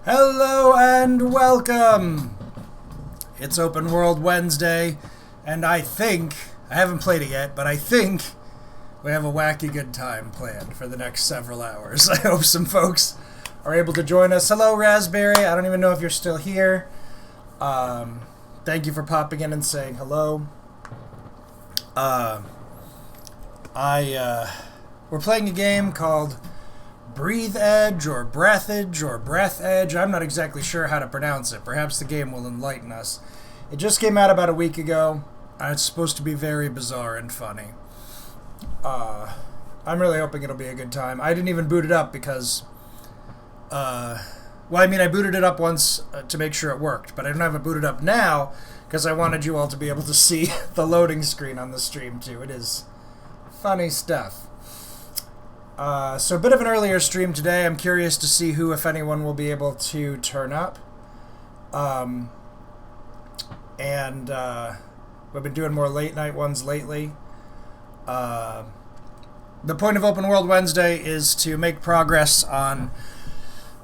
Hello and welcome! It's Open World Wednesday, and I haven't played it yet, but I think we have a wacky good time planned for the next several hours. I hope some folks are able to join us. Hello, Raspberry. I don't even know if you're still here. Thank you for popping in and saying hello. We're playing a game called Breathedge or Breathedge or Breathedge. I'm not exactly sure how to pronounce it. Perhaps the game will enlighten us. It just came out about a week ago. It's supposed to be very bizarre and funny. I'm really hoping it'll be a good time. I didn't even boot it up because... I booted it up once to make sure it worked, but I don't have it booted up now because I wanted you all to be able to see the loading screen on the stream too. It is funny stuff. So a bit of an earlier stream today. I'm curious to see who, if anyone, will be able to turn up. We've been doing more late night ones lately. The point of Open World Wednesday is to make progress on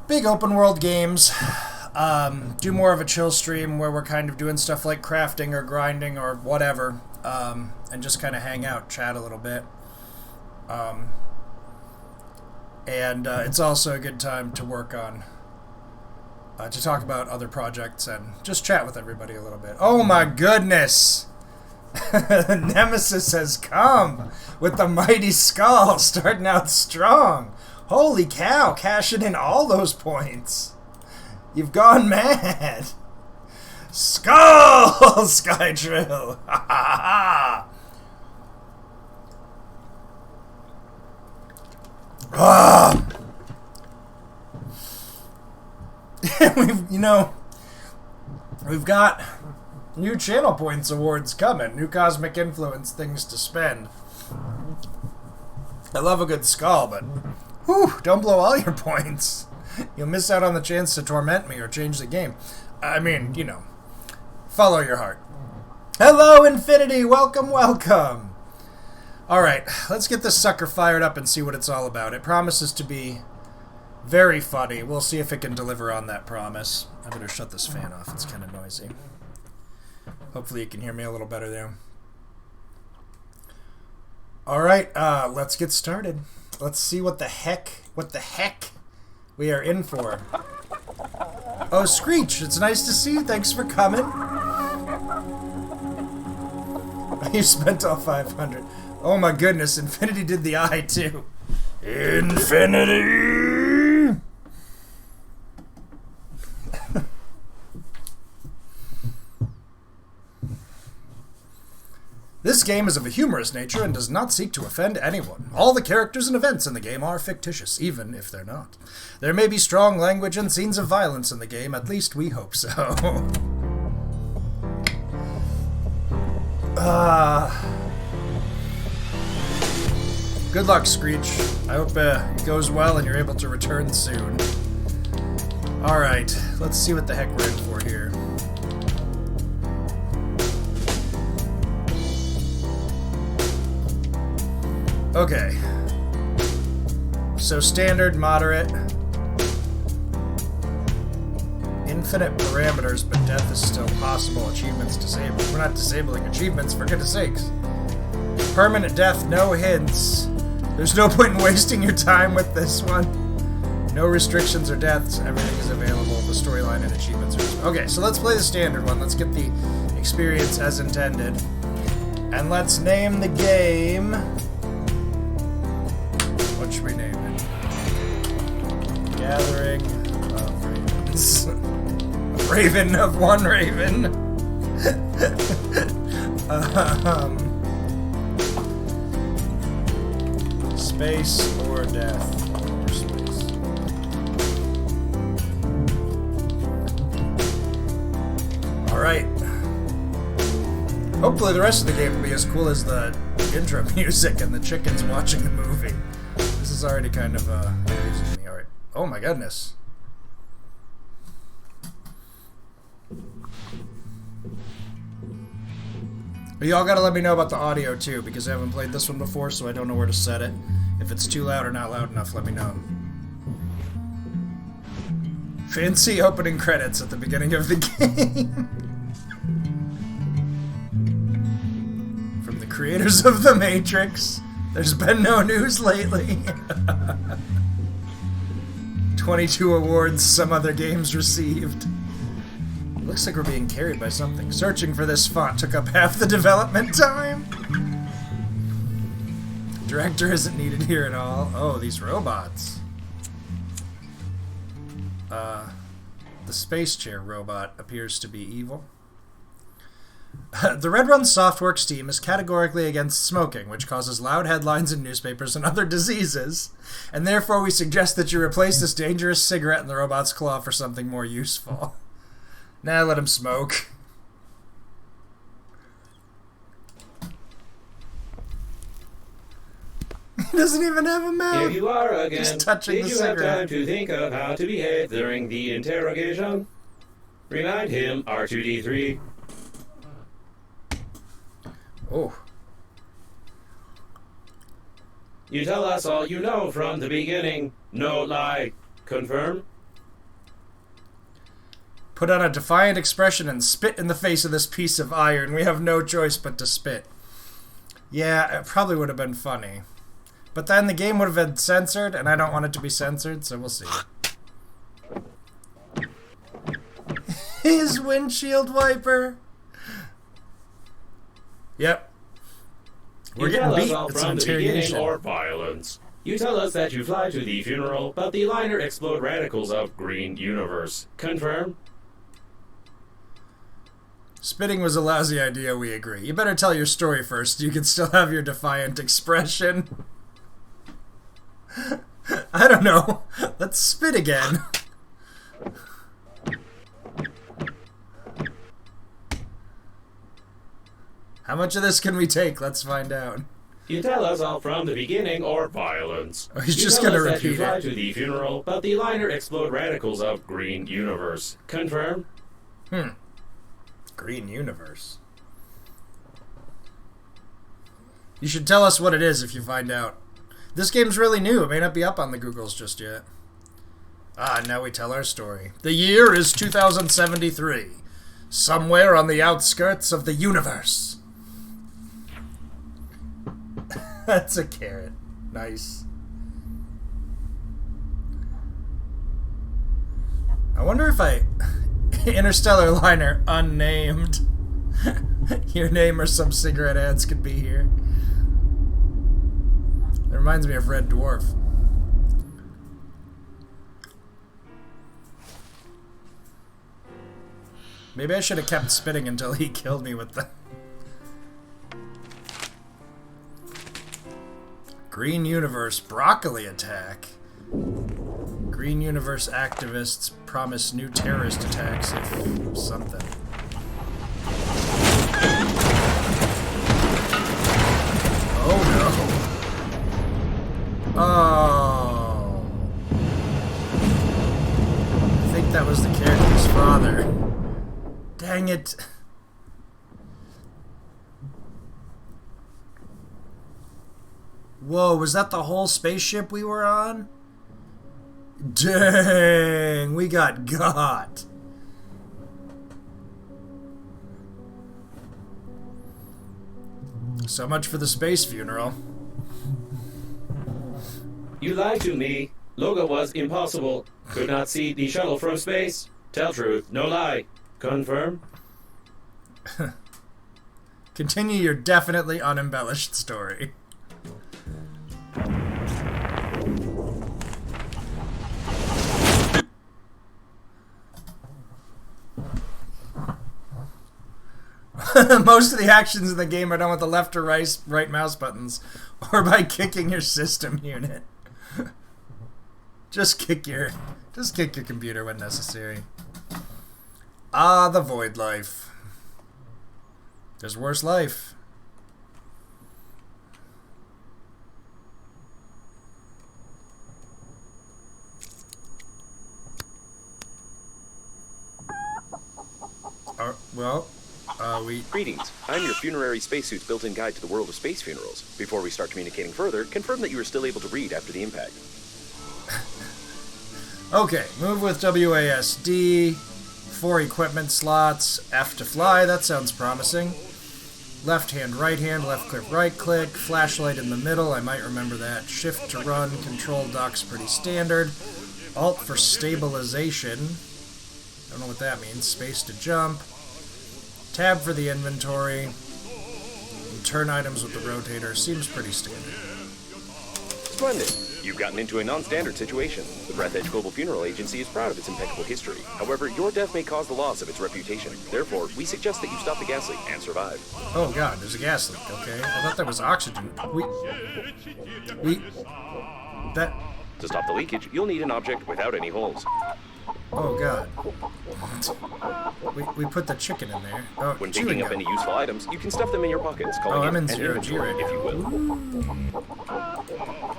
big open world games. Do more of a chill stream where we're kind of doing stuff like crafting or grinding or whatever, and just kind of hang out, chat a little bit. It's also a good time to work on, to talk about other projects and just chat with everybody a little bit. Oh my goodness! Nemesis has come with the mighty skull, starting out strong. Holy cow, cashing in all those points. You've gone mad. Skull, Skytrill! Ha ha ha! We've got new channel points awards coming, new cosmic influence things to spend. I love a good skull, but don't blow all your points. You'll miss out on the chance to torment me or change the game. Follow your heart. Hello, Infinity! Welcome, welcome! Alright, let's get this sucker fired up and see what it's all about. It promises to be very funny. We'll see if it can deliver on that promise. I better shut this fan off. It's kind of noisy. Hopefully you can hear me a little better there. Alright, let's get started. Let's see what the heck we are in for. Oh, Screech, it's nice to see you. Thanks for coming. You spent all 500. Oh my goodness, Infinity did the eye too. Infinity! This game is of a humorous nature and does not seek to offend anyone. All the characters and events in the game are fictitious, even if they're not. There may be strong language and scenes of violence in the game, at least we hope so. Good luck, Screech. I hope it goes well and you're able to return soon. Alright, let's see what the heck we're in for here. Okay. So standard, moderate. Infinite parameters, but death is still possible. Achievements disabled. We're not disabling achievements, for goodness sakes. Permanent death, no hints. There's no point in wasting your time with this one. No restrictions or deaths. Everything is available. The storyline and achievements are... Okay, so let's play the standard one. Let's get the experience as intended. And let's name the game... What should we name it? Gathering of Ravens. Raven of one Raven. Space or death. Or space. Alright. Hopefully the rest of the game will be as cool as the intro music and the chickens watching the movie. This is already kind of confusing me. Alright. Oh my goodness. Y'all gotta let me know about the audio too, because I haven't played this one before, so I don't know where to set it. If it's too loud or not loud enough, let me know. Fancy opening credits at the beginning of the game. From the creators of The Matrix, there's been no news lately. 22 awards some other games received. It looks like we're being carried by something. Searching for this font took up half the development time. Director isn't needed here at all. Oh, these robots. The space chair robot appears to be evil. The Red Run Softworks team is categorically against smoking, which causes loud headlines in newspapers and other diseases, and therefore we suggest that you replace this dangerous cigarette in the robot's claw for something more useful. Nah, let him smoke. He doesn't even have a mouth. Here you are again. Just touching Did the you cigarette. have time to think of how to behave during the interrogation? Remind him, R2-D3. Oh. You tell us all you know from the beginning. No lie. Confirm? Put on a defiant expression and spit in the face of this piece of iron. We have no choice but to spit. Yeah, it probably would have been funny. But then the game would have been censored, and I don't want it to be censored, so we'll see. His windshield wiper. Yep. We're getting beat. It's an interrogation. Or violence. You tell us that you fly to the funeral, but the liner explode radicals of green universe. Confirm? Spitting was a lousy idea, we agree. You better tell your story first. You can still have your defiant expression. I don't know. Let's spit again. How much of this can we take? Let's find out. You tell us all from the beginning or violence. Oh, he's just gonna repeat you fly it. to the funeral, but the liner explode radicals of green universe. Confirm? Green universe. You should tell us what it is if you find out. This game's really new. It may not be up on the Googles just yet. Ah, now we tell our story. The year is 2073. Somewhere on the outskirts of the universe. That's a carrot. Nice. I wonder if Interstellar liner, unnamed. Your name or some cigarette ads could be here. It reminds me of Red Dwarf. Maybe I should have kept spitting until he killed me with the... Green Universe broccoli attack. Green Universe activists promise new terrorist attacks if something. Oh no. Oh. I think that was the character's father. Dang it. Whoa, was that the whole spaceship we were on? Dang, we got. So much for the space funeral. You lied to me. Logo was impossible. Could not see the shuttle from space. Tell truth, no lie. Confirm? Continue your definitely unembellished story. Most of the actions in the game are done with the left or right mouse buttons, or by kicking your system unit. Just kick your computer when necessary. Ah, the void life. There's worse life. Greetings. I'm your funerary spacesuit's built-in guide to the world of space funerals. Before we start communicating further, confirm that you are still able to read after the impact. Okay, move with WASD. 4 equipment slots. F to fly, that sounds promising. Left hand, right hand, left click, right click. Flashlight in the middle, I might remember that. Shift to run, control ducks, pretty standard. Alt for stabilization. Don't know what that means. Space to jump. Tab for the inventory. And turn items with the rotator. Seems pretty standard. Splendid. You've gotten into a non-standard situation. The Breathedge Global Funeral Agency is proud of its impeccable history. However, your death may cause the loss of its reputation. Therefore, we suggest that you stop the gas leak and survive. Oh god, there's a gas leak, okay. I thought that was oxygen. That... To stop the leakage, you'll need an object without any holes. Oh god. We put the chicken in there. Oh, When picking up any useful items, you can stuff them in your pockets, Oh, calling I'm in it an 0G right inventory, if you will.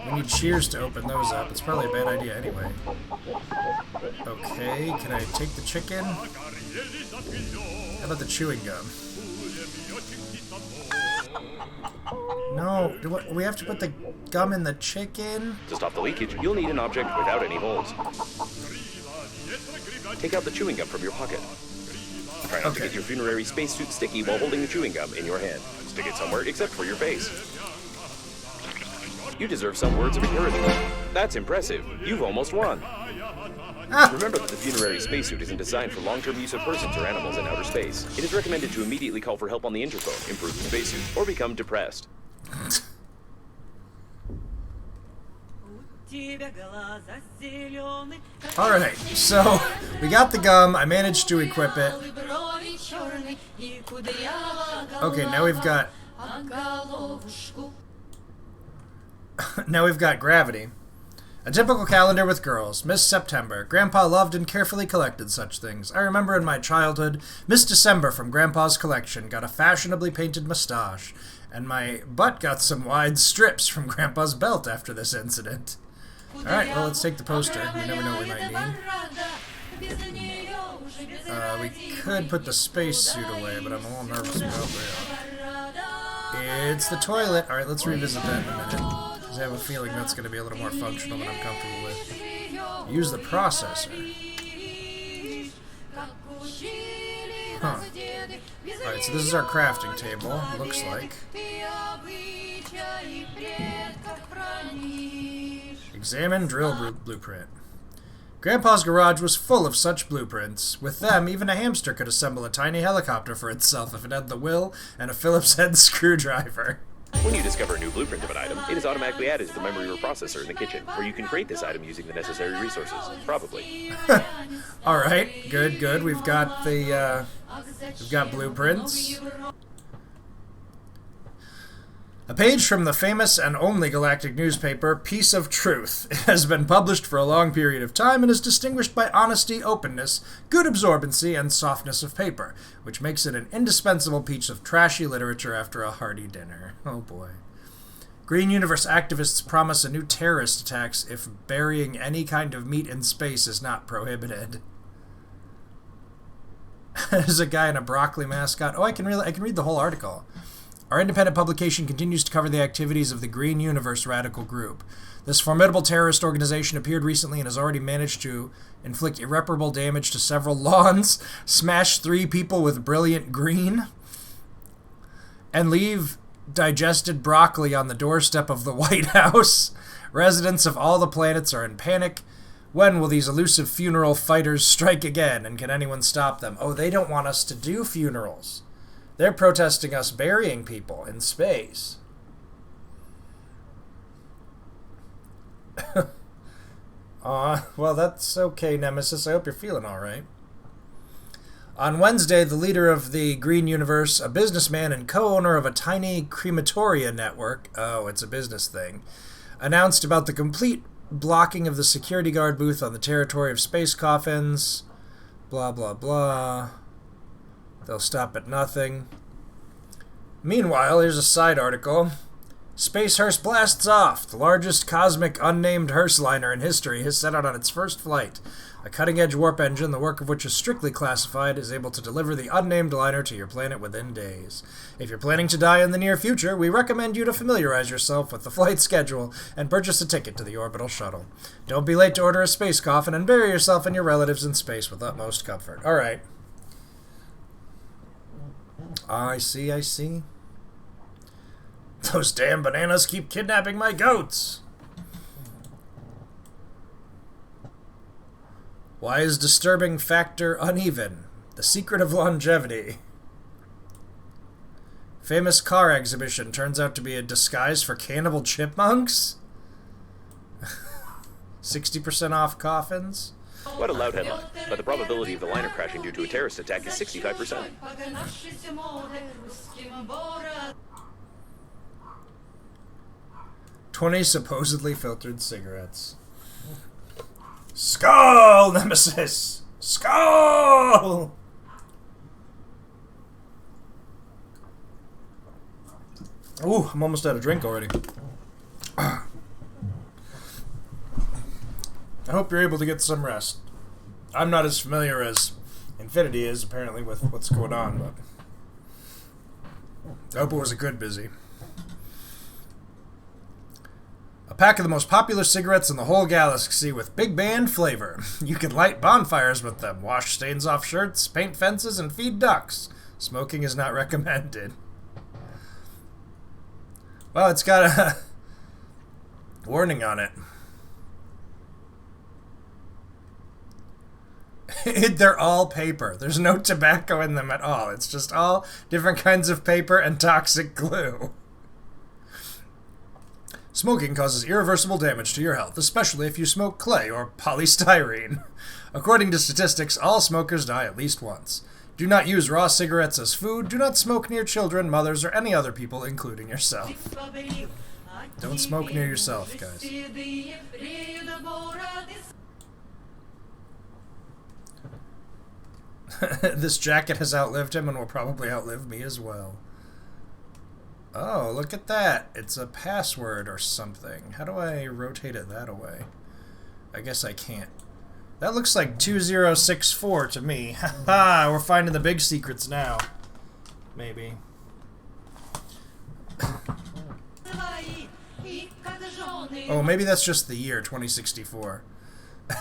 We need shears to open those up. It's probably a bad idea anyway. Okay, can I take the chicken? How about the chewing gum? No, we have to put the gum in the chicken? To stop the leakage, you'll need an object without any holes. Take out the chewing gum from your pocket. Try not to get your funerary spacesuit sticky while holding the chewing gum in your hand. Stick it somewhere except for your face. You deserve some words of encouragement. That's impressive. You've almost won. Remember that the funerary spacesuit isn't designed for long-term use of persons or animals in outer space. It is recommended to immediately call for help on the interphone, improve the spacesuit, or become depressed. Alright, so we got the gum. I managed to equip it. Okay, now we've got... now we've got gravity. A typical calendar with girls. Miss September. Grandpa loved and carefully collected such things. I remember in my childhood, Miss December from Grandpa's collection got a fashionably painted mustache, and my butt got some wide strips from Grandpa's belt after this incident. Alright, well, let's take the poster. You never know what we might need. We could put the spacesuit away, but I'm a little nervous about that. It's the toilet. Alright, let's revisit that in a minute. I have a feeling that's going to be a little more functional than I'm comfortable with. Use the processor. Huh. Alright, so this is our crafting table, looks like. Examine drill blueprint. Grandpa's garage was full of such blueprints. With them, even a hamster could assemble a tiny helicopter for itself if it had the will and a Phillips head screwdriver. When you discover a new blueprint of an item, it is automatically added to the memory processor in the kitchen, where you can create this item using the necessary resources. Probably. Alright, good. We've got the, we've got blueprints. A page from the famous and only galactic newspaper, Piece of Truth. It has been published for a long period of time and is distinguished by honesty, openness, good absorbency, and softness of paper, which makes it an indispensable piece of trashy literature after a hearty dinner. Oh boy. Green Universe activists promise a new terrorist attacks if burying any kind of meat in space is not prohibited. There's a guy in a broccoli mascot. Oh, I can read the whole article. Our independent publication continues to cover the activities of the Green Universe Radical Group. This formidable terrorist organization appeared recently and has already managed to inflict irreparable damage to several lawns, smash 3 people with brilliant green, and leave digested broccoli on the doorstep of the White House. Residents of all the planets are in panic. When will these elusive funeral fighters strike again, and can anyone stop them? Oh, they don't want us to do funerals. They're protesting us burying people in space. Well, that's okay, Nemesis. I hope you're feeling alright. On Wednesday, the leader of the Green Universe, a businessman and co-owner of a tiny crematoria network, oh, it's a business thing, announced about the complete blocking of the security guard booth on the territory of space coffins. Blah, blah, blah. They'll stop at nothing. Meanwhile, here's a side article. Space hearse blasts off. The largest cosmic unnamed hearse liner in history has set out on its first flight. A cutting-edge warp engine, the work of which is strictly classified, is able to deliver the unnamed liner to your planet within days. If you're planning to die in the near future, we recommend you to familiarize yourself with the flight schedule and purchase a ticket to the orbital shuttle. Don't be late to order a space coffin and bury yourself and your relatives in space with utmost comfort. All right. I see, I see. Those damn bananas keep kidnapping my goats. Why is disturbing factor uneven? The secret of longevity. Famous car exhibition turns out to be a disguise for cannibal chipmunks? 60% off coffins? What a loud headline. But the probability of the liner crashing due to a terrorist attack is 65%. 20 supposedly filtered cigarettes. Skull, Nemesis! Skull! Ooh, I'm almost out of drink already. I hope you're able to get some rest. I'm not as familiar as Infinity is, apparently, with what's going on, but I hope it was a good busy. A pack of the most popular cigarettes in the whole galaxy with big band flavor. You can light bonfires with them, wash stains off shirts, paint fences, and feed ducks. Smoking is not recommended. Well, it's got a warning on it. They're all paper. There's no tobacco in them at all. It's just all different kinds of paper and toxic glue. Smoking causes irreversible damage to your health, especially if you smoke clay or polystyrene. According to statistics, all smokers die at least once. Do not use raw cigarettes as food. Do not smoke near children, mothers, or any other people, including yourself. Don't smoke near yourself, guys. This jacket has outlived him and will probably outlive me as well. Oh, look at that. It's a password or something. How do I rotate it that away? I guess I can't. That looks like 2064 to me. Haha, we're finding the big secrets now. Maybe. Oh, maybe that's just the year 2064.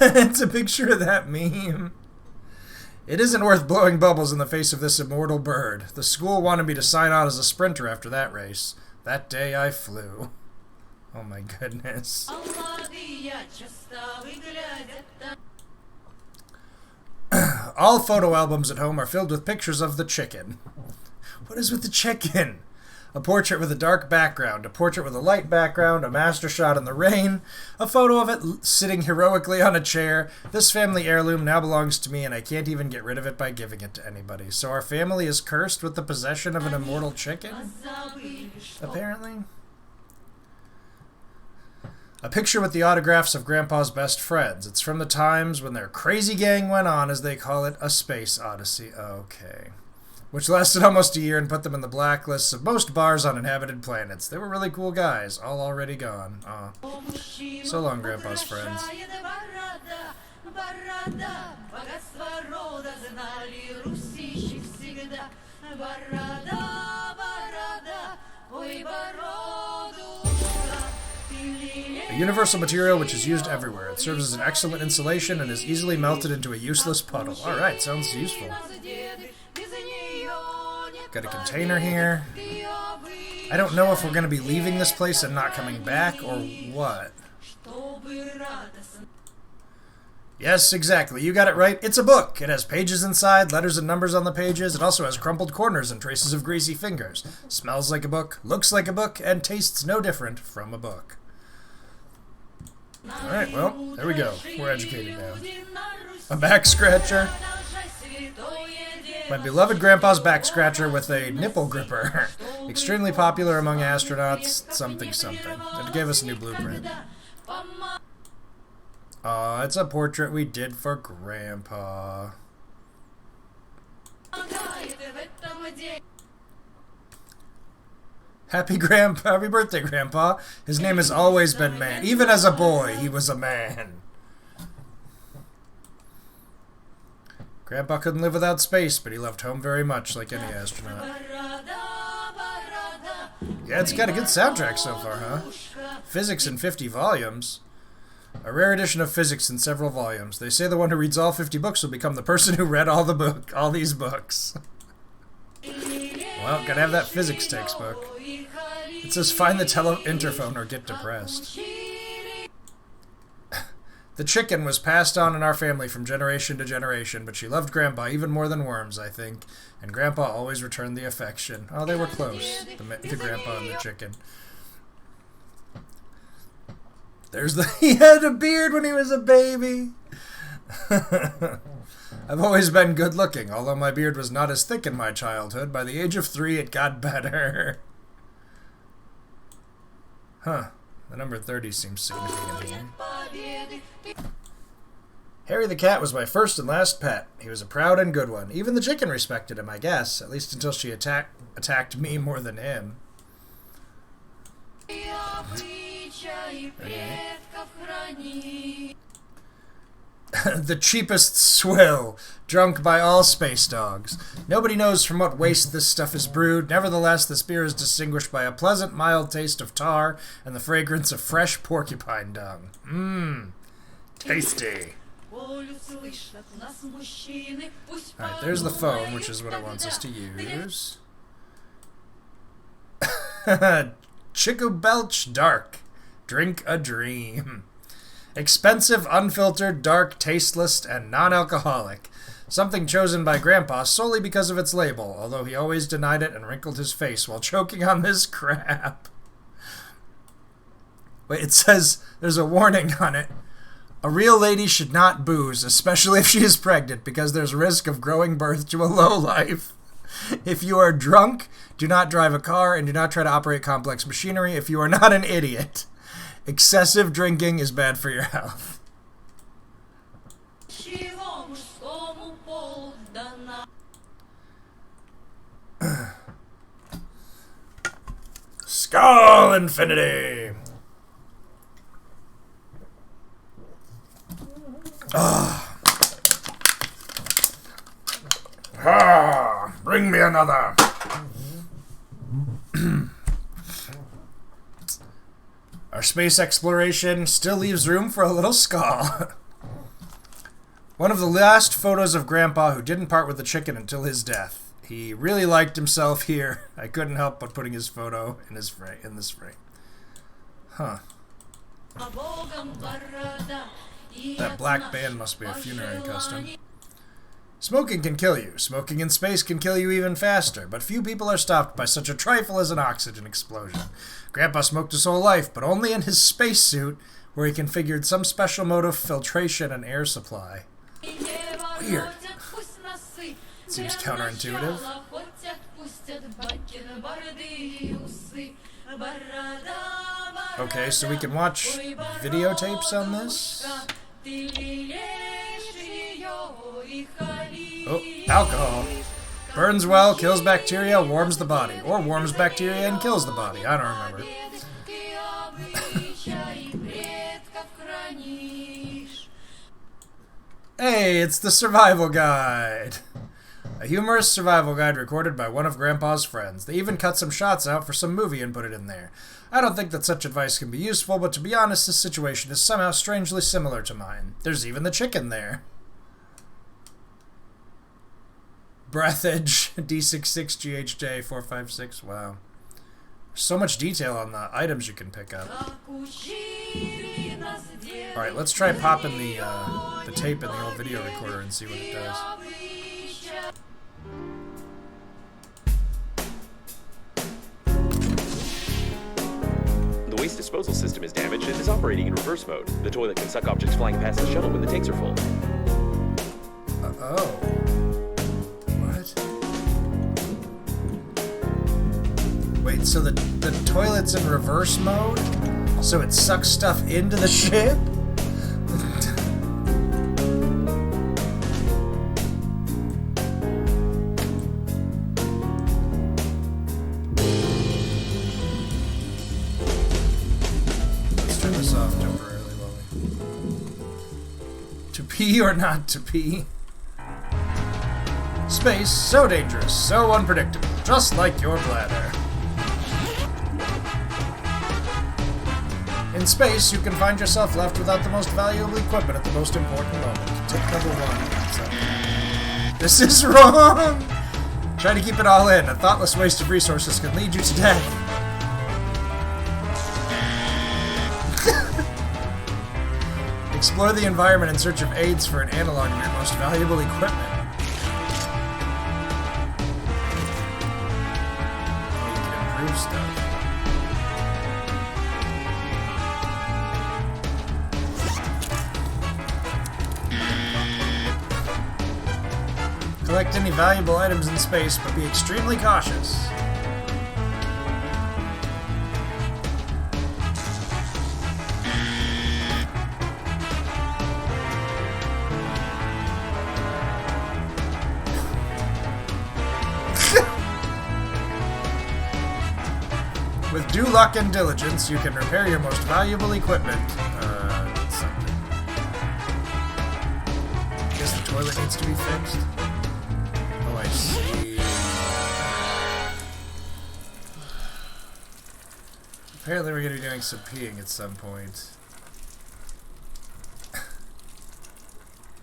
It's a picture of that meme. It isn't worth blowing bubbles in the face of this immortal bird. The school wanted me to sign on as a sprinter after that race. That day I flew. Oh my goodness. All photo albums at home are filled with pictures of the chicken. What is with the chicken? A portrait with a dark background, a portrait with a light background, a master shot in the rain, a photo of it sitting heroically on a chair. This family heirloom now belongs to me, and I can't even get rid of it by giving it to anybody. So our family is cursed with the possession of an immortal chicken? Apparently. A picture with the autographs of Grandpa's best friends. It's from the times when their crazy gang went on, as they call it, a space odyssey. Okay. Which lasted almost a year and put them in the blacklists of most bars on inhabited planets. They were really cool guys, all already gone. Aw. So long, Grandpa's friends. A universal material which is used everywhere. It serves as an excellent insulation and is easily melted into a useless puddle. Alright, sounds useful. Got a container here. I don't know if we're going to be leaving this place and not coming back, or what. Yes, exactly. You got it right. It's a book. It has pages inside, letters and numbers on the pages. It also has crumpled corners and traces of greasy fingers. Smells like a book, looks like a book, and tastes no different from a book. Alright, well, there we go. We're educated now. A back scratcher. My beloved Grandpa's back scratcher with a nipple gripper. Extremely popular among astronauts, something something. It gave us a new blueprint. Aw, it's a portrait we did for Grandpa. Happy birthday, Grandpa. His name has always been Man. Even as a boy, he was a man. Grandpa couldn't live without space, but he loved home very much, like any astronaut. Yeah, it's got a good soundtrack so far, huh? Physics in 50 volumes. A rare edition of physics in several volumes. They say the one who reads all 50 books will become the person who read all these books. Well, gotta have that physics textbook. It says find the interphone or get depressed. The chicken was passed on in our family from generation to generation, but she loved Grandpa even more than worms, I think, and Grandpa always returned the affection. Oh, they were close, the Grandpa and the chicken. He had a beard when he was a baby. I've always been good looking, although my beard was not as thick in my childhood. By the age of 3, it got better. Huh. The number 30 seems significant here. Harry the cat was my first and last pet. He was a proud and good one. Even the chicken respected him, I guess, at least until she attacked me more than him. Okay. The cheapest swill, drunk by all space dogs. Nobody knows from what waste this stuff is brewed. Nevertheless, this beer is distinguished by a pleasant, mild taste of tar and the fragrance of fresh porcupine dung. Mmm, tasty. Alright, there's the phone, which is what it wants us to use. Chico Belch Dark. Drink a dream. Expensive, unfiltered, dark, tasteless, and non-alcoholic. Something chosen by Grandpa solely because of its label, although he always denied it and wrinkled his face while choking on this crap. Wait, it says there's a warning on it. A real lady should not booze, especially if she is pregnant, because there's risk of growing birth to a lowlife. If you are drunk, do not drive a car and do not try to operate complex machinery if you are not an idiot. Excessive drinking is bad for your health. Skull Infinity! Bring me another. Our space exploration still leaves room for a little skull. One of the last photos of Grandpa who didn't part with the chicken until his death. He really liked himself here. I couldn't help but putting his photo in this frame. Huh. That black band must be a funerary custom. Smoking can kill you. Smoking in space can kill you even faster, but few people are stopped by such a trifle as an oxygen explosion. Grandpa smoked his whole life, but only in his spacesuit, where he configured some special mode of filtration and air supply. Weird. Seems counterintuitive. Okay, so we can watch videotapes on this? Oh, alcohol. Burns well, kills bacteria, warms the body. Or warms bacteria and kills the body. I don't remember. Hey, it's the survival guide. A humorous survival guide recorded by one of Grandpa's friends. They even cut some shots out for some movie and put it in there. I don't think that such advice can be useful, but to be honest, this situation is somehow strangely similar to mine. There's even the chicken there. Breathedge, D66GHJ456. Wow. So much detail on the items you can pick up. Alright, let's try popping the tape in the old video recorder and see what it does. The waste disposal system is damaged and is operating in reverse mode. The toilet can suck objects flying past the shuttle when the tanks are full. Oh. What? Wait, so the toilet's in reverse mode? So it sucks stuff into the ship? pee or not to pee? Space, so dangerous, so unpredictable, just like your bladder. In space, you can find yourself left without the most valuable equipment at the most important moment. Tip number 1. So, this is wrong! Try to keep it all in. A thoughtless waste of resources can lead you to death. Explore the environment in search of aids for an analog of your most valuable equipment. You can improve stuff. Collect any valuable items in space, but be extremely cautious. With due luck and diligence, you can repair your most valuable equipment. Something. Guess the toilet needs to be fixed. Oh, I see. Apparently we're going to be doing some peeing at some point.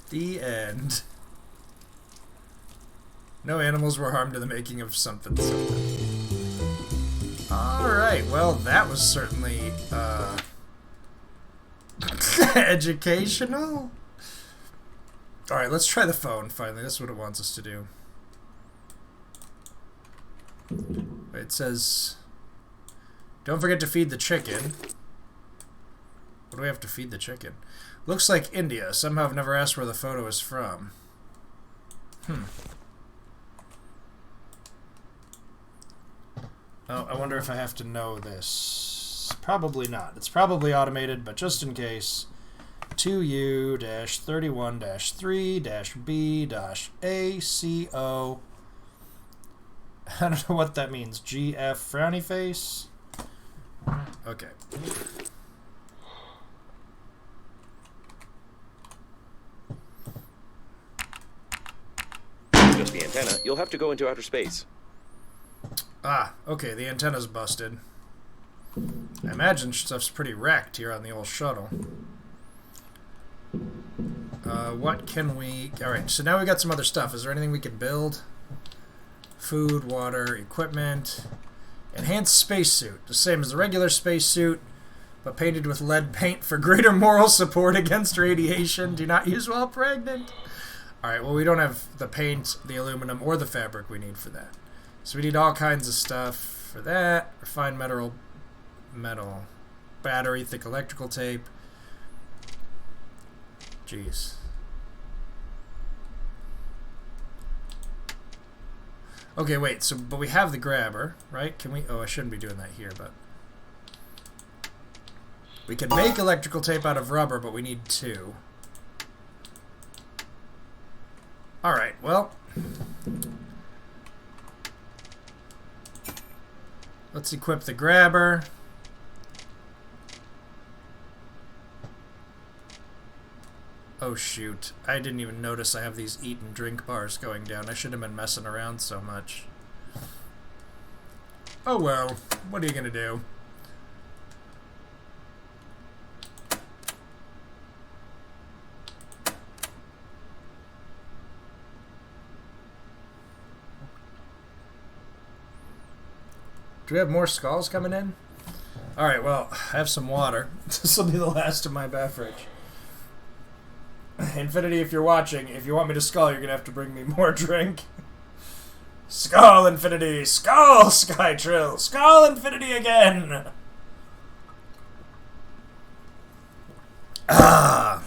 The end. No animals were harmed in the making of something. Alright, well, that was certainly, educational? Alright, let's try the phone, finally. That's what it wants us to do. It says, don't forget to feed the chicken. What do we have to feed the chicken? Looks like India. Somehow I've never asked where the photo is from. Oh, I wonder if I have to know this. Probably not. It's probably automated, but just in case. 2U-31-3-B-A-C-O. I don't know what that means. GF frowny face? Okay. Just the antenna. You'll have to go into outer space. Ah, okay, the antenna's busted. I imagine stuff's pretty wrecked here on the old shuttle. What can we... Alright, so now we got some other stuff. Is there anything we can build? Food, water, equipment. Enhanced spacesuit. The same as the regular spacesuit, but painted with lead paint for greater moral support against radiation. Do not use while pregnant. Alright, well we don't have the paint, the aluminum, or the fabric we need for that. So we need all kinds of stuff for that. Refined metal, battery, thick electrical tape. Jeez. Okay, wait, so, but we have the grabber, right? Can we, oh, I shouldn't be doing that here, but. We can make electrical tape out of rubber, but we need 2. Alright, well. Let's equip the grabber. Oh shoot, I didn't even notice I have these eat and drink bars going down. I should have been messing around so much. Oh well, what are you gonna do? Do we have more skulls coming in? Alright, well, I have some water. This will be the last of my beverage. Infinity, if you're watching, if you want me to skull, you're gonna have to bring me more drink. Skull, Infinity! Skull, Skytrill! Skull, Infinity again! Ah!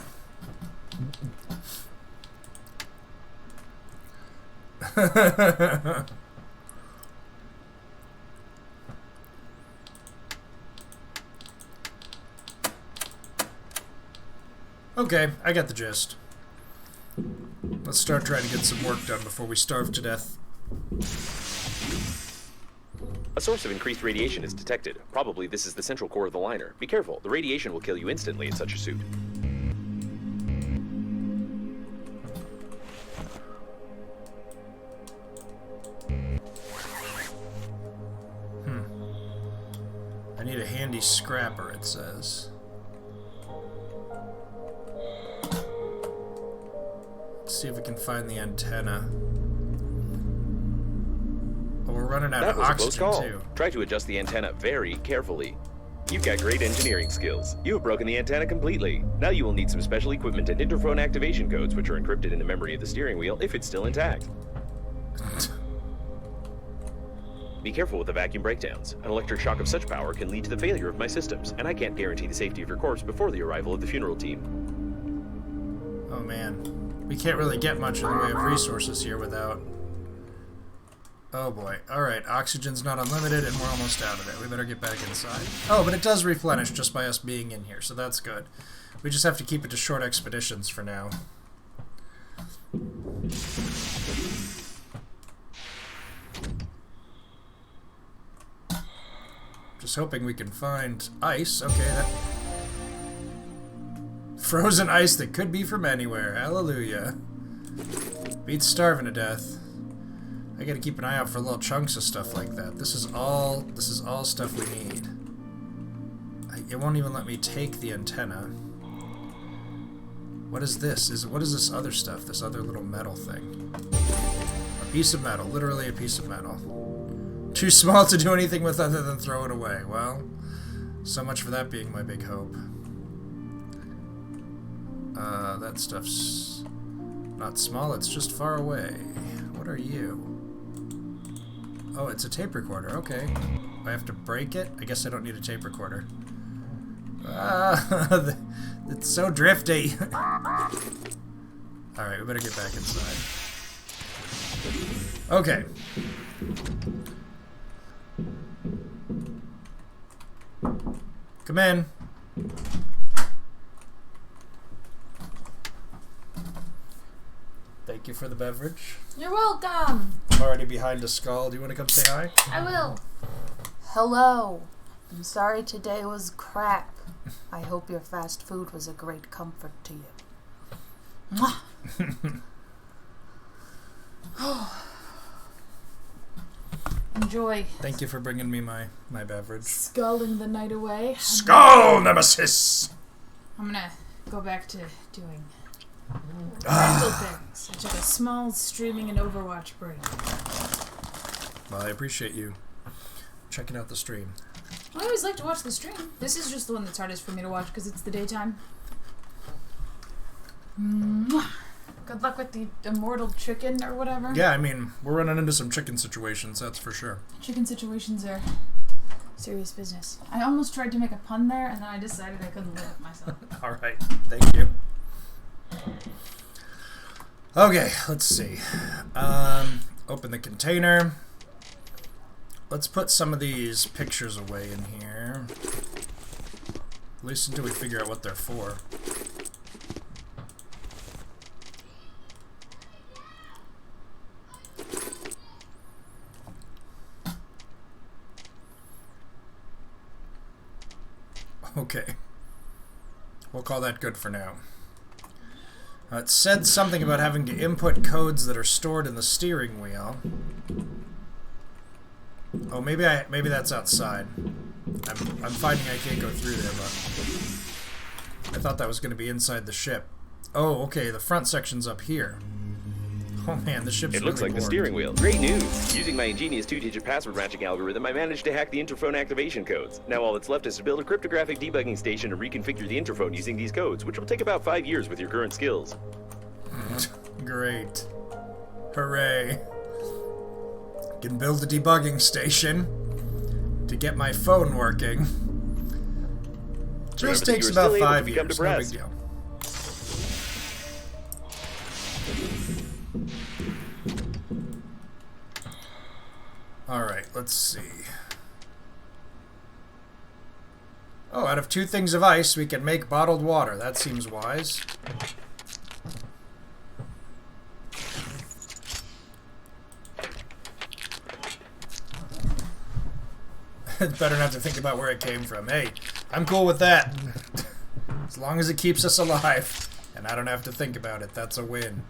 Okay, I got the gist. Let's start trying to get some work done before we starve to death. A source of increased radiation is detected. Probably this is the central core of the liner. Be careful, the radiation will kill you instantly in such a suit. handy scrapper, it says. Let's see if we can find the antenna. Oh, we're running out That of was a close oxygen, call. too. Try to adjust the antenna very carefully. You've got great engineering skills. You have broken the antenna completely. Now you will need some special equipment and interphone activation codes, which are encrypted in the memory of the steering wheel if it's still intact. Be careful with the vacuum breakdowns. An electric shock of such power can lead to the failure of my systems, and I can't guarantee the safety of your corpse before the arrival of the funeral team. Oh, man. We can't really get much in the way of resources here without... Oh, boy. Alright, oxygen's not unlimited, and we're almost out of it. We better get back inside. Oh, but it does replenish just by us being in here, so that's good. We just have to keep it to short expeditions for now. Just hoping we can find ice. Okay, that... Frozen ice that could be from anywhere. Hallelujah. Beats starving to death. I gotta keep an eye out for little chunks of stuff like that. This is all stuff we need. It won't even let me take the antenna. What is this? What is this other stuff? This other little metal thing. A piece of metal. Literally a piece of metal. Too small to do anything with other than throw it away. Well, so much for that being my big hope. That stuff's not small, it's just far away. What are you? Oh, it's a tape recorder. Okay. I have to break it? I guess I don't need a tape recorder. It's so drifty. Alright, we better get back inside. Okay. Come in. Thank you for the beverage. You're welcome. I'm already behind a skull. Do you want to come say hi? I will. Hello. I'm sorry today was crap. I hope your fast food was a great comfort to you. Mwah. Enjoy. Thank you for bringing me my beverage. Sculling the night away. Skull Nemesis! I'm gonna go back to doing mental things. I took a small streaming and Overwatch break. Well, I appreciate you checking out the stream. I always like to watch the stream. This is just the one that's hardest for me to watch because it's the daytime. Mwah. Good luck with the immortal chicken or whatever. Yeah, I mean, we're running into some chicken situations, that's for sure. Chicken situations are serious business. I almost tried to make a pun there, and then I decided I couldn't live with myself. Alright, thank you. Okay, let's see. Open the container. Let's put some of these pictures away in here. At least until we figure out what they're for. Okay. We'll call that good for now. It said something about having to input codes that are stored in the steering wheel. Oh, maybe that's outside. I'm finding I can't go through there, but I thought that was going to be inside the ship. Oh, okay, the front section's up here. Oh man, the ship's It looks really like the warped. steering wheel. Great news! Using my ingenious 2-digit password matching algorithm, I managed to hack the interphone activation codes. Now all that's left is to build a cryptographic debugging station and reconfigure the interphone using these codes, which will take about 5 years with your current skills. Great. Hooray. Can build a debugging station to get my phone working. Just takes about 5 years, no big deal. Alright, let's see. Oh, out of 2 things of ice, we can make bottled water. That seems wise. Better not to think about where it came from. Hey, I'm cool with that. As long as it keeps us alive. And I don't have to think about it. That's a win.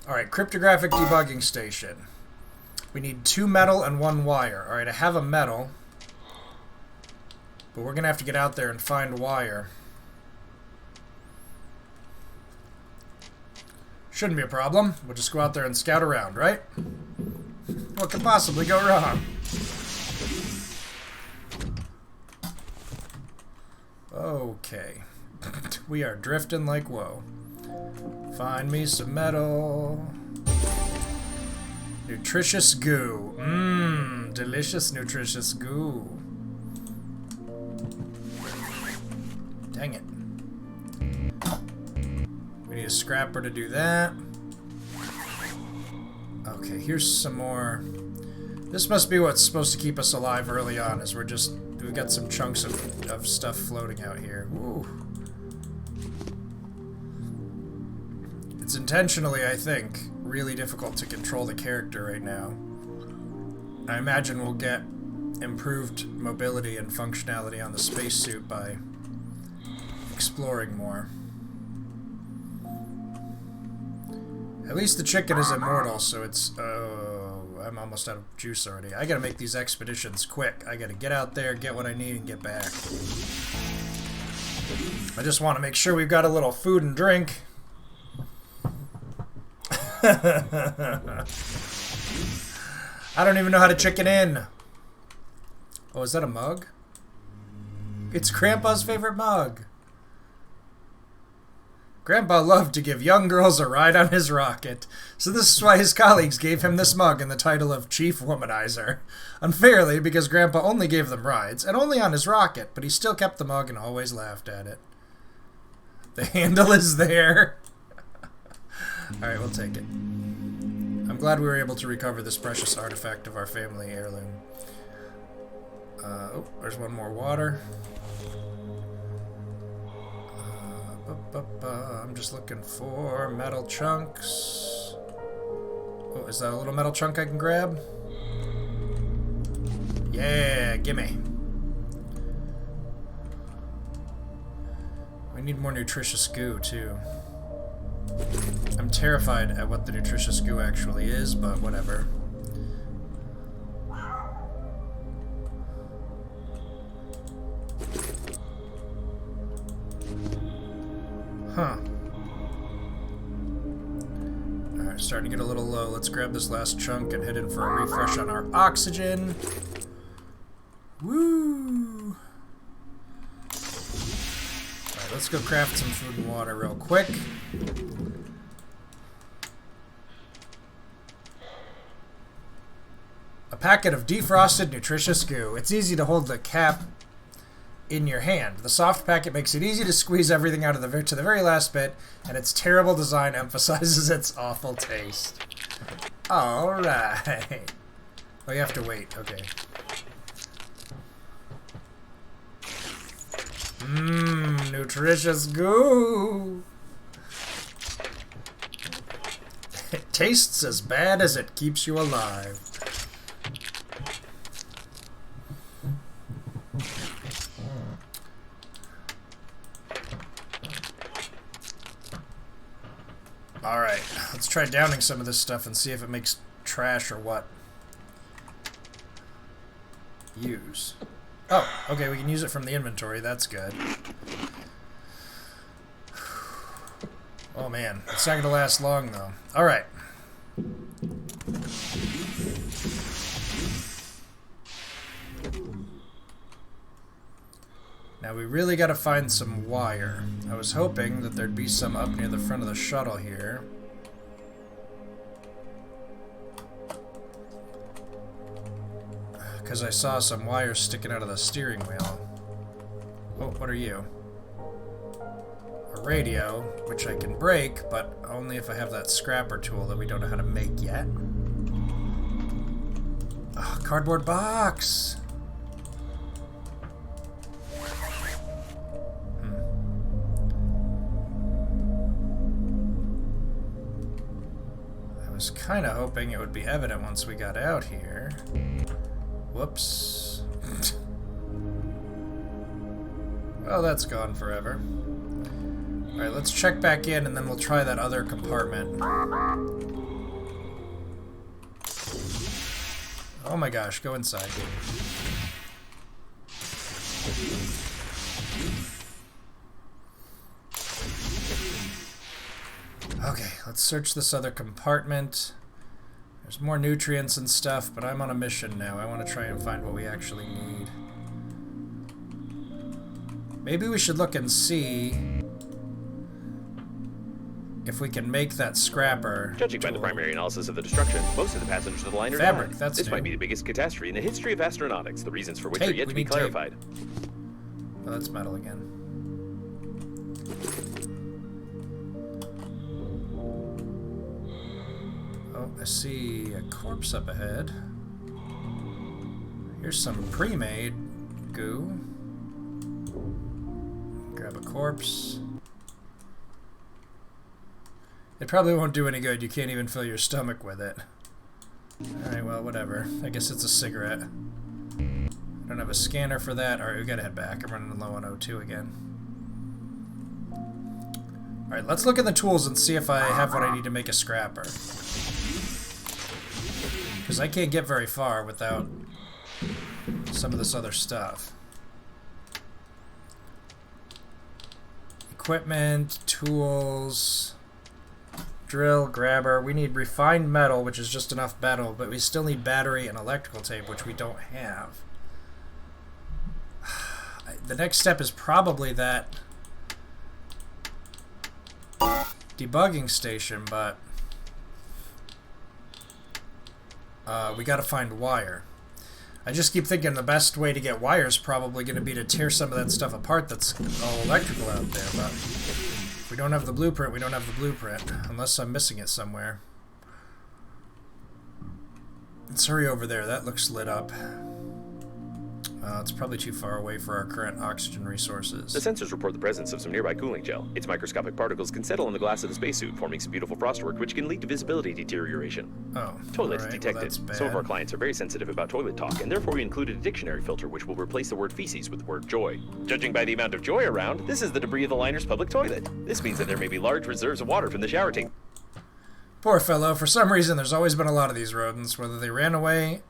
Alright, cryptographic debugging station. We need 2 metal and 1 wire. Alright, I have a metal. But we're gonna have to get out there and find wire. Shouldn't be a problem. We'll just go out there and scout around, right? What could possibly go wrong? Okay. We are drifting like whoa. Find me some metal. Nutritious goo. Mmm, delicious nutritious goo. Dang it. We need a scrapper to do that. Okay, here's some more. This must be what's supposed to keep us alive early on, is we've got some chunks of stuff floating out here. Woo. It's intentionally, I think, really difficult to control the character right now. I imagine we'll get improved mobility and functionality on the spacesuit by exploring more. At least the chicken is immortal, so it's... Oh, I'm almost out of juice already. I gotta make these expeditions quick. I gotta get out there, get what I need, and get back. I just want to make sure we've got a little food and drink. I don't even know how to chicken in. Oh, is that a mug? It's Grandpa's favorite mug. Grandpa loved to give young girls a ride on his rocket, so this is why his colleagues gave him this mug and the title of Chief Womanizer. Unfairly, because Grandpa only gave them rides, and only on his rocket, but he still kept the mug and always laughed at it. The handle is there. Alright, we'll take it. I'm glad we were able to recover this precious artifact of our family heirloom. Oh, there's one more water. I'm just looking for metal chunks. Oh, is that a little metal chunk I can grab? Yeah, gimme. We need more nutritious goo, too. I'm terrified at what the nutritious goo actually is, but whatever. Huh. Alright, starting to get a little low. Let's grab this last chunk and head in for a refresh on our oxygen. Woo! Alright, let's go craft some food and water real quick. A packet of defrosted nutritious goo. It's easy to hold the cap in your hand. The soft packet makes it easy to squeeze everything out of to the very last bit, and its terrible design emphasizes its awful taste. Alright. Oh, you have to wait. Okay. Mmm, nutritious goo. It tastes as bad as it keeps you alive. Alright, let's try downing some of this stuff and see if it makes trash or what. Use. Oh, okay, we can use it from the inventory. That's good. Oh man, it's not going to last long though. Alright. Now we really got to find some wire. I was hoping that there'd be some up near the front of the shuttle here. Because I saw some wires sticking out of the steering wheel. Oh, what are you? A radio, which I can break, but only if I have that scrapper tool that we don't know how to make yet. Oh, cardboard box! I was kind of hoping it would be evident once we got out here. Whoops. Well, that's gone forever. Alright, let's check back in and then we'll try that other compartment. Oh my gosh, go inside. Okay, let's search this other compartment. There's more nutrients and stuff, but I'm on a mission now. I want to try and find what we actually need. Maybe we should look and see if we can make that scrapper. Judging by the primary analysis of the destruction, most of the passengers of the liner Fabric, died. that's This new. might be the biggest catastrophe in the history of astronautics, the reasons for which Tape, are yet we to be need tape. clarified. Oh, that's metal again. Oh, I see a corpse up ahead. Here's some pre-made goo. Grab a corpse. It probably won't do any good. You can't even fill your stomach with it. Alright, well, whatever. I guess it's a cigarette. I don't have a scanner for that. Alright, we gotta head back. I'm running low on O2 again. Alright, let's look at the tools and see if I have what I need to make a scrapper. Because I can't get very far without some of this other stuff. Equipment, tools, drill, grabber. We need refined metal, which is just enough metal, but we still need battery and electrical tape, which we don't have. The next step is probably that debugging station, but we gotta find wire. I just keep thinking the best way to get wire is probably going to be to tear some of that stuff apart that's all electrical out there, but if we don't have the blueprint, we don't have the blueprint, unless I'm missing it somewhere. Let's hurry over there. That looks lit up. It's probably too far away for our current oxygen resources. The sensors report the presence of some nearby cooling gel. Its microscopic particles can settle on the glass of the spacesuit, forming some beautiful frostwork, which can lead to visibility deterioration. Oh, Toilets alright, detected. well, that's bad. Some of our clients are very sensitive about toilet talk, and therefore we included a dictionary filter which will replace the word feces with the word joy. Judging by the amount of joy around, this is the debris of the liner's public toilet. This means that there may be large reserves of water from the shower tank. Poor fellow. For some reason, there's always been a lot of these rodents. Whether they ran away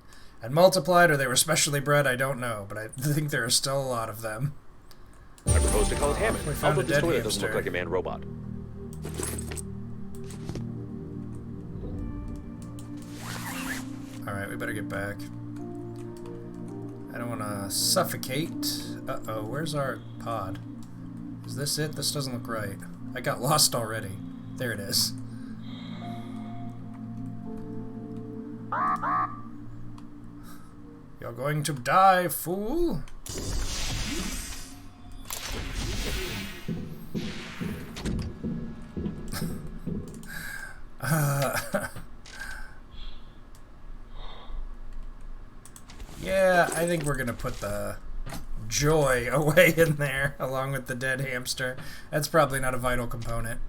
and multiplied or they were specially bred, I don't know, but I think there are still a lot of them. I propose to call it Hammond. We found Although a this dead toilet doesn't hamster. look like a manned robot. Alright, we better get back. I don't want to suffocate. Uh-oh, where's our pod? Is this it? This doesn't look right. I got lost already. There it is. You're going to die, fool! Yeah, I think we're gonna put the joy away in there, along with the dead hamster. That's probably not a vital component.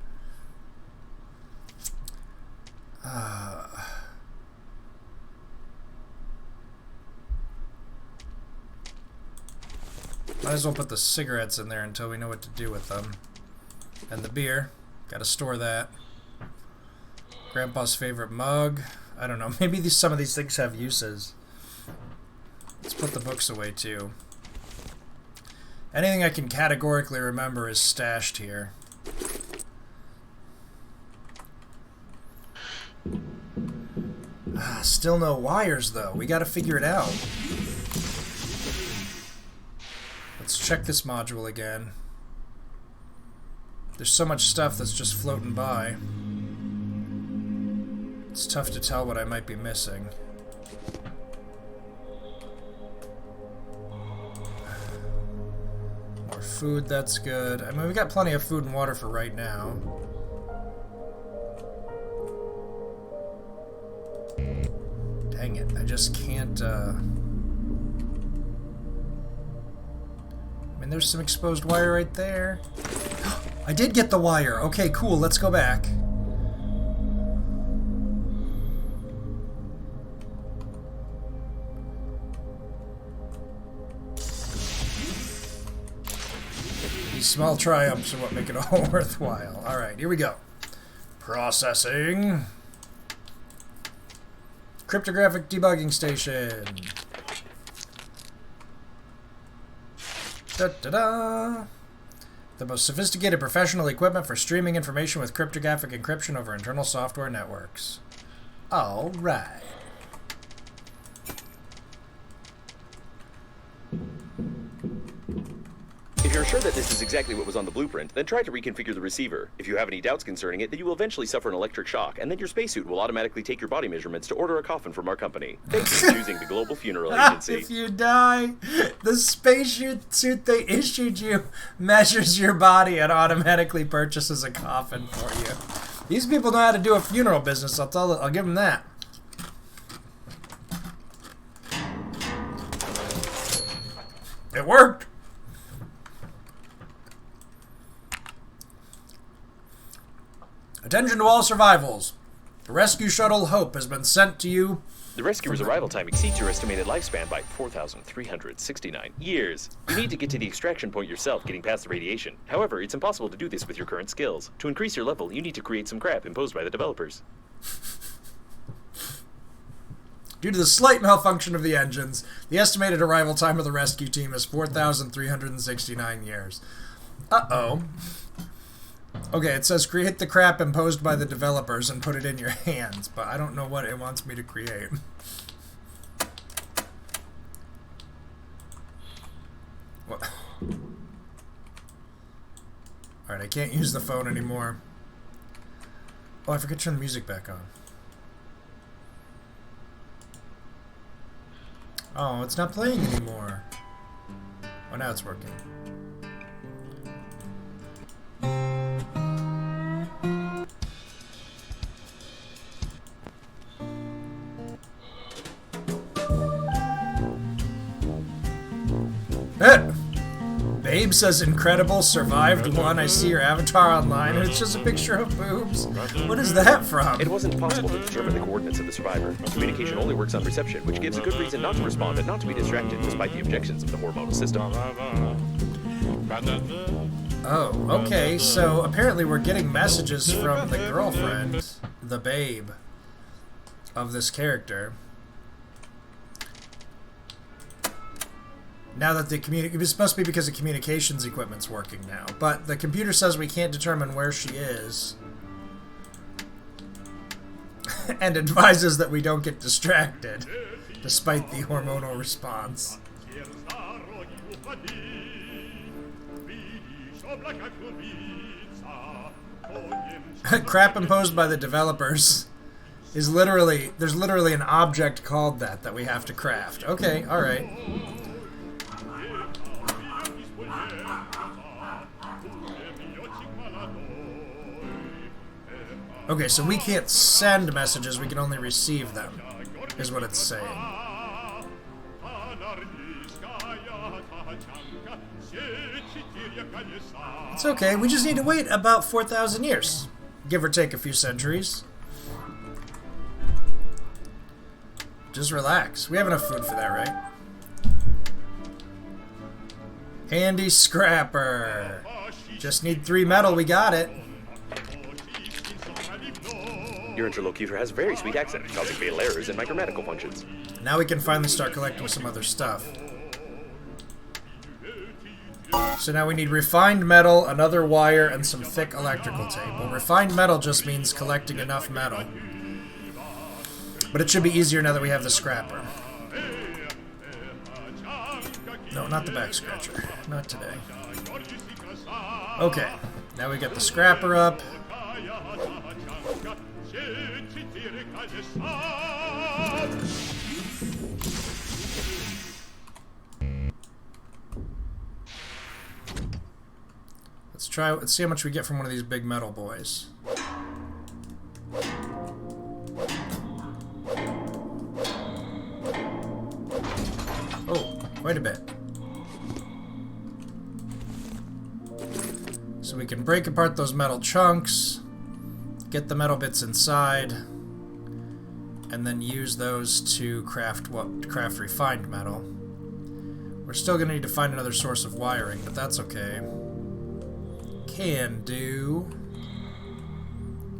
Might as well put the cigarettes in there until we know what to do with them. And the beer. Gotta store that. Grandpa's favorite mug. I don't know. Maybe some of these things have uses. Let's put the books away too. Anything I can categorically remember is stashed here. Still no wires though. We gotta figure it out. Let's check this module again. There's so much stuff that's just floating by. It's tough to tell what I might be missing. More food, that's good. I mean, we got plenty of food and water for right now. Dang it, I just can't, I mean, there's some exposed wire right there. I did get the wire. Okay, cool, let's go back. These small triumphs are what make it all worthwhile. Alright, here we go. Processing. Cryptographic debugging station. Da-da-da. The most sophisticated professional equipment for streaming information with cryptographic encryption over internal software networks. All right. If you're sure that this is exactly what was on the blueprint, then try to reconfigure the receiver. If you have any doubts concerning it, then you will eventually suffer an electric shock, and then your spacesuit will automatically take your body measurements to order a coffin from our company. Thank you for choosing the Global Funeral Agency. If you die, the spacesuit they issued you measures your body and automatically purchases a coffin for you. These people know how to do a funeral business. I'll give them that. It worked. Attention to all survivals. The rescue shuttle Hope has been sent to you. The rescuer's arrival time exceeds your estimated lifespan by 4,369 years. You need to get to the extraction point yourself, getting past the radiation. However, it's impossible to do this with your current skills. To increase your level, you need to create some crap imposed by the developers. Due to the slight malfunction of the engines, the estimated arrival time of the rescue team is 4,369 years. Uh-oh. Okay, it says create the crap imposed by the developers and put it in your hands, but I don't know what it wants me to create. What? Alright, I can't use the phone anymore. Oh, I forgot to turn the music back on. Oh, it's not playing anymore. Oh, now it's working. Babe says incredible, survived one. I see your avatar online and it's just a picture of boobs. What is that from? It wasn't possible to determine the coordinates of the survivor. Communication only works on perception, which gives a good reason not to respond and not to be distracted despite the objections of the hormonal system. Oh, okay, so apparently we're getting messages from the girlfriend, the babe, of this character. Now that it was supposed to be because the communications equipment's working now, but the computer says we can't determine where she is. And advises that we don't get distracted, despite the hormonal response. Crap imposed by the developers is literally, there's literally an object called that we have to craft. Okay, alright. Okay, so we can't send messages, we can only receive them, is what it's saying. It's okay, we just need to wait about 4,000 years. Give or take a few centuries. Just relax. We have enough food for that, right? Handy scrapper. Just need 3 metal, we got it. Your interlocutor has a very sweet accent, causing fatal errors in my grammatical functions. Now we can finally start collecting some other stuff. So now we need refined metal, another wire, and some thick electrical tape. Well, refined metal just means collecting enough metal. But it should be easier now that we have the scrapper. No, not the back scratcher. Not today. Okay, now we get the scrapper up. Let's see how much we get from one of these big metal boys. Oh, quite a bit. So we can break apart those metal chunks, get the metal bits inside, and then use those to craft refined metal. We're still going to need to find another source of wiring, but that's okay. Can do.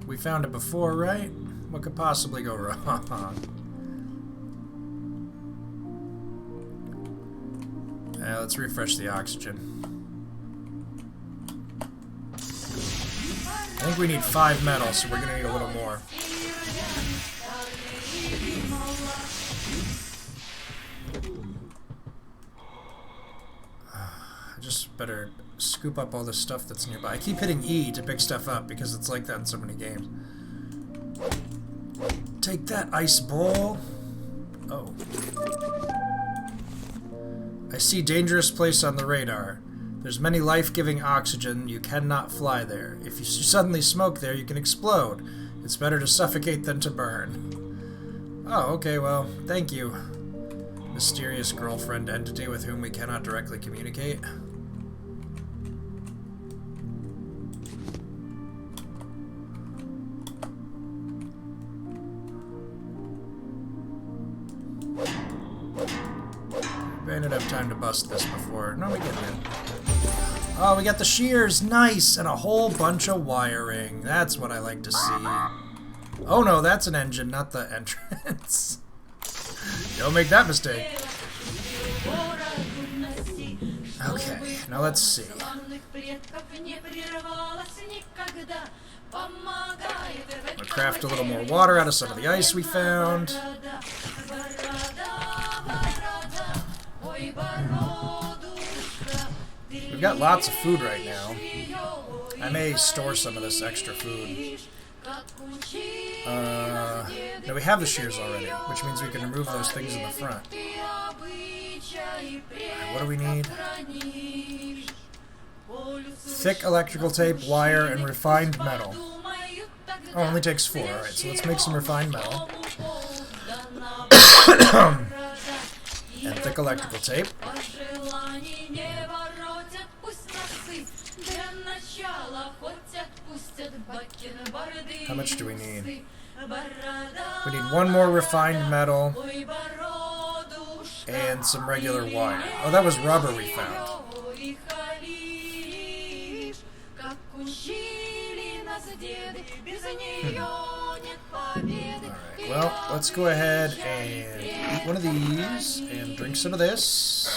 We found it before, right? What could possibly go wrong? Now let's refresh the oxygen. I think we need 5 metal, so we're gonna need a little more. I just better scoop up all this stuff that's nearby. I keep hitting E to pick stuff up because it's like that in so many games. Take that, ice ball. Oh. I see dangerous place on the radar. There's many life-giving oxygen. You cannot fly there. If you suddenly smoke there, you can explode. It's better to suffocate than to burn. Oh, okay, well, thank you. Mysterious girlfriend entity with whom we cannot directly communicate. I didn't have time to bust this before. No, we didn't. Oh, we got the shears. Nice! And a whole bunch of wiring. That's what I like to see. Oh no, that's an engine, not the entrance. Don't make that mistake. Okay, now let's see. I'm gonna craft a little more water out of some of the ice we found. We've got lots of food right now. I may store some of this extra food. No, we have the shears already, which means we can remove those things in the front. Right, what do we need? Thick electrical tape, wire, and refined metal. Oh, it only takes 4. Alright, so let's make some refined metal. And thick electrical tape. How much do we need? We need 1 more refined metal and some regular wire. Oh, that was rubber we found. Alright, well, let's go ahead and eat one of these and drink some of this.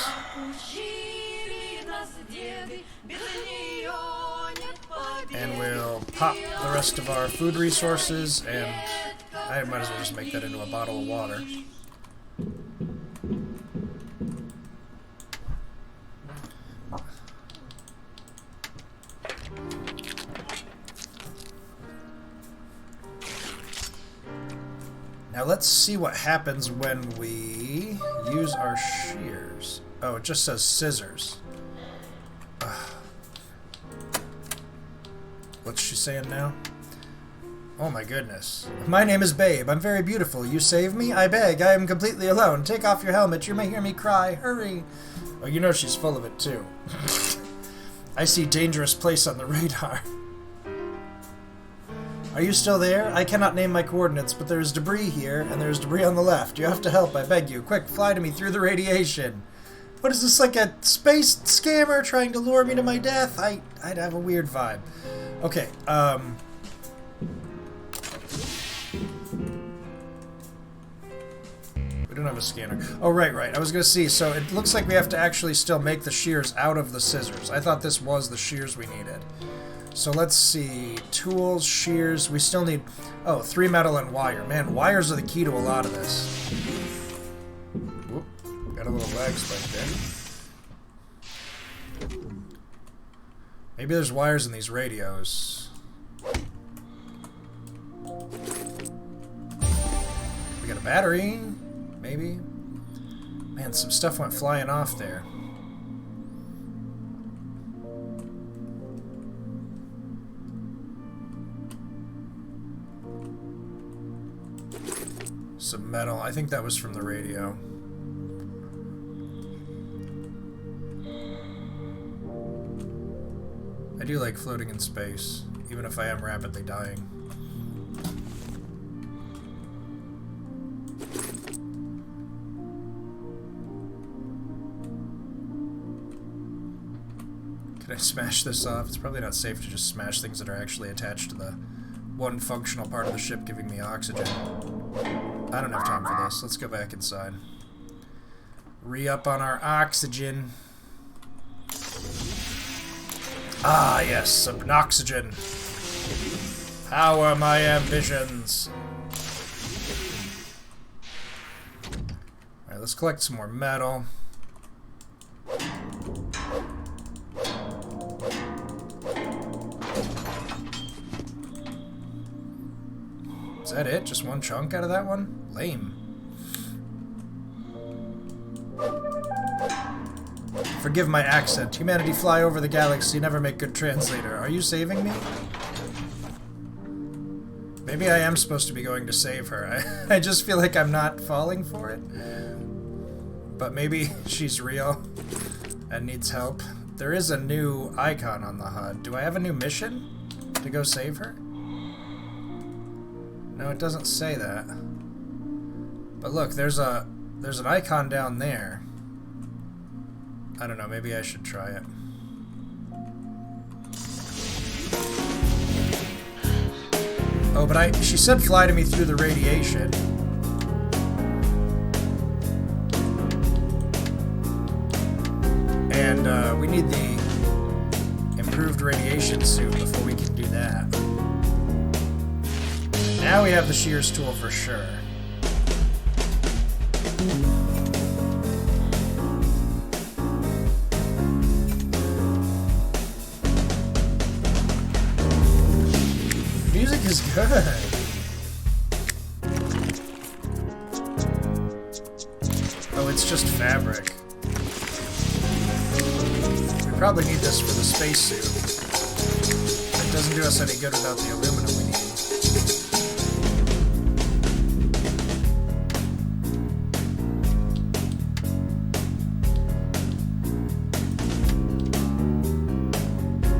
And we'll pop the rest of our food resources, and I might as well just make that into a bottle of water. Now let's see what happens when we use our shears. Oh, it just says scissors. Ugh. What's she saying now? Oh my goodness. My name is Babe. I'm very beautiful. You save me? I beg. I am completely alone. Take off your helmet. You may hear me cry. Hurry. Oh, you know she's full of it too. I see dangerous place on the radar. Are you still there? I cannot name my coordinates, but there is debris here, and there is debris on the left. You have to help, I beg you. Quick, fly to me through the radiation. What is this, like a space scammer trying to lure me to my death? I'd have a weird vibe. Okay, we don't have a scanner. Oh, right. I was gonna see, so it looks like we have to actually still make the shears out of the scissors. I thought this was the shears we needed. So let's see, tools, shears, we still need, 3 metal and wire. Man, wires are the key to a lot of this. Whoop, got a little lag spike there. Maybe there's wires in these radios. We got a battery, maybe? Man, some stuff went flying off there. Some metal. I think that was from the radio. I do like floating in space, even if I am rapidly dying. Can I smash this off? It's probably not safe to just smash things that are actually attached to the one functional part of the ship giving me oxygen. I don't have time for this. Let's go back inside. Re-up on our oxygen. Ah, yes, oxygen. Power my ambitions. Alright, let's collect some more metal. Is that it? Just one chunk out of that one? Lame. Forgive my accent. Humanity fly over the galaxy, never make good translator. Are you saving me? Maybe I am supposed to be going to save her. I just feel like I'm not falling for it. But maybe she's real and needs help. There is a new icon on the HUD. Do I have a new mission to go save her? No, it doesn't say that. But look, there's an icon down there. I don't know, maybe I should try it. Oh, but she said fly to me through the radiation. And we need the improved radiation suit before we can do that. Now we have the shears tool for sure. Music is good. Oh, it's just fabric. We probably need this for the spacesuit. It doesn't do us any good without the aluminum we need.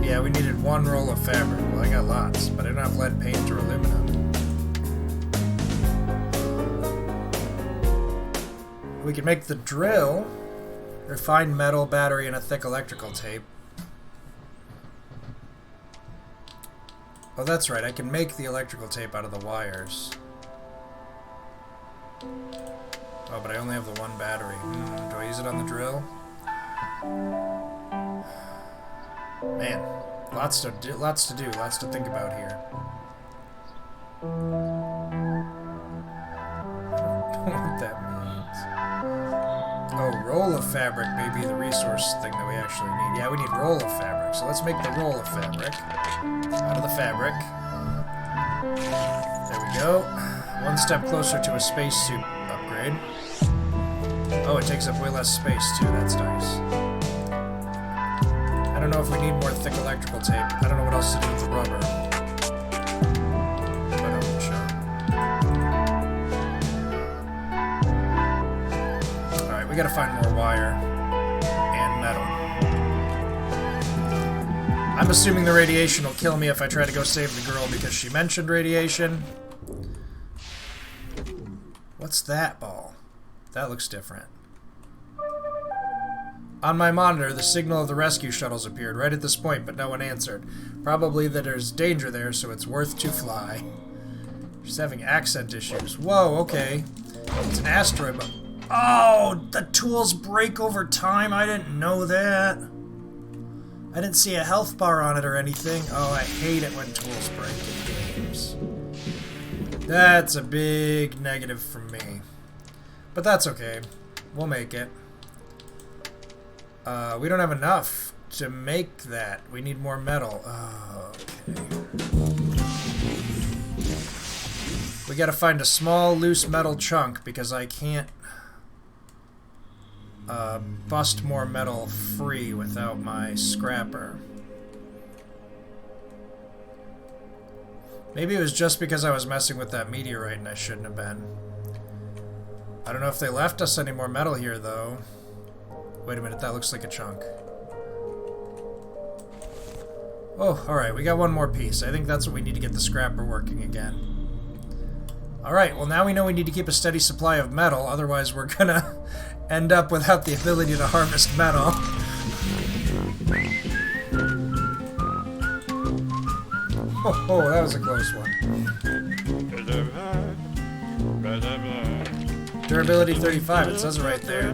Yeah, we needed one roll of fabric. Well, I got lots, but I don't have lead paint or aluminum. We can make the drill, refined metal, battery, and a thick electrical tape. Oh, that's right. I can make the electrical tape out of the wires. Oh, but I only have the one battery. Do I use it on the drill? Man, lots to do, lots to think about here. I don't know what that means. Oh, roll of fabric may be the resource thing that we actually need. Yeah, we need roll of fabric. So let's make the roll of fabric out of the fabric. There we go. One step closer to a spacesuit upgrade. Oh, it takes up way less space too. That's nice. I don't know if we need more thick electrical tape. I don't know what else to do with the rubber. But I'm sure. Alright, we gotta find more wire and metal. I'm assuming the radiation will kill me if I try to go save the girl because she mentioned radiation. What's that ball? That looks different. On my monitor, the signal of the rescue shuttles appeared right at this point, but no one answered. Probably that there's danger there, so it's worth to fly. She's having accent issues. Whoa, okay. It's an asteroid, but... Oh, the tools break over time? I didn't know that. I didn't see a health bar on it or anything. Oh, I hate it when tools break in games. That's a big negative for me. But that's okay. We'll make it. We don't have enough to make that. We need more metal. Oh, okay. We gotta find a small, loose metal chunk because I can't bust more metal free without my scrapper. Maybe it was just because I was messing with that meteorite and I shouldn't have been. I don't know if they left us any more metal here, though. Wait a minute, that looks like a chunk. Oh, alright, we got one more piece. I think that's what we need to get the scrapper working again. Alright, well now we know we need to keep a steady supply of metal, otherwise we're gonna end up without the ability to harvest metal. Oh, that was a close one. Durability 35, it says it right there.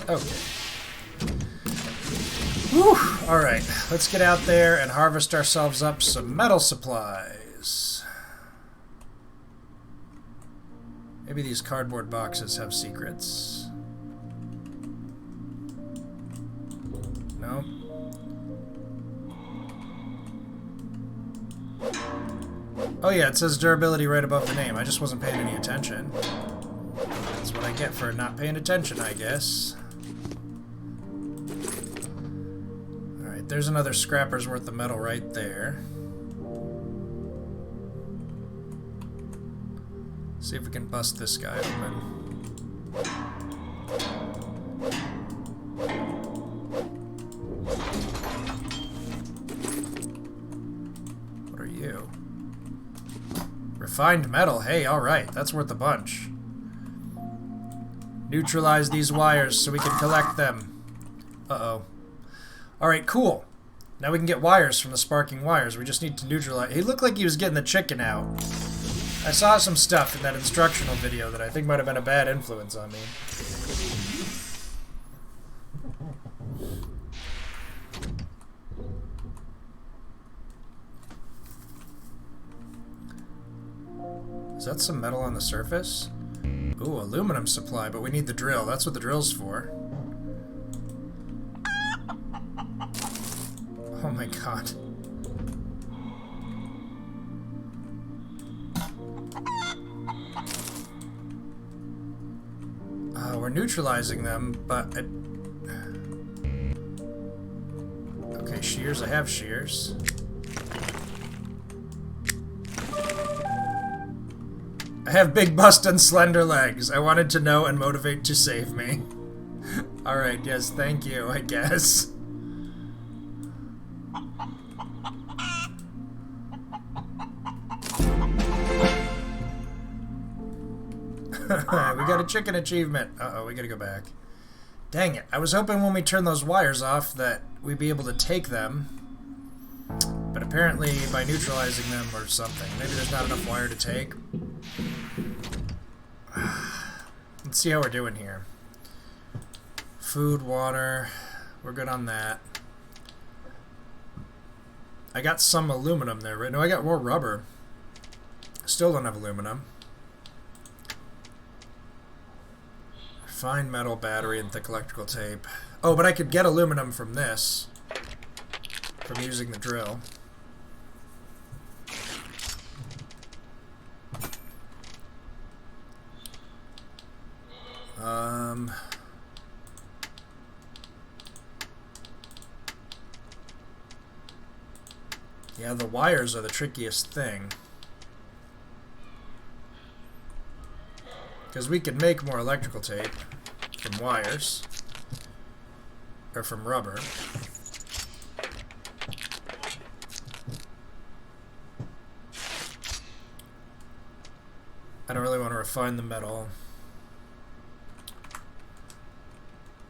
Okay. Whew. Alright, let's get out there and harvest ourselves up some metal supplies. Maybe these cardboard boxes have secrets. No? Oh yeah, it says durability right above the name. I just wasn't paying any attention. That's what I get for not paying attention, I guess. Alright, there's another scrapper's worth of metal right there. See if we can bust this guy open. What are you? Refined metal. Hey, alright, that's worth a bunch. Neutralize these wires so we can collect them. Uh-oh. Alright, cool. Now we can get wires from the sparking wires. We just need to neutralize... He looked like he was getting the chicken out. I saw some stuff in that instructional video that I think might have been a bad influence on me. Is that some metal on the surface? Ooh, aluminum supply, but we need the drill. That's what the drill's for. Oh my god. We're neutralizing them, but... Okay, shears. I have shears. I have big bust and slender legs. I wanted to know and motivate to save me. Alright, yes, thank you, I guess. We got a chicken achievement. Uh-oh, we gotta go back. Dang it. I was hoping when we turn those wires off that we'd be able to take them. But apparently by neutralizing them or something. Maybe there's not enough wire to take. Let's see how we're doing here. Food, water. We're good on that. I got some aluminum there, right? No, I got more rubber. Still don't have aluminum. Fine metal, battery, and thick electrical tape. Oh, but I could get aluminum from this. From using the drill. Yeah, the wires are the trickiest thing. Because we can make more electrical tape from wires. Or from rubber. I don't really want to refine the metal.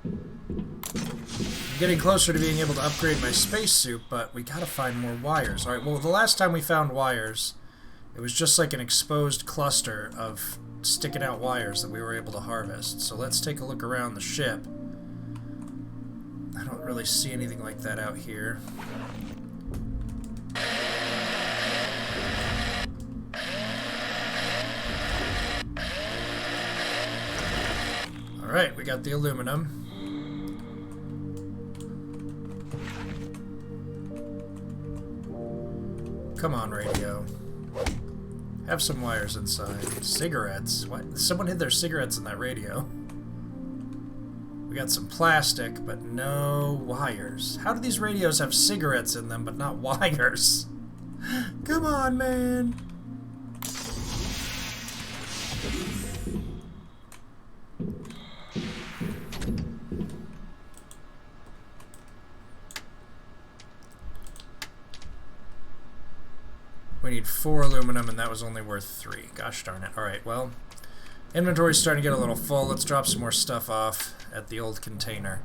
I'm getting closer to being able to upgrade my spacesuit, but we gotta find more wires. Alright, well, the last time we found wires, it was just like an exposed cluster of sticking out wires that we were able to harvest. So let's take a look around the ship. I don't really see anything like that out here. Alright, we got the aluminum. Come on, radio. Have some wires inside. Cigarettes? What? Someone hid their cigarettes in that radio. We got some plastic, but no wires. How do these radios have cigarettes in them, but not wires? Come on, man! We need 4 aluminum, and that was only worth 3. Gosh darn it. Alright, well, inventory's starting to get a little full. Let's drop some more stuff off at the old container.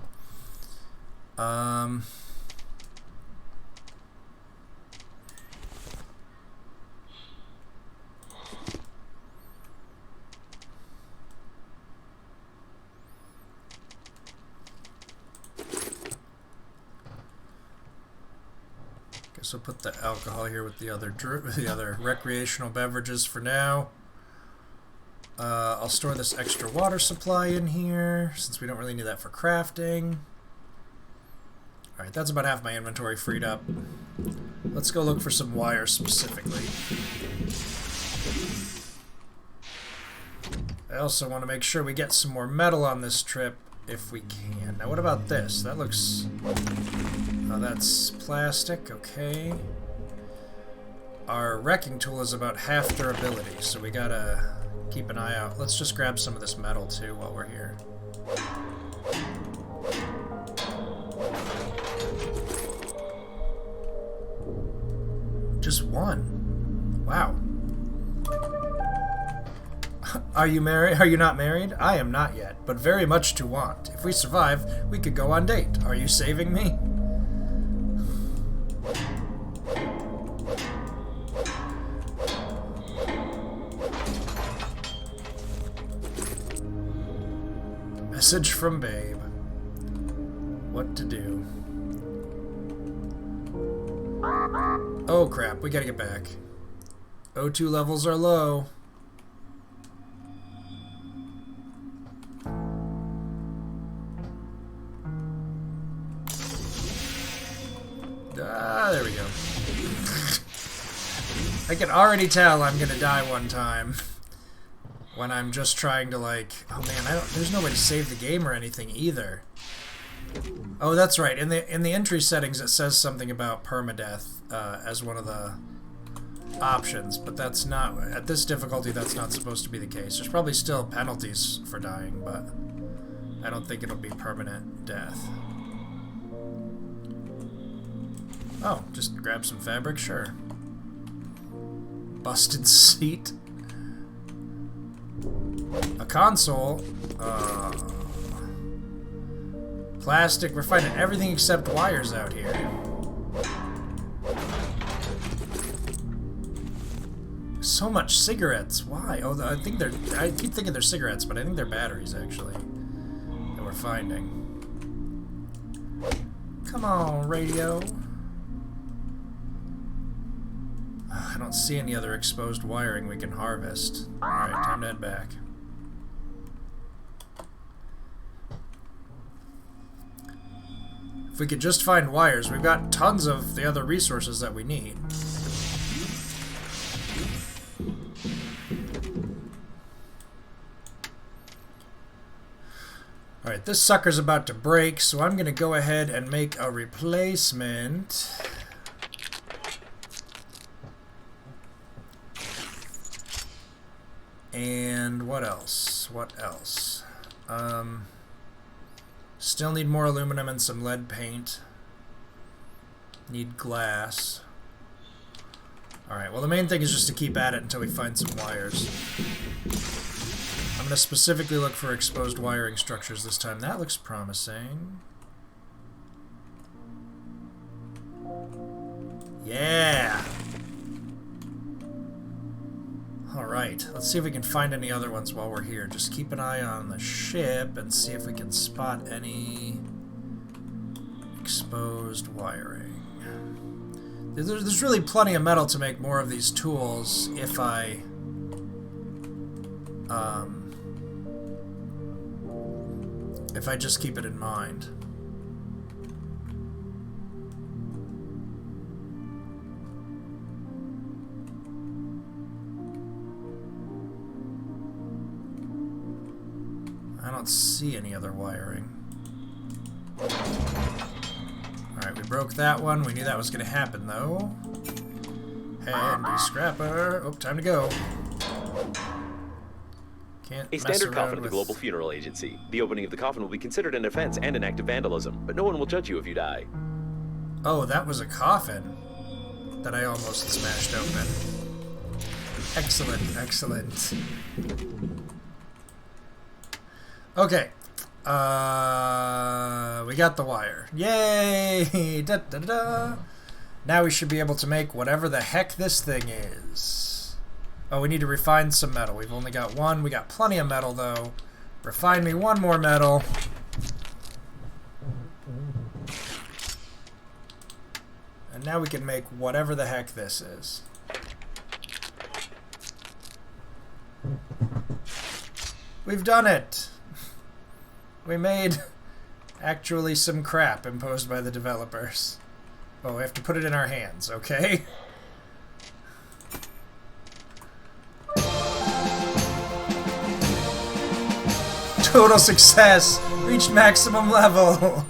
Guess we'll put the alcohol here with the other recreational beverages for now. I'll store this extra water supply in here, since we don't really need that for crafting. Alright, that's about half my inventory freed up. Let's go look for some wire specifically. I also want to make sure we get some more metal on this trip, if we can. Now, what about this? That looks... Oh, that's plastic, okay. Our wrecking tool is about half durability, so we gotta keep an eye out. Let's just grab some of this metal, too, while we're here. Just one. Wow. Are you married? Are you not married? I am not yet, but very much to want. If we survive, we could go on date. Are you saving me? Message from Babe. What to do? Oh crap, we gotta get back. O2 levels are low. There we go. I can already tell I'm gonna die one time. When I'm just trying to, like... Oh man, there's no way to save the game or anything either. Oh, that's right. In the entry settings it says something about permadeath as one of the options, but that's not... At this difficulty, that's not supposed to be the case. There's probably still penalties for dying, but I don't think it'll be permanent death. Oh, just grab some fabric? Sure. Busted seat. A console. Plastic. We're finding everything except wires out here. So much cigarettes. Why? Oh, I think they're... I keep thinking they're cigarettes, but I think they're batteries, actually, that we're finding. Come on, radio. I don't see any other exposed wiring we can harvest. Alright, time to head back. If we could just find wires, we've got tons of the other resources that we need. Alright, this sucker's about to break, so I'm going to go ahead and make a replacement. And what else? What else? Still need more aluminum and some lead paint. Need glass. Alright, well the main thing is just to keep at it until we find some wires. I'm going to specifically look for exposed wiring structures this time. That looks promising. Yeah! Alright, let's see if we can find any other ones while we're here. Just keep an eye on the ship and see if we can spot any exposed wiring. There's really plenty of metal to make more of these tools if I just keep it in mind. I don't see any other wiring. Alright, we broke that one. We knew that was going to happen, though. Handy scrapper. Oh, time to go. Can't A standard coffin of the Global Funeral Agency. The opening of the coffin will be considered an offense and an act of vandalism, but no one will judge you if you die. Oh, that was a coffin that I almost smashed open. Excellent, excellent. Okay. We got the wire. Yay! Da, da, da, da. Now we should be able to make whatever the heck this thing is. Oh, we need to refine some metal. We've only got one. We got plenty of metal, though. Refine me one more metal. And now we can make whatever the heck this is. We've done it! We made actually some crap imposed by the developers. Oh, we have to put it in our hands, okay? Total success! Reached maximum level!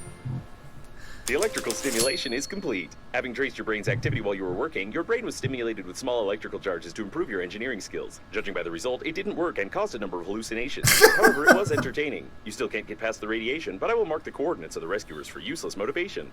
The electrical stimulation is complete. Having traced your brain's activity while you were working, your brain was stimulated with small electrical charges to improve your engineering skills. Judging by the result, it didn't work and caused a number of hallucinations. However, it was entertaining. You still can't get past the radiation, but I will mark the coordinates of the rescuers for useless motivation.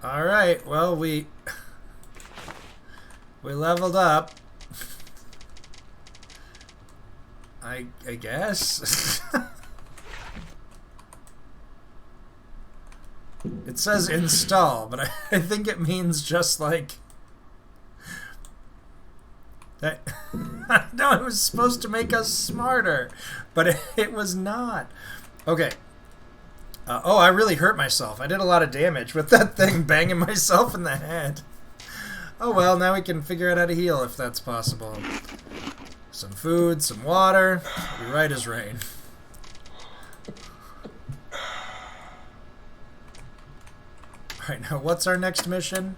Alright, well, we leveled up. I guess. It says install, but I think it means just like that. No, it was supposed to make us smarter, but it was not. Okay. Oh, I really hurt myself. I did a lot of damage with that thing banging myself in the head. Oh well, now we can figure out how to heal if that's possible. Some food, some water. Be right as rain. Alright, now what's our next mission?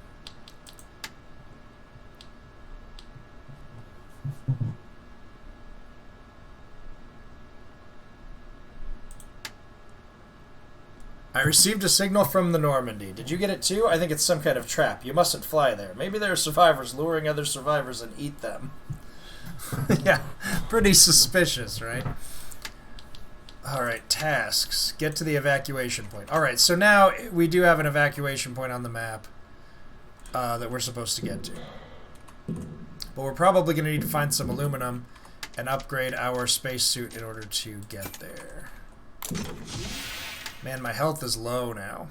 I received a signal from the Normandy. Did you get it too? I think it's some kind of trap. You mustn't fly there. Maybe there are survivors luring other survivors and eat them. Yeah, pretty suspicious, right? Alright, tasks. Get to the evacuation point. Alright, so now we do have an evacuation point on the map that we're supposed to get to. But we're probably going to need to find some aluminum and upgrade our spacesuit in order to get there. Man, my health is low now.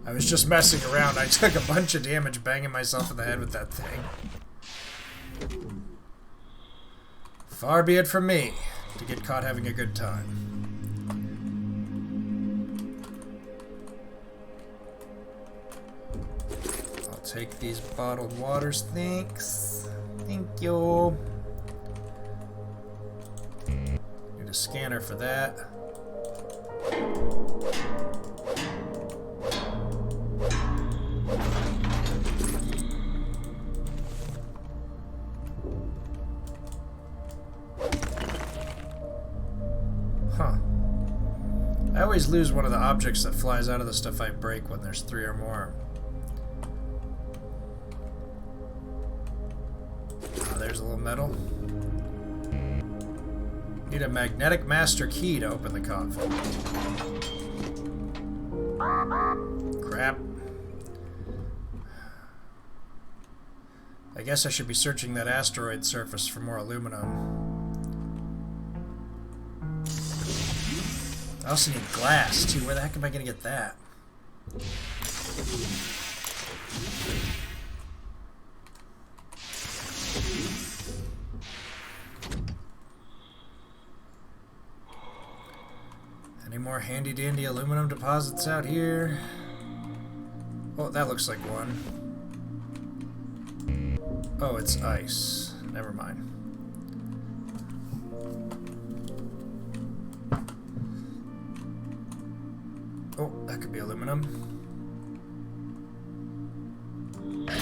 I was just messing around. I took a bunch of damage banging myself in the head with that thing. Far be it from me to get caught having a good time. I'll take these bottled waters, thanks. Thank you. Need a scanner for that. Huh. I always lose one of the objects that flies out of the stuff I break when there's 3 or more. Oh, there's a little metal. Need a magnetic master key to open the coffin. Crap. I guess I should be searching that asteroid surface for more aluminum. I also need glass, too. Where the heck am I going to get that? Any more handy-dandy aluminum deposits out here? Oh, that looks like one. Oh, it's ice. Never mind. Oh, that could be aluminum. My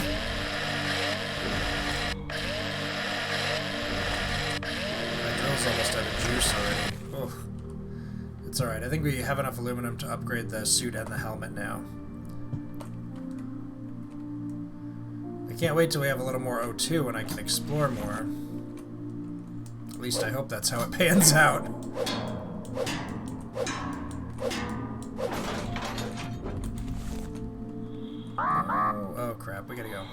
drill's almost out of juice already. Oh. It's alright. I think we have enough aluminum to upgrade the suit and the helmet now. I can't wait till we have a little more O2 and I can explore more. At least I hope that's how it pans out. Oh crap, we gotta go.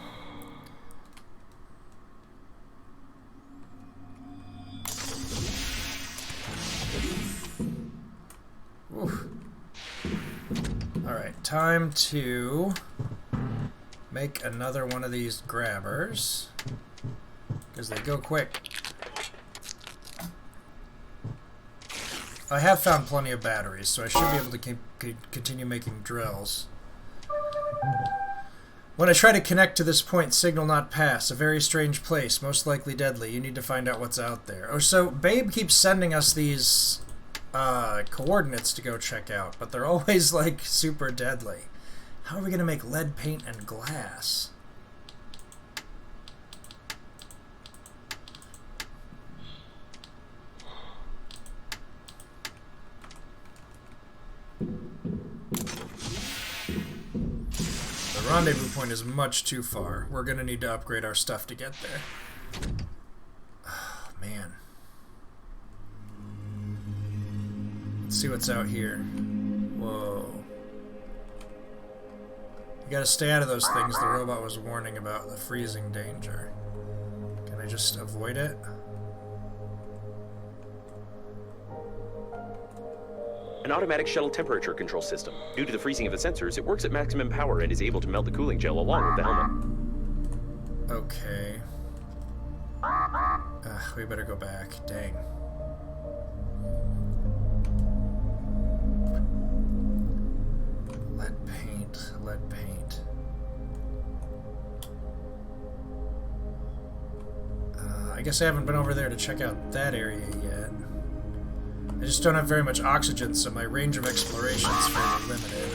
time to make another one of these grabbers, because they go quick. I have found plenty of batteries, so I should be able to continue making drills. When I try to connect to this point, signal not pass. A very strange place, most likely deadly. You need to find out what's out there. Oh, so Babe keeps sending us these coordinates to go check out, but they're always, like, super deadly. How are we going to make lead paint and glass? The rendezvous point is much too far. We're going to need to upgrade our stuff to get there. Oh, man. Let's see what's out here. Whoa. You gotta stay out of those things the robot was warning about, the freezing danger. Can I just avoid it? An automatic shuttle temperature control system. Due to the freezing of the sensors, it works at maximum power and is able to melt the cooling gel along with the helmet. Okay. We better go back. Dang. Lead paint, lead paint. I guess I haven't been over there to check out that area yet. I just don't have very much oxygen, so my range of exploration is fairly limited.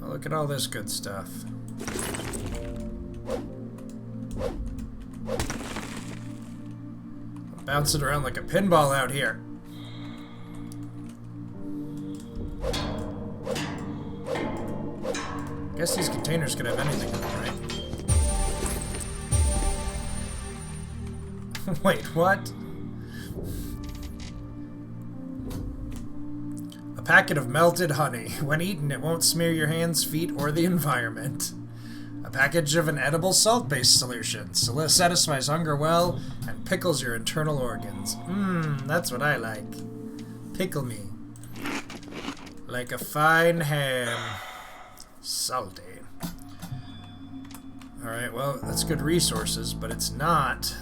Oh, look at all this good stuff. Bouncing around like a pinball out here. Guess these containers could have anything in them, right? Wait, what? A packet of melted honey. When eaten, it won't smear your hands, feet, or the environment. A package of an edible salt-based solution. Satisfies hunger well and pickles your internal organs. That's what I like. Pickle me. Like a fine ham. Salty. Alright, well, that's good resources, but it's not...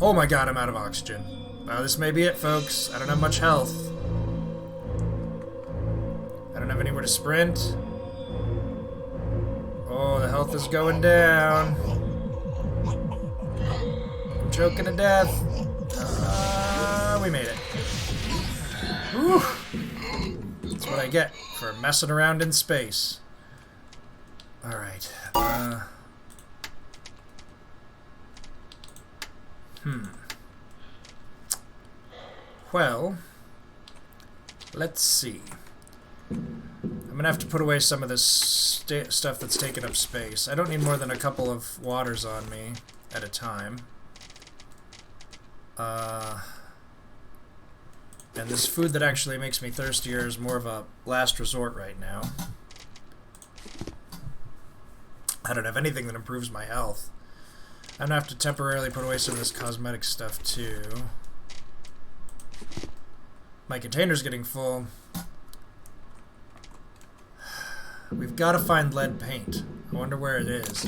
Oh my god, I'm out of oxygen. Well, this may be it, folks. I don't have much health. I don't have anywhere to sprint. Oh, the health is going down. I'm choking to death. We made it. Whew. That's what I get for messing around in space. Alright. Well, let's see. I'm gonna have to put away some of this stuff that's taking up space. I don't need more than a couple of waters on me at a time. And this food that actually makes me thirstier is more of a last resort right now. I don't have anything that improves my health. I'm gonna have to temporarily put away some of this cosmetic stuff too. My container's getting full. We've got to find lead paint. I wonder where it is.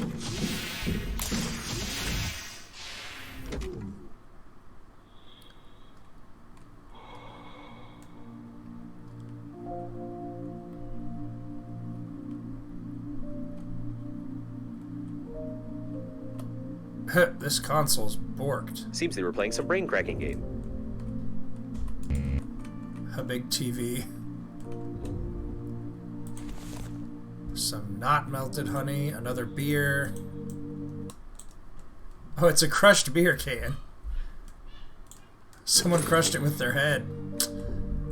This console's borked. Seems they were playing some brain-cracking game. A big TV. Some not melted honey, another beer. Oh, it's a crushed beer can. Someone crushed it with their head.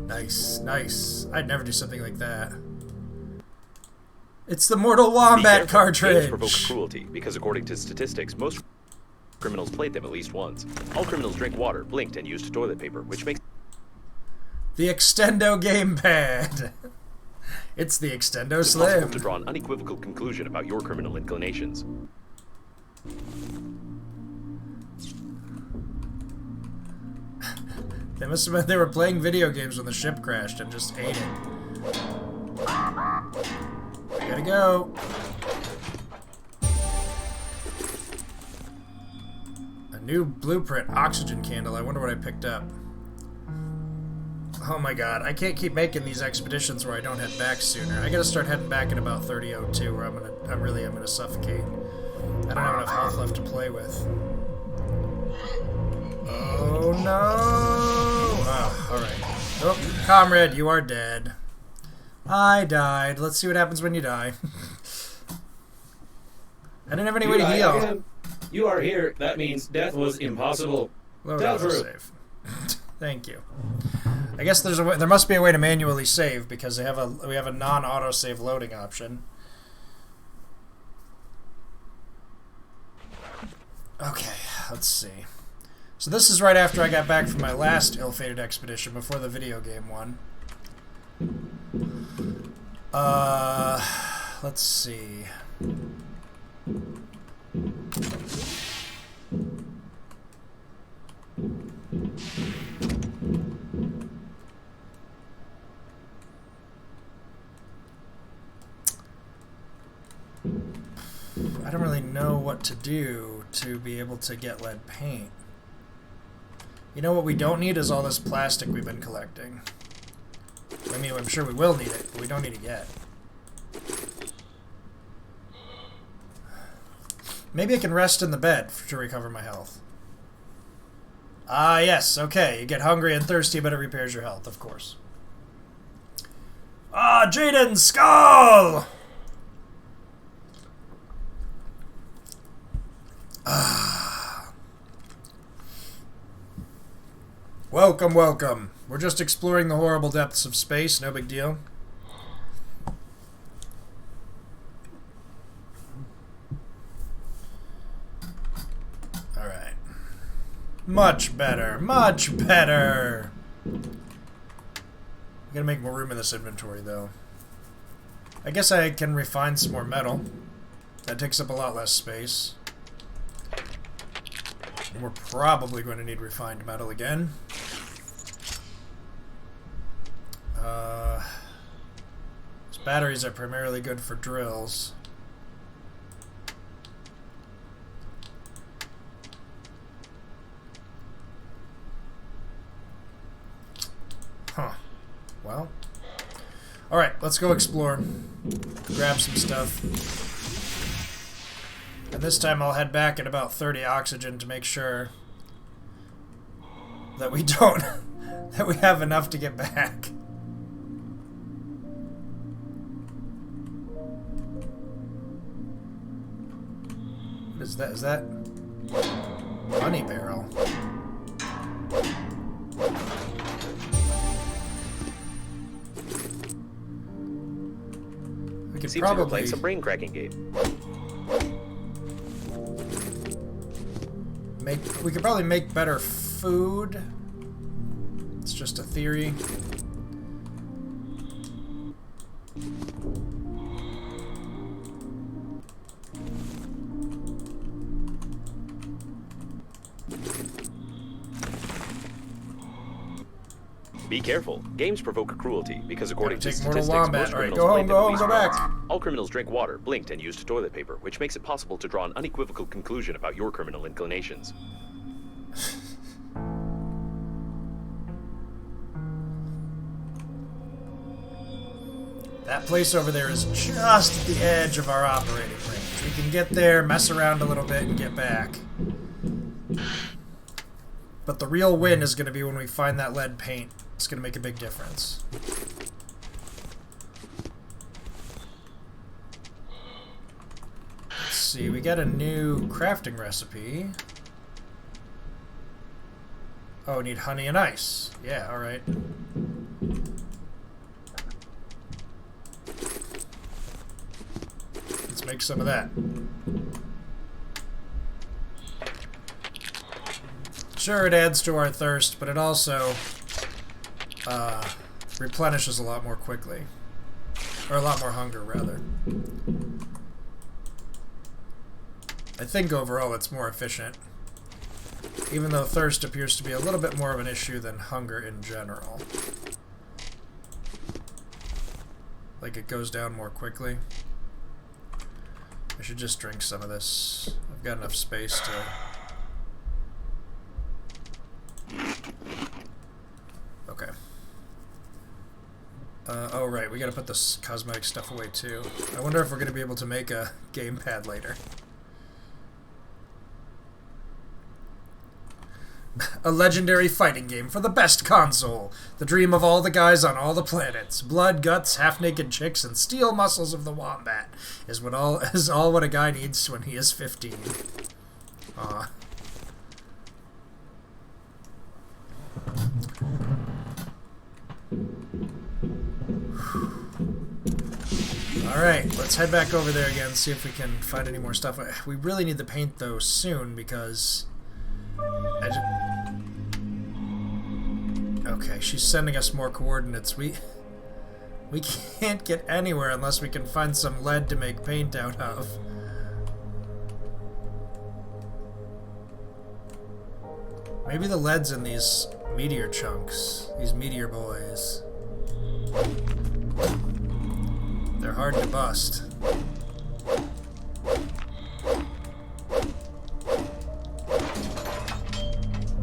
Nice, nice. I'd never do something like that. It's the Mortal Wombat cartridge! Games provoke cruelty, because according to statistics, most criminals played them at least once. All criminals drink water, blinked, and used toilet paper, which makes The Extendo gamepad. It's the Extendo It's impossible Slim. to draw an unequivocal conclusion about your criminal inclinations. They must have been, they were playing video games when the ship crashed and just ate it. I gotta go. A new blueprint oxygen candle. I wonder what I picked up. Oh my god, I can't keep making these expeditions where I don't head back sooner. I gotta start heading back in about 30:02 where I really am gonna suffocate. I don't have enough health left to play with. Oh no! Oh, alright. Oh, comrade, you are dead. I died. Let's see what happens when you die. I didn't have any way to heal. Again. You are here. That means death was impossible. Load Tell truth. save. Thank you. I guess there must be a way to manually save because we have a non-autosave loading option. Okay, let's see. So this is right after I got back from my last ill-fated expedition before the video game one. Let's see. I don't really know what to do to be able to get lead paint. You know what we don't need is all this plastic we've been collecting. I mean, I'm sure we will need it, but we don't need it yet. Maybe I can rest in the bed to recover my health. Ah, yes, okay. You get hungry and thirsty, but it repairs your health, of course. Ah, Jaden's skull! Ah. Welcome, welcome. We're just exploring the horrible depths of space, no big deal. Alright. Much better, much better! I gotta make more room in this inventory, though. I guess I can refine some more metal. That takes up a lot less space. And we're probably going to need refined metal again. These batteries are primarily good for drills. Huh. Well. Alright, let's go explore. Grab some stuff. And this time I'll head back at about 30 oxygen to make sure that we don't... that we have enough to get back. What is that? Is that... honey barrel? We could Seems like we're probably... playing some brain cracking game. We could probably make better food. It's just a theory. Be careful. Games provoke cruelty because according to Take Mortal statistics, Wombat. most All right, criminals go home, blame go the home, police go back. crimes. All criminals drink water, blinked, and used toilet paper, which makes it possible to draw an unequivocal conclusion about your criminal inclinations. That place over there is just at the edge of our operating range. We can get there, mess around a little bit, and get back. But the real win is going to be when we find that lead paint. It's going to make a big difference. Let's see, we got a new crafting recipe. Oh, we need honey and ice. Yeah, alright. Let's make some of that. Sure, it adds to our thirst, but it also replenishes a lot more quickly. Or a lot more hunger, rather. I think overall it's more efficient. Even though thirst appears to be a little bit more of an issue than hunger in general. Like it goes down more quickly. I should just drink some of this. I've got enough space to... Okay. Oh right, we gotta put this cosmetic stuff away too. I wonder if we're gonna be able to make a gamepad later. A legendary fighting game for the best console. The dream of all the guys on all the planets. Blood, guts, half-naked chicks, and steel muscles of the wombat is all what a guy needs when he is 15. Aw. Alright, let's head back over there again, see if we can find any more stuff. We really need the paint, though, soon, because... Okay, she's sending us more coordinates. We can't get anywhere unless we can find some lead to make paint out of. Maybe the lead's in these meteor chunks. These meteor boys. They're hard to bust.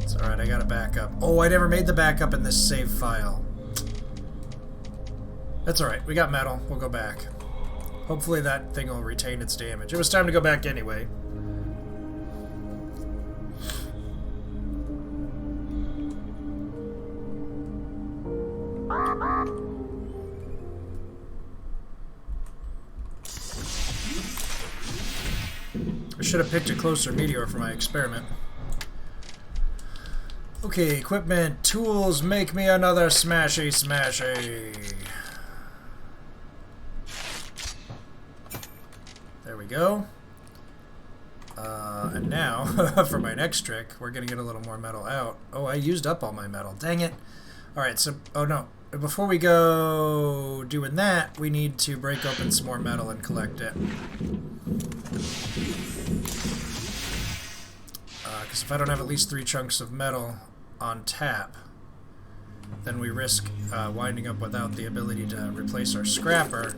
It's alright, I got a backup. Oh, I never made the backup in this save file. That's alright, we got metal. We'll go back. Hopefully that thing will retain its damage. It was time to go back anyway. I should have picked a closer meteor for my experiment. Okay, equipment, tools, make me another smashy smashy. There we go. And now, for my next trick, we're gonna get a little more metal out. Oh, I used up all my metal. Dang it. Alright, so, oh no. Before we go doing that, we need to break open some more metal and collect it. Because if I don't have at least 3 chunks of metal on tap, then we risk winding up without the ability to replace our scrapper.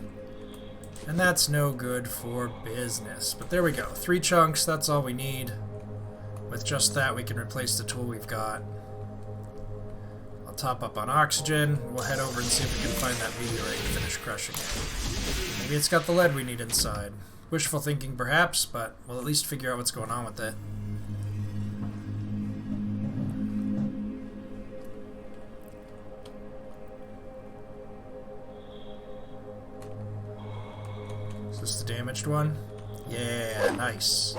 And that's no good for business. But there we go. 3 chunks, that's all we need. With just that, we can replace the tool we've got. I'll top up on oxygen. We'll head over and see if we can find that meteorite and finish crushing it. Maybe it's got the lead we need inside. Wishful thinking, perhaps, but we'll at least figure out what's going on with it. Is this the damaged one? Yeah, nice.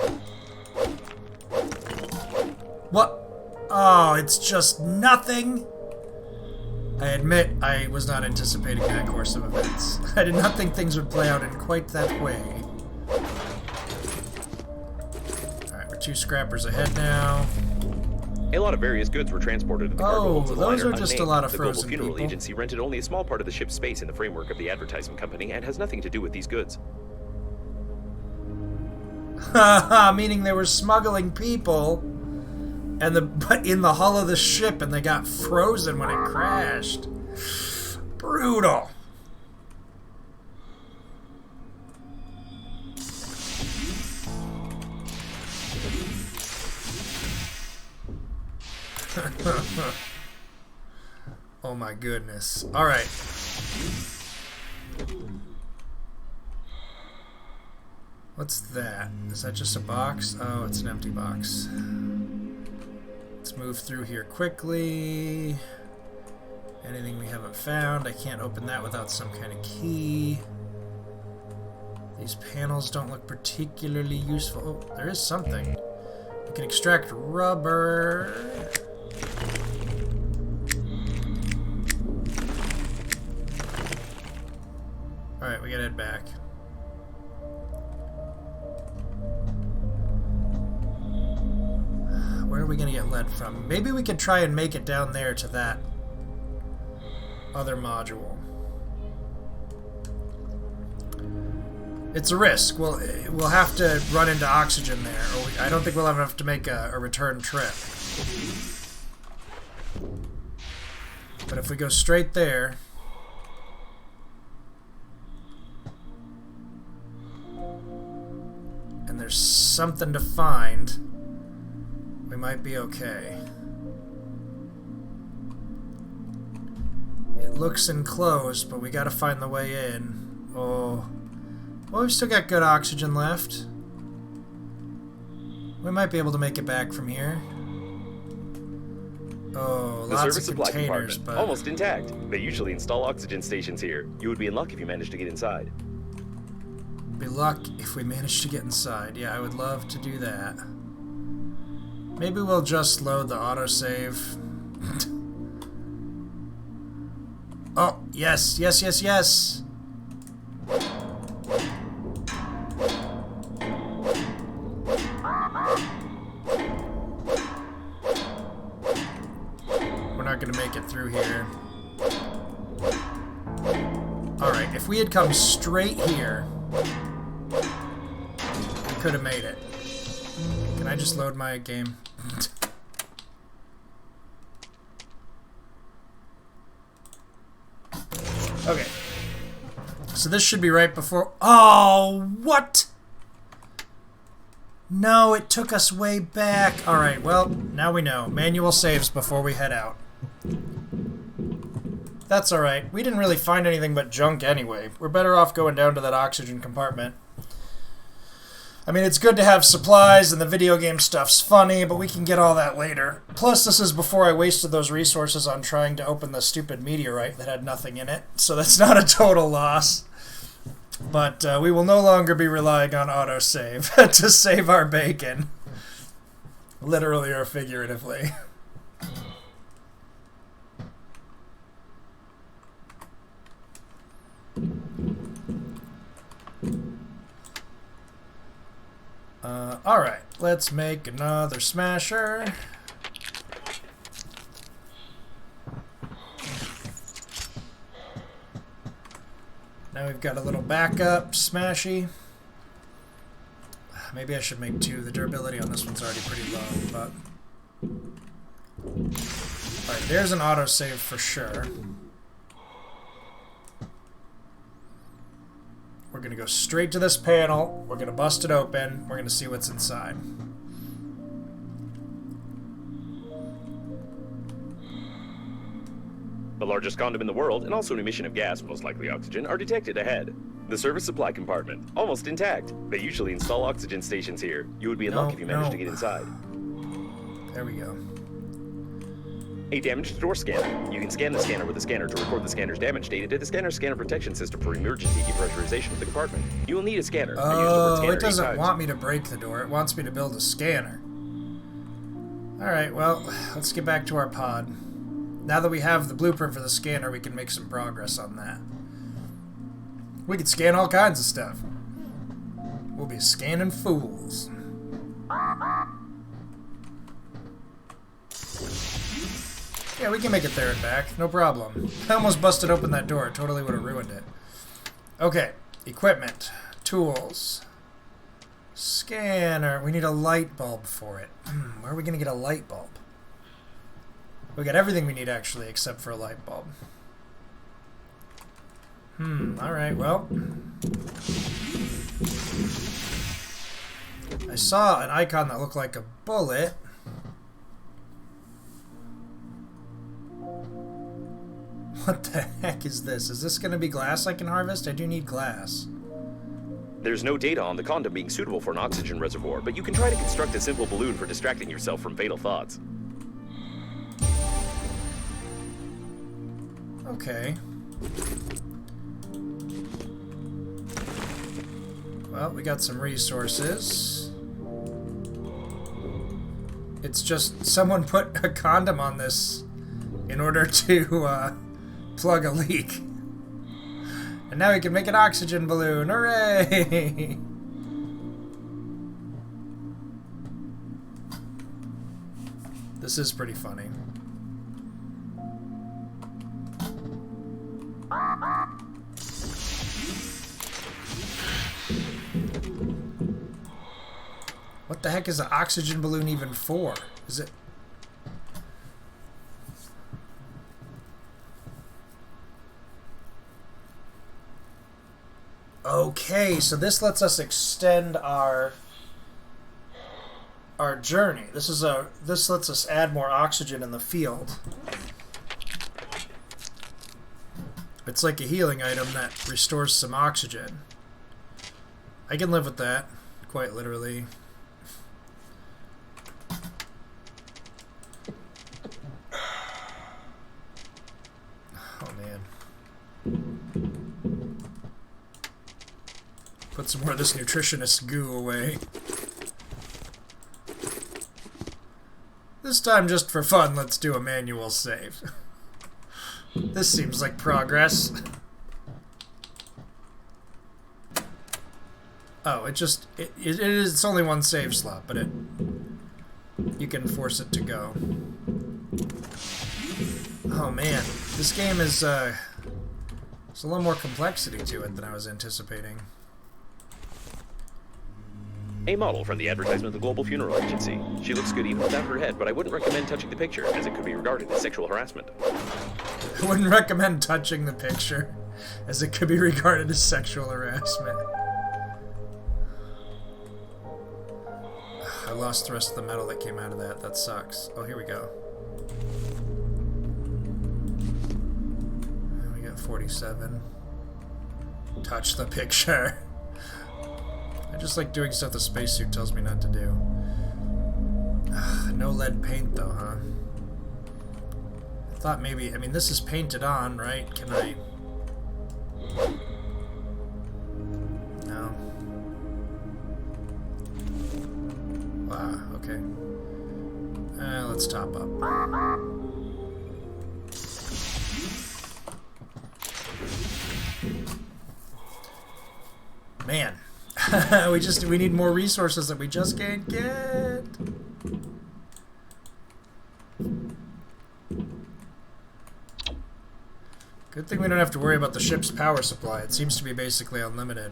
What? Oh, it's just nothing? I admit I was not anticipating that course of events. I did not think things would play out in quite that way. Alright, we're 2 scrappers ahead now. A lot of various goods were transported in the cargo holds of the liner those are just unnamed. a lot of The Global frozen Funeral people. Agency rented only a small part of the ship's space in the framework of the advertising company and has nothing to do with these goods. Haha, meaning they were smuggling people but in the hull of the ship and they got frozen when it crashed. Brutal. Oh my goodness. Alright. What's that? Is that just a box? Oh, it's an empty box. Let's move through here quickly. Anything we haven't found? I can't open that without some kind of key. These panels don't look particularly useful. Oh, there is something. We can extract rubber. Alright, we gotta head back. Where are we gonna get lead from? Maybe we could try and make it down there to that Other module. It's a risk. We'll have to run into oxygen there. Or I don't think we'll have enough to make a return trip. But if we go straight there... and there's something to find, we might be okay. It looks enclosed, but we gotta find the way in. Oh. Well, we've still got good oxygen left. We might be able to make it back from here. Oh, The lots service of supply containers, compartment, but... almost intact. They usually install oxygen stations here. You would be in luck if you managed to get inside. Be luck if we manage to get inside. Yeah, I would love to do that. Maybe we'll just load the autosave. Oh, yes, yes, yes, yes! We're not gonna make it through here. Alright, if we had come straight here, we could have made it. Can I just load my game? Okay. So this should be right before... Oh, what? No, it took us way back. Alright, well, now we know. Manual saves before we head out. That's alright. We didn't really find anything but junk anyway. We're better off going down to that oxygen compartment. I mean, it's good to have supplies, and the video game stuff's funny, but we can get all that later. Plus, this is before I wasted those resources on trying to open the stupid meteorite that had nothing in it, so that's not a total loss. But we will no longer be relying on autosave to save our bacon. Literally or figuratively. Alright, let's make another smasher. Now we've got a little backup smashy. Maybe I should make two. The durability on this one's already pretty low, but... Alright, there's an autosave for sure. We're going to go straight to this panel. We're going to bust it open. We're going to see what's inside. The largest condom in the world, and also an emission of gas, most likely oxygen, are detected ahead. The service supply compartment, almost intact. They usually install oxygen stations here. You would be in luck if you managed to get inside. There we go. A damaged door scanner. You can scan the scanner with a scanner to record the scanner's damage data to the scanner's scanner protection system for emergency depressurization of the compartment. You will need a scanner. Oh, it doesn't want me to break the door. It wants me to build a scanner. Alright, well, let's get back to our pod. Now that we have the blueprint for the scanner, we can make some progress on that. We can scan all kinds of stuff. We'll be scanning fools. Yeah, we can make it there and back. No problem. I almost busted open that door. It totally would have ruined it. Okay. Equipment. Tools. Scanner. We need a light bulb for it. Where are we going to get a light bulb? We got everything we need, actually, except for a light bulb. Alright, well. I saw an icon that looked like a bullet. What the heck is this? Is this going to be glass I can harvest? I do need glass. There's no data on the condom being suitable for an oxygen reservoir, but you can try to construct a simple balloon for distracting yourself from fatal thoughts. Okay. Well, we got some resources. It's just someone put a condom on this in order to plug a leak. And now we can make an oxygen balloon. Hooray! This is pretty funny. the heck is an oxygen balloon even for? Is it... Okay, so this lets us extend our journey. This lets us add more oxygen in the field. It's like a healing item that restores some oxygen. I can live with that, quite literally. Oh man. Put some more of this nutritionist goo away. This time, just for fun, let's do a manual save. This seems like progress. Oh, it's only one save slot, but you can force it to go. Oh man, this game is there's a little more complexity to it than I was anticipating. A model from the advertisement of the Global Funeral Agency. She looks good even without her head, but I wouldn't recommend touching the picture, as it could be regarded as sexual harassment. I wouldn't recommend touching the picture, as it could be regarded as sexual harassment. I lost the rest of the metal that came out of that. That sucks. Oh, here we go. We got 47. Touch the picture. I just like doing stuff the spacesuit tells me not to do. No lead paint though, huh? I thought maybe... I mean, this is painted on, right? Can I... No. Wow, okay. Let's top up. Man. we need more resources that we just can't get. Good thing we don't have to worry about the ship's power supply. It seems to be basically unlimited.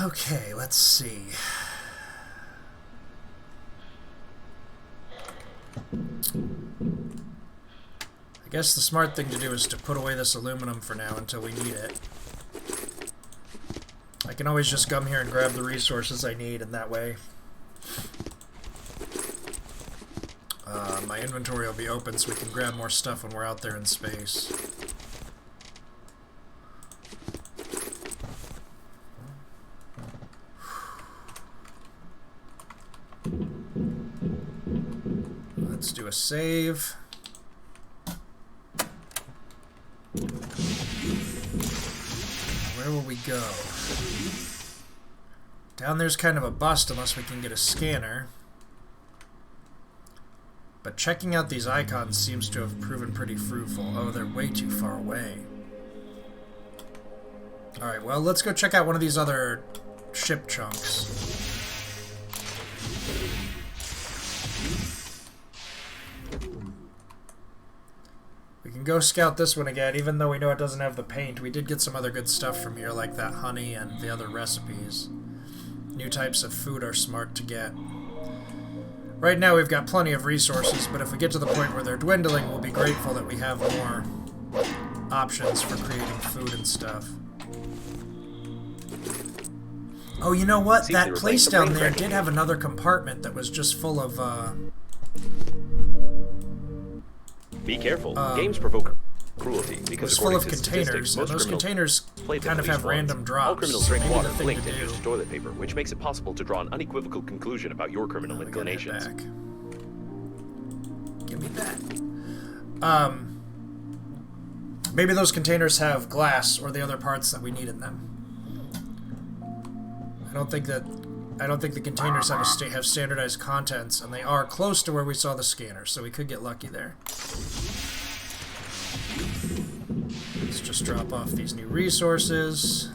Okay, let's see. I guess the smart thing to do is to put away this aluminum for now until we need it. I can always just come here and grab the resources I need, and that way my inventory will be open so we can grab more stuff when we're out there in space. Let's do a save. Where will we go? Down there's kind of a bust unless we can get a scanner. But checking out these icons seems to have proven pretty fruitful. Oh, they're way too far away. Alright, well, let's go check out one of these other ship chunks. We can go scout this one again, even though we know it doesn't have the paint. We did get some other good stuff from here, like that honey and the other recipes. New types of food are smart to get. Right now we've got plenty of resources, but if we get to the point where they're dwindling, we'll be grateful that we have more options for creating food and stuff. Oh, you know what? That place down there did have another compartment that was just full of, Be careful. Games provoke cruelty because it's full of containers, and those containers kind of have random drops. All criminals drink Maybe water the thing linked to and do. use toilet paper, which makes it possible to draw an unequivocal conclusion about your criminal inclinations. Give me that. Maybe those containers have glass or the other parts that we need in them. I don't think the containers have standardized contents, and they are close to where we saw the scanner, so we could get lucky there. Let's just drop off these new resources.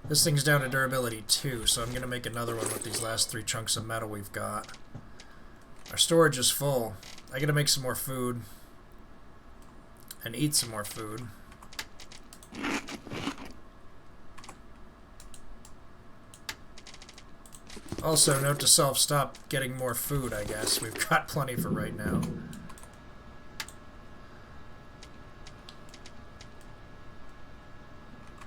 This thing's down to durability 2, so I'm going to make another one with these last 3 chunks of metal we've got. Our storage is full. I got to make some more food. And eat some more food. Also, note to self, stop getting more food, I guess. We've got plenty for right now.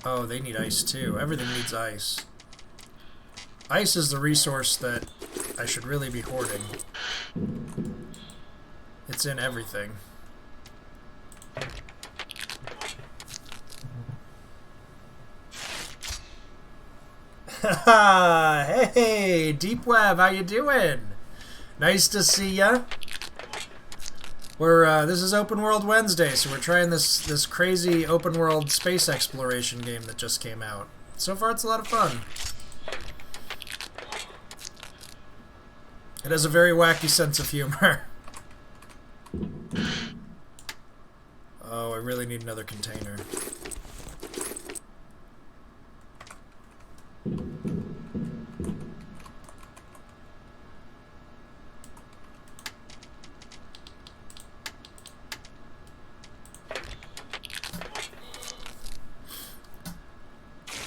Oh, they need ice too. Everything needs ice. Ice is the resource that I should really be hoarding. It's in everything. Hey, Deep Web, how you doing? Nice to see ya. This is Open World Wednesday, so we're trying this crazy open world space exploration game that just came out. So far, it's a lot of fun. It has a very wacky sense of humor. Oh, I really need another container.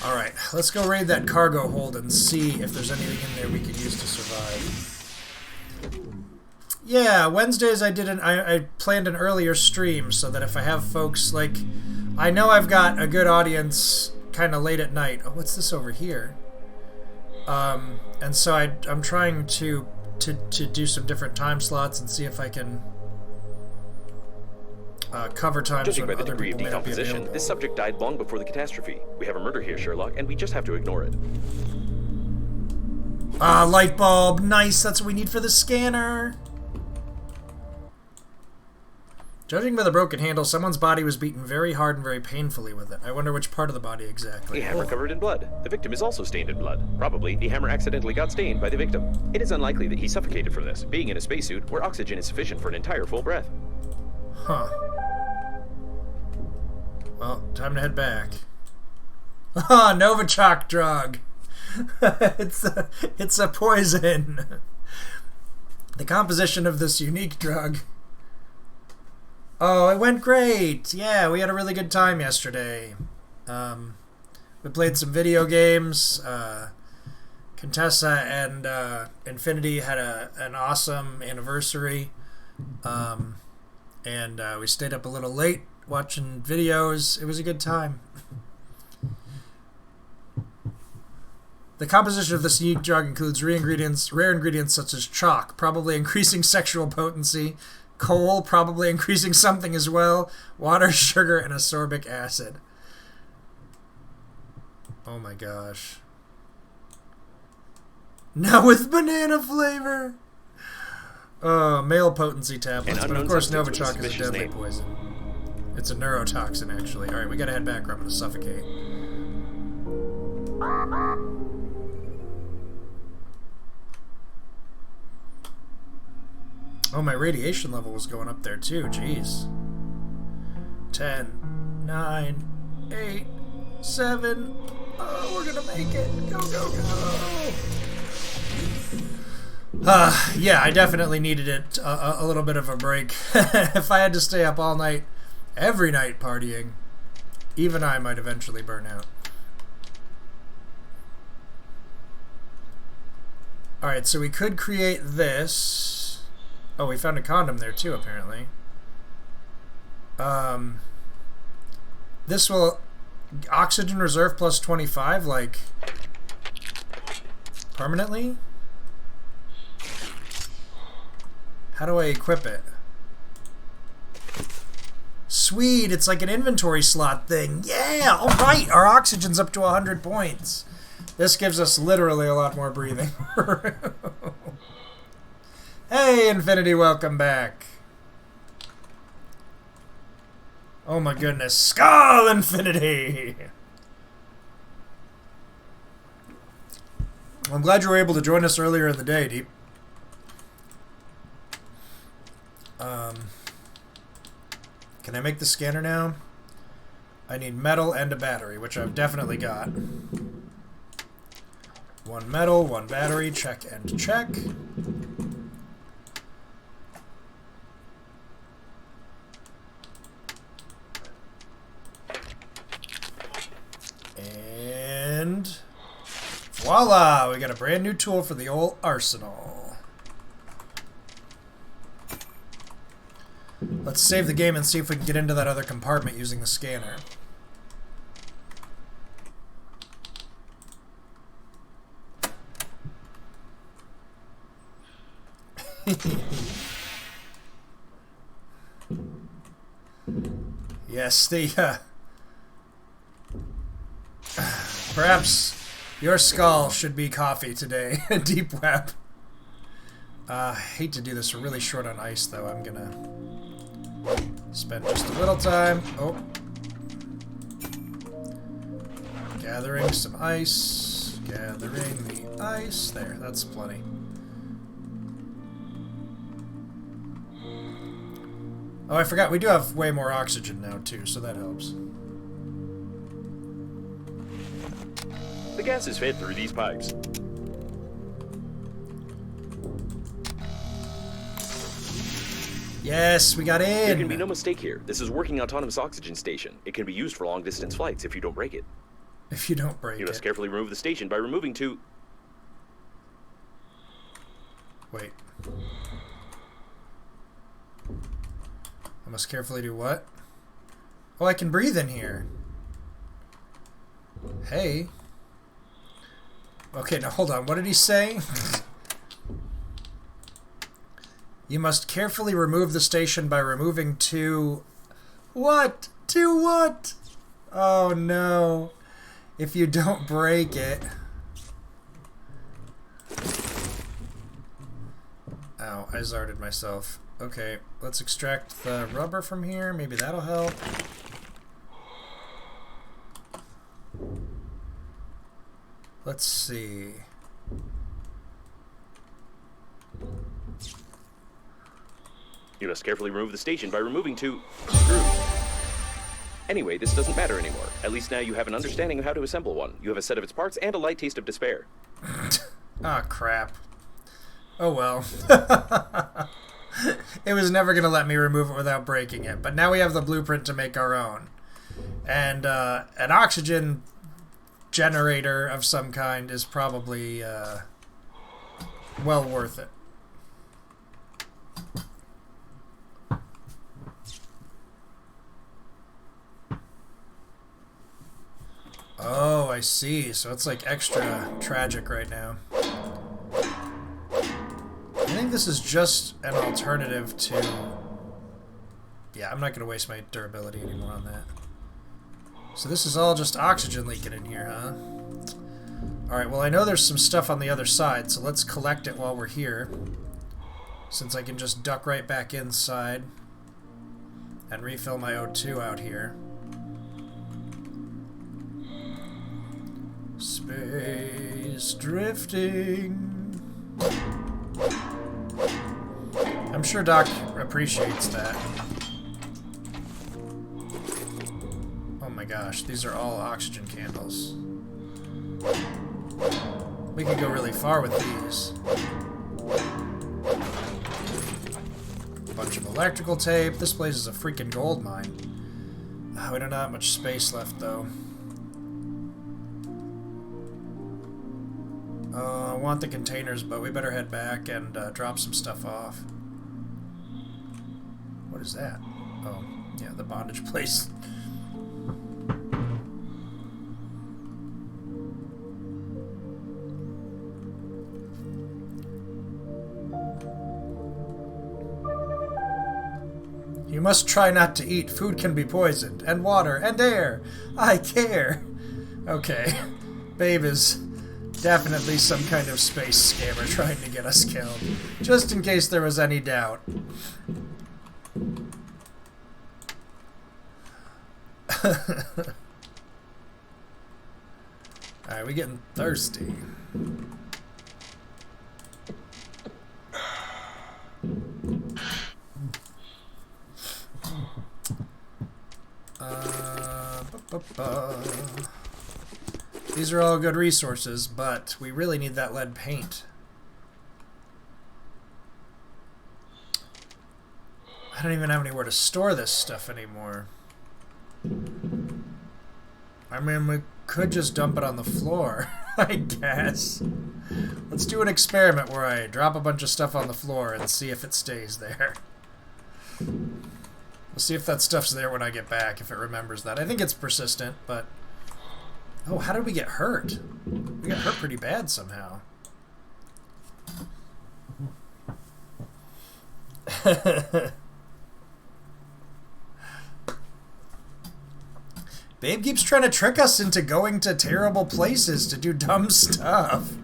Alright, let's go raid that cargo hold and see if there's anything in there we could use to survive. Yeah, Wednesdays I planned an earlier stream so that if I have folks, like, I know I've got a good audience kind of late at night. Oh, what's this over here? And so I'm trying to do some different time slots and see if I can cover times Judging when by the other degree of people may not be decomposition, available. this subject died long before the catastrophe. We have a murder here, Sherlock, and we just have to ignore it. Ah, light bulb. Nice. That's what we need for the scanner. Judging by the broken handle, someone's body was beaten very hard and very painfully with it. I wonder which part of the body exactly. A hammer covered in blood. The victim is also stained in blood. Probably, the hammer accidentally got stained by the victim. It is unlikely that he suffocated from this, being in a spacesuit where oxygen is sufficient for an entire full breath. Huh. Well, time to head back. Ah, Novichok drug. It's a poison. The composition of this unique drug. Oh, it went great. Yeah, we had a really good time yesterday. We played some video games. Contessa and Infinity had an awesome anniversary. And we stayed up a little late watching videos. It was a good time. The composition of this unique drug includes rare ingredients such as chalk, probably increasing sexual potency, coal, probably increasing something as well, water, sugar, and ascorbic acid. Oh my gosh. Now with banana flavor! Male potency tablets, but of course Novichok is a deadly poison. It's a neurotoxin, actually. Alright, we gotta head back or I'm gonna suffocate. Oh, my radiation level was going up there too, jeez. 10, 9, 8, 7. Oh, we're gonna make it. Go, go, go. Yeah, I definitely needed it a little bit of a break. If I had to stay up all night, every night partying, even I might eventually burn out. Alright, so we could create this. Oh, we found a condom there too, apparently. This will... Oxygen reserve plus 25, like... permanently? How do I equip it? Sweet, it's like an inventory slot thing. Yeah, alright, our oxygen's up to 100 points. This gives us literally a lot more breathing room. Hey, Infinity, welcome back. Oh my goodness. Skull Infinity! I'm glad you were able to join us earlier in the day, Deep. Can I make the scanner now? I need metal and a battery, which I've definitely got. One metal, one battery, check and check. And voila! Voila! We got a brand new tool for the old arsenal. Let's save the game and see if we can get into that other compartment using the scanner. Yes, perhaps your skull should be coffee today. Deep web. Hate to do this. We're really short on ice, though. I'm gonna spend just a little time. Oh. Gathering some ice. Gathering the ice. There, that's plenty. Oh, I forgot. We do have way more oxygen now, too, so that helps. The gas is fed through these pipes. Yes, we got in! There can be no mistake here. This is a working autonomous oxygen station. It can be used for long-distance flights if you don't break it. If you don't break it. You must carefully remove the station by removing two... Wait. I must carefully do what? Oh, I can breathe in here. Hey. Okay, now hold on. What did he say? You must carefully remove the station by removing two... What? Two what? Oh, no. If you don't break it... Ow, I zarded myself. Okay, let's extract the rubber from here. Maybe that'll help. Let's see. You must carefully remove the station by removing two screws. Anyway, this doesn't matter anymore. At least now you have an understanding of how to assemble one. You have a set of its parts and a light taste of despair. Ah, crap. Oh well. It was never going to let me remove it without breaking it. But now we have the blueprint to make our own. And an oxygen generator of some kind is probably well worth it. Oh, I see. So it's like extra tragic right now. I think this is just an alternative to... Yeah, I'm not going to waste my durability anymore on that. So this is all just oxygen leaking in here, huh? Alright, well I know there's some stuff on the other side, so let's collect it while we're here. Since I can just duck right back inside and refill my O2 out here. Space drifting. I'm sure Doc appreciates that. Oh my gosh, these are all oxygen candles. We could go really far with these. A bunch of electrical tape. This place is a freaking gold mine. We don't have much space left though. I want the containers, but we better head back and drop some stuff off. What is that? Oh, yeah, the bondage place. You must try not to eat. Food can be poisoned. And water. And air. I care. Okay. Babe is definitely some kind of space scammer trying to get us killed. Just in case there was any doubt. Alright, we getting thirsty. These are all good resources, but we really need that lead paint. I don't even have anywhere to store this stuff anymore. I mean, we could just dump it on the floor, I guess. Let's do an experiment where I drop a bunch of stuff on the floor and see if it stays there. We'll see if that stuff's there when I get back, if it remembers that. I think it's persistent, but... Oh, how did we get hurt? We got hurt pretty bad somehow. Babe keeps trying to trick us into going to terrible places to do dumb stuff.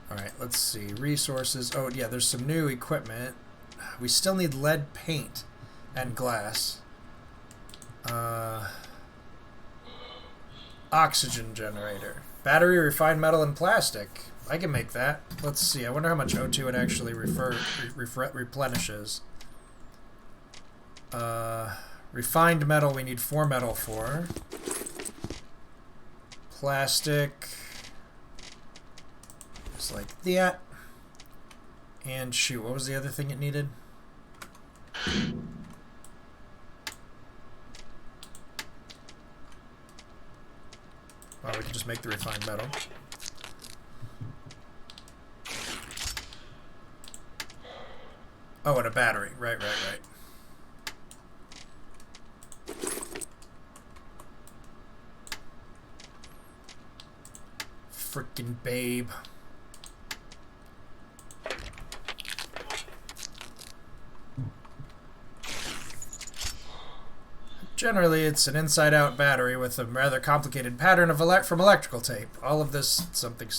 Alright, let's see. Resources. Oh, yeah, there's some new equipment. We still need lead paint and glass. Oxygen generator. Battery, refined metal, and plastic. I can make that. Let's see. I wonder how much O2 it actually replenishes. Refined metal, we need 4 metal for. Plastic. Just like that. And shoot, what was the other thing it needed? Well, we can just make the refined metal. Oh, and a battery. Right. Frickin' babe. Generally, it's an inside-out battery with a rather complicated pattern of from electrical tape. All of this, something.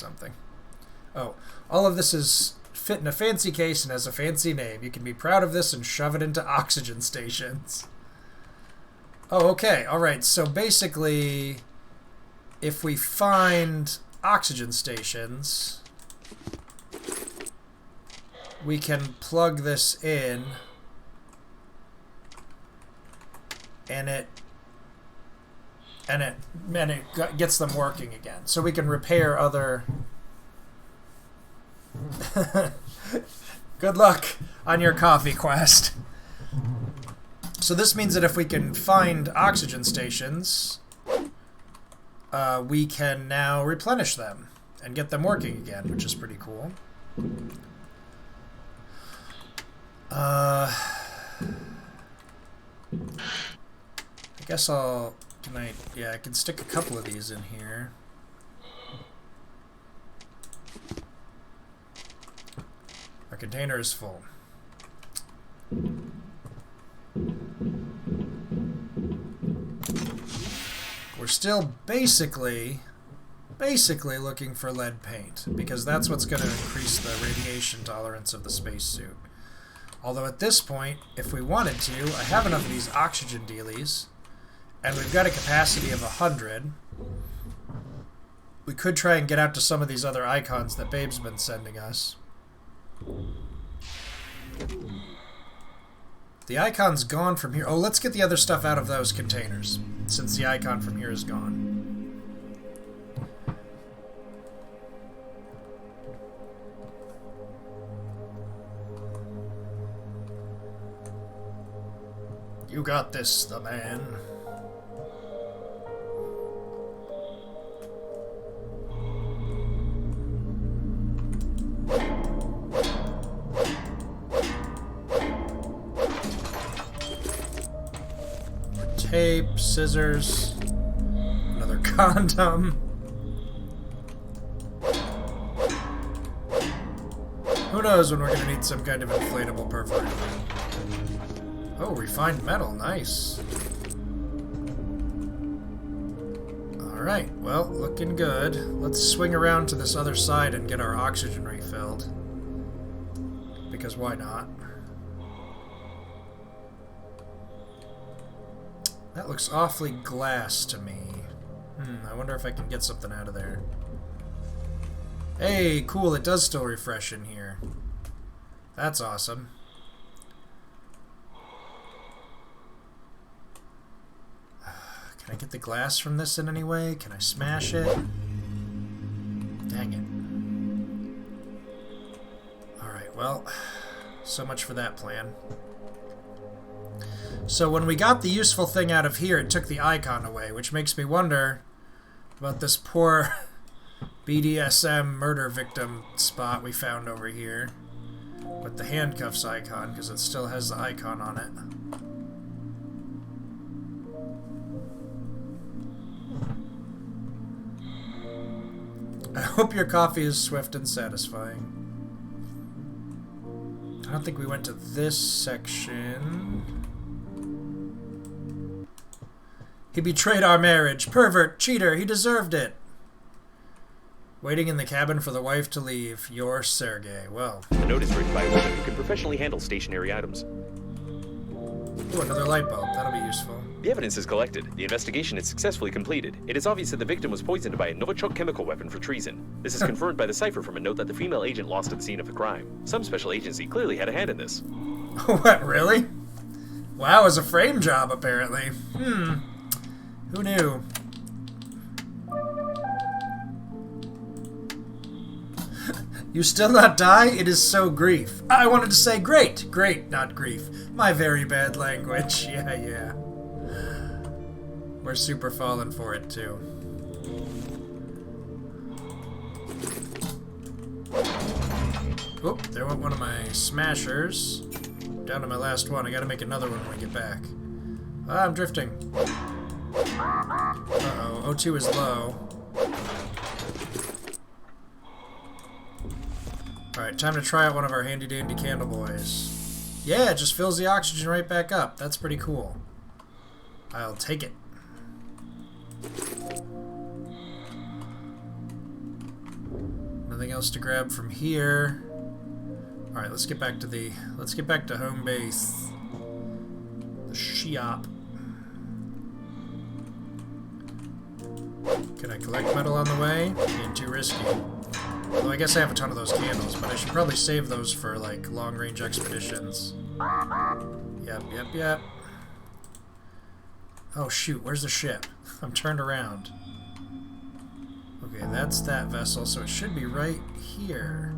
Oh, all of this is fit in a fancy case and has a fancy name. You can be proud of this and shove it into oxygen stations. Oh, okay. All right. So basically, if we find oxygen stations, we can plug this in. And it gets them working again. So we can repair other... Good luck on your coffee quest. So this means that if we can find oxygen stations, we can now replenish them and get them working again, which is pretty cool. I guess I can stick a couple of these in here. Our container is full. We're still basically looking for lead paint, because that's what's going to increase the radiation tolerance of the spacesuit. Although at this point, if we wanted to, I have enough of these oxygen dealies, and we've got a capacity of 100. We could try and get out to some of these other icons that Babe's been sending us. The icon's gone from here. Oh, let's get the other stuff out of those containers, since the icon from here is gone. You got this, the man. Tape, scissors, another condom. Who knows when we're going to need some kind of inflatable perforator. Oh, refined metal, nice. Alright, well, looking good. Let's swing around to this other side and get our oxygen refilled. Because why not? That looks awfully glass to me. I wonder if I can get something out of there. Hey, cool, it does still refresh in here. That's awesome. Can I get the glass from this in any way? Can I smash it? Dang it. Alright, well, So much for that plan. So when we got the useful thing out of here, it took the icon away, which makes me wonder about this poor BDSM murder victim spot we found over here with the handcuffs icon, because it still has the icon on it. I hope your coffee is swift and satisfying. I don't think we went to this section. He betrayed our marriage. Pervert, cheater, he deserved it. Waiting in the cabin for the wife to leave. You're Sergey. Well. The note is written by a woman who can professionally handle stationary items. Ooh, another light bulb. That'll be useful. The evidence is collected. The investigation is successfully completed. It is obvious that the victim was poisoned by a Novichok chemical weapon for treason. This is confirmed by the cipher from a note that the female agent lost at the scene of the crime. Some special agency clearly had a hand in this. What, really? Wow, it was a frame job, apparently. Who knew? You still not die? It is so grief. I wanted to say great. Great, not grief. My very bad language. Yeah. We're super falling for it, too. Oop, there went one of my smashers. Down to my last one. I gotta make another one when we get back. Ah, I'm drifting. Uh-oh, O2 is low. Alright, time to try out one of our handy-dandy candle boys. Yeah, it just fills the oxygen right back up. That's pretty cool. I'll take it. Nothing else to grab from here. Alright, let's get back to home base. The shop. Can I collect metal on the way? Being too risky. Well, I guess I have a ton of those candles, but I should probably save those for, like, long-range expeditions. Yep. Oh, shoot, where's the ship? I'm turned around. Okay, that's that vessel, so it should be right here.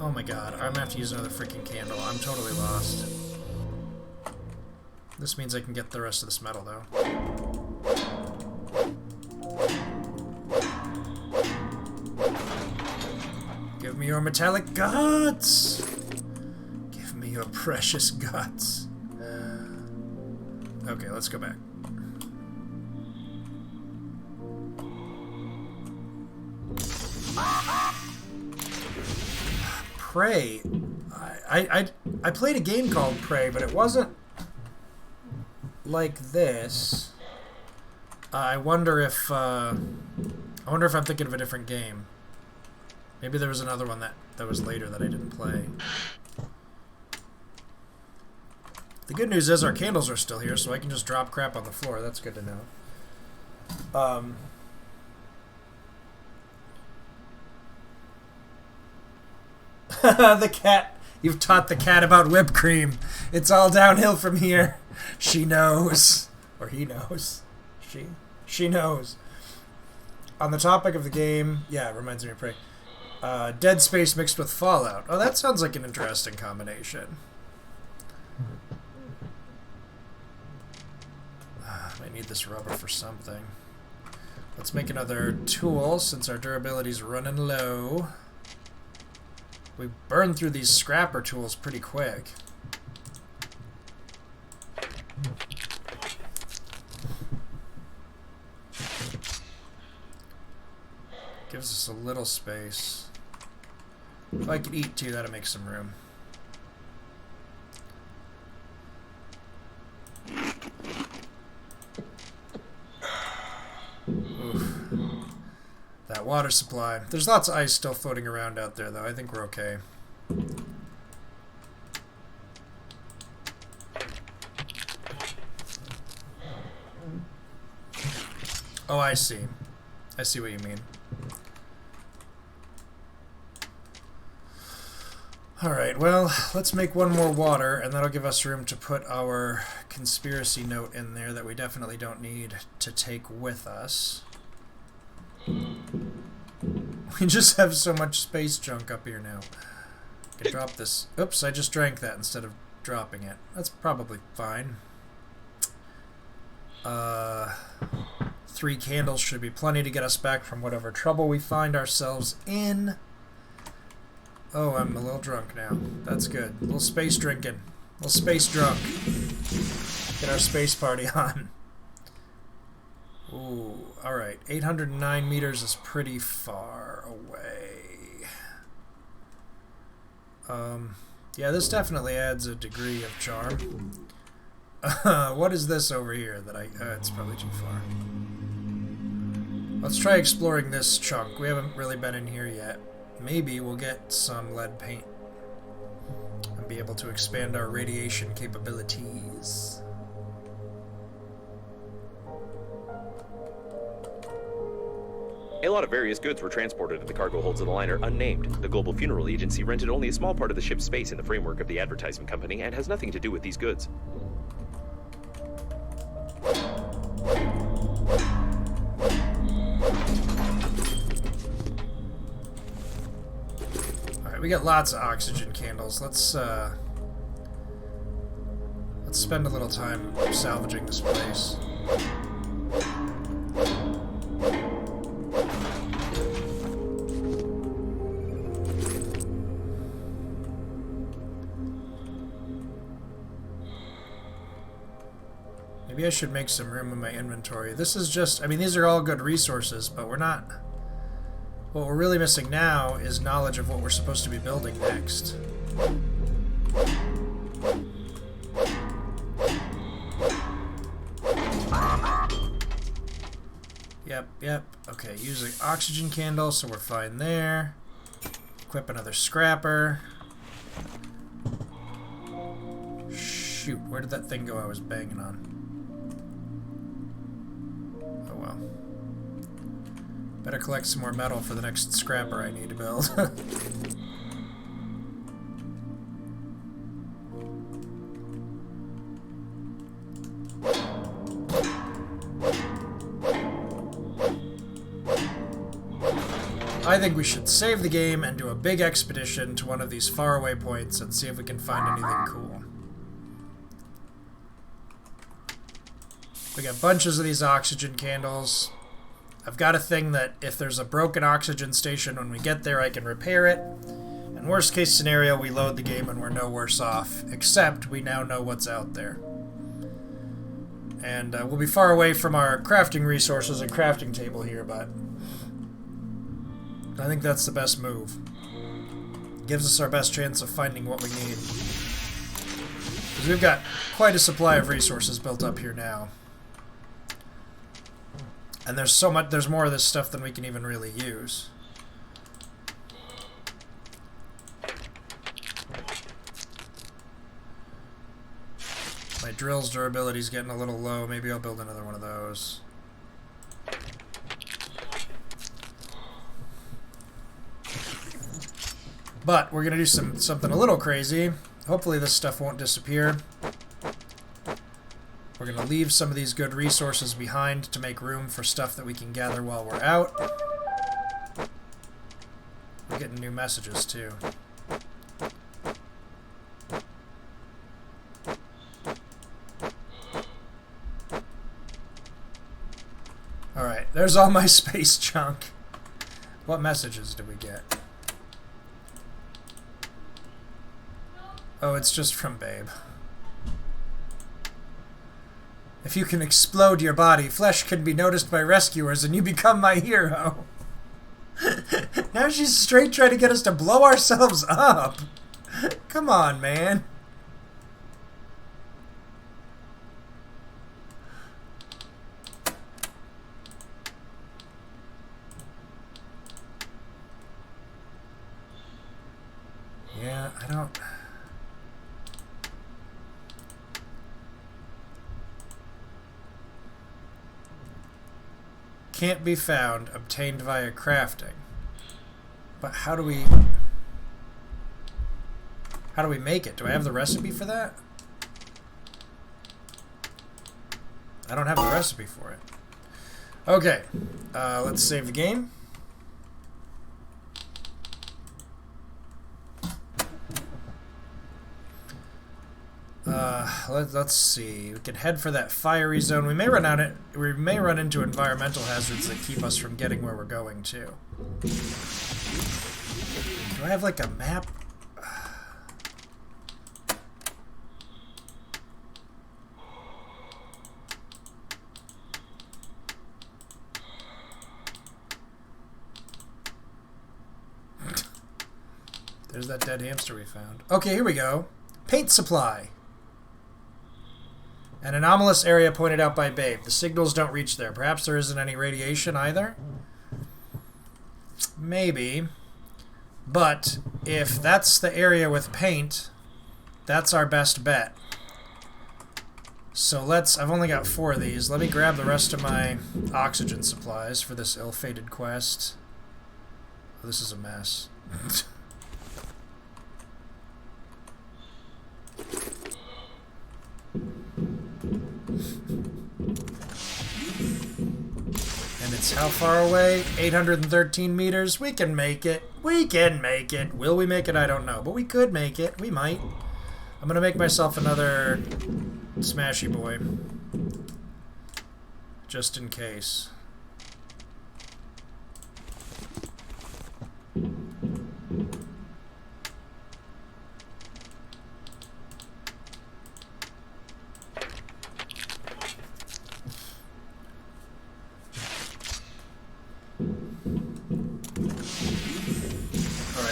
Oh my god, I'm gonna have to use another freaking candle. I'm totally lost. This means I can get the rest of this metal, though. Give me your metallic guts! Give me your precious guts. Okay, let's go back. Prey. I played a game called Prey, but it wasn't like this. I wonder if I'm thinking of a different game. Maybe there was another one that was later that I didn't play. The good news is our candles are still here, so I can just drop crap on the floor. That's good to know. The cat. You've taught the cat about whipped cream. It's all downhill from here. She knows. Or he knows. She knows. On the topic of the game, yeah, it reminds me of Prey. Dead Space mixed with Fallout. Oh, that sounds like an interesting combination. I need this rubber for something. Let's make another tool since our durability's running low. We burn through these scrapper tools pretty quick. Gives us a little space. If I could eat too, that'd make some room. Oof. That water supply. There's lots of ice still floating around out there, though. I think we're okay. Oh, I see. I see what you mean. Alright, well, let's make one more water, and that'll give us room to put our conspiracy note in there that we definitely don't need to take with us. We just have so much space junk up here now. I can drop this. Oops, I just drank that instead of dropping it. That's probably fine. 3 candles should be plenty to get us back from whatever trouble we find ourselves in. Oh, I'm a little drunk now. That's good. A little space drinking. A little space drunk. Get our space party on. Ooh, alright. 809 meters is pretty far away. Yeah, this definitely adds a degree of charm. What is this over here that it's probably too far. Let's try exploring this chunk. We haven't really been in here yet. Maybe we'll get some lead paint and be able to expand our radiation capabilities. A lot of various goods were transported to the cargo holds of the liner unnamed. The Global Funeral Agency rented only a small part of the ship's space in the framework of the advertising company and has nothing to do with these goods. Alright, we got lots of oxygen candles. Let's spend a little time salvaging this place. Maybe I should make some room in my inventory. This is just, I mean, these are all good resources, but we're not... What we're really missing now is knowledge of what we're supposed to be building next. Yep. Okay, using oxygen candle, so we're fine there. Equip another scrapper. Shoot, where did that thing go I was banging on? Oh well. Better collect some more metal for the next scrapper I need to build. I think we should save the game and do a big expedition to one of these faraway points and see if we can find anything cool. We got bunches of these oxygen candles. I've got a thing that if there's a broken oxygen station when we get there, I can repair it. And worst case scenario, we load the game and we're no worse off, except we now know what's out there. And we'll be far away from our crafting resources and crafting table here, but I think that's the best move. Gives us our best chance of finding what we need. Because we've got quite a supply of resources built up here now. And there's more of this stuff than we can even really use. My drill's durability's getting a little low. Maybe I'll build another one of those. But we're going to do something a little crazy. Hopefully this stuff won't disappear. We're going to leave some of these good resources behind to make room for stuff that we can gather while we're out. We're getting new messages, too. Alright, there's all my space junk. What messages do we get? Oh, it's just from Babe. If you can explode your body, flesh can be noticed by rescuers and you become my hero. Now she's straight trying to get us to blow ourselves up. Come on, man. Yeah, I don't... Can't be found, obtained via crafting. But how do we make it? Do I have the recipe for that? I don't have the recipe for it. Okay, let's save the game. let's see. We can head for that fiery zone. We may run into environmental hazards that keep us from getting where we're going to. Do I have like a map? There's that dead hamster we found. Okay, here we go. Paint supply. An anomalous area pointed out by Babe. The signals don't reach there. Perhaps there isn't any radiation either? Maybe. But if that's the area with paint, that's our best bet. So I've only got 4 of these. Let me grab the rest of my oxygen supplies for this ill-fated quest. Oh, this is a mess. And it's how far away? 813 meters. We can make it. We can make it. Will we make it? I don't know. But we could make it. We might. I'm going to make myself another smashy boy. Just in case.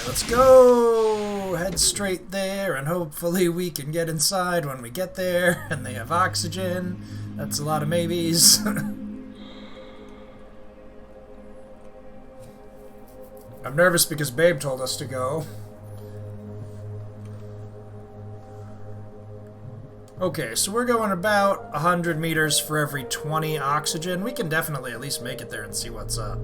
Let's go! Head straight there, and hopefully we can get inside when we get there, and they have oxygen. That's a lot of maybes. I'm nervous because Babe told us to go. Okay, so we're going about 100 meters for every 20 oxygen. We can definitely at least make it there and see what's up.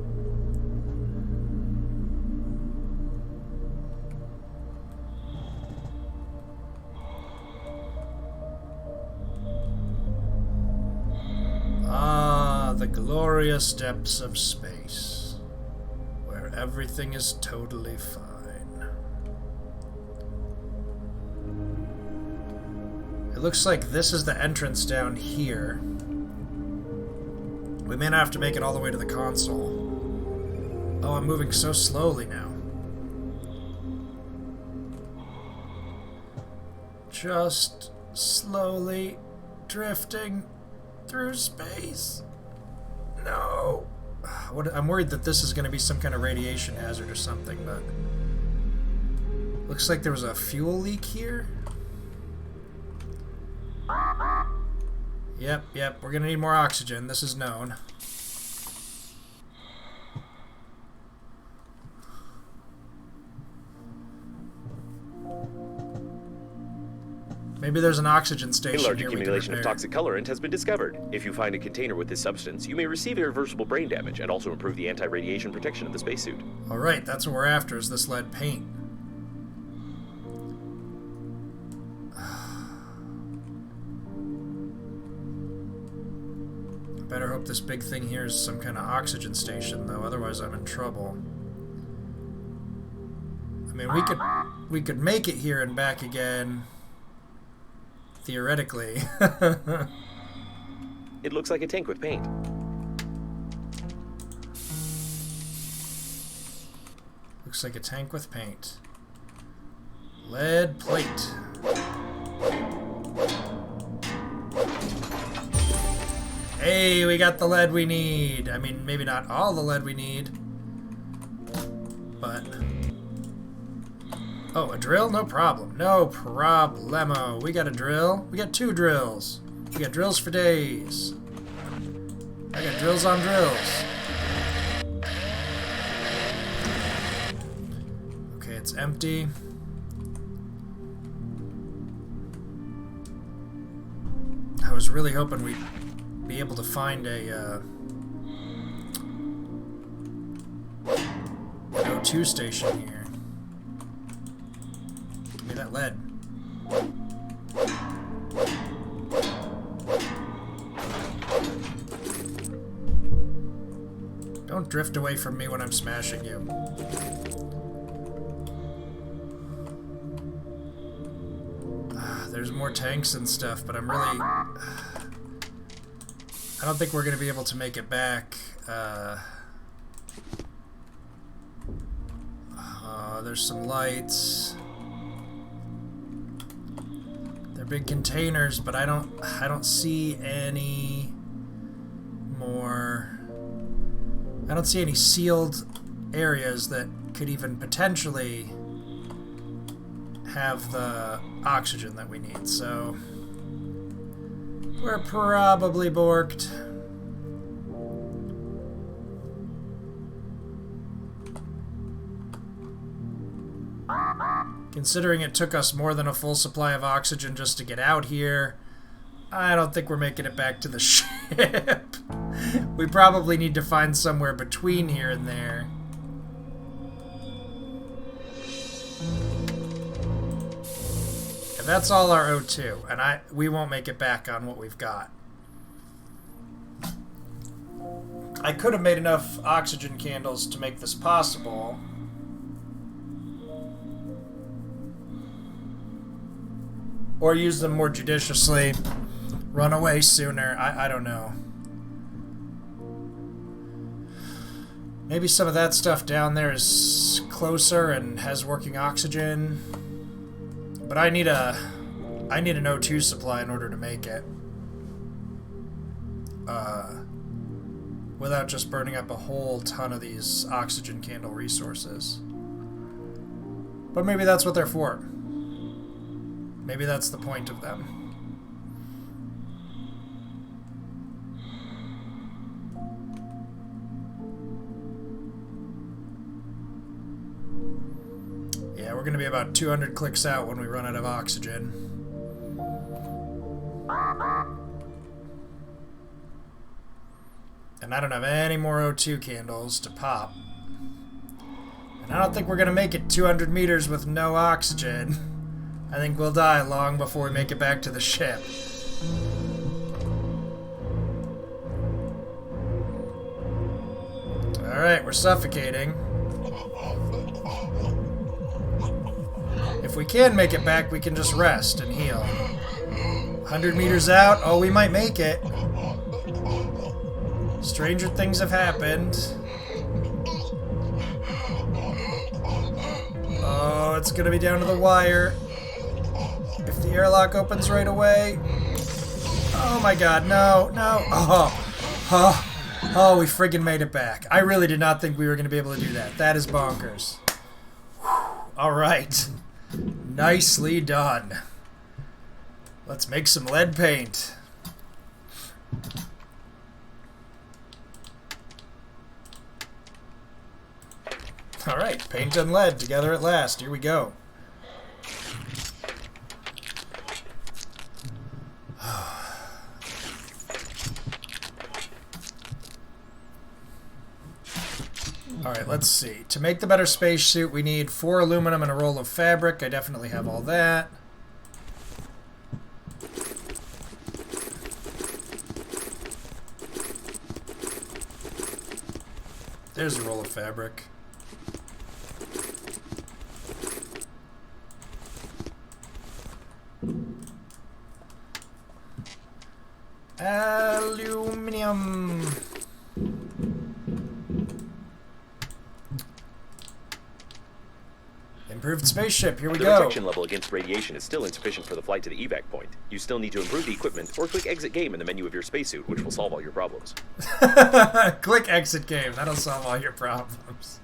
The glorious depths of space, where everything is totally fine. It looks like this is the entrance down here. We may not have to make it all the way to the console. Oh, I'm moving so slowly now. Just slowly drifting through space. No. I'm worried that this is going to be some kind of radiation hazard or something, but looks like there was a fuel leak here. Yep, we're going to need more oxygen. This is known. Maybe there's an oxygen station A large here accumulation of toxic colorant has been discovered. If you find a container with this substance, you may receive irreversible brain damage and also improve the anti-radiation protection of the spacesuit. Alright, that's what we're after, is this lead paint. I better hope this big thing here is some kind of oxygen station, though, otherwise I'm in trouble. I mean, we could make it here and back again. Theoretically. It looks like a tank with paint. Looks like a tank with paint. Lead plate. Hey, we got the lead we need. I mean, maybe not all the lead we need, but... Oh, a drill? No problem. No problemo. We got a drill. We got 2 drills. We got drills for days. I got drills on drills. Okay, it's empty. I was really hoping we'd be able to find a an O2 station here. Give me that lead. Don't drift away from me when I'm smashing you. There's more tanks and stuff, but I'm really... I don't think we're going to be able to make it back. There's some lights. They're big containers, but I don't see any more... I don't see any sealed areas that could even potentially have the oxygen that we need, so we're probably borked. Considering it took us more than a full supply of oxygen just to get out here, I don't think we're making it back to the ship. We probably need to find somewhere between here and there. And that's all our O2, and we won't make it back on what we've got. I could have made enough oxygen candles to make this possible. Or use them more judiciously. Run away sooner. I don't know. Maybe some of that stuff down there is closer and has working oxygen. But I need an O2 supply in order to make it. Without just burning up a whole ton of these oxygen candle resources. But maybe that's what they're for. Maybe that's the point of them. Yeah, we're going to be about 200 clicks out when we run out of oxygen. And I don't have any more O2 candles to pop. And I don't think we're going to make it 200 meters with no oxygen. I think we'll die long before we make it back to the ship. Alright, we're suffocating. If we can make it back, we can just rest and heal. 100 meters out, oh, we might make it. Stranger things have happened. Oh, it's gonna be down to the wire. If the airlock opens right away. Oh my god, no, no. Oh, we friggin' made it back. I really did not think we were gonna be able to do that. That is bonkers. Alright. Nicely done. Let's make some lead paint. Alright, paint and lead together at last. Here we go. Alright, let's see. To make the better spacesuit, we need 4 aluminum and a roll of fabric. I definitely have all that. There's a roll of fabric. Aluminium. Improved spaceship, here we go. The protection level against radiation is still insufficient for the flight to the evac point. You still need to improve the equipment or click exit game in the menu of your spacesuit, which will solve all your problems. Click exit game, that'll solve all your problems.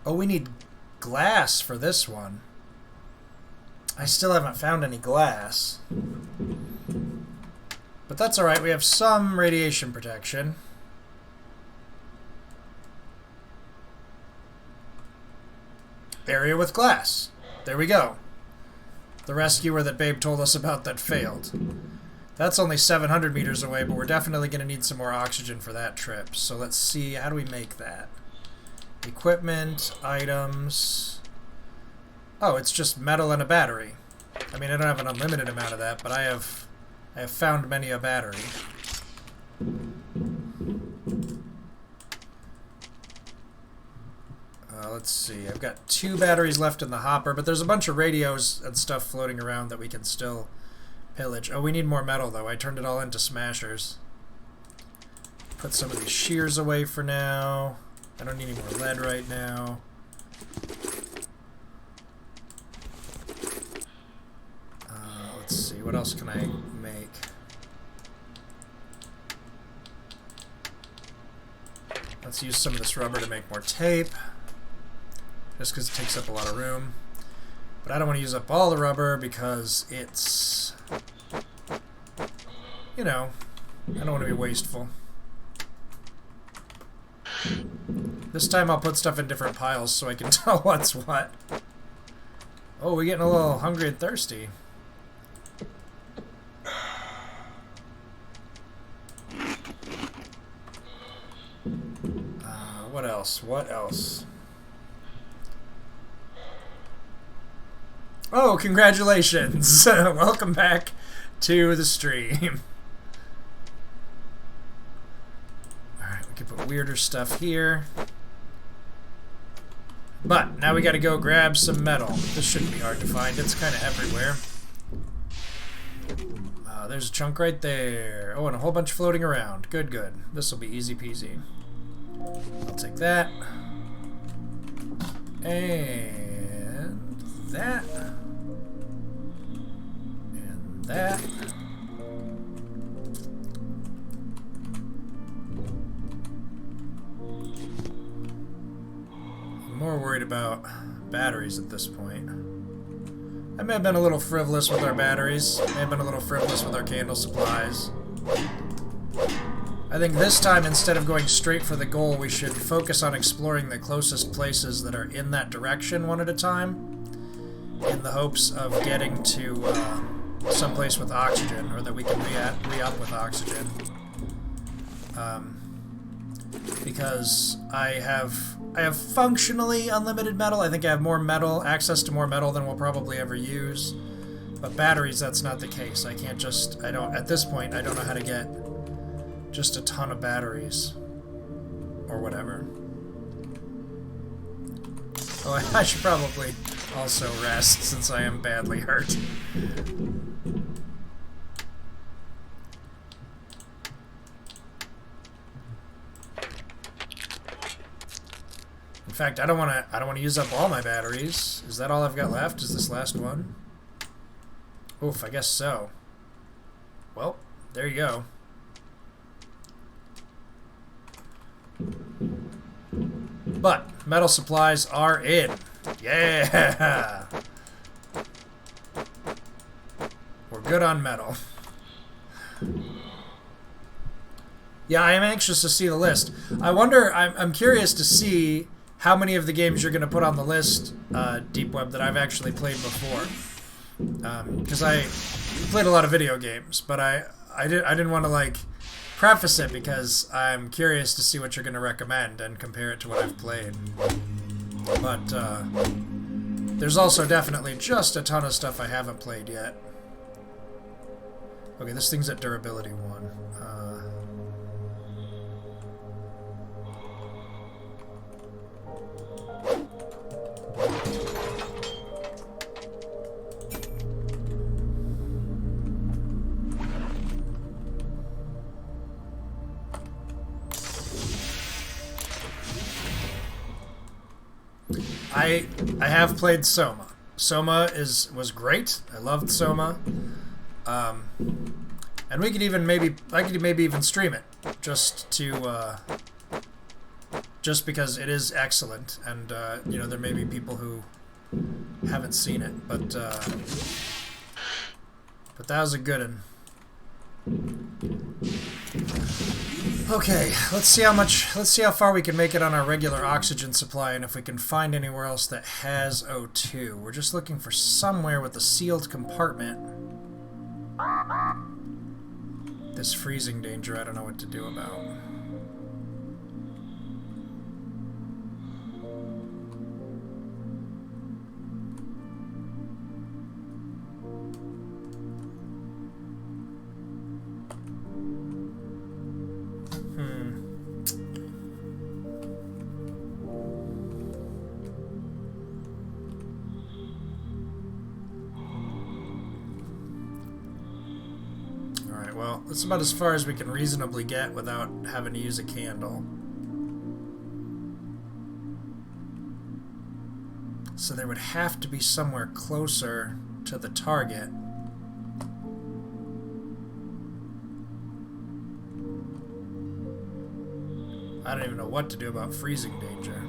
Oh, we need glass for this one. I still haven't found any glass. But that's alright, we have some radiation protection. Area with glass. There we go. The rescuer that Babe told us about that failed. That's only 700 meters away, but we're definitely going to need some more oxygen for that trip. So let's see, how do we make that? Equipment, items... Oh, it's just metal and a battery. I mean, I don't have an unlimited amount of that, but I have found many a battery. let's see. I've got 2 batteries left in the hopper, but there's a bunch of radios and stuff floating around that we can still pillage. Oh, we need more metal, though. I turned it all into smashers. Put some of these shears away for now. I don't need any more lead right now. Let's see. What else can I make? Let's use some of this rubber to make more tape, just because it takes up a lot of room. But I don't want to use up all the rubber because it's, you know, I don't want to be wasteful. This time I'll put stuff in different piles so I can tell what's what. Oh, we're getting a little hungry and thirsty. What else? What else? Oh, congratulations! Welcome back to the stream. Alright, we can put weirder stuff here. But, now we gotta go grab some metal. This shouldn't be hard to find. It's kind of everywhere. There's a chunk right there. Oh, and a whole bunch floating around. Good, good. This will be easy peasy. I'll take that. And that. And that. I'm more worried about batteries at this point. I may have been a little frivolous with our batteries. May have been a little frivolous with our candle supplies. I think this time, instead of going straight for the goal, we should focus on exploring the closest places that are in that direction one at a time, in the hopes of getting to someplace with oxygen, or that we can re-up with oxygen. Because I have functionally unlimited metal. I think I have more metal, access to more metal than we'll probably ever use. But batteries, that's not the case. I can't just, at this point, I don't know how to get just a ton of batteries. Or whatever. Oh, I should probably also rest, since I am badly hurt. In fact, I don't want to use up all my batteries. Is that all I've got left? Is this last one? Oof, I guess so. Well, there you go. But metal supplies are in. Yeah. We're good on metal. Yeah, I am anxious to see the list. I wonder, I'm curious to see how many of the games you're going to put on the list, Deep Web, that I've actually played before. Because I played a lot of video games, but I didn't want to, like, preface it because I'm curious to see what you're going to recommend and compare it to what I've played. But there's also definitely just a ton of stuff I haven't played yet. Okay, this thing's at durability 1. I have played Soma. Soma was great. I loved Soma. And we could even I could maybe even stream it just because it is excellent, and you know, there may be people who haven't seen it, but that was a good one. Okay, let's see how far we can make it on our regular oxygen supply, and if we can find anywhere else that has O2. We're just looking for somewhere with a sealed compartment. This freezing danger, I don't know what to do about. Alright, well, that's about as far as we can reasonably get without having to use a candle. So there would have to be somewhere closer to the target. I don't even know what to do about freezing danger.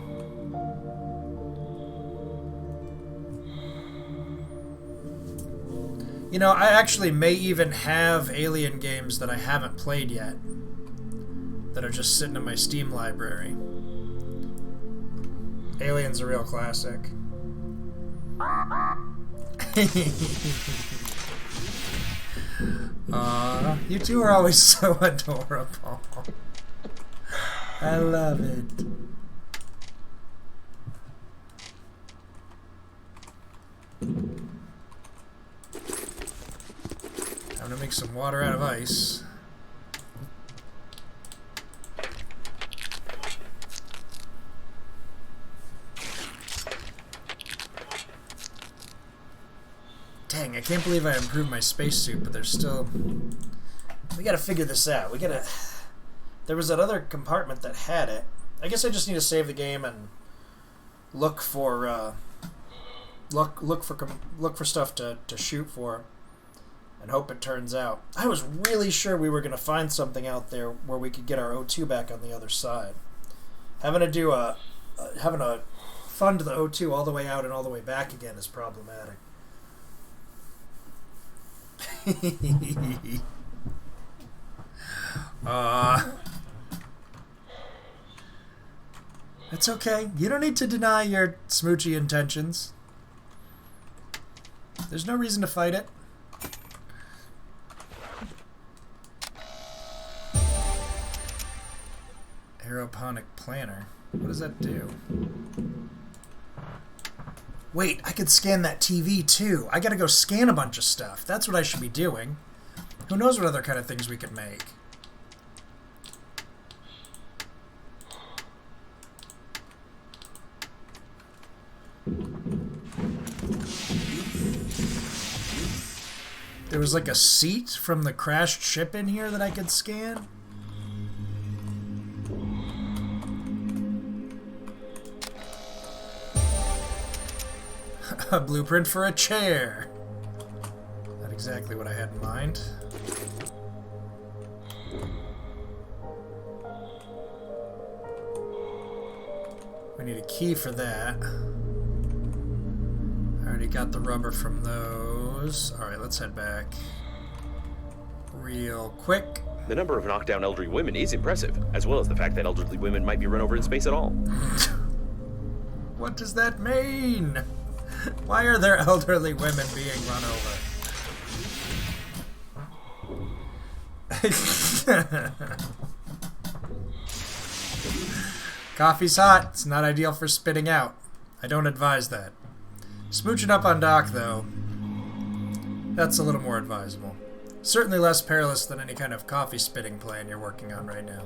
You know, I actually may even have Alien games that I haven't played yet that are just sitting in my Steam library. Alien's a real classic. You two are always so adorable. I love it. Time to make some water out of ice. Dang, I can't believe I improved my spacesuit, but there's still... We gotta figure this out. We gotta... There was that other compartment that had it. I guess I just need to save the game and look for look for stuff to shoot for, and hope it turns out. I was really sure we were gonna find something out there where we could get our O2 back on the other side. Having to fund the O2 all the way out and all the way back again is problematic. It's okay. You don't need to deny your smoochy intentions. There's no reason to fight it. Aeroponic planner. What does that do? Wait, I could scan that TV too. I gotta go scan a bunch of stuff. That's what I should be doing. Who knows what other kind of things we could make. There was like a seat from the crashed ship in here that I could scan. A blueprint for a chair. Not exactly what I had in mind. We need a key for that. I already got the rubber from those. Alright, let's head back. Real quick. The number of knockdown elderly women is impressive, as well as the fact that elderly women might be run over in space at all. What does that mean? Why are there elderly women being run over? Coffee's hot. It's not ideal for spitting out. I don't advise that. Smooching up on dock, though, that's a little more advisable. Certainly less perilous than any kind of coffee spitting plan you're working on right now.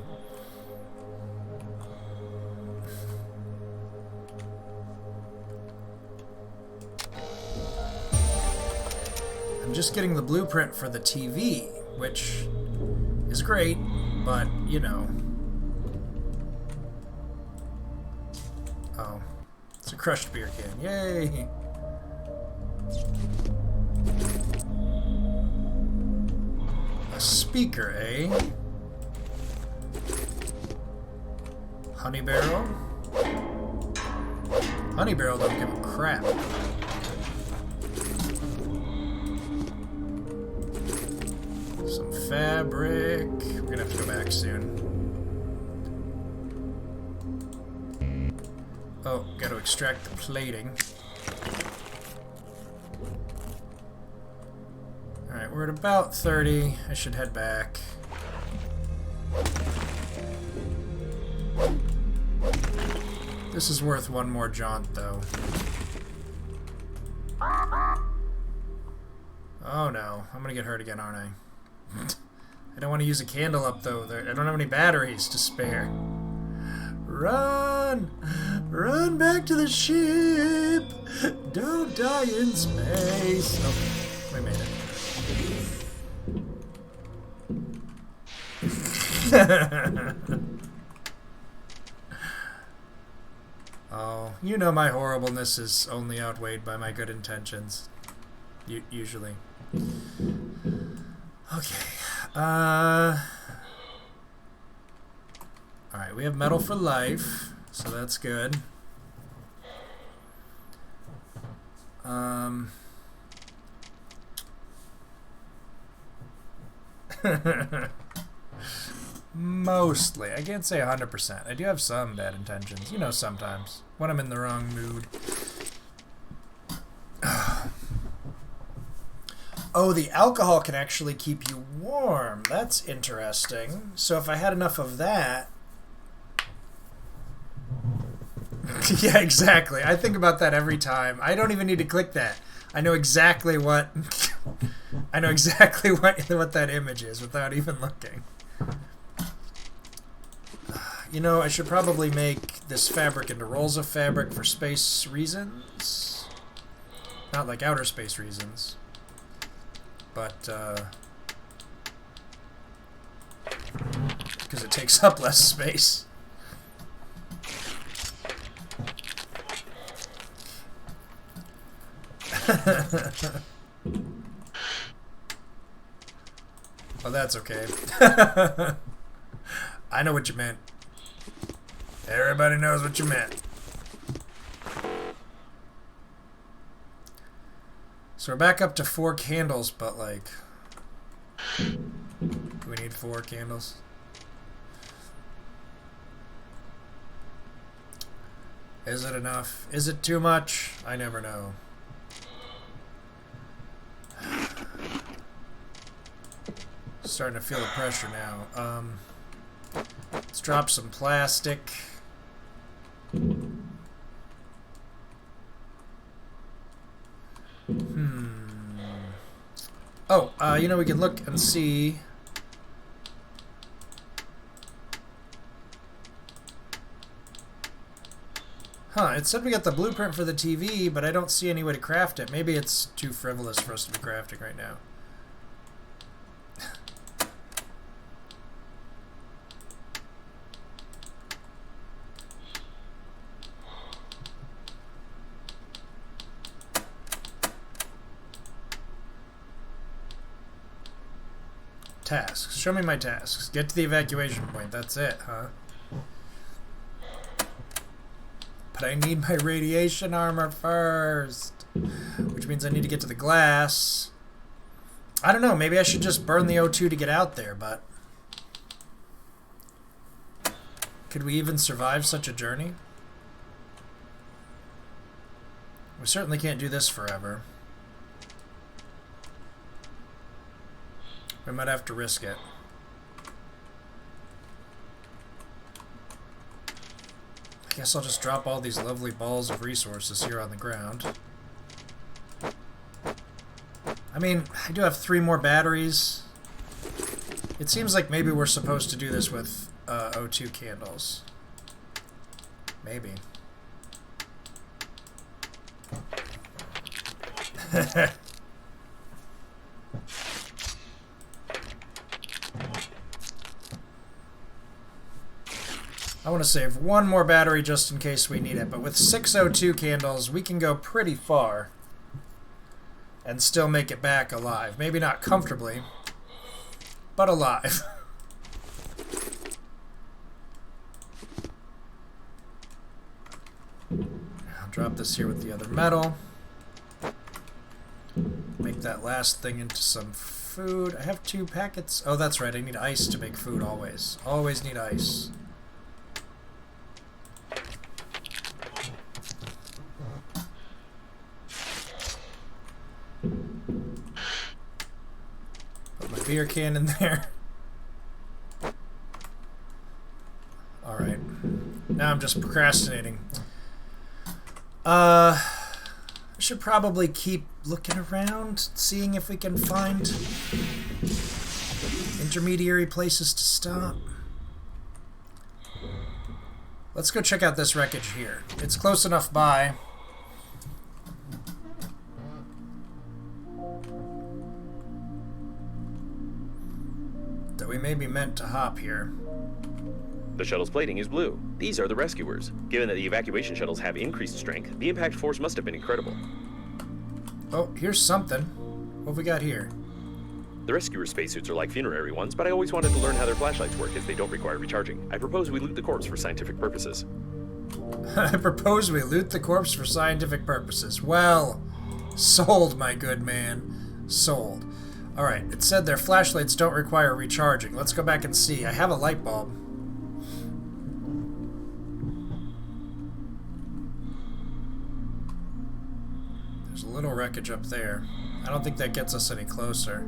I'm just getting the blueprint for the TV, which is great, but, you know. Oh, it's a crushed beer can. Yay! A speaker, eh? Honey barrel? Honey barrel don't give a crap. Some fabric. We're gonna have to go back soon. Oh, gotta extract the plating. Alright, we're at about 30. I should head back. This is worth one more jaunt, though. Oh no, I'm gonna get hurt again, aren't I? I don't want to use a candle up, though. I don't have any batteries to spare. Run! Run back to the ship! Don't die in space! Okay, we made it. Oh, you know my horribleness is only outweighed by my good intentions. Usually. Okay. Alright, we have metal for life, so that's good. Mostly. I can't say 100%. I do have some bad intentions. You know, sometimes. When I'm in the wrong mood. Oh, the alcohol can actually keep you warm. That's interesting. So if I had enough of that... Yeah, exactly. I think about that every time. I don't even need to click that. I know exactly what... I know exactly what that image is without even looking. You know, I should probably make this fabric into rolls of fabric for space reasons. Not like outer space reasons. But, because it takes up less space. Oh, that's okay. I know what you meant. Everybody knows what you meant. So we're back up to 4 candles, but like... Do we need 4 candles? Is it enough? Is it too much? I never know. Starting to feel the pressure now. Let's drop some plastic. Oh, you know, we can look and see. Huh, it said we got the blueprint for the TV, but I don't see any way to craft it. Maybe it's too frivolous for us to be crafting right now. Tasks. Show me my tasks. Get to the evacuation point. That's it, huh? But I need my radiation armor first. Which means I need to get to the glass. I don't know. Maybe I should just burn the O2 to get out there, but... Could we even survive such a journey? We certainly can't do this forever. We might have to risk it. I guess I'll just drop all these lovely balls of resources here on the ground. I mean, I do have 3 more batteries. It seems like maybe we're supposed to do this with O2 candles. Maybe. I want to save 1 more battery just in case we need it, but with 6 O2 candles, we can go pretty far and still make it back alive. Maybe not comfortably, but alive. I'll drop this here with the other metal. Make that last thing into some food. I have 2 packets. Oh, that's right. I need ice to make food always. Always need ice. Put my beer can in there. Alright. Now I'm just procrastinating. I should probably keep looking around, seeing if we can find intermediary places to stop. Let's go check out this wreckage here. It's close enough by. that we may be meant to hop here. The shuttle's plating is blue. These are the rescuers. Given that the evacuation shuttles have increased strength, the impact force must have been incredible. Oh, here's something. What have we got here? The rescuer spacesuits are like funerary ones, but I always wanted to learn how their flashlights work as they don't require recharging. I propose we loot the corpse for scientific purposes. I propose we loot the corpse for scientific purposes. Well, sold, my good man. Sold. Alright, it said their flashlights don't require recharging. Let's go back and see. I have a light bulb. There's a little wreckage up there. I don't think that gets us any closer.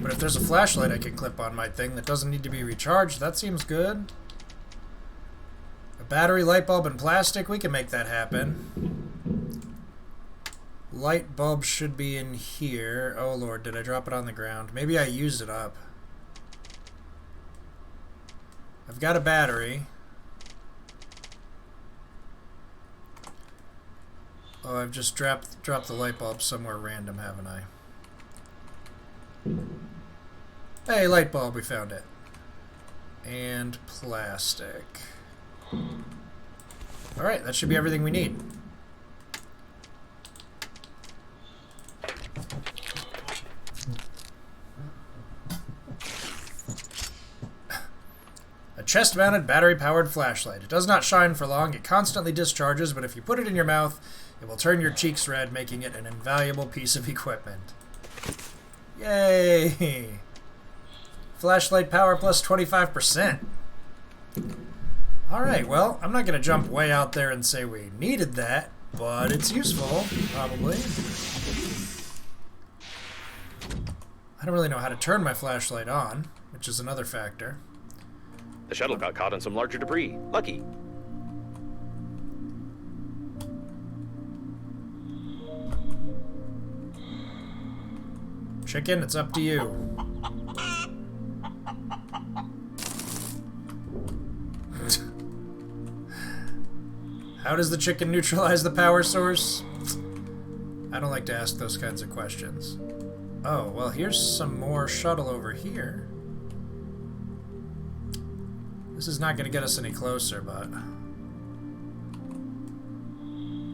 But if there's a flashlight I can clip on my thing that doesn't need to be recharged, that seems good. A battery, light bulb, and plastic, we can make that happen. Light bulb should be in here. Oh lord, did I drop it on the ground? Maybe I used it up. I've got a battery. Oh, I've just dropped the light bulb somewhere random, haven't I? Hey, light bulb, we found it. And plastic. Alright, that should be everything we need. A chest-mounted, battery-powered flashlight. It does not shine for long, it constantly discharges, but if you put it in your mouth, it will turn your cheeks red, making it an invaluable piece of equipment. Yay! Flashlight power plus 25%. Alright, well, I'm not going to jump way out there and say we needed that, but it's useful, probably. I don't really know how to turn my flashlight on, which is another factor. The shuttle got caught in some larger debris. Lucky. Chicken, it's up to you. How does the chicken neutralize the power source? I don't like to ask those kinds of questions. Oh, well, here's some more shuttle over here. This is not going to get us any closer, but...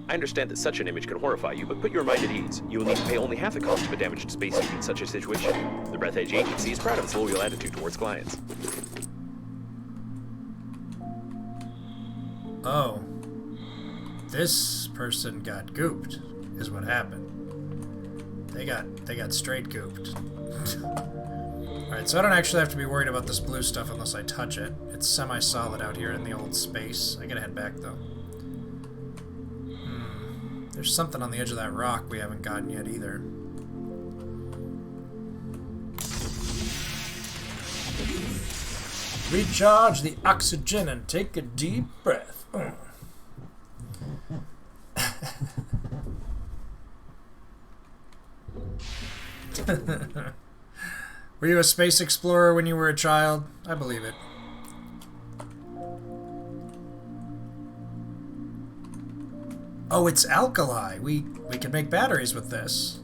I understand that such an image can horrify you, but put your mind at ease. You will need to pay only half the cost of a damaged spacesuit in such a situation. The Breathedge agency is proud of its loyal attitude towards clients. Oh. This person got gooped, is what happened. They got straight gooped. Alright, so I don't actually have to be worried about this blue stuff unless I touch it. It's semi-solid out here in the old space. I gotta head back, though. There's something on the edge of that rock we haven't gotten yet, either. Recharge the oxygen and take a deep breath. Were you a space explorer when you were a child? I believe it. Oh, it's alkali. We can make batteries with this.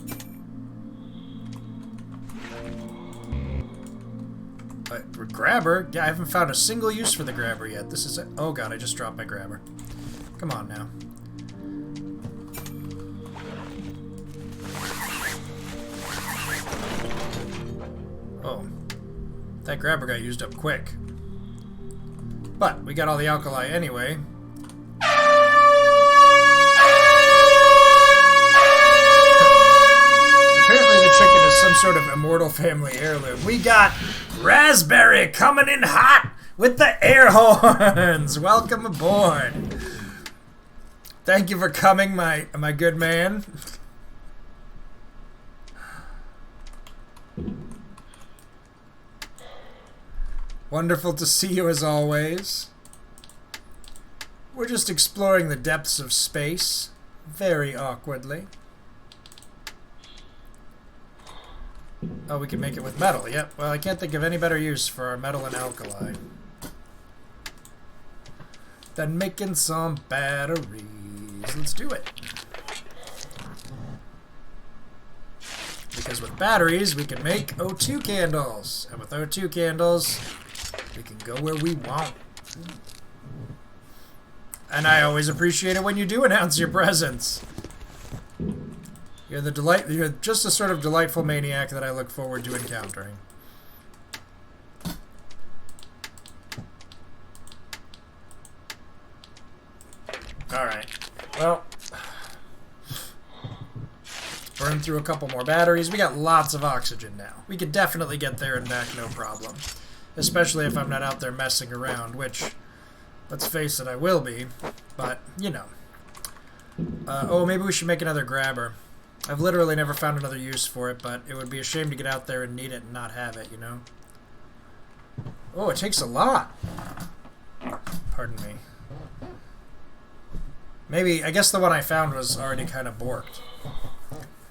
Grabber? Yeah, I haven't found a single use for the grabber yet. This is it. Oh god, I just dropped my grabber. Come on now. Oh. That grabber got used up quick. But we got all the alkali anyway. Apparently the chicken is some sort of immortal family heirloom. We got Raspberry coming in hot with the air horns. Welcome aboard. Thank you for coming, my good man. Wonderful to see you as always. We're just exploring the depths of space, very awkwardly. Oh, we can make it with metal. Yep. Well, I can't think of any better use for our metal and alkali. than making some batteries. Let's do it. Because with batteries, we can make O2 candles. And with O2 candles, we can go where we want. And I always appreciate it when you do announce your presence. You're just the sort of delightful maniac that I look forward to encountering. Alright. Well, burn through a couple more batteries. We got lots of oxygen now. We could definitely get there and back, no problem. Especially if I'm not out there messing around, which, let's face it, I will be. But, you know. Oh, maybe we should make another grabber. I've literally never found another use for it, but it would be a shame to get out there and need it and not have it, you know? Oh, it takes a lot. Pardon me. Maybe, I guess the one I found was already kind of borked.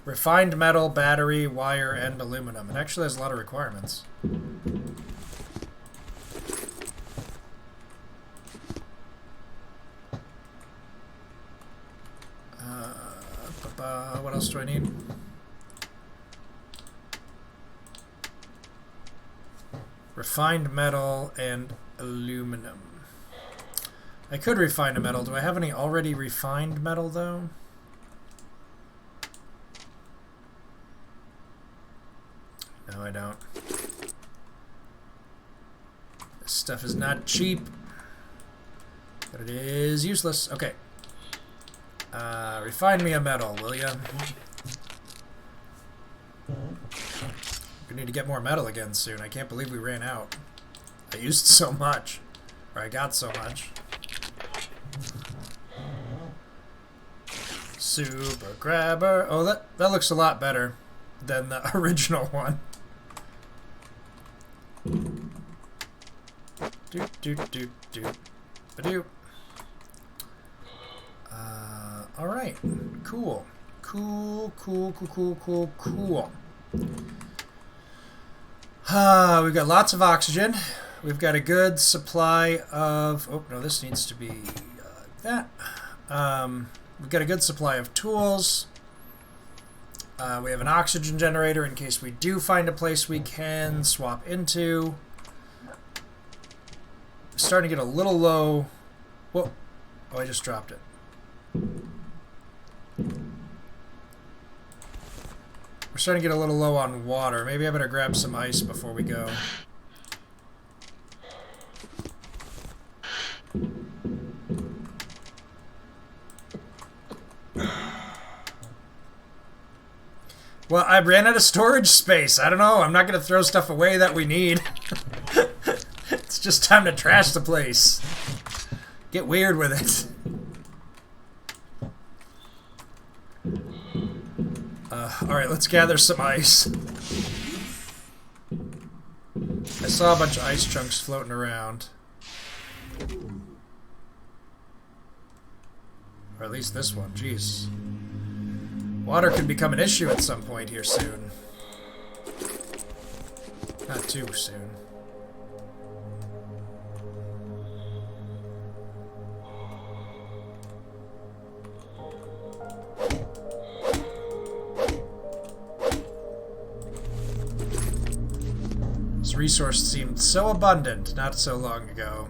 Refined metal, battery, wire, and aluminum. It actually has a lot of requirements. What else do I need? Refined metal and aluminum. I could refine a metal. Do I have any already refined metal, though? No, I don't. This stuff is not cheap, but it is useless. Okay. Refine me a metal, will ya? We need to get more metal again soon. I can't believe we ran out. I used so much. Or I got so much. Super grabber. Oh, that looks a lot better than the original one. Doop, doop, doop, doop. Ba-doop. Alright. Cool. Cool. We've got lots of oxygen. We've got a good supply of... Oh, no, this needs to be that. We've got a good supply of tools. We have an oxygen generator in case we do find a place we can swap into. Starting to get a little low. Whoa. Oh, I just dropped it. We're starting to get a little low on water. Maybe I better grab some ice before we go. Well, I ran out of storage space. I don't know. I'm not going to throw stuff away that we need. It's just time to trash the place. Get weird with it. Alright, let's gather some ice. I saw a bunch of ice chunks floating around. Or at least this one, jeez. Water could become an issue at some point here soon. Not too soon. This resource seemed so abundant not so long ago.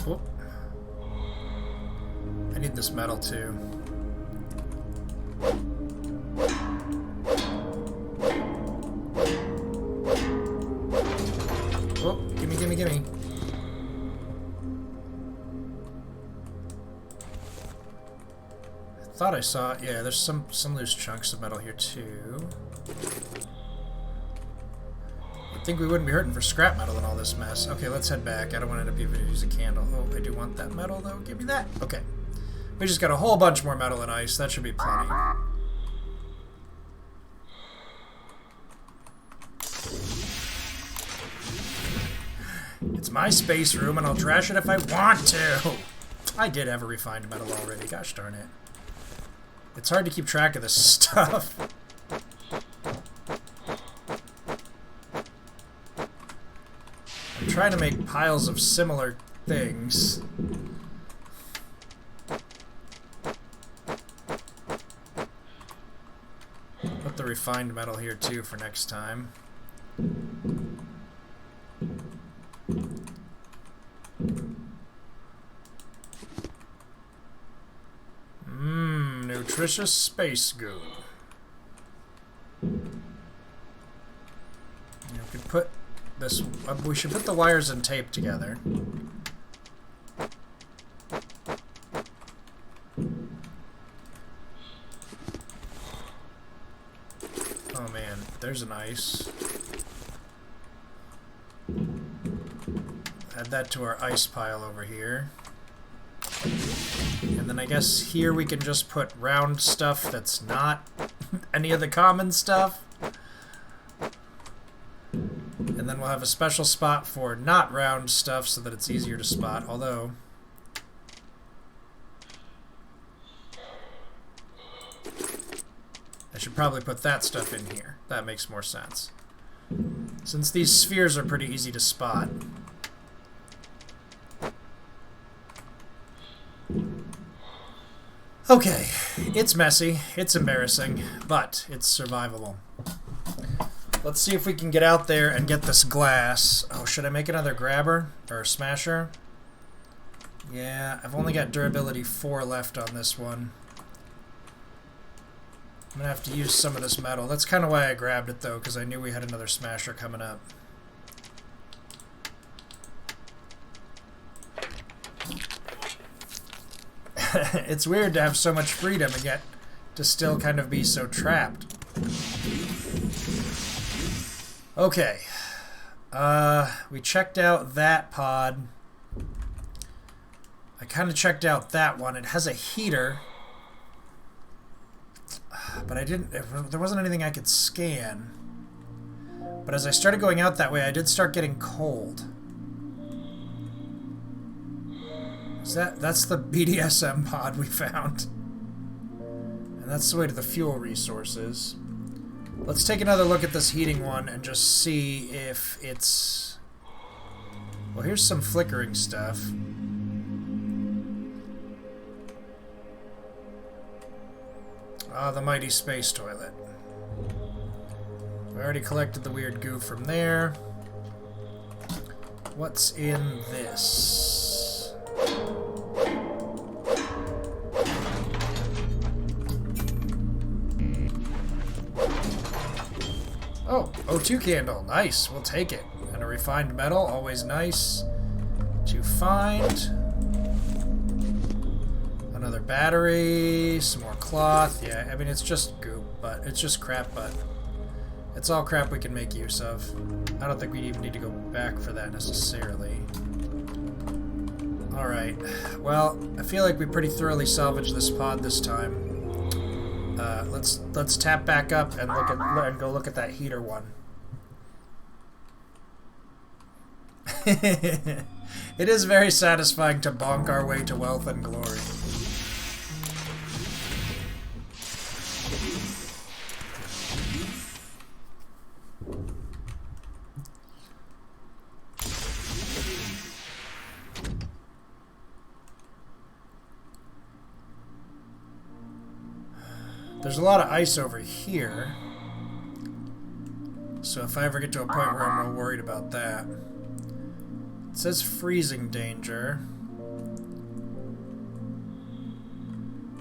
Oh. I need this metal too. Gimme. I thought I saw it. Yeah, there's some loose chunks of metal here too. You'd think we wouldn't be hurting for scrap metal in all this mess. Okay, let's head back. I don't want to end up even use a candle. Oh, I do want that metal though. Give me that. Okay. We just got a whole bunch more metal and ice. That should be plenty. It's my space room, and I'll trash it if I want to. I did have a refined metal already. Gosh darn it. It's hard to keep track of this stuff. I'm trying to make piles of similar things. Put the refined metal here too for next time. Nutritious space goo. You could put this. We should put the wires and tape together. Oh man, there's an ice. Add that to our ice pile over here. And then I guess here we can just put round stuff that's not any of the common stuff. And then we'll have a special spot for not round stuff so that it's easier to spot, although... I should probably put that stuff in here. That makes more sense. Since these spheres are pretty easy to spot. Okay, it's messy, it's embarrassing, but it's survivable. Let's see if we can get out there and get this glass. Oh, should I make another grabber? Or smasher? Yeah, I've only got durability 4 left on this one. I'm gonna have to use some of this metal. That's kind of why I grabbed it, though, because I knew we had another smasher coming up. It's weird to have so much freedom and yet to still kind of be so trapped. Okay. We checked out that pod. I kind of checked out that one. It has a heater. But I didn't... There wasn't anything I could scan. But as I started going out that way, I did start getting cold. That's the BDSM pod we found. And that's the way to the fuel resources. Let's take another look at this heating one and just see if it's... Well, here's some flickering stuff. Ah, the mighty space toilet. We already collected the weird goo from there. What's in this? Oh, O2 candle. Nice. We'll take it. And a refined metal. Always nice to find. Another battery. Some more cloth. Yeah, I mean, it's just goop, but it's just crap, but it's all crap we can make use of. I don't think we even need to go back for that necessarily. Alright. Well, I feel like we pretty thoroughly salvaged this pod this time. Let's tap back up and go look at that heater one. It is very satisfying to bonk our way to wealth and glory. There's a lot of ice over here, so if I ever get to a point where I'm real worried about that. It says freezing danger,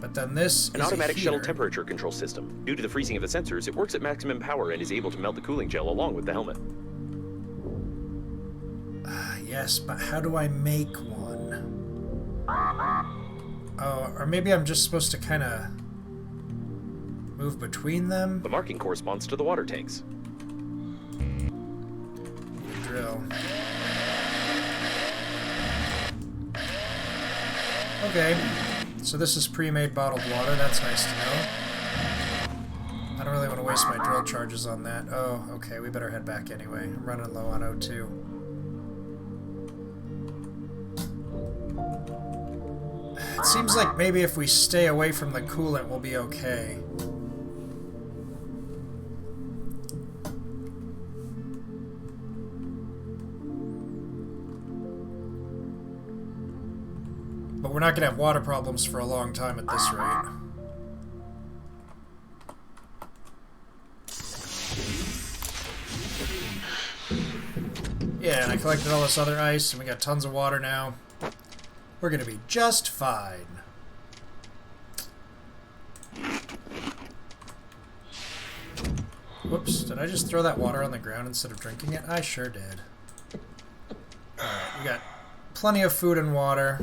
but then this An is automatic a shuttle heater. temperature control system. Due to the freezing of the sensors, it works at maximum power and is able to melt the cooling gel along with the helmet. Yes, but how do I make one? Oh, or maybe I'm just supposed to kind of move between them? The marking corresponds to the water tanks. Drill. Okay, so this is pre-made bottled water. That's nice to know. I don't really want to waste my drill charges on that. Oh, okay, we better head back anyway. I'm running low on O2. seems like maybe if we stay away from the coolant, we'll be okay. But we're not going to have water problems for a long time at this rate. Yeah, and I collected all this other ice, and we got tons of water now. We're going to be just fine. Whoops, did I just throw that water on the ground instead of drinking it? I sure did. Alright, we got plenty of food and water.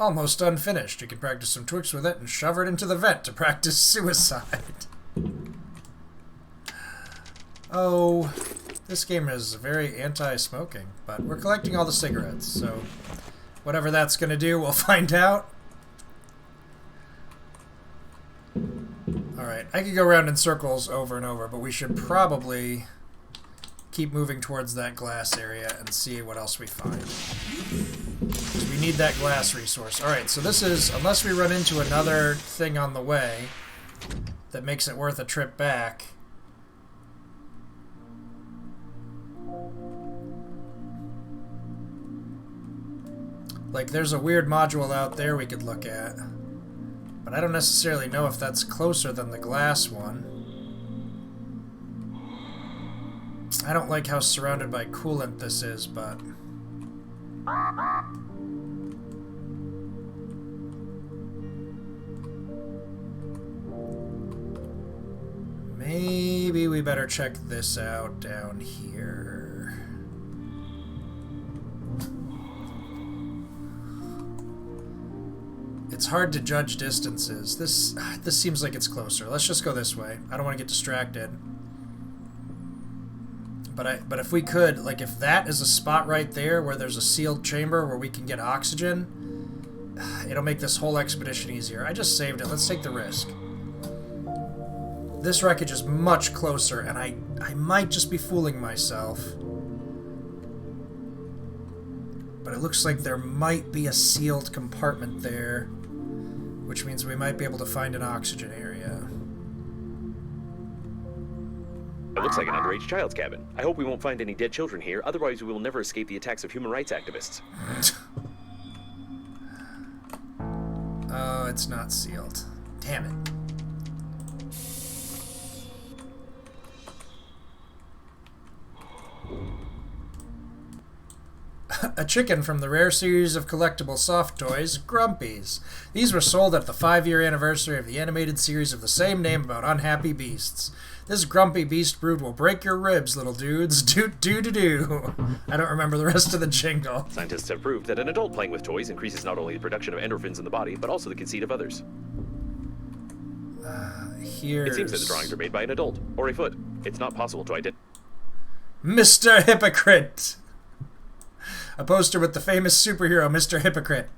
Almost unfinished. You can practice some tricks with it and shove it into the vent to practice suicide. Oh, this game is very anti-smoking, but we're collecting all the cigarettes, so whatever that's going to do, we'll find out. Alright, I could go around in circles over and over, but we should probably keep moving towards that glass area and see what else we find. Because we need that glass resource. Alright, so this is, unless we run into another thing on the way that makes it worth a trip back. Like, there's a weird module out there we could look at. But I don't necessarily know if that's closer than the glass one. I don't like how surrounded by coolant this is, but... maybe we better check this out down here. It's hard to judge distances. This seems like it's closer. Let's just go this way. I don't want to get distracted. But if we could, like, if that is a spot right there where there's a sealed chamber where we can get oxygen, it'll make this whole expedition easier. I just saved it. Let's take the risk. This wreckage is much closer, and I might just be fooling myself. But it looks like there might be a sealed compartment there, which means we might be able to find an oxygen area. It looks like an underage child's cabin. I hope we won't find any dead children here, otherwise we will never escape the attacks of human rights activists. Oh, it's not sealed. Damn it. A chicken from the rare series of collectible soft toys, Grumpies. These were sold at the 5-year anniversary of the animated series of the same name about unhappy beasts. This grumpy beast brood will break your ribs, little dudes. Do-do-do-do. I don't remember the rest of the jingle. Scientists have proved that an adult playing with toys increases not only the production of endorphins in the body, but also the conceit of others. It seems that the drawings are made by an adult, or a foot. It's not possible to identify. Mr. Hypocrite! A poster with the famous superhero Mr. Hypocrite.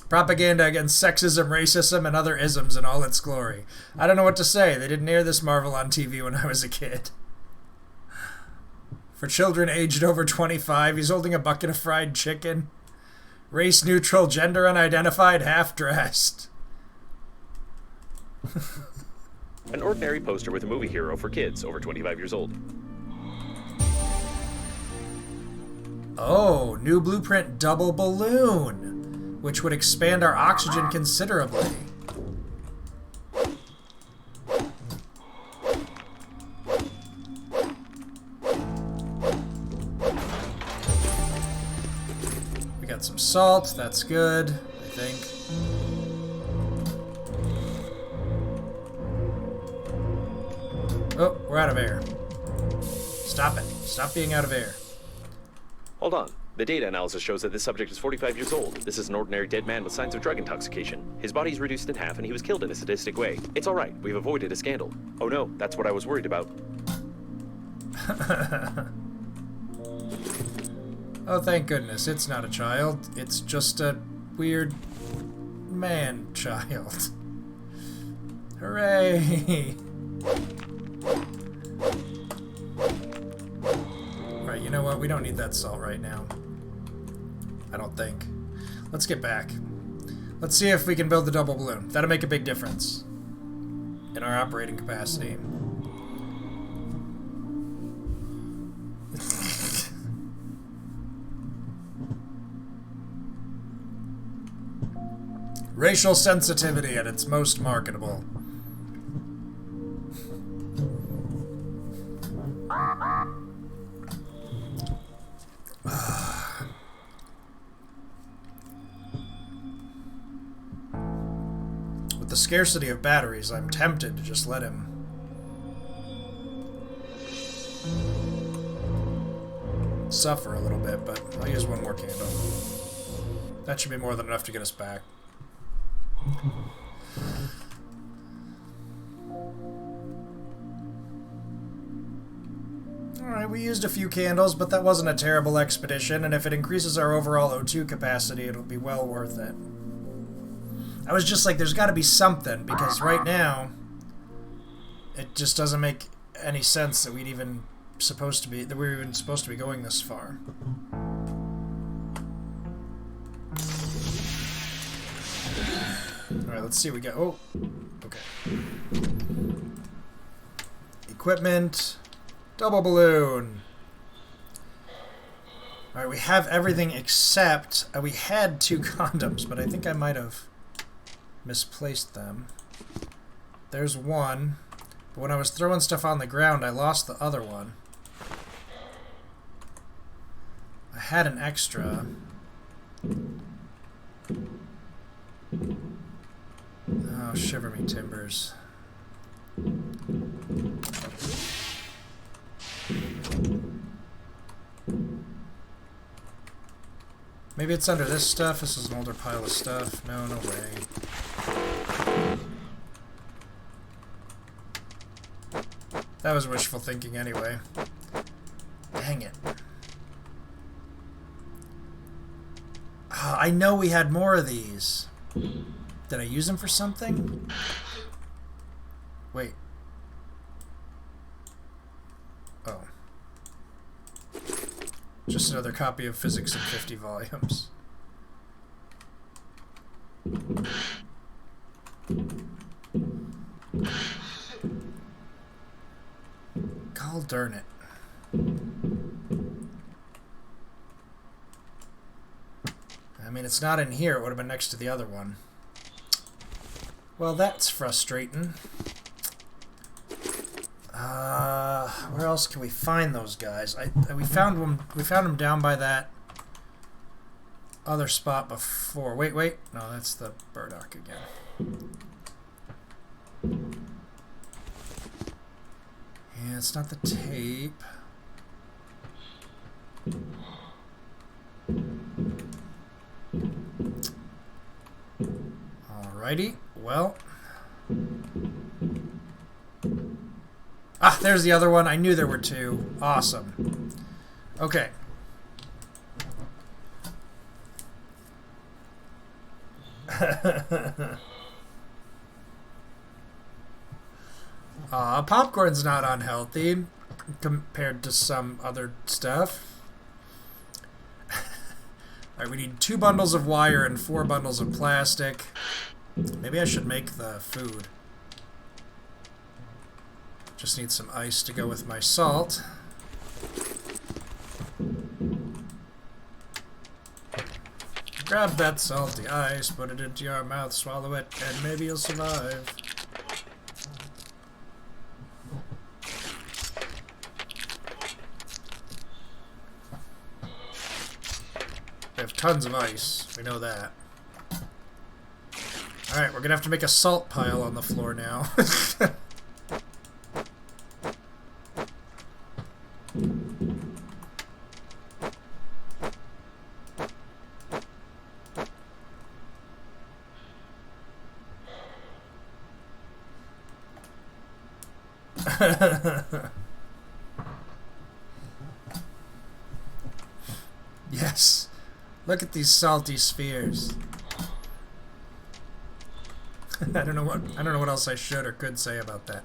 Propaganda against sexism, racism, and other isms in all its glory. I don't know what to say. They didn't air this Marvel on TV when I was a kid. For children aged over 25, he's holding a bucket of fried chicken. Race neutral, gender unidentified, half-dressed. An ordinary poster with a movie hero for kids over 25 years old. Oh, new blueprint double balloon, which would expand our oxygen considerably. We got some salt, that's good, I think. Oh, we're out of air. Stop it. Stop being out of air. Hold on. The data analysis shows that this subject is 45 years old. This is an ordinary dead man with signs of drug intoxication. His body is reduced in half and he was killed in a sadistic way. It's alright. We've avoided a scandal. Oh no, that's what I was worried about. Oh, thank goodness. It's not a child. It's just a weird man-child. Hooray! Alright, you know what? We don't need that salt right now. I don't think. Let's get back. Let's see if we can build the double balloon. That'll make a big difference in our operating capacity. Racial sensitivity at its most marketable. With the scarcity of batteries, I'm tempted to just let him suffer a little bit, but I'll use one more candle. That should be more than enough to get us back. Alright, we used a few candles, but that wasn't a terrible expedition, and if it increases our overall O2 capacity, it'll be well worth it. I was just like, there's gotta be something, because right now, it just doesn't make any sense that we're even supposed to be going this far. Alright, let's see what we got. Oh, okay. Equipment. Double balloon. Alright, we have everything except... we had 2 condoms, but I think I might have misplaced them. There's one. But when I was throwing stuff on the ground, I lost the other one. I had an extra. Oh, shiver me timbers. Maybe it's under this stuff. This is an older pile of stuff. No, no way. That was wishful thinking anyway. Dang it. Oh, I know we had more of these. Did I use them for something? Wait. Oh. Just another copy of Physics in 50 volumes. God darn it. I mean, it's not in here. It would have been next to the other one. Well, that's frustrating. Where else can we find those guys? We found them down by that other spot before. Wait. No, that's the burdock again. Yeah, it's not the tape. Alrighty, well. Ah, there's the other one. I knew there were 2. Awesome. Okay. Popcorn's not unhealthy compared to some other stuff. Alright, we need 2 bundles of wire and 4 bundles of plastic. Maybe I should make the food. Just need some ice to go with my salt. Grab that salty ice, put it into your mouth, swallow it, and maybe you'll survive. We have tons of ice, we know that. Alright, we're gonna have to make a salt pile on the floor now. Yes. Look at these salty spheres. I don't know what else I should or could say about that.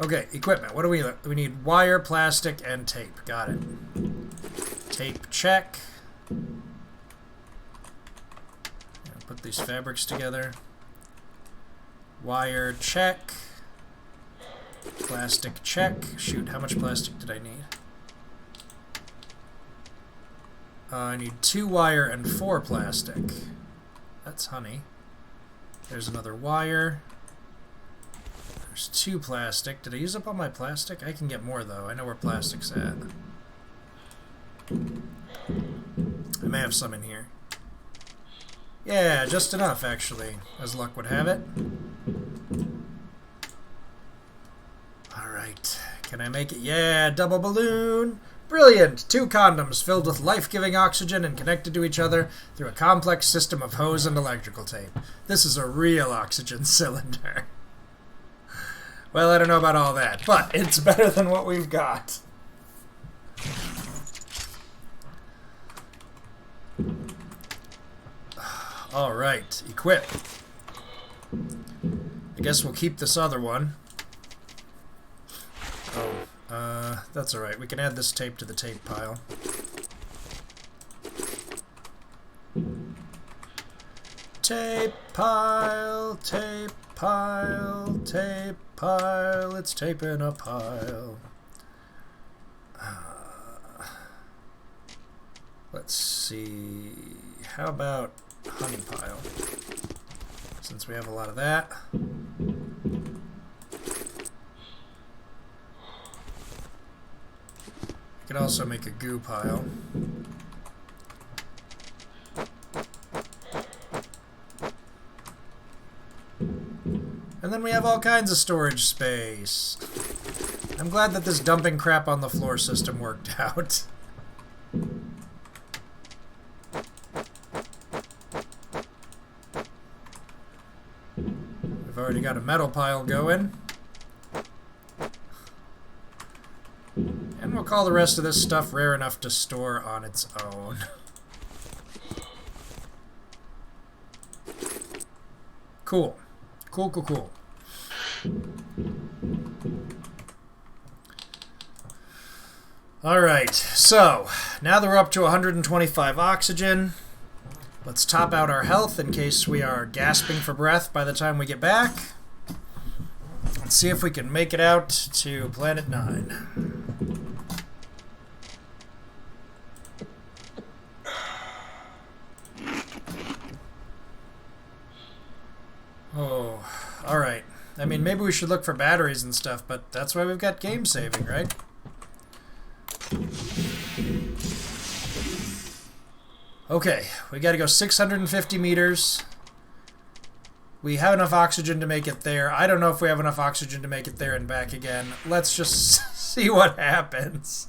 Okay, equipment. What do we need? We need wire, plastic, and tape. Got it. Tape, check. Put these fabrics together. Wire, check. Plastic, check. Shoot, how much plastic did I need? I need 2 wire and 4 plastic. That's honey. There's another wire. There's 2 plastic. Did I use up all my plastic? I can get more, though. I know where plastic's at. I may have some in here. Yeah, just enough, actually, as luck would have it. Alright, can I make it? Yeah, double balloon! Brilliant! 2 condoms filled with life-giving oxygen and connected to each other through a complex system of hose and electrical tape. This is a real oxygen cylinder. Well, I don't know about all that, but it's better than what we've got. Alright, equip. I guess we'll keep this other one. Oh, that's alright. We can add this tape to the tape pile. Tape pile, tape pile, tape pile. It's tape in a pile. Let's see. How about honey pile? Since we have a lot of that. I could also make a goo pile. And then we have all kinds of storage space. I'm glad that this dumping crap on the floor system worked out. We've already got a metal pile going. And we'll call the rest of this stuff rare enough to store on its own. Cool. Cool, cool, cool. Alright, so now that we're up to 125 oxygen, let's top out our health in case we are gasping for breath by the time we get back. Let's see if we can make it out to Planet 9. Oh, alright. I mean, maybe we should look for batteries and stuff, but that's why we've got game saving, right? Okay, we gotta go 650 meters. We have enough oxygen to make it there. I don't know if we have enough oxygen to make it there and back again. Let's just see what happens.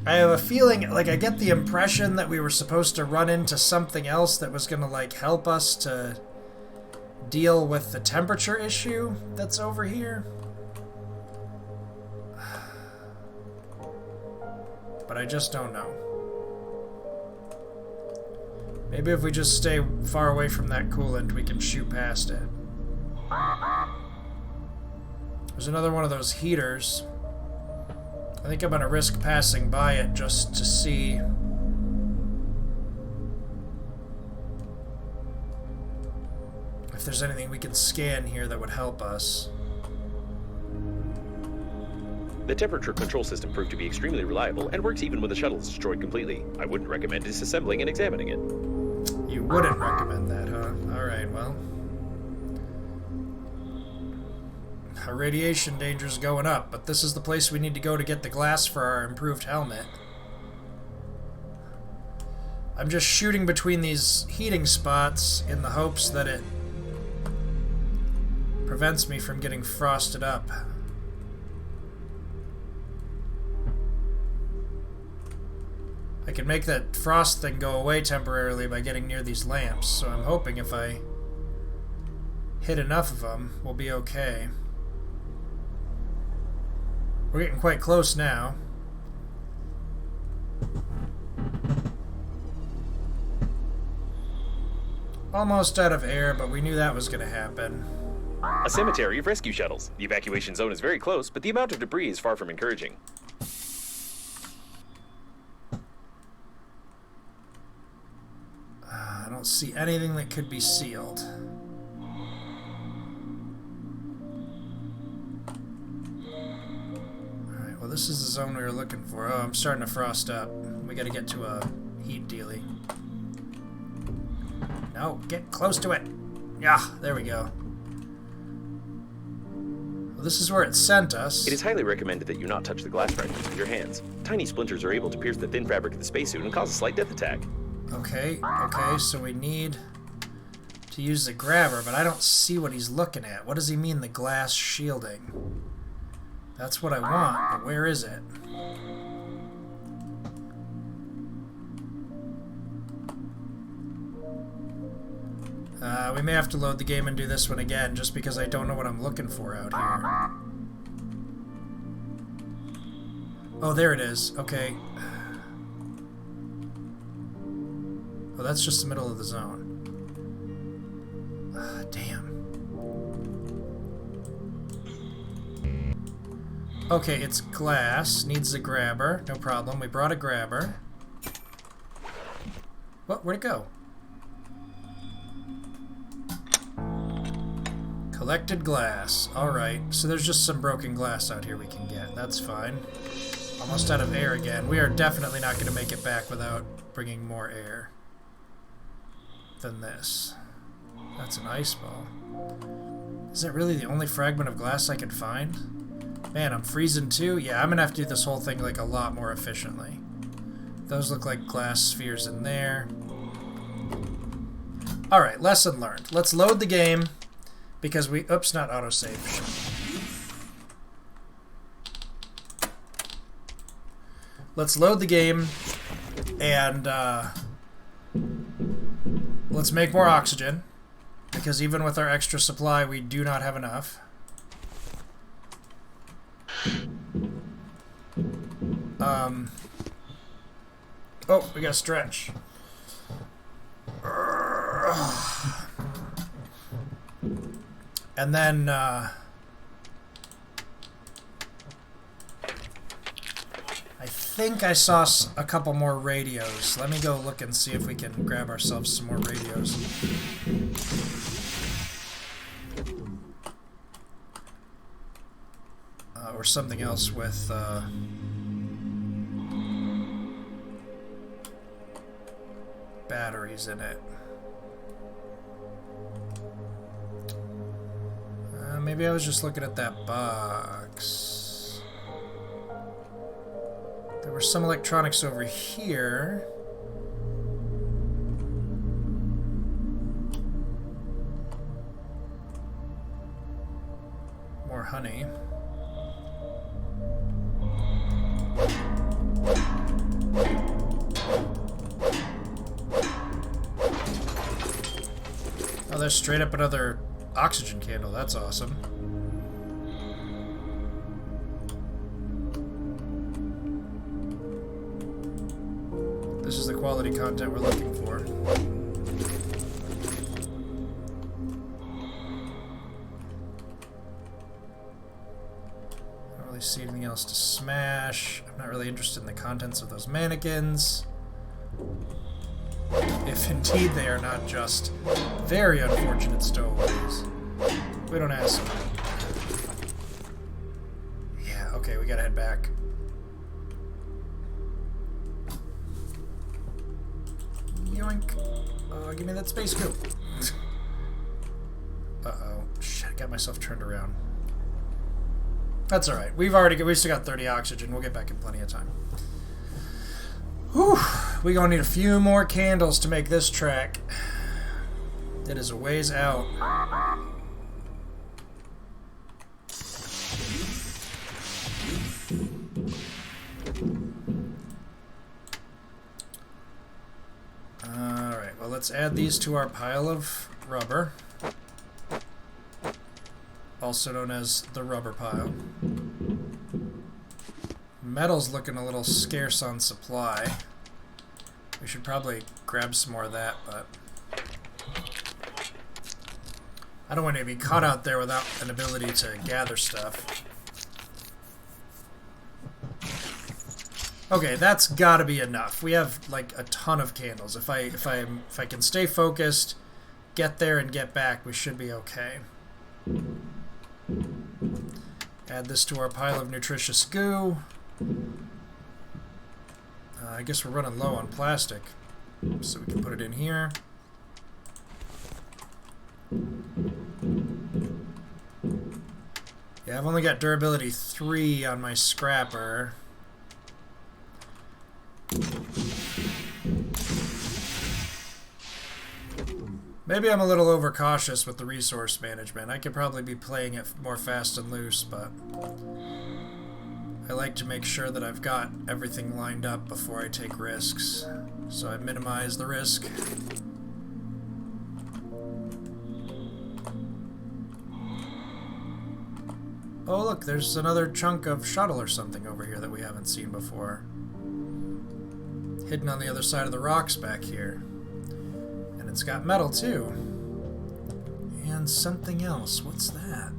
I have a feeling, like, I get the impression that we were supposed to run into something else that was gonna, like, help us to deal with the temperature issue that's over here. But I just don't know. Maybe if we just stay far away from that coolant, we can shoot past it. There's another one of those heaters. I think I'm gonna risk passing by it just to see. If there's anything we can scan here that would help us. The temperature control system proved to be extremely reliable and works even when the shuttle is destroyed completely. I wouldn't recommend disassembling and examining it. You wouldn't recommend that, huh? Alright, well. Our radiation danger's going up, but this is the place we need to go to get the glass for our improved helmet. I'm just shooting between these heating spots in the hopes that it prevents me from getting frosted up. I can make that frost thing go away temporarily by getting near these lamps, so I'm hoping if I hit enough of them, we'll be okay. We're getting quite close now. Almost out of air, but we knew that was going to happen. A cemetery of rescue shuttles. The evacuation zone is very close, but the amount of debris is far from encouraging. don't see anything that could be sealed. Alright, well this is the zone we were looking for. Oh, I'm starting to frost up. We gotta get to a heat dealie. No, get close to it! Yeah, there we go. Well, this is where it sent us. It is highly recommended that you not touch the glass fragments with your hands. Tiny splinters are able to pierce the thin fabric of the spacesuit and cause a slight death attack. Okay, so we need to use the grabber, but I don't see what he's looking at. What does he mean, the glass shielding? That's what I want, but where is it? We may have to load the game and do this one again, just because I don't know what I'm looking for out here. Oh, there it is. Okay. Oh, that's just the middle of the zone. Damn. Okay, it's glass. Needs a grabber. No problem. We brought a grabber. What? Where'd it go? Collected glass. Alright, so there's just some broken glass out here we can get. That's fine. Almost out of air again. We are definitely not going to make it back without bringing more air than this. That's an ice ball. Is that really the only fragment of glass I could find? Man, I'm freezing too? Yeah, I'm going to have to do this whole thing like a lot more efficiently. Those look like glass spheres in there. Alright, lesson learned. Let's load the game. Because we... Oops, not autosave. Let's load the game, and let's make more oxygen. Because even with our extra supply, we do not have enough. Oh, we gotta stretch. And then, I think I saw a couple more radios. Let me go look and see if we can grab ourselves some more radios. Or something else with, batteries in it. Maybe I was just looking at that box. There were some electronics over here. More honey. Oh, there's straight up another oxygen candle. That's awesome. This is the quality content we're looking for. I don't really see anything else to smash. I'm not really interested in the contents of those mannequins. If indeed they are not just very unfortunate stowaways. We don't have some. Yeah, okay, we gotta head back. Yoink. Give me that space coupe. Uh-oh. Shit, I got myself turned around. That's alright. We've still got 30 oxygen. We'll get back in plenty of time. Whew. We're gonna need a few more candles to make this track. It is a ways out. Alright, well let's add these to our pile of rubber. Also known as the rubber pile. Metal's looking a little scarce on supply. We should probably grab some more of that, but I don't want to be caught out there without an ability to gather stuff. Okay, that's gotta be enough. We have like a ton of candles. If I can stay focused, get there and get back, we should be okay. Add this to our pile of nutritious goo. I guess we're running low on plastic, so we can put it in here. Yeah, I've only got durability 3 on my scrapper. Maybe I'm a little overcautious with the resource management. I could probably be playing it more fast and loose, but I like to make sure that I've got everything lined up before I take risks, so I minimize the risk. Oh look, there's another chunk of shuttle or something over here that we haven't seen before. Hidden on the other side of the rocks back here. And it's got metal too. And something else. What's that?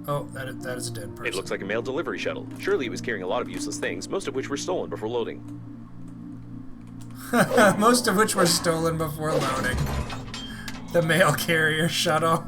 Oh, that is a dead person. It looks like a mail delivery shuttle. Surely it was carrying a lot of useless things, most of which were stolen before loading. Most of which were stolen before loading. The mail carrier shuttle.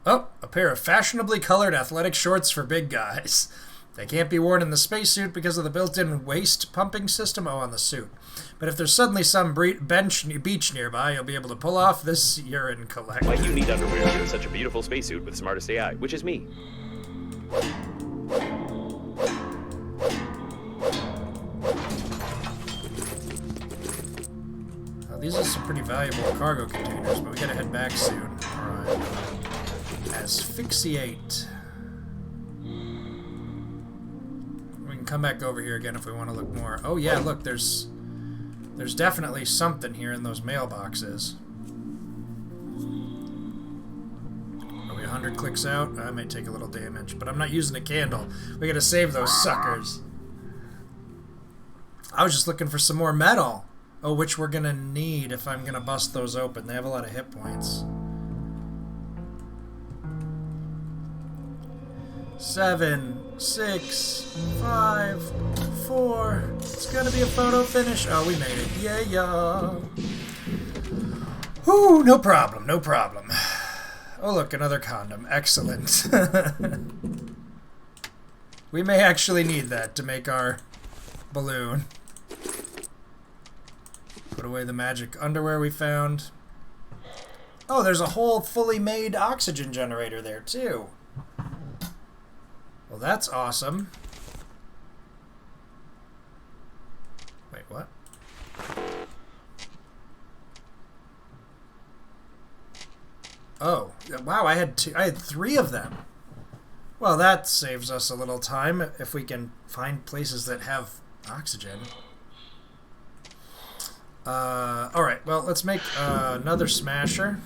Oh, a pair of fashionably colored athletic shorts for big guys. They can't be worn in the spacesuit because of the built-in waste pumping system on the suit. But if there's suddenly some beach nearby, you'll be able to pull off this urine collector. Why you need underwear if you're such a beautiful spacesuit with smartest AI, which is me. These are some pretty valuable cargo containers, but we gotta head back soon. Alright. Asphyxiate. We can come back over here again if we want to look more. Oh yeah, look, there's definitely something here in those mailboxes. Are we 100 clicks out? I may take a little damage, but I'm not using a candle. We gotta save those suckers. I was just looking for some more metal. Oh, which we're gonna need if I'm gonna bust those open. They have a lot of hit points. 7, 6, 5, 4. It's gonna be a photo finish. Oh, we made it. Yeah. Whew, no problem, no problem. Oh, look, another condom. Excellent. We may actually need that to make our balloon. Put away the magic underwear we found. Oh, there's a whole fully made oxygen generator there, too. Well, that's awesome. Wait, what? Oh, wow, I had 3 of them. Well, that saves us a little time if we can find places that have oxygen. Alright, well, let's make another smasher.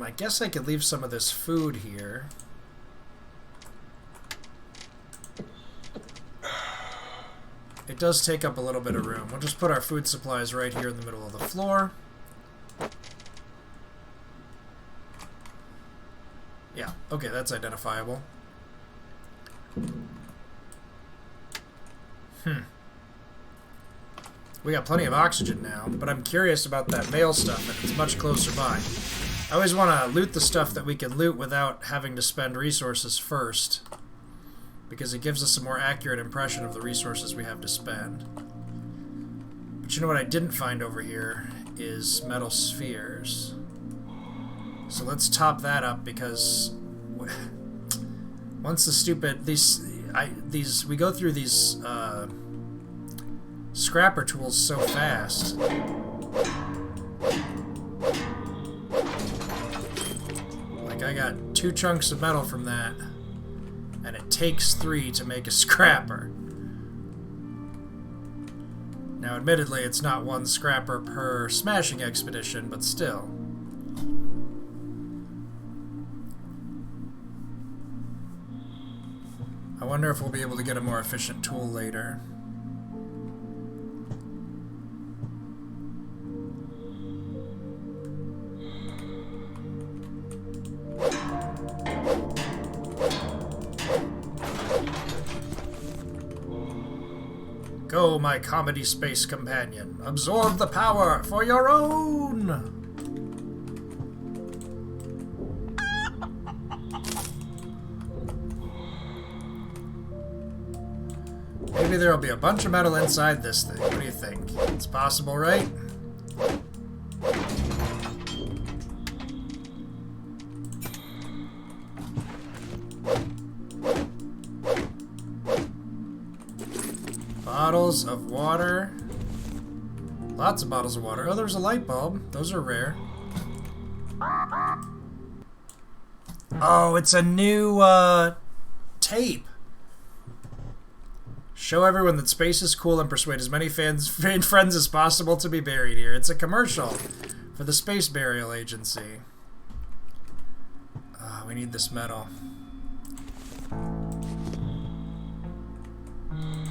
I guess I could leave some of this food here. It does take up a little bit of room. We'll just put our food supplies right here in the middle of the floor. Yeah, okay, that's identifiable. We got plenty of oxygen now, but I'm curious about that mail stuff, and it's much closer by. I always want to loot the stuff that we can loot without having to spend resources first, because it gives us a more accurate impression of the resources we have to spend. But you know what I didn't find over here is metal spheres. So let's top that up, because once the stupid we go through these scrapper tools so fast. Like, I got 2 chunks of metal from that, And it takes 3 to make a scrapper. Now, admittedly, it's not 1 scrapper per smashing expedition, but still. I wonder if we'll be able to get a more efficient tool later. Go, my comedy space companion. Absorb the power for your own! Maybe there'll be a bunch of metal inside this thing. What do you think? It's possible, right? Bottles of water. Lots of bottles of water. Oh, there's a light bulb. Those are rare. Oh, it's a new, tape. Show everyone that space is cool and persuade as many friends as possible to be buried here. It's a commercial for the Space Burial Agency. We need this metal.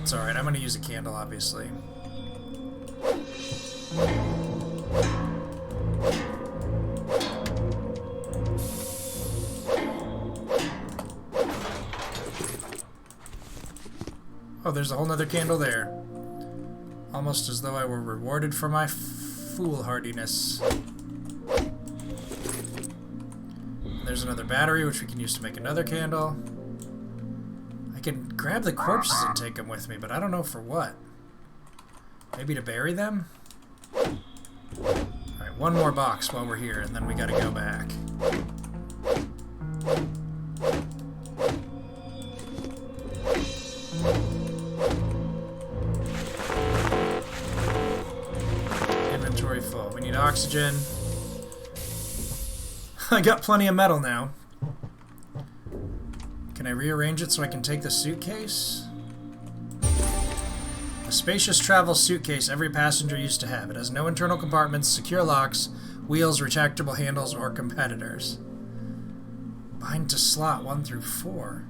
It's alright, I'm going to use a candle, obviously. Oh, there's a whole nother candle there. Almost as though I were rewarded for my foolhardiness. There's another battery, which we can use to make another candle. I can grab the corpses and take them with me, but I don't know for what. Maybe to bury them? Alright, one more box while we're here, and then we gotta go back. Inventory full. We need oxygen. I got plenty of metal now. Can I rearrange it so I can take the suitcase? A spacious travel suitcase every passenger used to have. It has no internal compartments, secure locks, wheels, retractable handles, or competitors. Bind to slot 1 through 4.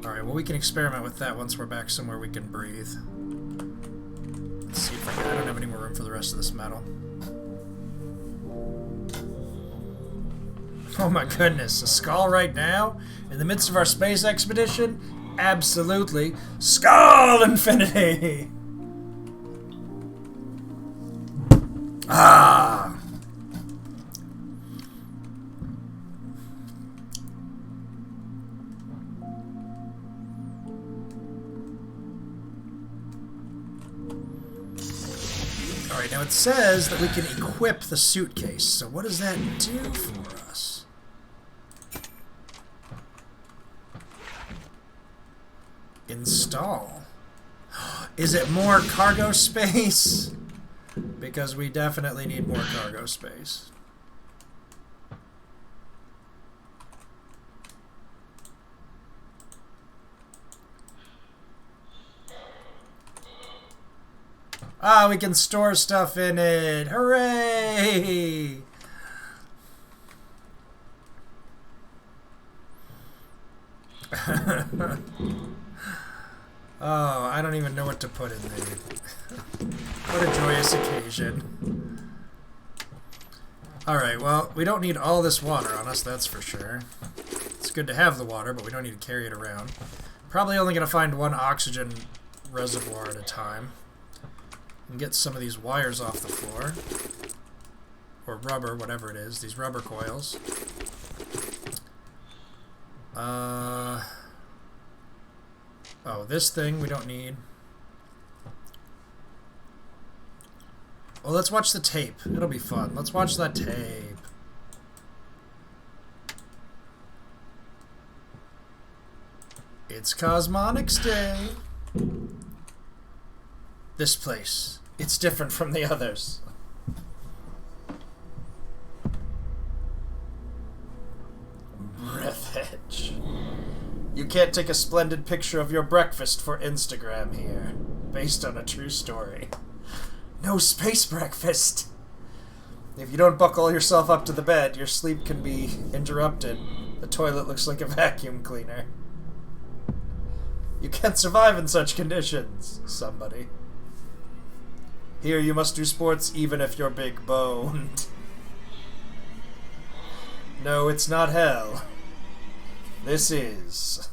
Alright, well we can experiment with that once we're back somewhere we can breathe. Let's see if I don't have any more room for the rest of this metal. Oh my goodness, a skull right now? In the midst of our space expedition? Absolutely. Skull Infinity! Ah! Alright, now it says that we can equip the suitcase, so what does that do for us? Install. Is it more cargo space? Because we definitely need more cargo space. Ah, we can store stuff in it. Hooray! Oh, I don't even know what to put in there. What a joyous occasion. Alright, well, we don't need all this water on us, that's for sure. It's good to have the water, but we don't need to carry it around. Probably only going to find 1 oxygen reservoir at a time. And get some of these wires off the floor. Or rubber, whatever it is. These rubber coils. Oh, this thing we don't need. Well, let's watch the tape. It'll be fun. Let's watch that tape. It's Cosmonics Day. This place. It's different from the others. Breathedge. can't take a splendid picture of your breakfast for Instagram here. Based on a true story. No space breakfast! If you don't buckle yourself up to the bed, your sleep can be interrupted. The toilet looks like a vacuum cleaner. You can't survive in such conditions, somebody. Here you must do sports even if you're big boned. No, it's not hell. This is...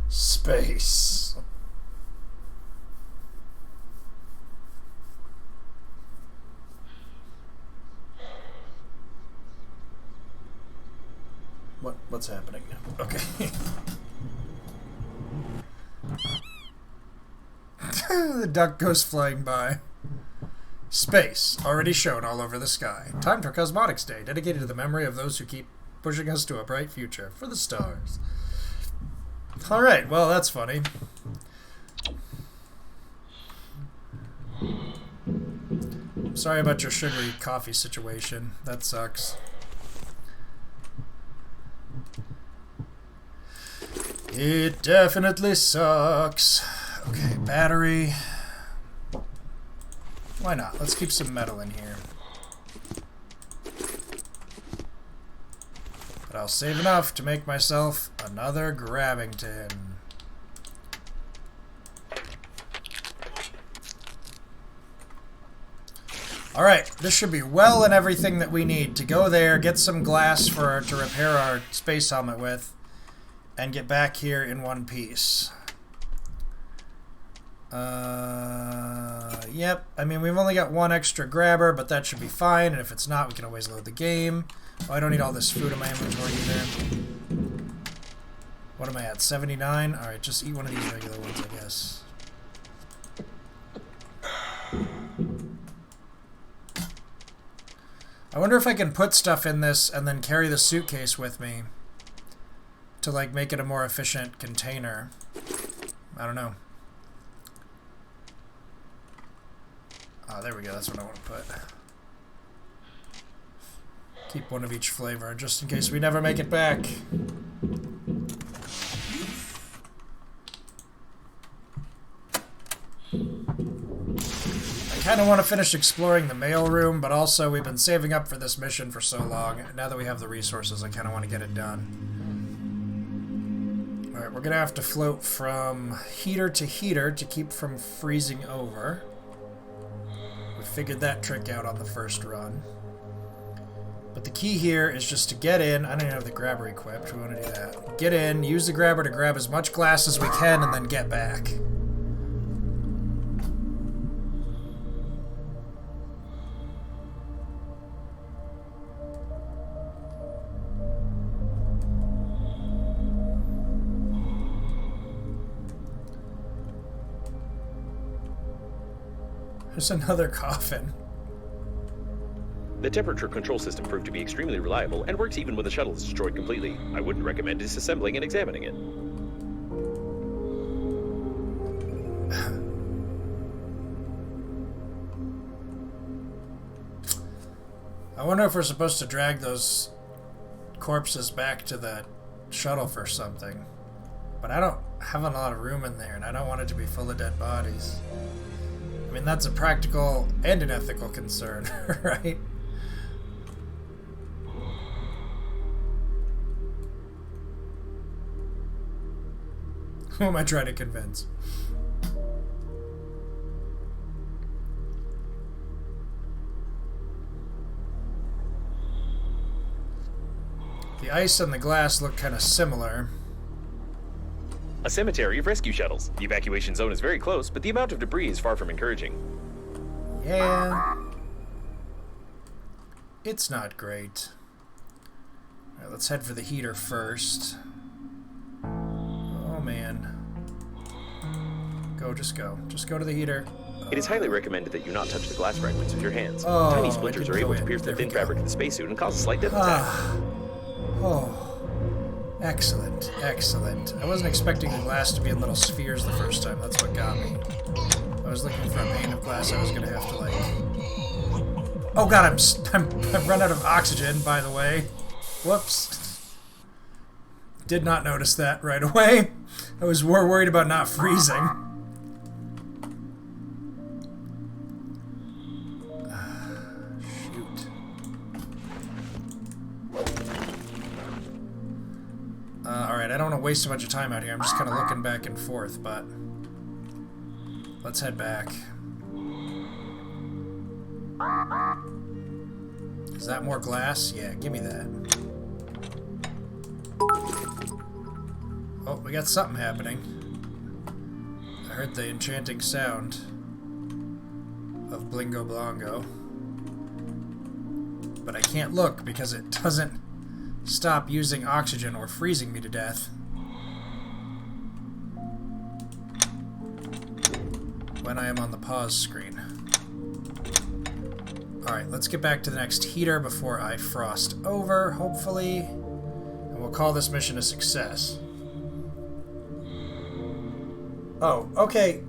space. What's happening now? Okay. The duck goes flying by. Space, already shown all over the sky. Time for Cosmetics Day, dedicated to the memory of those who keep pushing us to a bright future. For the stars. Alright, well, that's funny. Sorry about your sugary coffee situation. That sucks. It definitely sucks. Okay, battery. Why not? Let's keep some metal in here. But I'll save enough to make myself another Grabbington. Alright, this should be well and everything that we need to go there, get some glass to repair our space helmet with, and get back here in one piece. Yep. I mean, we've only got one extra grabber, but that should be fine. And if it's not, we can always load the game. Oh, I don't need all this food in my inventory either. What am I at? 79? Alright, just eat one of these regular ones, I guess. I wonder if I can put stuff in this and then carry the suitcase with me to, like, make it a more efficient container. I don't know. Oh, there we go. That's what I want to put. Keep one of each flavor, just in case we never make it back. I kind of want to finish exploring the mail room, but also we've been saving up for this mission for so long. Now that we have the resources, I kind of want to get it done. Alright, we're going to have to float from heater to keep from freezing over. We figured that trick out on the first run. But the key here is just to get in. I don't even have the grabber equipped. We want to do that. Get in, use the grabber to grab as much glass as we can, and then get back. There's another coffin. The temperature control system proved to be extremely reliable and works even when the shuttle is destroyed completely. I wouldn't recommend disassembling and examining it. I wonder if we're supposed to drag those corpses back to the shuttle for something. But I don't have a lot of room in there, and I don't want it to be full of dead bodies. I mean, that's a practical and an ethical concern, right? Who am I trying to convince? The ice and the glass look kind of similar. A cemetery of rescue shuttles. The evacuation zone is very close, but the amount of debris is far from encouraging. Yeah. It's not great. Alright, let's head for the heater first. Oh, man. Go, just go. Just go to the heater. It is highly recommended that you not touch the glass fragments with your hands. Oh, Tiny splinters I are didn't able go to in. pierce the There thin we go. fabric of the spacesuit and cause a slight dip attack. Oh. Excellent, excellent. I wasn't expecting the glass to be in little spheres the first time. That's what got me. I was looking for a pane of glass I was going to have to, like... Oh god, I've run out of oxygen, by the way. Whoops. Did not notice that right away. I was more worried about not freezing. Shoot. Alright, I don't want to waste too much of time out here. I'm just kind of looking back and forth, but let's head back. Is that more glass? Yeah, give me that. Oh, we got something happening. I heard the enchanting sound of Blingo Blongo. But I can't look because it doesn't stop using oxygen or freezing me to death. When I am on the pause screen. Alright, let's get back to the next heater before I frost over, hopefully. And we'll call this mission a success. Oh, okay.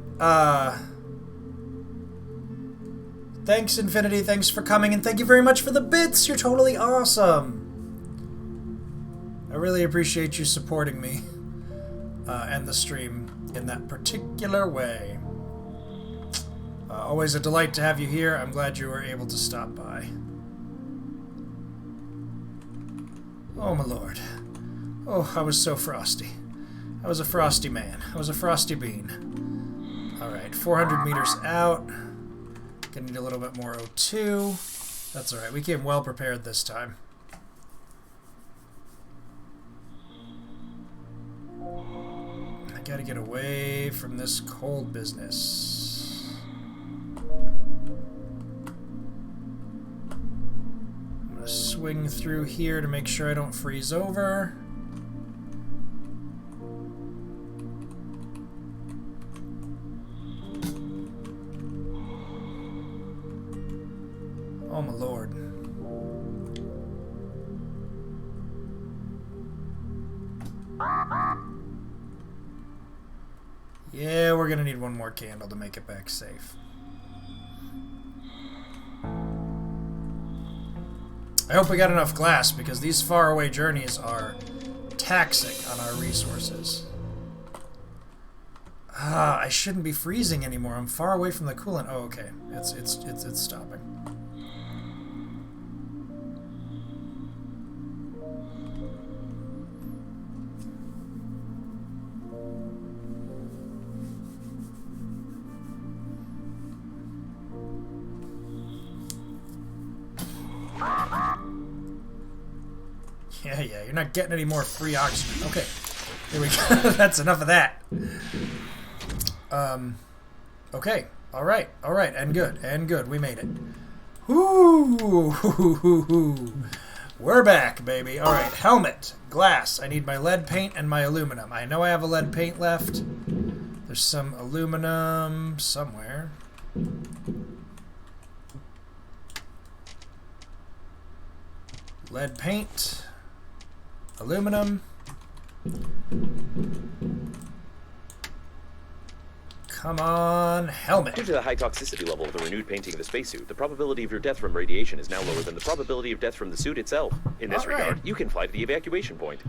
Thanks, Infinity. Thanks for coming, and thank you very much for the bits. You're totally awesome. I really appreciate you supporting me and the stream in that particular way. Always a delight to have you here. I'm glad you were able to stop by. Oh, my lord. Oh, I was so frosty. I was a frosty man. I was a frosty bean. Alright, 400 meters out. Gonna need a little bit more O2. That's alright. We came well prepared this time. I gotta get away from this cold business. I'm gonna swing through here to make sure I don't freeze over. Oh my lord. Yeah, we're gonna need one more candle to make it back safe. I hope we got enough glass, because these faraway journeys are taxing on our resources. Ah, I shouldn't be freezing anymore. I'm far away from the coolant. Oh, okay. It's stopping. Yeah, you're not getting any more free oxygen. Okay, here we go. That's enough of that. Okay, alright, and good, we made it. Whoo! We're back, baby. Alright, helmet, glass. I need my lead paint and my aluminum. I know I have a lead paint left. There's some aluminum somewhere. Lead paint. Aluminum. Come on, helmet. Due to the high toxicity level of the renewed painting of the spacesuit, the probability of your death from radiation is now lower than the probability of death from the suit itself. In this regard, you can fly to the evacuation point.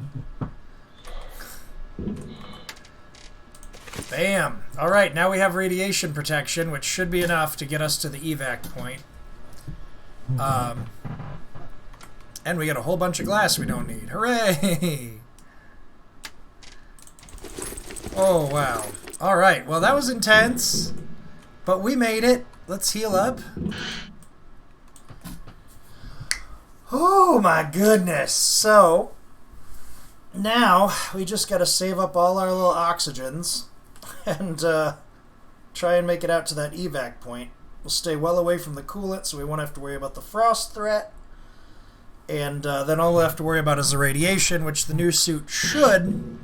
Bam! Alright, now we have radiation protection, which should be enough to get us to the evac point. And we get a whole bunch of glass we don't need. Hooray! Oh, wow. Alright, well that was intense. But we made it. Let's heal up. Oh my goodness. So, now we just gotta save up all our little oxygens and try and make it out to that evac point. We'll stay well away from the coolant so we won't have to worry about the frost threat. And then all we'll have to worry about is the radiation, which the new suit should,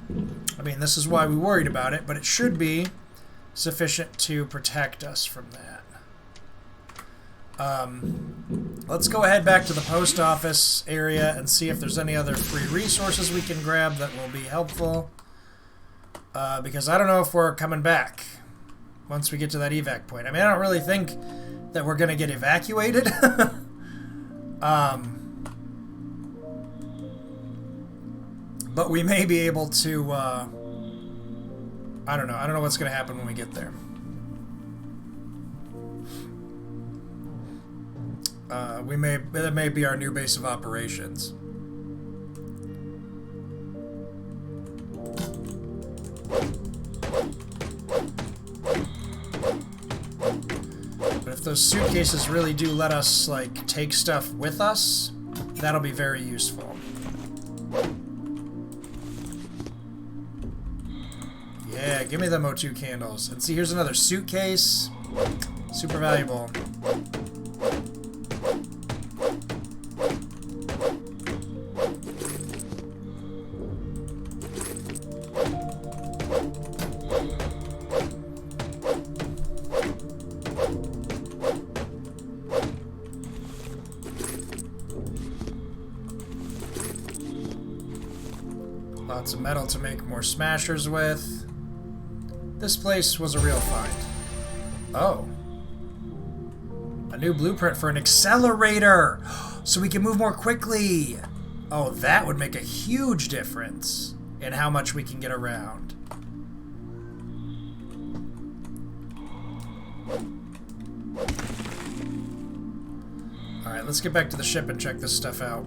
I mean, this is why we worried about it, but it should be sufficient to protect us from that. Let's go ahead back to the post office area and see if there's any other free resources we can grab that will be helpful. Because I don't know if we're coming back once we get to that evac point. I mean, I don't really think that we're going to get evacuated. But we may be able to, I don't know. I don't know what's going to happen when we get there. That may be our new base of operations. But if those suitcases really do let us, like, take stuff with us, that'll be very useful. Yeah, give me them O2 candles. And see, here's another suitcase. Super valuable. Lots of metal to make more smashers with. This place was a real find. Oh. A new blueprint for an accelerator! So we can move more quickly! Oh, that would make a huge difference in how much we can get around. Alright, let's get back to the ship and check this stuff out.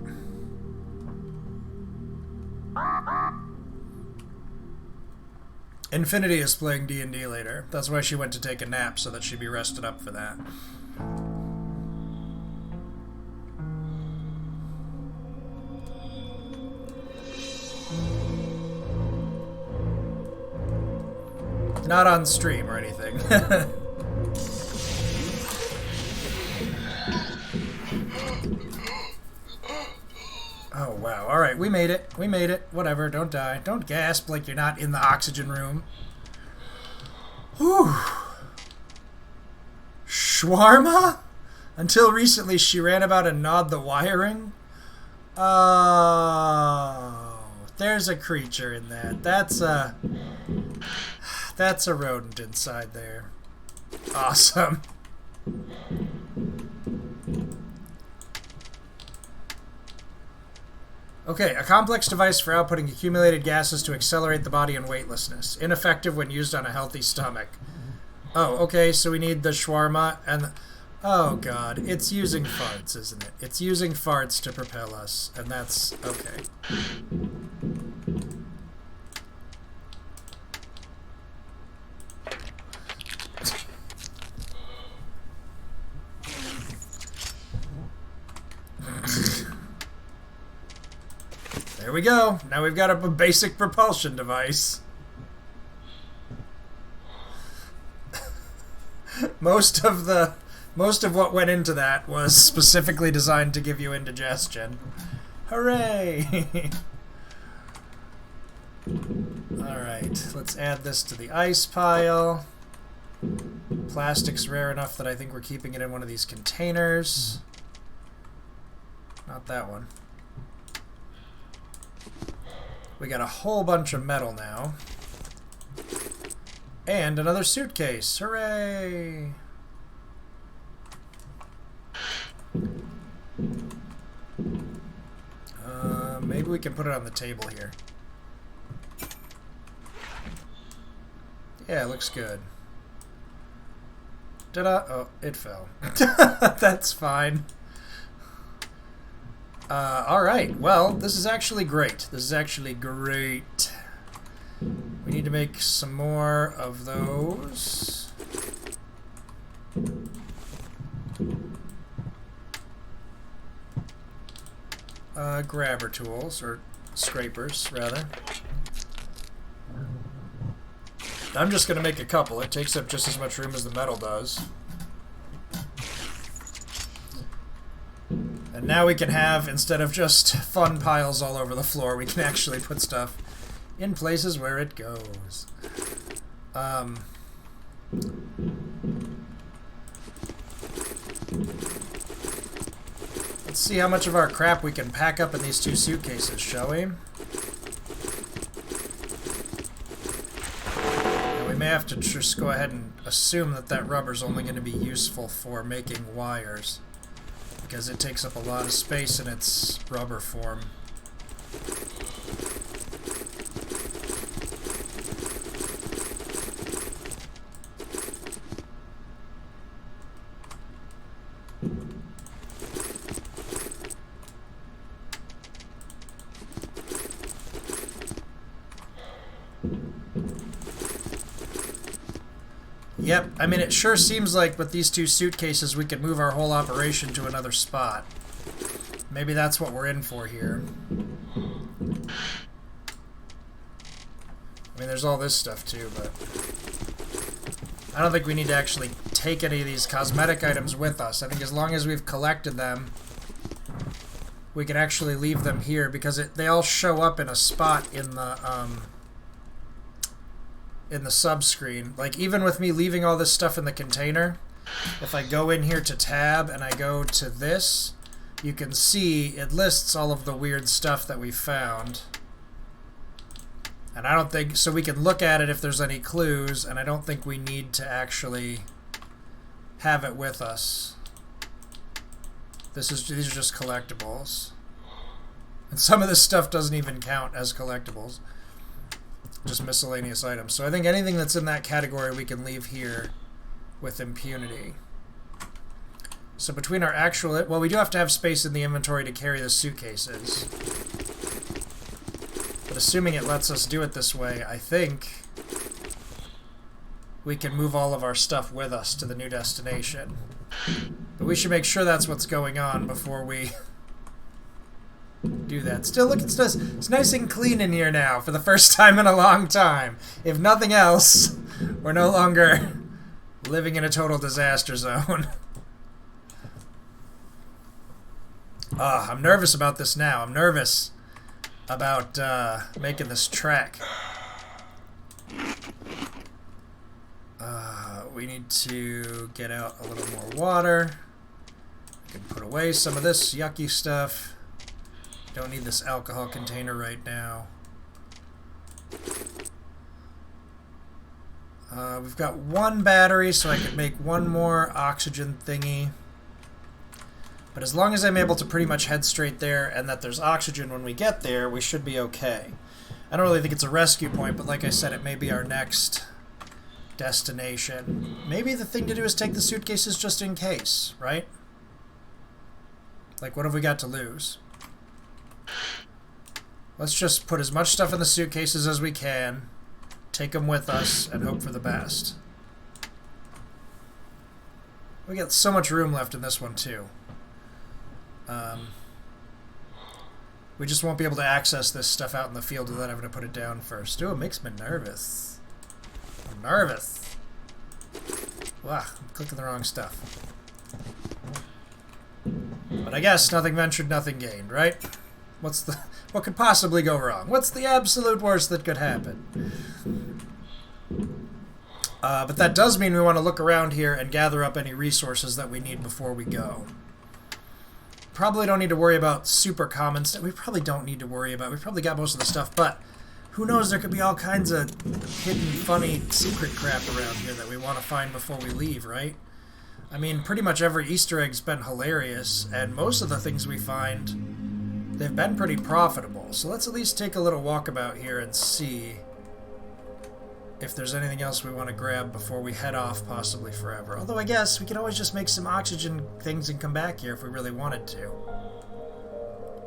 Infinity is playing D&D later. That's why she went to take a nap, so that she'd be rested up for that. Not on stream or anything. Oh, wow. Alright, we made it. We made it. Whatever, don't die. Don't gasp like you're not in the oxygen room. Whew. Shawarma? Until recently, she ran about and gnawed the wiring. Oh, there's a creature in that. That's a rodent inside there. Awesome. Okay, a complex device for outputting accumulated gases to accelerate the body in weightlessness. Ineffective when used on a healthy stomach. Oh, okay, so we need the shawarma and... Oh, God. It's using farts, isn't it? It's using farts to propel us, and that's... okay. There we go. Now we've got a basic propulsion device. Most of what went into that was specifically designed to give you indigestion. Hooray! Alright, let's add this to the ice pile. Plastic's rare enough that I think we're keeping it in one of these containers. Not that one. We got a whole bunch of metal now. And another suitcase. Hooray! Maybe we can put it on the table here. Yeah, it looks good. Ta-da! Oh, it fell. That's fine. Alright, well, this is actually great. This is actually great. We need to make some more of those. Grabber tools, or scrapers, rather. I'm just going to make a couple. It takes up just as much room as the metal does. And now we can have, instead of just fun piles all over the floor, we can actually put stuff in places where it goes. Let's see how much of our crap we can pack up in these two suitcases, shall we? And we may have to just go ahead and assume that that rubber's only going to be useful for making wires, because it takes up a lot of space in its rubber form. Yep, I mean, it sure seems like with these two suitcases we could move our whole operation to another spot. Maybe that's what we're in for here. I mean, there's all this stuff too, but I don't think we need to actually take any of these cosmetic items with us. I think as long as we've collected them, we can actually leave them here, because they all show up in a spot in the sub-screen. Like, even with me leaving all this stuff in the container, if I go in here to tab and I go to this, you can see it lists all of the weird stuff that we found. And I don't think, so we can look at it if there's any clues, and I don't think we need to actually have it with us. These are just collectibles. And some of this stuff doesn't even count as collectibles. Just miscellaneous items. So I think anything that's in that category we can leave here with impunity. So between our actual... Well, we do have to have space in the inventory to carry the suitcases. But assuming it lets us do it this way, I think we can move all of our stuff with us to the new destination. But we should make sure that's what's going on before we do that. Still, look, it's nice and clean in here now for the first time in a long time. If nothing else, we're no longer living in a total disaster zone. I'm nervous about this now. I'm nervous about making this trek. We need to get out a little more water. We can put away some of this yucky stuff. Don't need this alcohol container right now. We've got one battery, so I could make one more oxygen thingy. But as long as I'm able to pretty much head straight there and that there's oxygen when we get there, we should be okay. I don't really think it's a rescue point, but like I said, it may be our next destination. Maybe the thing to do is take the suitcases just in case, right? Like, what have we got to lose? Let's just put as much stuff in the suitcases as we can, take them with us, and hope for the best. We got so much room left in this one, too. We just won't be able to access this stuff out in the field without having to put it down first. Ooh, it makes me nervous. I'm nervous. Wow, I'm clicking the wrong stuff. But I guess nothing ventured, nothing gained, right? What could possibly go wrong? What's the absolute worst that could happen? But that does mean we want to look around here and gather up any resources that we need before we go. Probably don't need to worry about super common stuff. We probably don't need to worry about. We've probably got most of the stuff, but who knows? There could be all kinds of hidden, funny, secret crap around here that we want to find before we leave, right? I mean, pretty much every Easter egg's been hilarious, and most of the things we find, they've been pretty profitable. So let's at least take a little walkabout here and see if there's anything else we want to grab before we head off, possibly forever. Although I guess we could always just make some oxygen things and come back here if we really wanted to.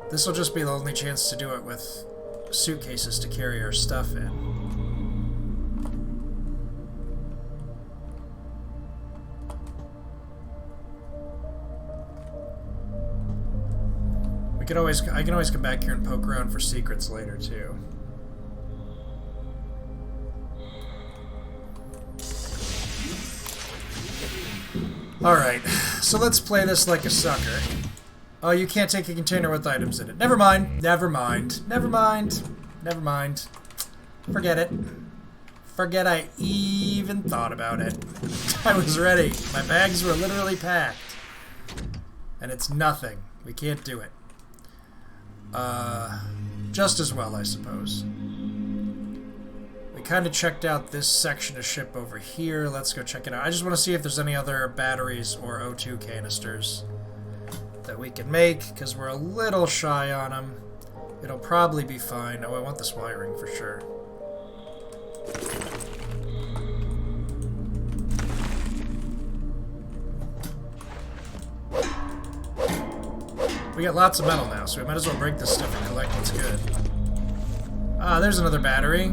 This will just be the only chance to do it with suitcases to carry our stuff in. I can always come back here and poke around for secrets later too. Alright, so let's play this like a sucker. Oh, you can't take a container with items in it. Never mind. Never mind. Never mind. Never mind. Forget it. Forget I even thought about it. I was ready. My bags were literally packed. And it's nothing. We can't do it. Just as well, I suppose. We kind of checked out this section of ship over here. Let's go check it out. I just want to see if there's any other batteries or O2 canisters that we can make, because we're a little shy on them. It'll probably be fine. Oh, I want this wiring for sure. We got lots of metal now, so we might as well break this stuff and collect what's good. Ah, there's another battery.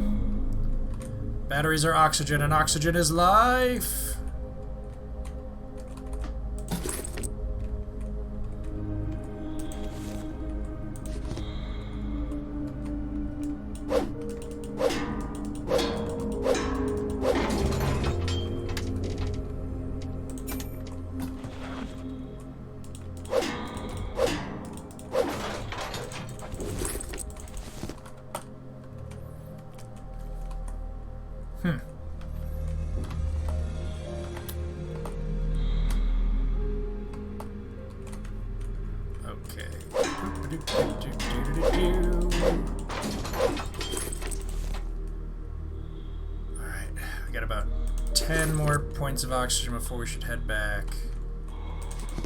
Batteries are oxygen, and oxygen is life. Alright, we got about 10 more points of oxygen before we should head back.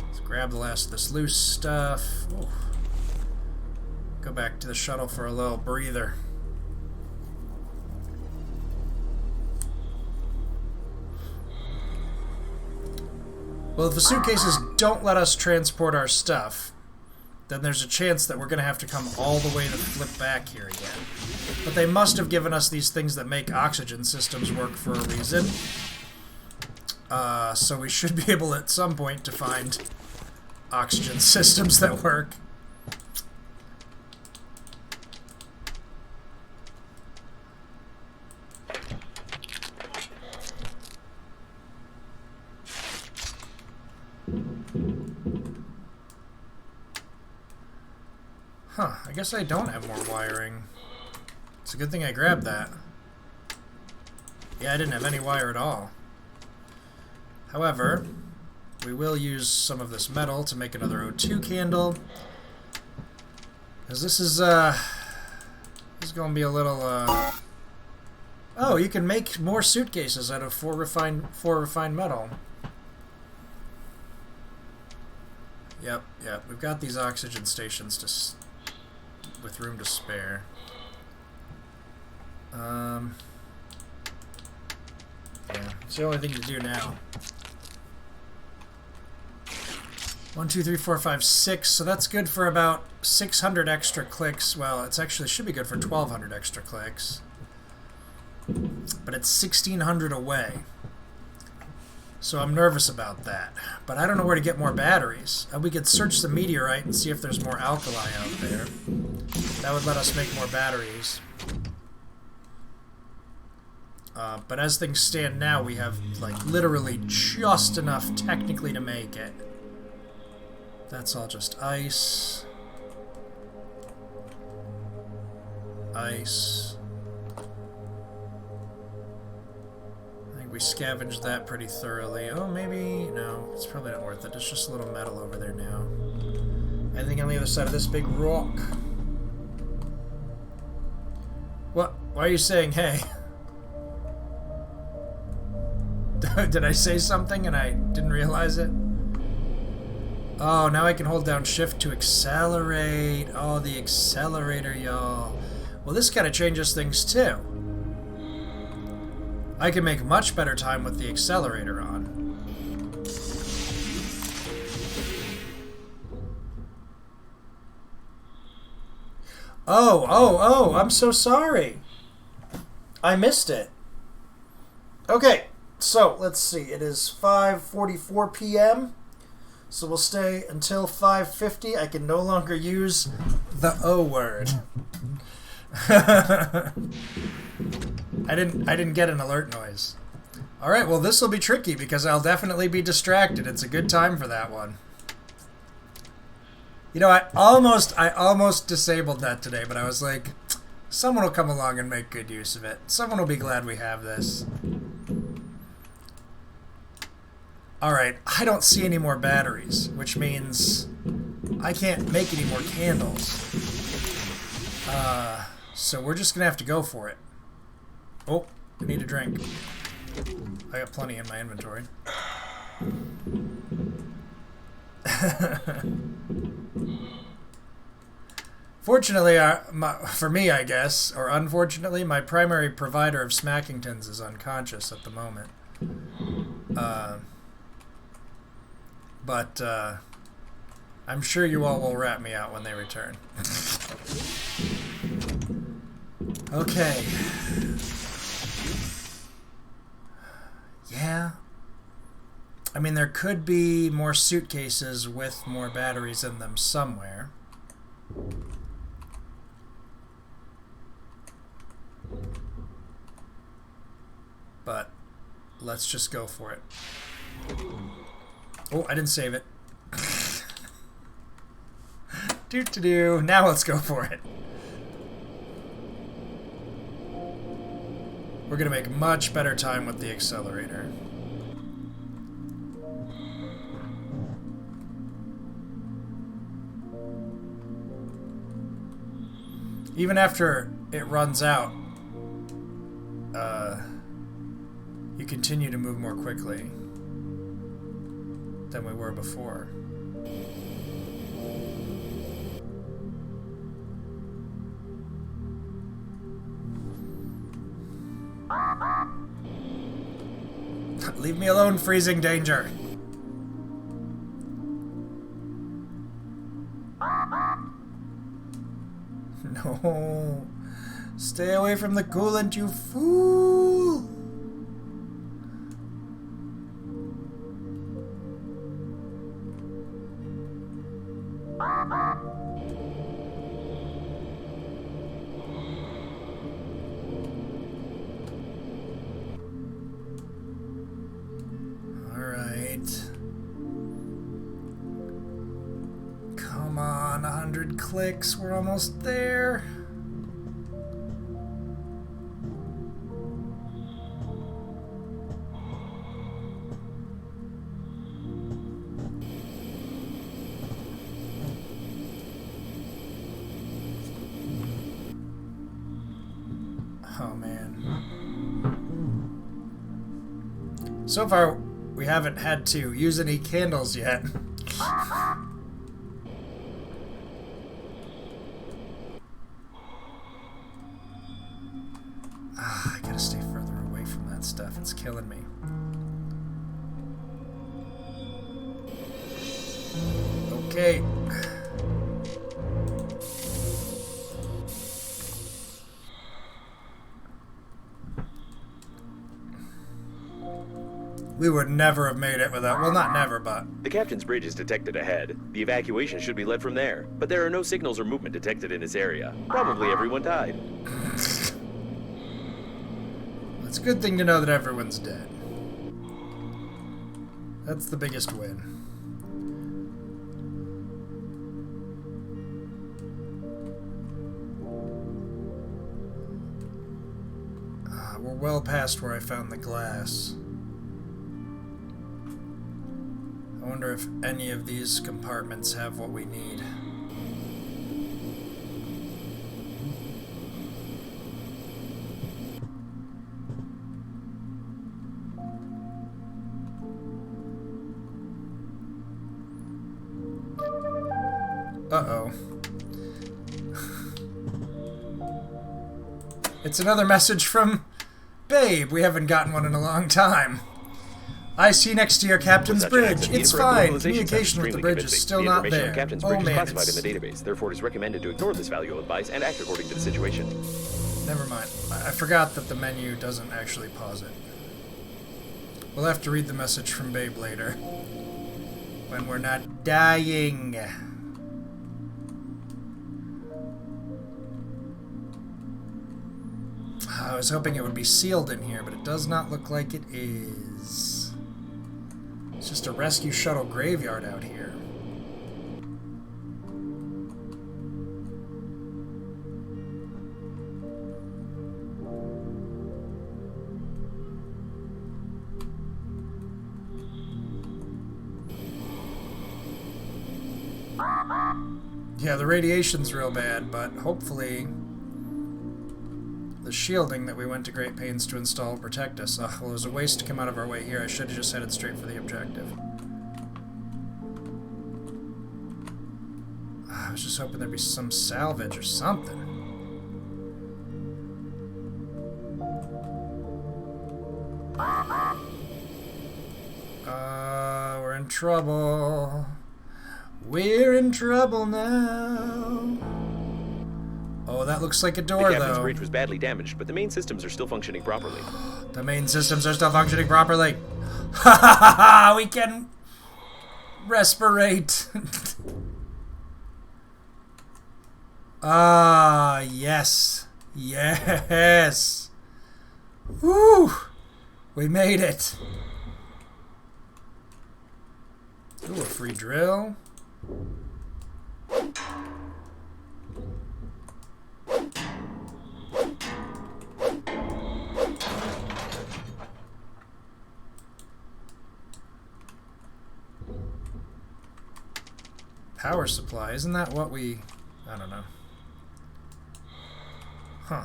Let's grab the last of this loose stuff. Ooh. Go back to the shuttle for a little breather. Well, if the suitcases don't let us transport our stuff, then there's a chance that we're going to have to come all the way to flip back here again. But they must have given us these things that make oxygen systems work for a reason. So we should be able at some point to find oxygen systems that work. Huh, I guess I don't have more wiring. It's a good thing I grabbed that. Yeah, I didn't have any wire at all. However, we will use some of this metal to make another O2 candle. Because this is going to be a little, Oh, you can make more suitcases out of four refined metal. Yep, we've got these oxygen stations with room to spare. Yeah, it's the only thing to do now. 1, 2, 3, 4, 5, 6. So that's good for about 600 extra clicks. Well, it's actually should be good for 1,200 extra clicks. But it's 1,600 away. So I'm nervous about that. But I don't know where to get more batteries. We could search the meteorite and see if there's more alkali out there. That would let us make more batteries. But as things stand now, we have, like, literally just enough technically to make it. That's all just ice. Ice. I think we scavenged that pretty thoroughly. Oh, maybe... No, it's probably not worth it. There's just a little metal over there now. Anything on the other side of this big rock? What? Why are you saying hey? Did I say something and I didn't realize it? Oh, now I can hold down shift to accelerate. Oh, the accelerator, y'all. Well, this kind of changes things too. I can make much better time with the accelerator on. Oh, I'm so sorry. I missed it. Okay. So, let's see, it is 5:44 p.m., so we'll stay until 5:50. I can no longer use the O word. I didn't get an alert noise. Alright, well this will be tricky because I'll definitely be distracted. It's a good time for that one. You know, I almost disabled that today, but I was like, someone will come along and make good use of it. Someone will be glad we have this. Alright, I don't see any more batteries, which means I can't make any more candles. So we're just gonna have to go for it. Oh, I need a drink. I got plenty in my inventory. Fortunately, for me, I guess, or unfortunately, my primary provider of Smackingtons is unconscious at the moment. But I'm sure you all will rat me out when they return. Okay. Yeah. I mean, there could be more suitcases with more batteries in them somewhere. But let's just go for it. Oh, I didn't save it. Doo-doo-doo. Now let's go for it. We're gonna make much better time with the accelerator. Even after it runs out, you continue to move more quickly than we were before. Leave me alone, freezing danger. No. Stay away from the coolant, you fool. Come on, 100 clicks. We're almost there. Oh, man. So far, we haven't had to use any candles yet. I gotta stay further away from that stuff. It's killing me. Okay. We would never have made it without... Well, not never, but... The captain's bridge is detected ahead. The evacuation should be led from there, but there are no signals or movement detected in this area. Probably everyone died. It's a good thing to know that everyone's dead. That's the biggest win. We're well past where I found the glass. I wonder if any of these compartments have what we need. Uh-oh. It's another message from Babe. We haven't gotten one in a long time. I see next to your captain's bridge. It's fine. Communication with the bridge is still not there. The captain's bridge is classified in the database. Therefore, it is recommended to ignore this valuable advice and act according to the situation. Never mind. I forgot that the menu doesn't actually pause it. We'll have to read the message from Babe later. When we're not dying. I was hoping it would be sealed in here, but it does not look like it is. It's just a rescue shuttle graveyard out here. Yeah, the radiation's real bad, but hopefully the shielding that we went to great pains to install will protect us. Ugh, well, it was a waste to come out of our way here. I should have just headed straight for the objective. I was just hoping there'd be some salvage or something. We're in trouble. We're in trouble now. Oh, that looks like a door, though. The captain's bridge was badly damaged, but the main systems are still functioning properly. The main systems are still functioning properly. Ha ha ha ha! We can respirate. Ah, yes. Yes. Woo! We made it. Ooh, a free drill. Power supply, isn't that what we... I don't know. Huh.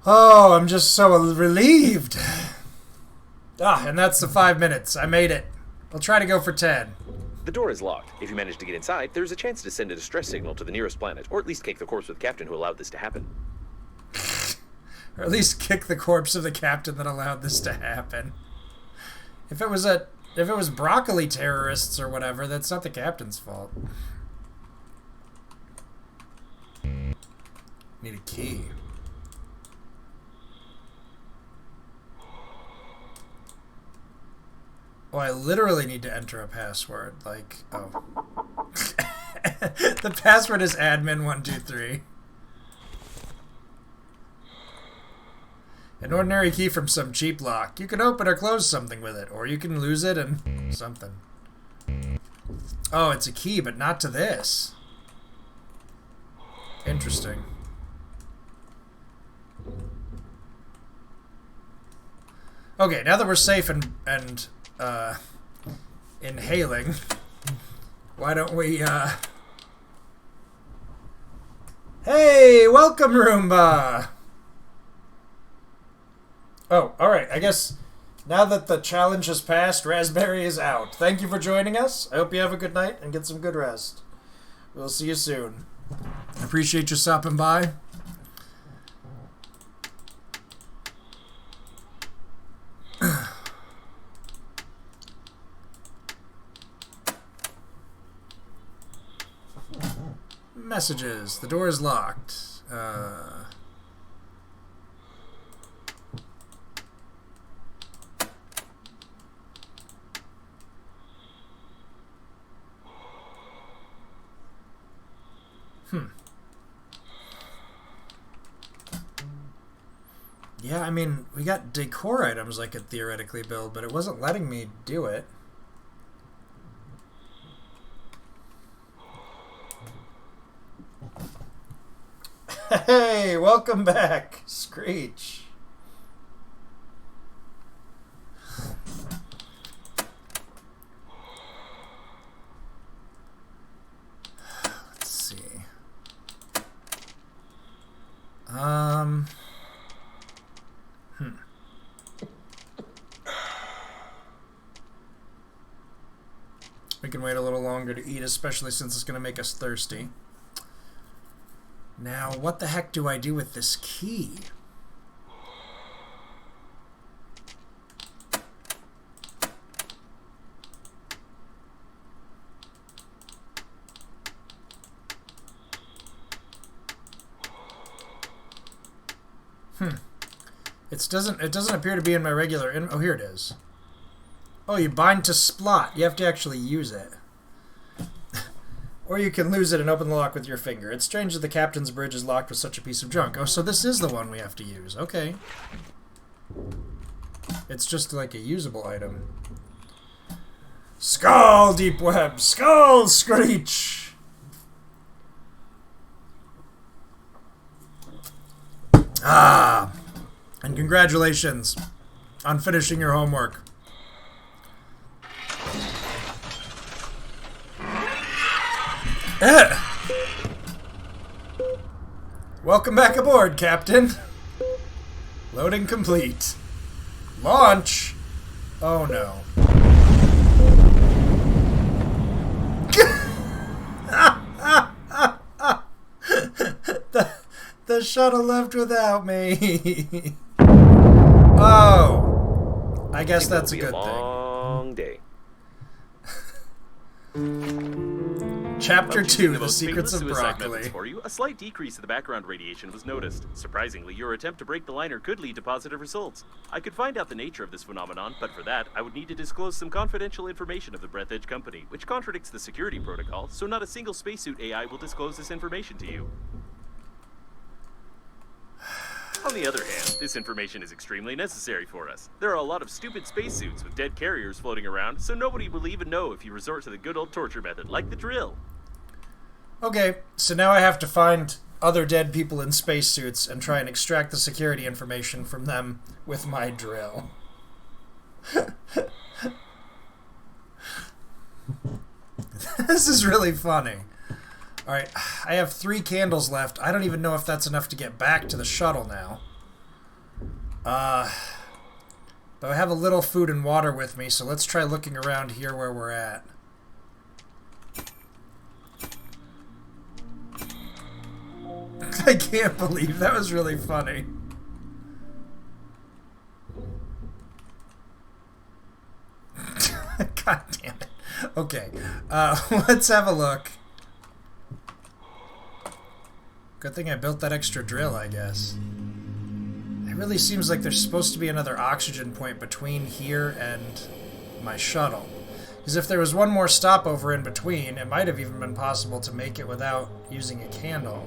Oh, I'm just so relieved. Ah, and that's the 5 minutes. I made it. I'll try to go for 10. The door is locked. If you manage to get inside, there's a chance to send a distress signal to the nearest planet, or at least kick the corpse of the captain who allowed this to happen. Or at least kick the corpse of the captain that allowed this to happen. If it was broccoli terrorists or whatever, that's not the captain's fault. Need a key. Oh, I literally need to enter a password. Like, oh. The password is admin123. An ordinary key from some cheap lock. You can open or close something with it, or you can lose it and something. Oh, it's a key, but not to this. Interesting. Okay, now that we're safe and inhaling, why don't we, Hey, welcome, Roomba! Oh, alright, I guess now that the challenge has passed, Raspberry is out. Thank you for joining us. I hope you have a good night and get some good rest. We'll see you soon. I appreciate you stopping by. Messages. The door is locked. Yeah, I mean, we got decor items I could theoretically build, but it wasn't letting me do it. Hey, welcome back, Screech. Let's see. We can wait a little longer to eat, especially since it's going to make us thirsty. Now, what the heck do I do with this key? It doesn't appear to be in my regular oh, here it is. Oh, you bind to splot. You have to actually use it. Or you can lose it and open the lock with your finger. It's strange that the captain's bridge is locked with such a piece of junk. Oh, so this is the one we have to use. Okay. It's just like a usable item. Skull, Deep Web! Skull, Screech! Ah! And congratulations on finishing your homework. Welcome back aboard, Captain. Loading complete. Launch! Oh no. the shuttle left without me. Oh. I guess that's a good thing. Long day. Chapter 2, The Secrets of Broccoli. For you, a slight decrease in the background radiation was noticed. Surprisingly, your attempt to break the liner could lead to positive results. I could find out the nature of this phenomenon, but for that, I would need to disclose some confidential information of the Breathedge company, which contradicts the security protocol, so not a single spacesuit AI will disclose this information to you. On the other hand, this information is extremely necessary for us. There are a lot of stupid spacesuits with dead carriers floating around, so nobody will even know if you resort to the good old torture method, like the drill. Okay, so now I have to find other dead people in spacesuits and try and extract the security information from them with my drill. This is really funny. Alright, I have 3 candles left. I don't even know if that's enough to get back to the shuttle now. But I have a little food and water with me, so let's try looking around here where we're at. I can't believe that was really funny. God damn it. Okay, let's have a look. Good thing I built that extra drill, I guess. It really seems like there's supposed to be another oxygen point between here and my shuttle. Because if there was one more stopover in between, it might have even been possible to make it without using a candle.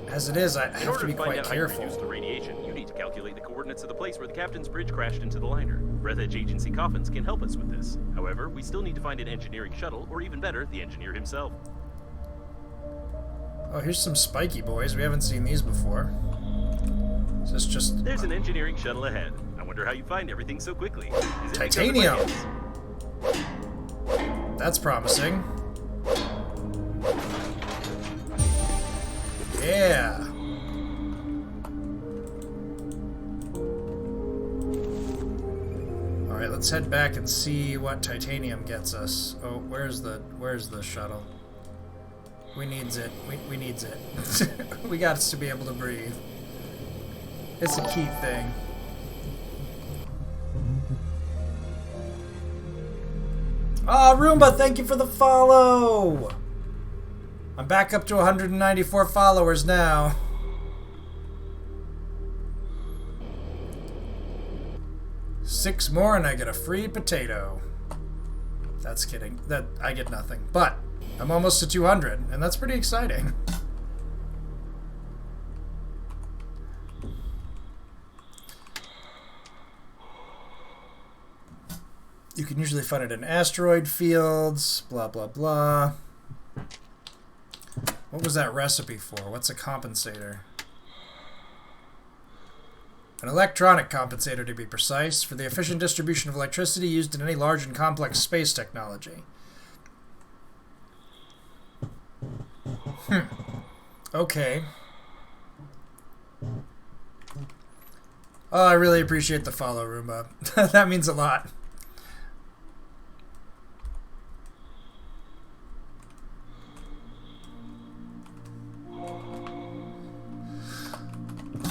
As it is, I have to be quite careful. In order to find out how you reduce the radiation, you need to calculate the coordinates of the place where the captain's bridge crashed into the liner. Breathedge Agency coffins can help us with this. However, we still need to find an engineering shuttle, or even better, the engineer himself. Oh, here's some spiky boys. We haven't seen these before. Is this just... There's an engineering shuttle ahead. I wonder how you find everything so quickly. Is it Titanium! because of my hands? That's promising. Yeah. Alright, let's head back and see what titanium gets us. Oh, where's the shuttle? We needs it. We needs it. We got us to be able to breathe. It's a key thing. Ah, Roomba, thank you for the follow! I'm back up to 194 followers now. Six more and I get a free potato. That's kidding. That I get nothing. But I'm almost to 200, and that's pretty exciting. You can usually find it in asteroid fields, blah, blah, blah. What was that recipe for? What's a compensator? An electronic compensator, to be precise, for the efficient distribution of electricity used in any large and complex space technology. Okay. Oh, I really appreciate the follow, Roomba. That means a lot.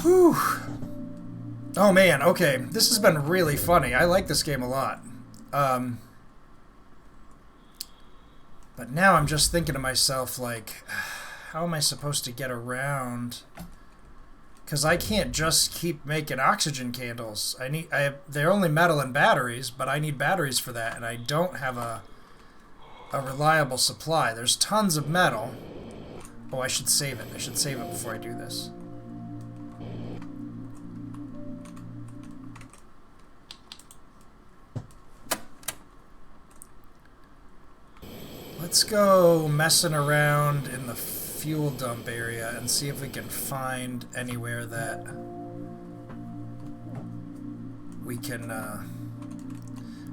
Whew. Oh man, okay. This has been really funny. I like this game a lot. But now I'm just thinking to myself, like, how am I supposed to get around? Because I can't just keep making oxygen candles. They're only metal and batteries, but I need batteries for that, and I don't have a reliable supply. There's tons of metal. Oh, I should save it. I should save it before I do this. Let's go messing around in the fuel dump area and see if we can find anywhere that we can,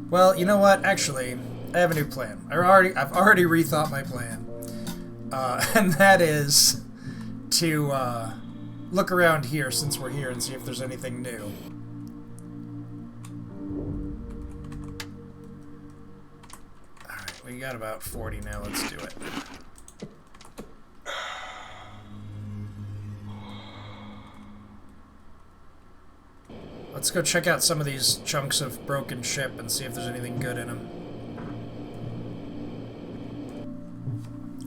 Well, you know what? Actually, I have a new plan. I've already rethought my plan. And that is to, look around here since we're here and see if there's anything new. We got about 40 now, let's do it. Let's go check out some of these chunks of broken ship and see if there's anything good in them.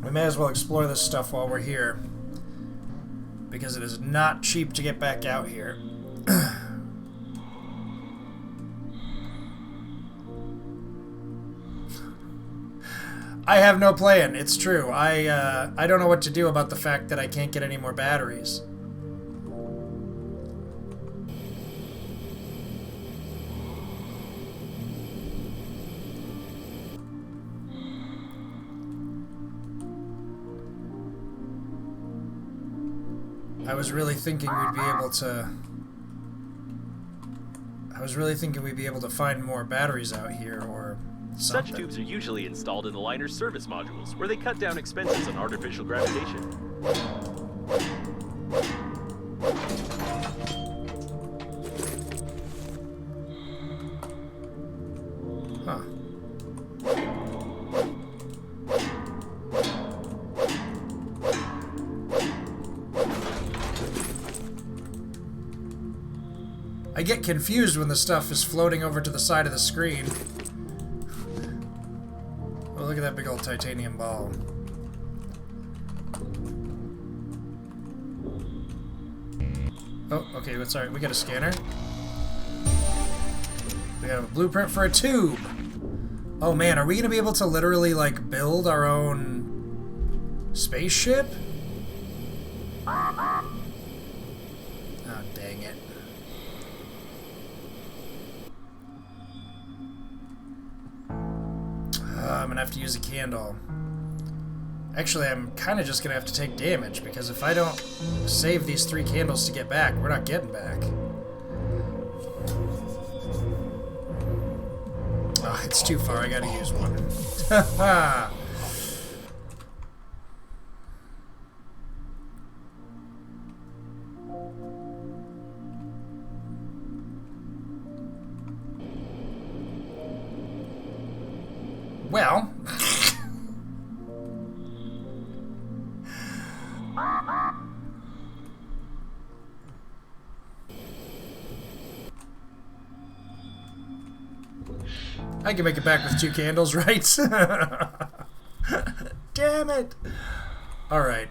We may as well explore this stuff while we're here, because it is not cheap to get back out here. I have no plan. It's true. I don't know what to do about the fact that I can't get any more batteries. I was really thinking we'd be able to... I was really thinking we'd be able to find more batteries out here, or Such tubes are usually installed in the liner's service modules, where they cut down expenses on artificial gravitation. Huh. I get confused when the stuff is floating over to the side of the screen. Oh, look at that big old titanium ball. Oh, okay, sorry, we got a scanner. We have a blueprint for a tube. Oh man, are we gonna be able to literally, like, build our own spaceship? Oh, dang it. I'm gonna have to use a candle. Actually, I'm kind of just gonna have to take damage, because if I don't save these 3 candles to get back, we're not getting back. Oh, it's too far, I gotta use one. Haha! Well... I can make it back with 2 candles, right? Damn it! Alright,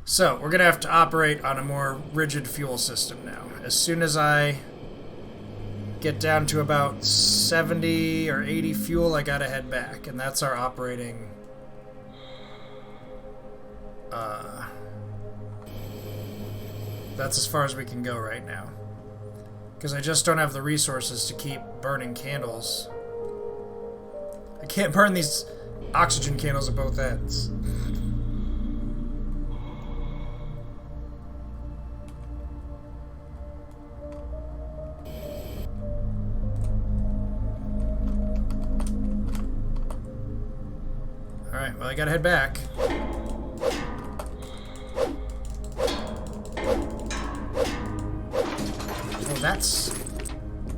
so, we're gonna have to operate on a more rigid fuel system now. As soon as I get down to about 70 or 80 fuel, I gotta head back, and that's our operating... That's as far as we can go right now. Because I just don't have the resources to keep burning candles. I can't burn these oxygen candles at both ends. Alright, well I gotta head back.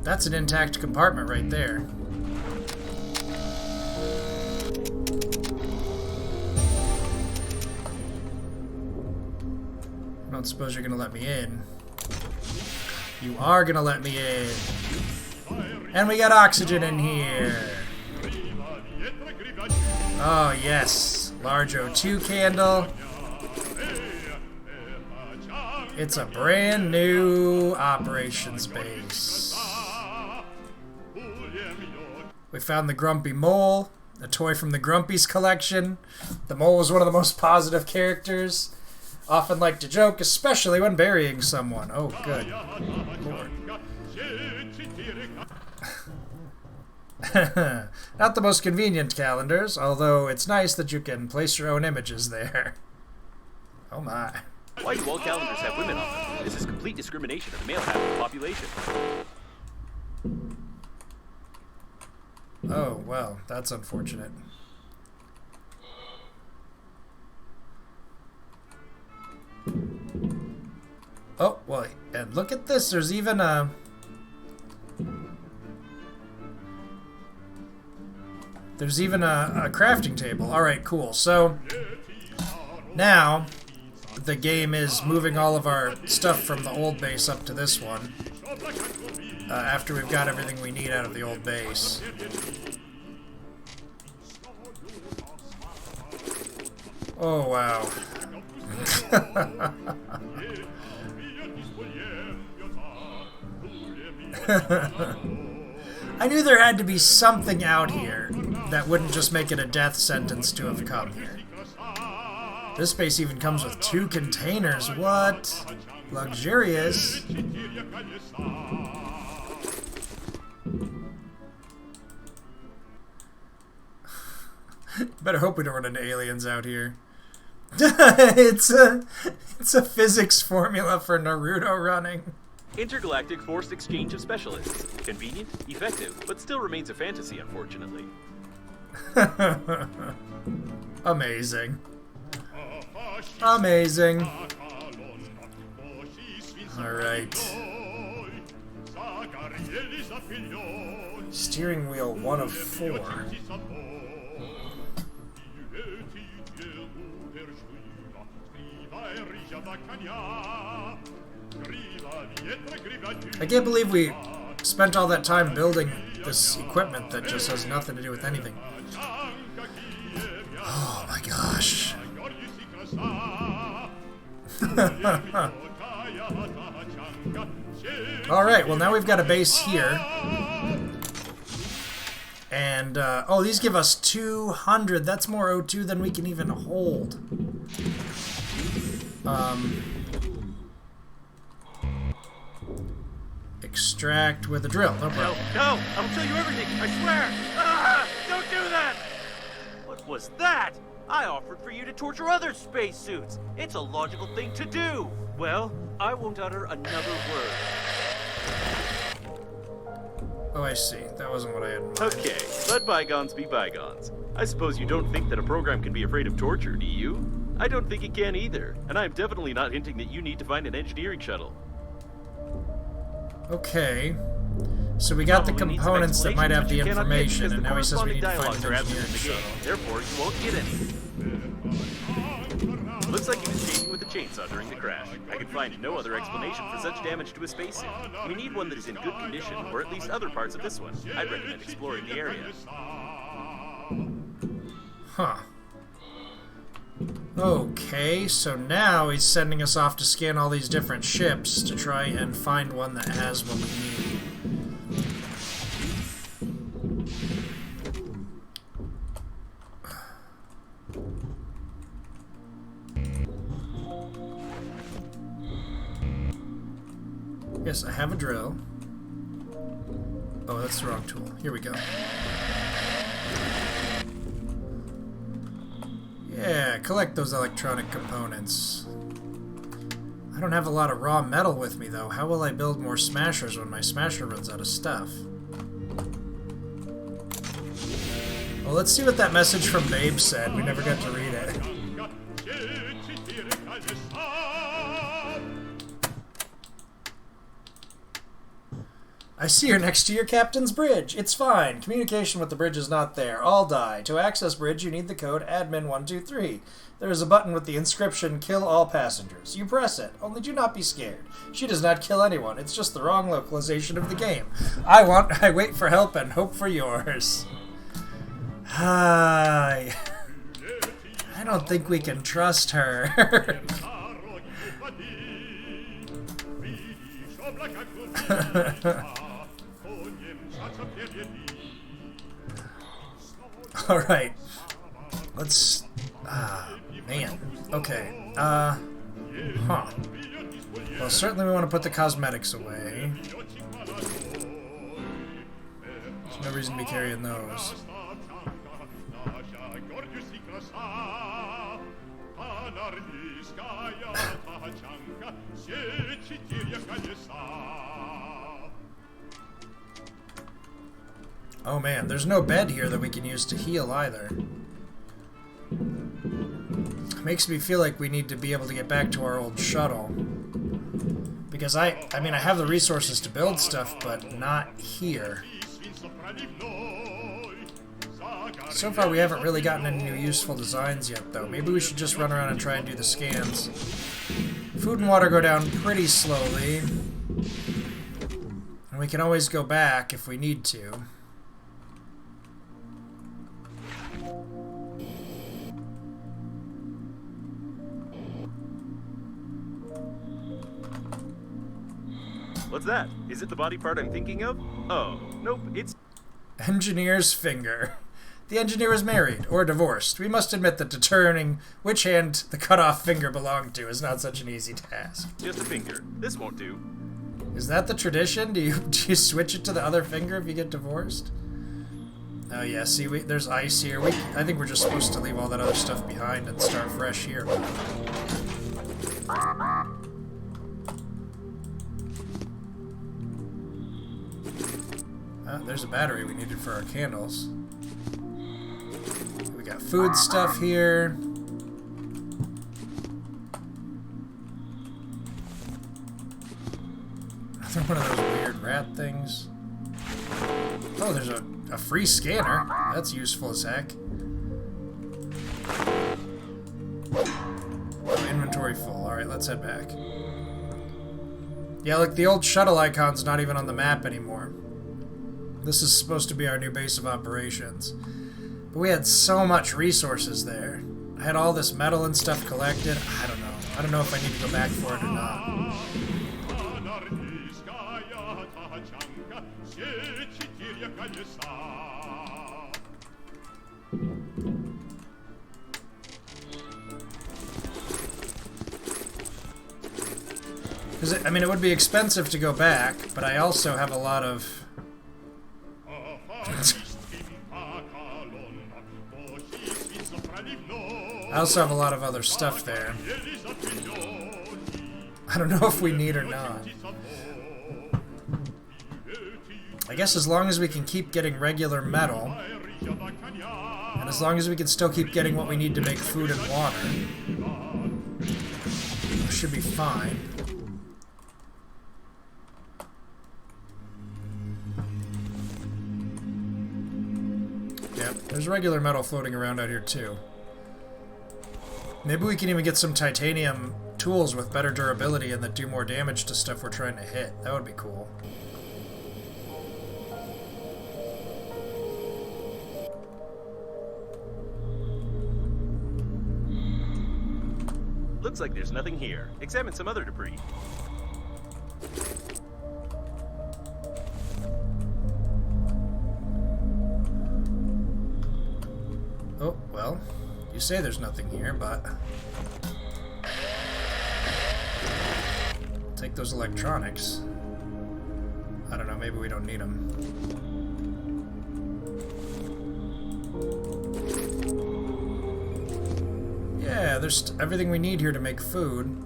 That's an intact compartment right there. I don't suppose you're gonna let me in. You are gonna let me in. And we got oxygen in here. Oh yes, large O2 candle. It's a brand new operations base. We found the Grumpy Mole, a toy from the Grumpy's collection. The mole was one of the most positive characters. Often liked to joke, especially when burying someone. Oh, good Lord. Not the most convenient calendars, although it's nice that you can place your own images there. Oh my. Why do all calendars have women on them? This is complete discrimination of the male half of the population. Oh, well, that's unfortunate. Oh, well, and look at this. There's even a... There's even a crafting table. Alright, cool. So, now, the game is moving all of our stuff from the old base up to this one. After we've got everything we need out of the old base. Oh, wow. I knew there had to be something out here that wouldn't just make it a death sentence to have come here. This base even comes with 2 containers. What? Luxurious. Better hope we don't run into aliens out here. it's a physics formula for Naruto running. Intergalactic forced exchange of specialists. Convenient, effective, but still remains a fantasy, unfortunately. Amazing. Amazing. Alright. Steering wheel 1 of 4. I can't believe we spent all that time building this equipment that just has nothing to do with anything. Oh my gosh. Alright, well now we've got a base here. And, oh, these give us 200. That's more O2 than we can even hold. Extract with a drill. No problem. No! I'll tell you everything, I swear! Ah, don't do that! What was that? I offered for you to torture other spacesuits. It's a logical thing to do. Well, I won't utter another word. Oh, I see. That wasn't what I had in mind. Okay, let bygones be bygones. I suppose you don't think that a program can be afraid of torture, do you? I don't think it can either, and I'm definitely not hinting that you need to find an engineering shuttle. Okay. So we got the components that might have the information, and now he says we need to find an engineering shuttle. Therefore, you won't get any. Looks like he was chasing with a chainsaw during the crash. I can find no other explanation for such damage to a spacesuit. We need one that is in good condition, or at least other parts of this one. I'd recommend exploring the area. Huh. Okay, so now he's sending us off to scan all these different ships to try and find one that has what we need. Yes, I have a drill. Oh, that's the wrong tool. Here we go. Yeah, collect those electronic components. I don't have a lot of raw metal with me, though. How will I build more smashers when my smasher runs out of stuff? Well, let's see what that message from Babe said. We never got to read it. I see her next to your captain's bridge. It's fine. Communication with the bridge is not there. All die. To access bridge, you need the code admin123. There is a button with the inscription, kill all passengers. You press it. Only do not be scared. She does not kill anyone. It's just the wrong localization of the game. I wait for help and hope for yours. Hi. I don't think we can trust her. Alright. Let's... man. Okay. Huh. Well, certainly we want to put the cosmetics away. There's no reason to be carrying those. Oh man, there's no bed here that we can use to heal either. Makes me feel like we need to be able to get back to our old shuttle. Because I mean, I have the resources to build stuff, but not here. So far we haven't really gotten any new useful designs yet, though. Maybe we should just run around and try and do the scans. Food and water go down pretty slowly. And we can always go back if we need to. What's that? Is it the body part I'm thinking of? Oh, nope, it's... Engineer's finger. The engineer is married, or divorced. We must admit that determining which hand the cut-off finger belonged to is not such an easy task. just a finger. This won't do. Is that the tradition? Do you switch it to the other finger if you get divorced? Oh yeah, see, there's ice here. I think we're just supposed to leave all that other stuff behind and start fresh here. Oh, there's a battery we needed for our candles. We got food stuff here. Another one of those weird rat things. Oh, there's a free scanner. That's useful as heck. Oh, inventory full. Alright, let's head back. Yeah, look, the old shuttle icon's not even on the map anymore. This is supposed to be our new base of operations. But we had so much resources there. I had all this metal and stuff collected. I don't know. I don't know if I need to go back for it or not. Because, I mean, it would be expensive to go back, but I also have a lot of... I also have a lot of other stuff there. I don't know if we need or not. I guess as long as we can keep getting regular metal, and as long as we can still keep getting what we need to make food and water, we should be fine. Yep, there's regular metal floating around out here too. Maybe we can even get some titanium tools with better durability and that do more damage to stuff we're trying to hit. That would be cool. Looks like there's nothing here. Examine some other debris. Oh, well, you say there's nothing here, but... Take those electronics. I don't know, maybe we don't need them. Yeah, there's everything we need here to make food.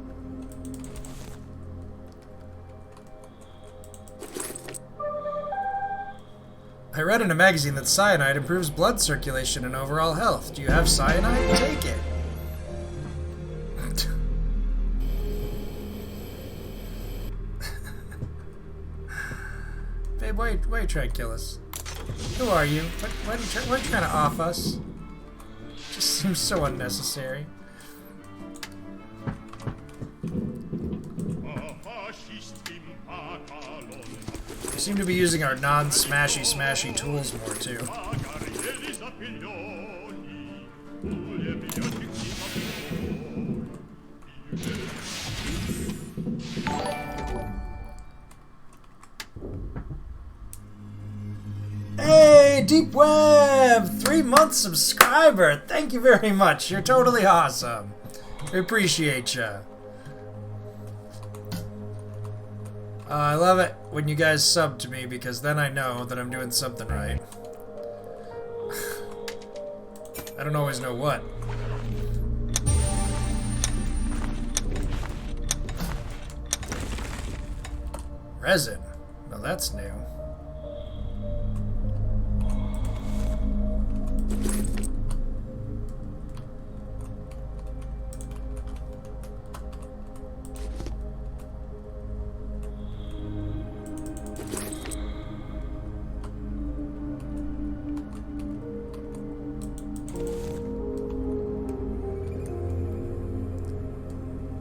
I read in a magazine that cyanide improves blood circulation and overall health. Do you have cyanide? Take it. Babe, why you trying to kill us? Who are you? Why are you trying to off us? Just seems so unnecessary. We seem to be using our non-smashy tools more, too. Hey, Deep Web! 3-month subscriber! Thank you very much. You're totally awesome. We appreciate ya. I love it when you guys sub to me because then I know that I'm doing something right. I don't always know what. Resin. Well, that's new.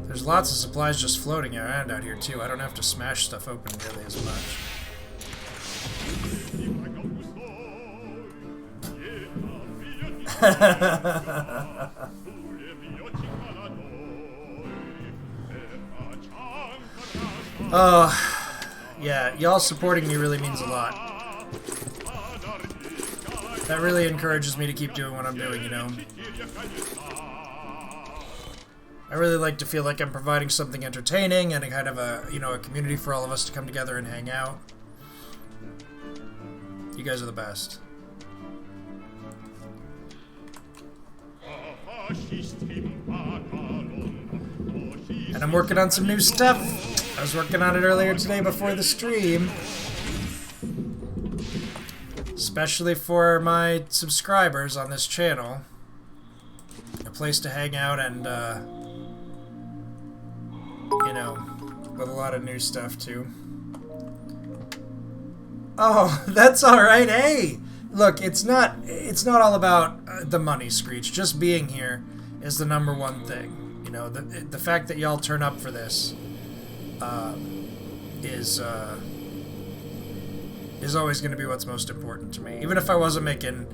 There's lots of supplies just floating around out here too. I don't have to smash stuff open nearly as much. Oh, yeah, y'all supporting me really means a lot. That really encourages me to keep doing what I'm doing, you know? I really like to feel like I'm providing something entertaining and a kind of a, you know, a community for all of us to come together and hang out. You guys are the best. And I'm working on some new stuff. I was working on it earlier today before the stream. especially for my subscribers on this channel. A place to hang out and, you know, with a lot of new stuff too. Oh, that's all right. Hey, look, it's not all about the money, Screech. Just being here is the #1 thing. You know, the fact that y'all turn up for this is always going to be what's most important to me. Even if I wasn't making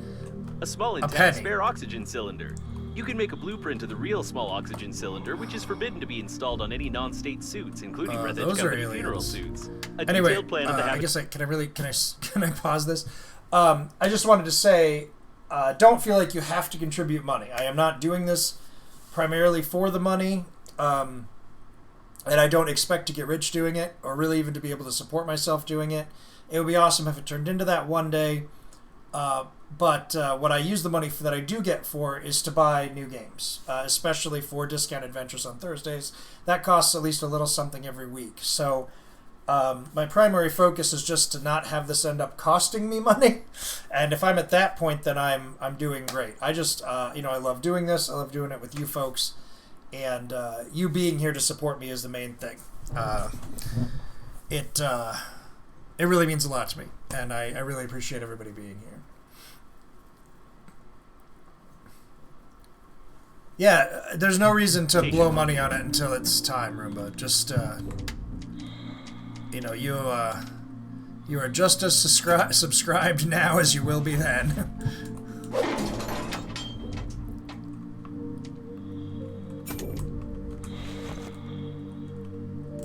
A small a intact penny. spare oxygen cylinder. You can make a blueprint of the real small oxygen cylinder, which is forbidden to be installed on any non-state suits, including Breathedge those are Company aliens. funeral suits. A Anyway, detailed plan of the I guess can I pause this? I just wanted to say, don't feel like you have to contribute money. I am not doing this primarily for the money, and I don't expect to get rich doing it, or really even to be able to support myself doing it. It would be awesome if it turned into that one day. But what I use the money that I do get for is to buy new games, especially for Discount Adventures on Thursdays. That costs at least a little something every week. So my primary focus is just to not have this end up costing me money. And if I'm at that point, then I'm doing great. I just, you know, I love doing this. I love doing it with you folks. And you being here to support me is the main thing. It really means a lot to me. And I really appreciate everybody being here. Yeah, there's no reason to blow money on it until it's time, Roomba. Just, you know, you are just as subscribed now as you will be then.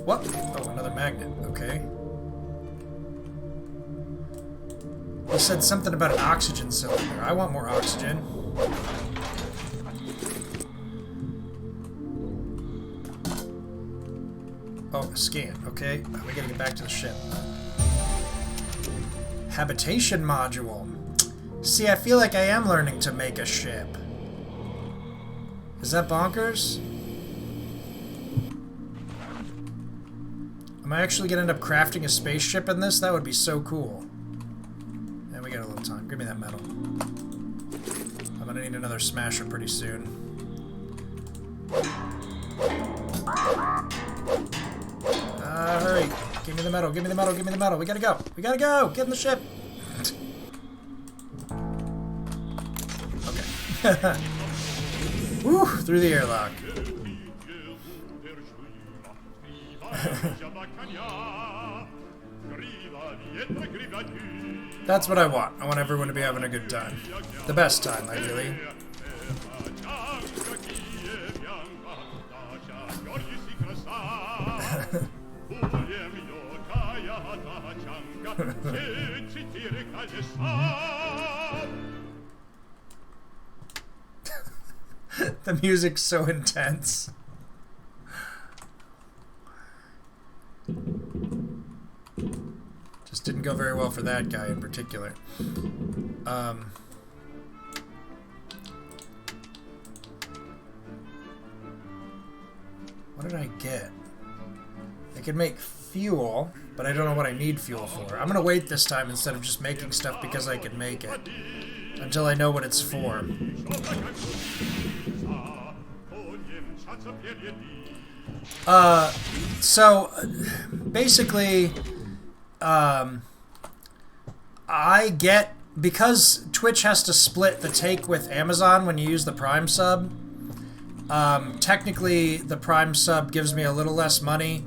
What? Oh, another magnet. Okay. He said something about an oxygen cylinder. I want more oxygen. Oh, scan. Okay. We gotta get back to the ship. Habitation module. See, I feel like I am learning to make a ship. Is that bonkers? Am I actually gonna end up crafting a spaceship in this? That would be so cool. And we got a little time. Give me that metal. I'm gonna need another smasher pretty soon. Hurry. Give me the metal, give me the metal, give me the metal. We gotta go. We gotta go. Get in the ship. Okay. Woo, through the airlock. That's what I want. I want everyone to be having a good time. The best time, ideally. The music's so intense. Just didn't go very well for that guy in particular. What did I get? I could make fuel, but I don't know what I need fuel for. I'm gonna wait this time instead of just making stuff because I can make it. Until I know what it's for. So basically, I get, because Twitch has to split the take with Amazon when you use the Prime sub, technically the Prime sub gives me a little less money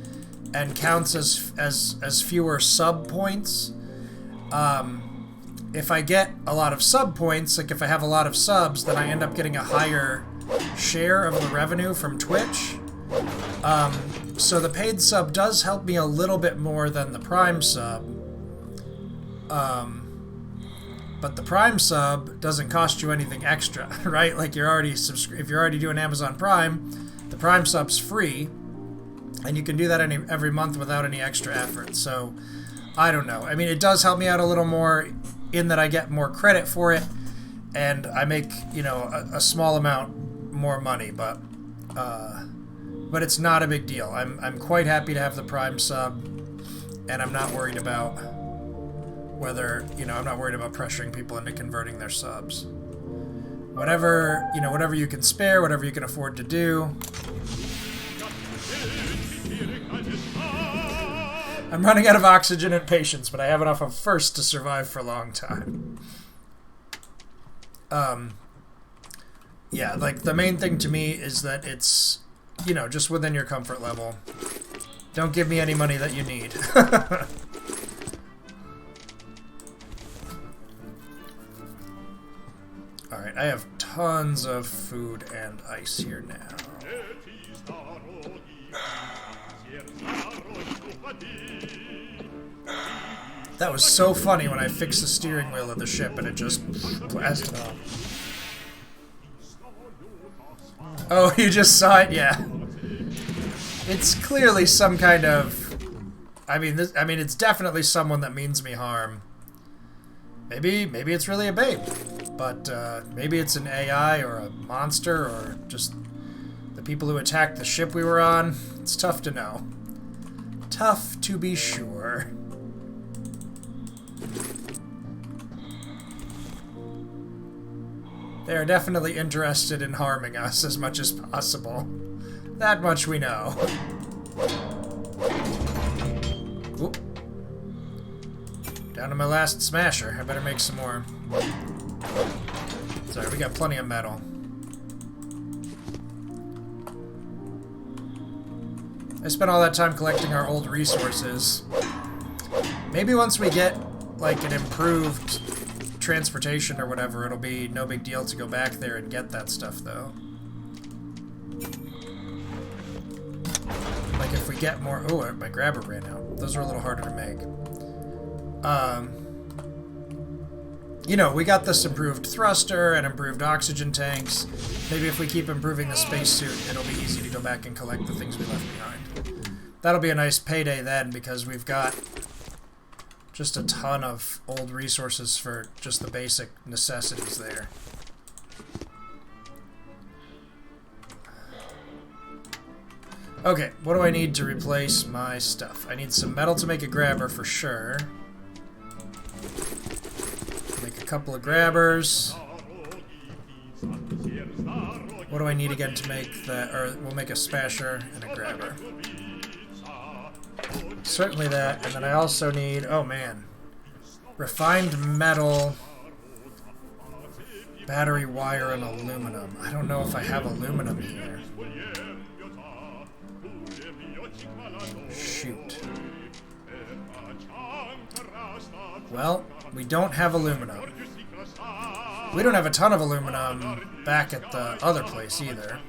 and counts as fewer sub points. If I get a lot of sub points, like if I have a lot of subs, then I end up getting a higher share of the revenue from Twitch. So the paid sub does help me a little bit more than the Prime sub. But the Prime sub doesn't cost you anything extra, right? Like you're already if you're already doing Amazon Prime, the Prime sub's free, and you can do that every month without any extra effort. So I don't know. I mean, it does help me out a little more in that I get more credit for it, and I make, you know, a small amount more money, but it's not a big deal. I'm quite happy to have the Prime sub, and I'm not worried about whether, you know, I'm not worried about pressuring people into converting their subs. Whatever, you know, whatever you can spare, whatever you can afford to do. I'm running out of oxygen and patience, but I have enough of first to survive for a long time. Yeah, like, the main thing to me is that it's, you know, just within your comfort level. Don't give me any money that you need. Alright, I have tons of food and ice here now. That was so funny when I fixed the steering wheel of the ship and it just blasted off. Oh, you just saw it? Yeah. It's clearly some kind of... I mean, it's definitely someone that means me harm. Maybe it's really a babe. But maybe it's an AI or a monster or just the people who attacked the ship we were on. It's tough to know. Tough to be sure. They are definitely interested in harming us as much as possible. That much we know. Oop. Down to my last smasher. I better make some more. Sorry, we got plenty of metal. I spent all that time collecting our old resources. Maybe once we get, like, an improved transportation or whatever, it'll be no big deal to go back there and get that stuff, though. Like, if we get more... Oh, my grabber ran out. Those are a little harder to make. You know, we got this improved thruster and improved oxygen tanks. Maybe if we keep improving the spacesuit, it'll be easy to go back and collect the things we left behind. That'll be a nice payday then, because we've got just a ton of old resources for just the basic necessities there. Okay, what do I need to replace my stuff? I need some metal to make a grabber for sure. Make a couple of grabbers. What do I need again to make that? Or we'll make a smasher and a grabber. Certainly that, and then I also need, oh man, refined metal, battery wire, and aluminum. I don't know if I have aluminum here. Shoot. Well, we don't have aluminum. We don't have a ton of aluminum back at the other place either.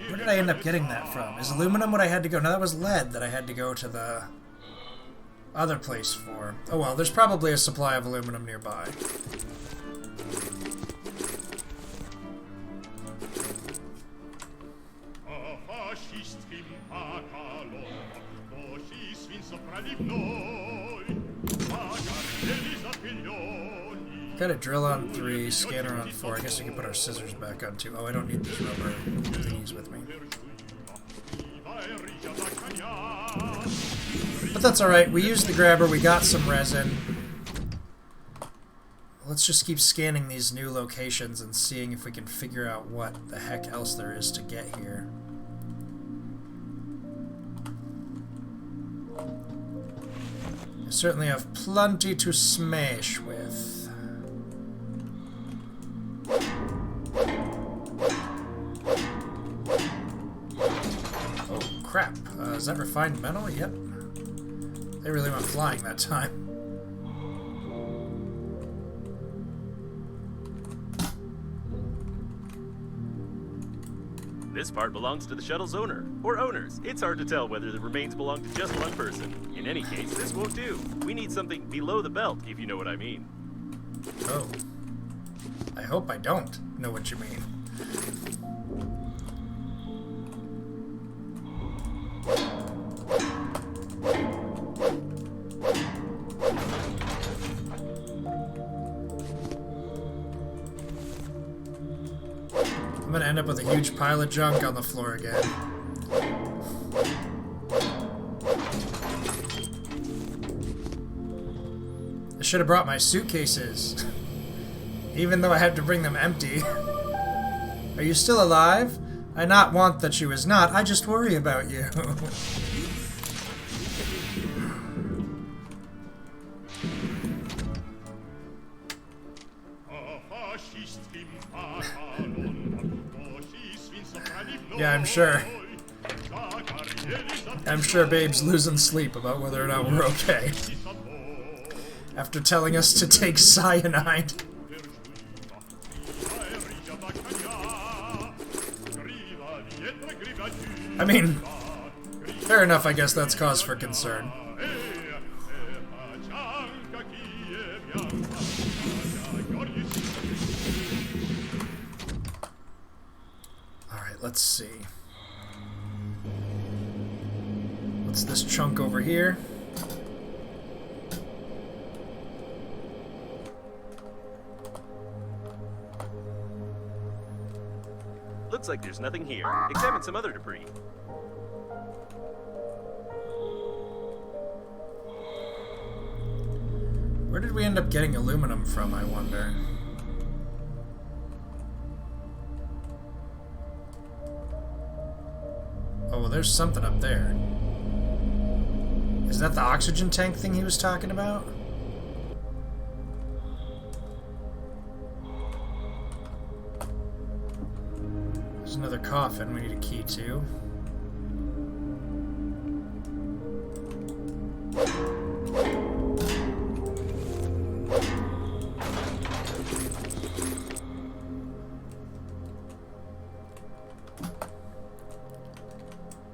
Where did I end up getting that from? Is aluminum what I had to go? No, that was lead that I had to go to the other place for. Oh well, there's probably a supply of aluminum nearby. Got a drill on 3, scanner on 4. I guess we can put our scissors back on 2. Oh, I don't need these rubber thingies with me. But that's alright. We used the grabber. We got some resin. Let's just keep scanning these new locations and seeing if we can figure out what the heck else there is to get here. I certainly have plenty to smash with. Oh, crap. Is that refined metal? Yep. They really went flying that time. This part belongs to the shuttle's owner, or owners. It's hard to tell whether the remains belong to just one person. In any case, this won't do. We need something below the belt, if you know what I mean. Oh. I hope I don't know what you mean. I'm gonna end up with a huge pile of junk on the floor again. I should have brought my suitcases. Even though I had to bring them empty. Are you still alive? I not want that you is not, I just worry about you. Yeah, I'm sure. I'm sure Babe's losing sleep about whether or not we're okay. After telling us to take cyanide. I mean, fair enough, I guess that's cause for concern. Alright, let's see. What's this chunk over here? Looks like there's nothing here. Examine some other debris. Where did we end up getting aluminum from, I wonder? Oh, well, there's something up there. Is that the oxygen tank thing he was talking about? There's another coffin we need a key to.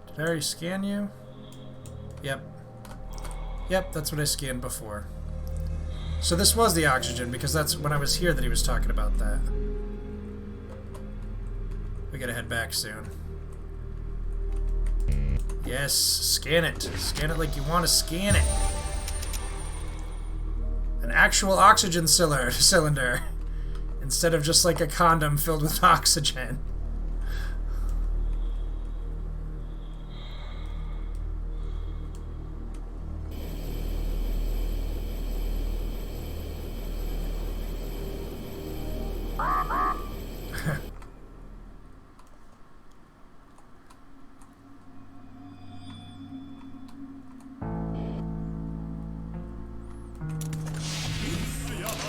Did I already scan you? Yep. Yep, that's what I scanned before. So this was the oxygen, because that's when I was here that he was talking about that. We gotta head back soon. Yes, scan it. Scan it like you want to scan it. An actual oxygen cylinder. Instead of just like a condom filled with oxygen.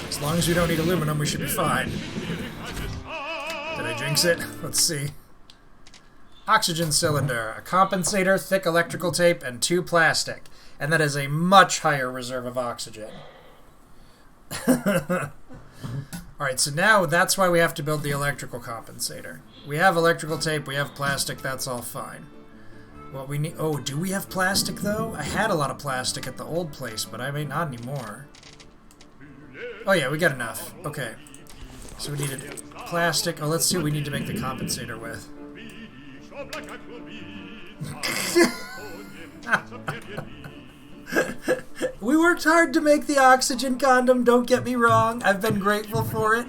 As long as we don't need aluminum, we should be fine. Did I jinx it? Let's see. Oxygen cylinder, a compensator, thick electrical tape, and 2 plastic. And that is a much higher reserve of oxygen. Alright, so now that's why we have to build the electrical compensator. We have electrical tape, we have plastic, that's all fine. What we need... Oh, do we have plastic, though? I had a lot of plastic at the old place, but I may not anymore. Oh yeah, we got enough. Okay. So we needed plastic. Oh, let's see what we need to make the compensator with. We worked hard to make the oxygen condom, don't get me wrong. I've been grateful for it.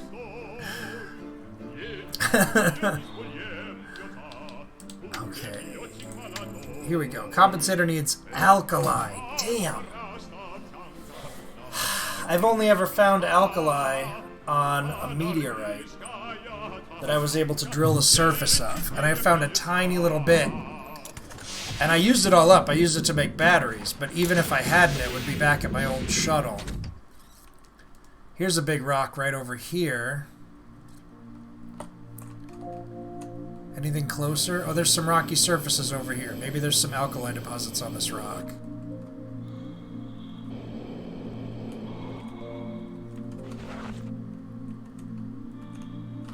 Okay. Here we go. Compensator needs alkali. Damn. I've only ever found alkali on a meteorite that I was able to drill the surface of. And I found a tiny little bit. And I used it all up. I used it to make batteries. But even if I hadn't, it would be back at my old shuttle. Here's a big rock right over here. Anything closer? Oh, there's some rocky surfaces over here. Maybe there's some alkali deposits on this rock.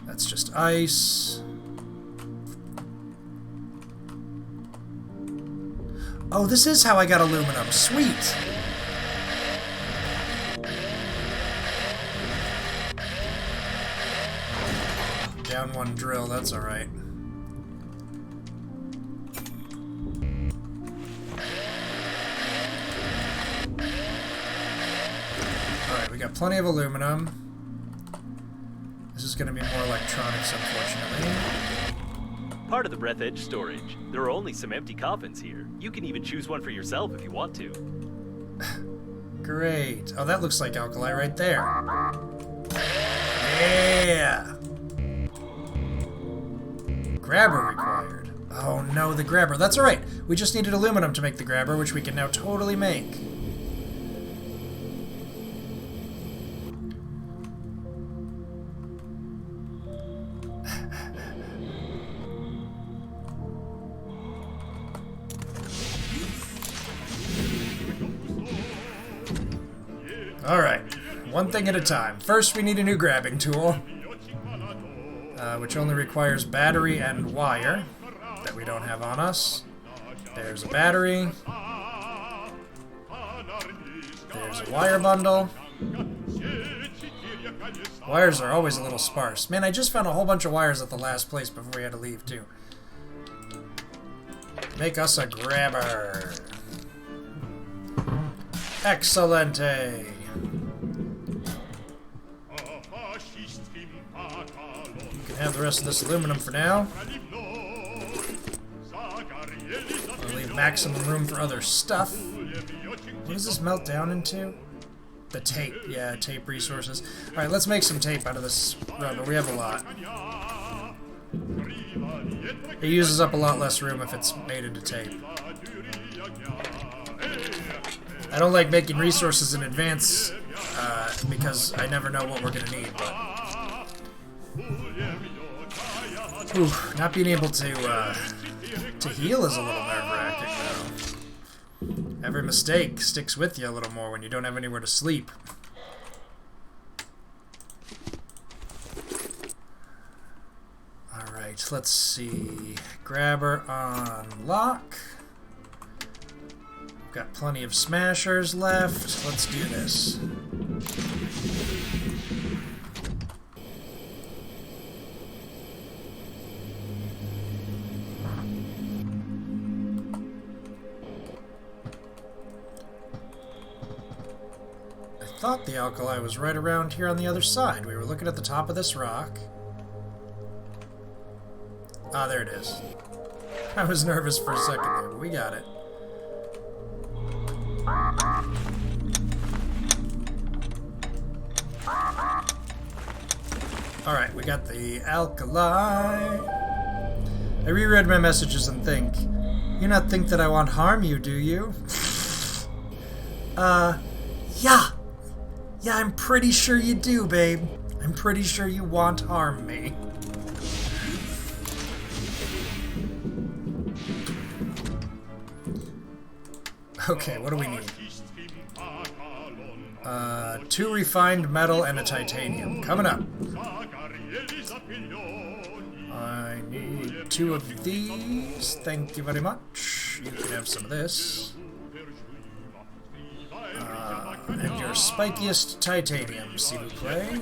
That's just ice. Oh, this is how I got aluminum. Sweet! Down one drill, that's alright. Alright, we got plenty of aluminum. This is going to be more electronics, unfortunately. Part of the Breathedge storage. There are only some empty coffins here. You can even choose one for yourself if you want to. Great. Oh, that looks like alkali right there. Yeah! Grabber required. Oh no, the grabber. That's alright. We just needed aluminum to make the grabber, which we can now totally make. Alright, one thing at a time. First, we need a new grabbing tool, which only requires battery and wire that we don't have on us. There's a battery. There's a wire bundle. Wires are always a little sparse. Man, I just found a whole bunch of wires at the last place before we had to leave, too. Make us a grabber. Excelente. You can have the rest of this aluminum for now. I'll leave maximum room for other stuff. What does this melt down into? The tape. Yeah, tape resources. Alright, let's make some tape out of this rubber. We have a lot. It uses up a lot less room if it's made into tape. I don't like making resources in advance because I never know what we're going to need. But not being able to heal is a little nerve-wracking, though. Every mistake sticks with you a little more when you don't have anywhere to sleep. Alright, let's see. Grabber on lock. Got plenty of smashers left. Let's do this. I thought the alkali was right around here on the other side. We were looking at the top of this rock. Ah, there it is. I was nervous for a second there, but we got it. Alright, we got the alkali. I reread my messages and think, you not think that I want harm you, do you? Yeah. Yeah, I'm pretty sure you do, babe. I'm pretty sure you want harm me. Okay, what do we need? 2 refined metal and a titanium. Coming up. I need 2 of these. Thank you very much. You can have some of this. And your spikiest titanium, s'il vous plaît.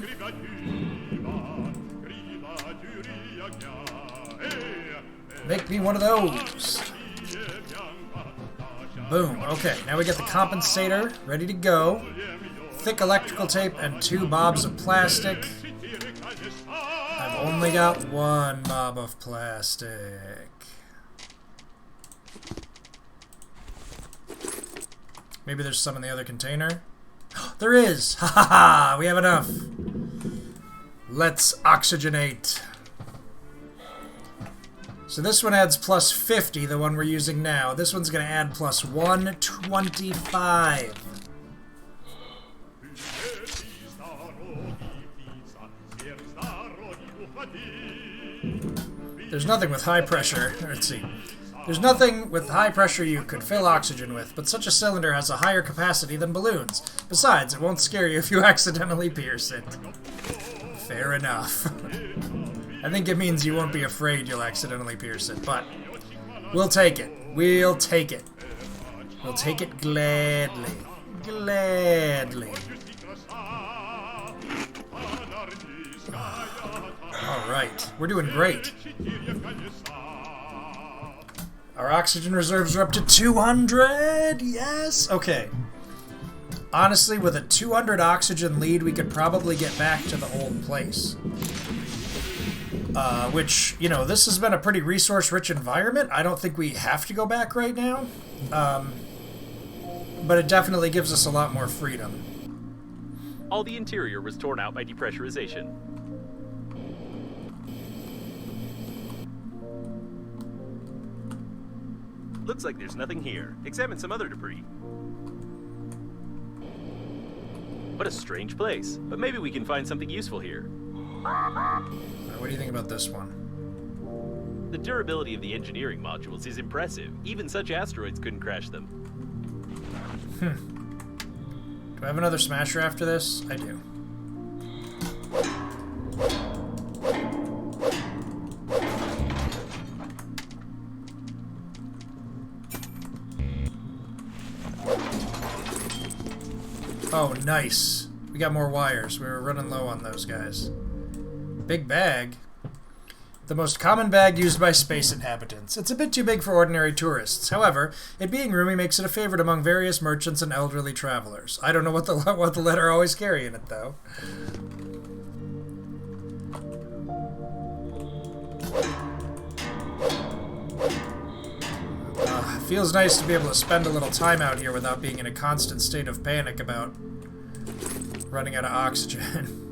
Make me one of those. Boom. Okay, now we get the compensator ready to go. Thick electrical tape and 2 bobs of plastic. I've only got 1 bob of plastic. Maybe there's some in the other container. There is! Ha ha ha! We have enough. Let's oxygenate. So this one adds plus 50, the one we're using now. This one's going to add plus 125. There's nothing with high pressure. Let's see. There's nothing with high pressure you could fill oxygen with, but such a cylinder has a higher capacity than balloons. Besides, it won't scare you if you accidentally pierce it. Fair enough. I think it means you won't be afraid you'll accidentally pierce it, but we'll take it. We'll take it. We'll take it gladly. Gladly. Alright, we're doing great. Our oxygen reserves are up to 200! Yes! Okay. Honestly, with a 200 oxygen lead, we could probably get back to the old place. Which, you know, this has been a pretty resource-rich environment. I don't think we have to go back right now. But but it definitely gives us a lot more freedom. All the interior was torn out by depressurization. Looks like there's nothing here. Examine some other debris. What a strange place. But maybe we can find something useful here. What do you think about this one? The durability of the engineering modules is impressive. Even such asteroids couldn't crash them. Do I have another smasher after this? I do. Oh, nice. We got more wires. We were running low on those guys. Big bag. The most common bag used by space inhabitants. It's a bit too big for ordinary tourists. However, it being roomy makes it a favorite among various merchants and elderly travelers. I don't know what the letter always carry in it, though. Feels nice to be able to spend a little time out here without being in a constant state of panic about running out of oxygen.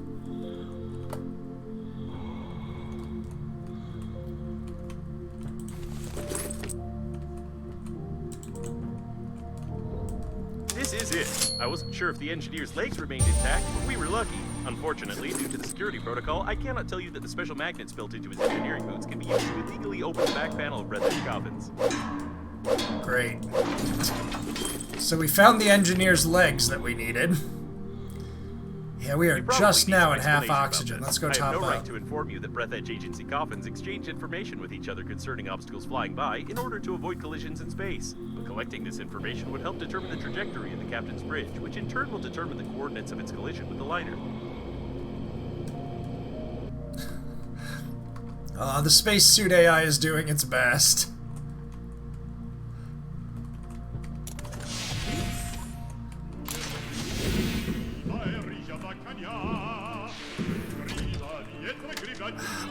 This is it. I wasn't sure if the engineer's legs remained intact, but we were lucky. Unfortunately, due to the security protocol, I cannot tell you that the special magnets built into his engineering boots can be used to illegally open the back panel of Breathedge coffins. Great. So we found the engineer's legs that we needed. Yeah, we are just now at half oxygen. Let's go top up. I have no right to inform you that Breathedge agency coffins exchange information with each other concerning obstacles flying by in order to avoid collisions in space. But collecting this information would help determine the trajectory of the captain's bridge, which in turn will determine the coordinates of its collision with the liner. The spacesuit AI is doing its best.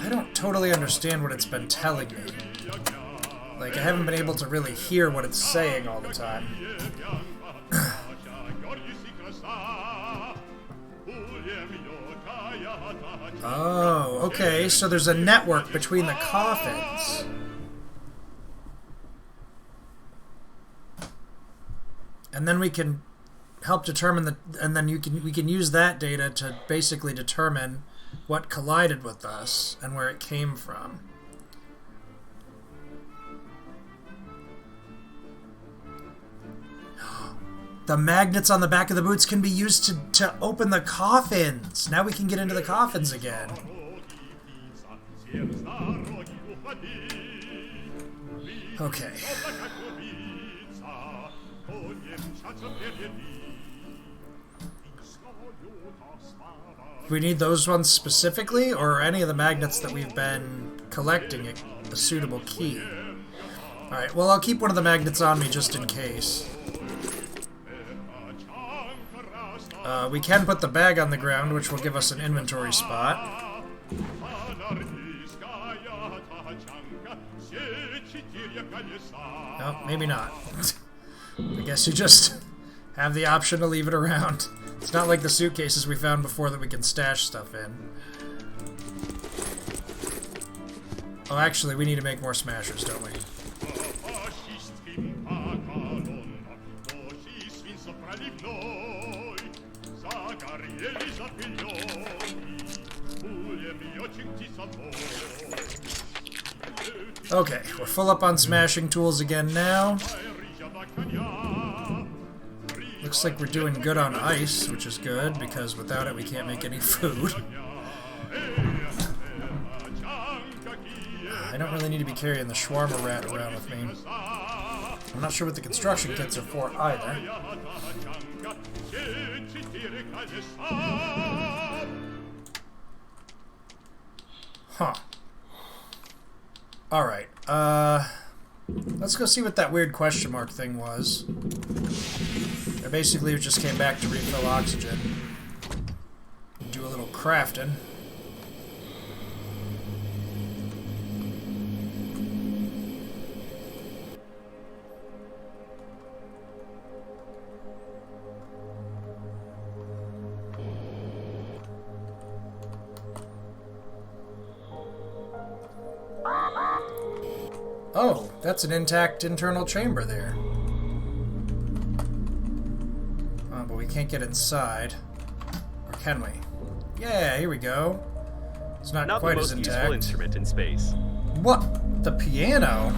I don't totally understand what it's been telling me. Like, I haven't been able to really hear what it's saying all the time. Oh, okay, so there's a network between the coffins. And then we can help determine and then we can use that data to basically determine what collided with us and where it came from. The magnets on the back of the boots can be used to open the coffins. Now we can get into the coffins again. Okay. Do we need those ones specifically, or are any of the magnets that we've been collecting a suitable key? Alright, well, I'll keep one of the magnets on me just in case. We can put the bag on the ground, which will give us an inventory spot. No, maybe not. I guess you just have the option to leave it around. It's not like the suitcases we found before that we can stash stuff in. Oh, actually, we need to make more smashers, don't we? Okay, we're full up on smashing tools again now. Looks like we're doing good on ice, which is good, because without it we can't make any food. I don't really need to be carrying the shawarma rat around with me. I'm not sure what the construction kits are for either. Huh. Alright, let's go see what that weird question mark thing was. I basically just came back to refill oxygen. Do a little crafting. Oh, that's an intact internal chamber there. Oh, but we can't get inside. Or can we? Yeah, here we go. It's not Not quite the as most intact. useful instrument in space. What? The piano?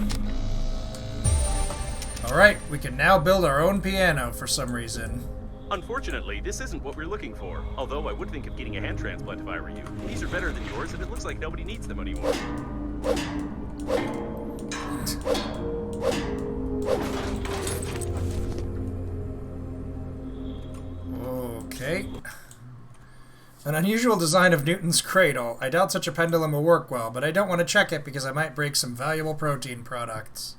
Alright, we can now build our own piano for some reason. Unfortunately, this isn't what we're looking for. Although I would think of getting a hand transplant if I were you. These are better than yours, and it looks like nobody needs them anymore. Okay. An unusual design of Newton's cradle. I doubt such a pendulum will work well, but I don't want to check it because I might break some valuable protein products.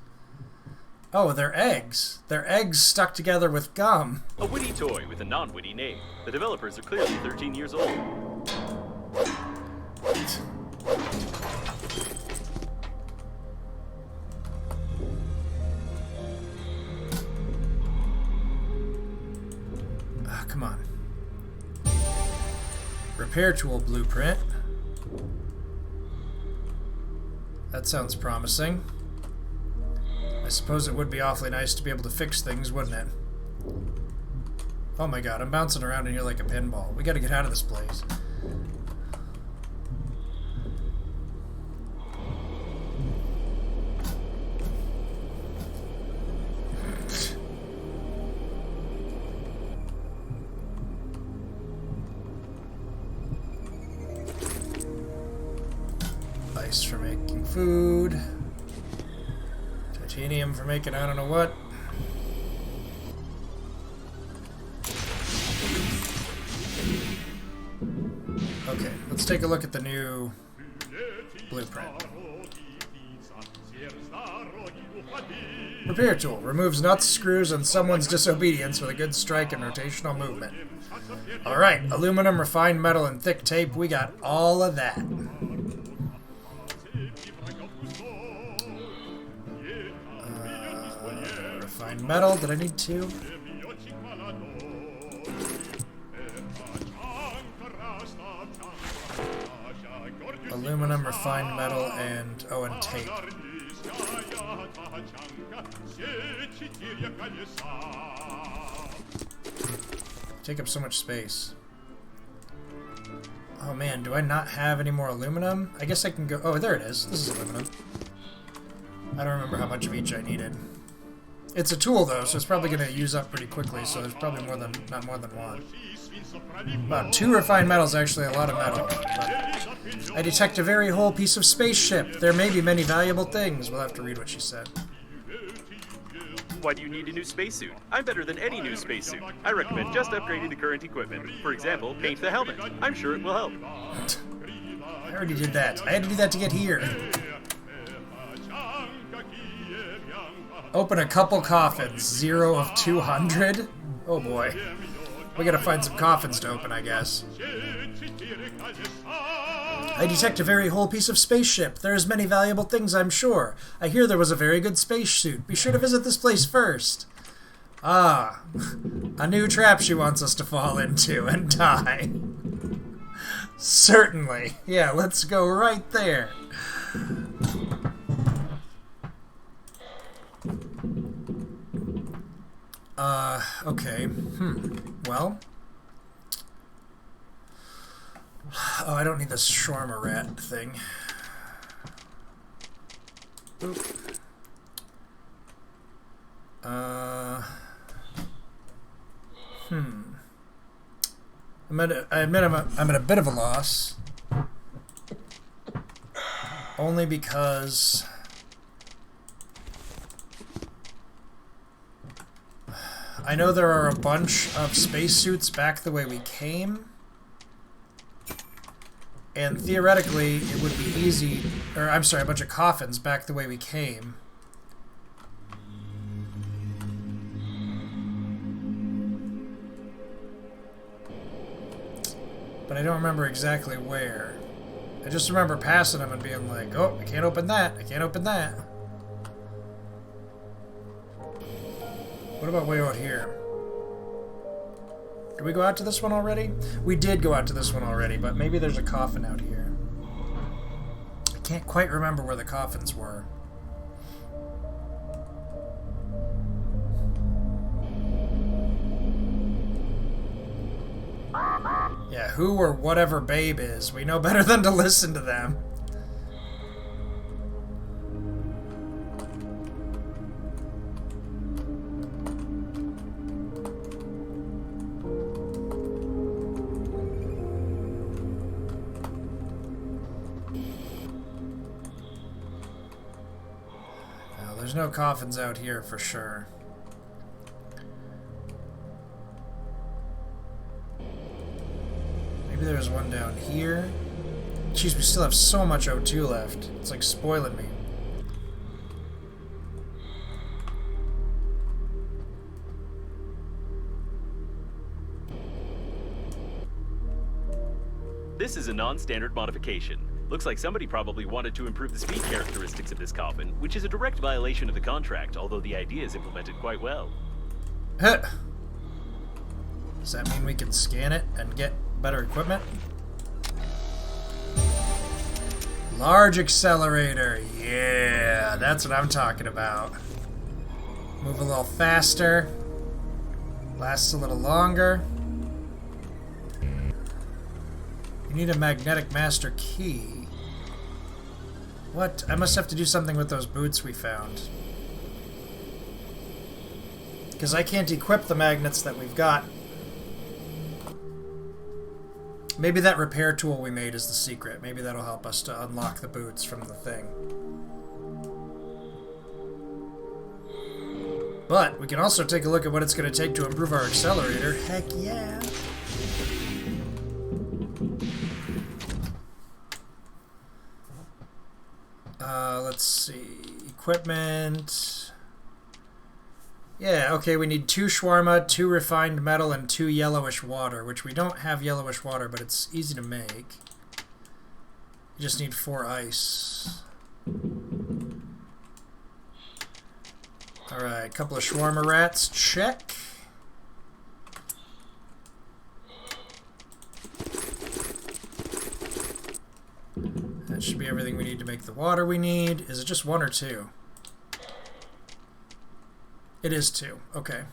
Oh, they're eggs. They're eggs stuck together with gum. A witty toy with a non-witty name. The developers are clearly 13 years old. Ah, come on. Repair tool blueprint. That sounds promising. I suppose it would be awfully nice to be able to fix things, wouldn't it? Oh my god, I'm bouncing around in here like a pinball. We gotta get out of this place. Ice for making food. Titanium for making I don't know what. Okay, let's take a look at the new blueprint. Repair tool. Removes nuts, screws, and someone's disobedience with a good strike and rotational movement. Alright, aluminum, refined metal, and thick tape. We got all of that. Refined metal. Did I need two? Aluminum, refined metal, and and tape. Take up so much space. Oh man, do I not have any more aluminum? I guess I can go... Oh, there it is. This is aluminum. I don't remember how much of each I needed. It's a tool though, so it's probably going to use up pretty quickly, so there's probably not more than one. Wow, 2 refined metal is actually a lot of metal. But I detect a very whole piece of spaceship. There may be many valuable things. We'll have to read what she said. Why do you need a new spacesuit? I'm better than any new spacesuit. I recommend just upgrading the current equipment. For example, paint the helmet. I'm sure it will help. I already did that. I had to do that to get here. Open a couple coffins. 0 of 200? Oh boy. We gotta find some coffins to open, I guess. I detect a very whole piece of spaceship. There's many valuable things, I'm sure. I hear there was a very good spacesuit. Be sure to visit this place first. Ah, a new trap she wants us to fall into and die. Certainly. Yeah, let's go right there. Okay. Well. Oh, I don't need this shawarma rat thing. Oop. I admit I'm at a bit of a loss. Only because... I know there are a bunch of spacesuits back the way we came. And theoretically, it would be easy... Or, I'm sorry, a bunch of coffins back the way we came. But I don't remember exactly where. I just remember passing them and being like, oh, I can't open that, I can't open that. What about way out here? Did we go out to this one already? We did go out to this one already, but maybe there's a coffin out here. I can't quite remember where the coffins were. Yeah, who or whatever Babe is. We know better than to listen to them. Well, there's no coffins out here for sure. Maybe there's one down here. Jeez, we still have so much O2 left. It's like spoiling me. This is a non-standard modification. Looks like somebody probably wanted to improve the speed characteristics of this coffin, which is a direct violation of the contract, although the idea is implemented quite well. Huh. Does that mean we can scan it and get better equipment? Large accelerator. Yeah, that's what I'm talking about. Move a little faster. Lasts a little longer. You need a magnetic master key. What? I must have to do something with those boots we found. Because I can't equip the magnets that we've got. Maybe that repair tool we made is the secret. Maybe that'll help us to unlock the boots from the thing. But we can also take a look at what it's going to take to improve our accelerator. Heck yeah! Let's see. Equipment. Yeah, okay, we need 2 shawarma, 2 refined metal, and 2 yellowish water, which we don't have yellowish water, but it's easy to make. You just need 4 ice. Alright, a couple of shawarma rats, check. That should be everything we need to make the water we need. Is it just 1 or 2? It is 2. Okay.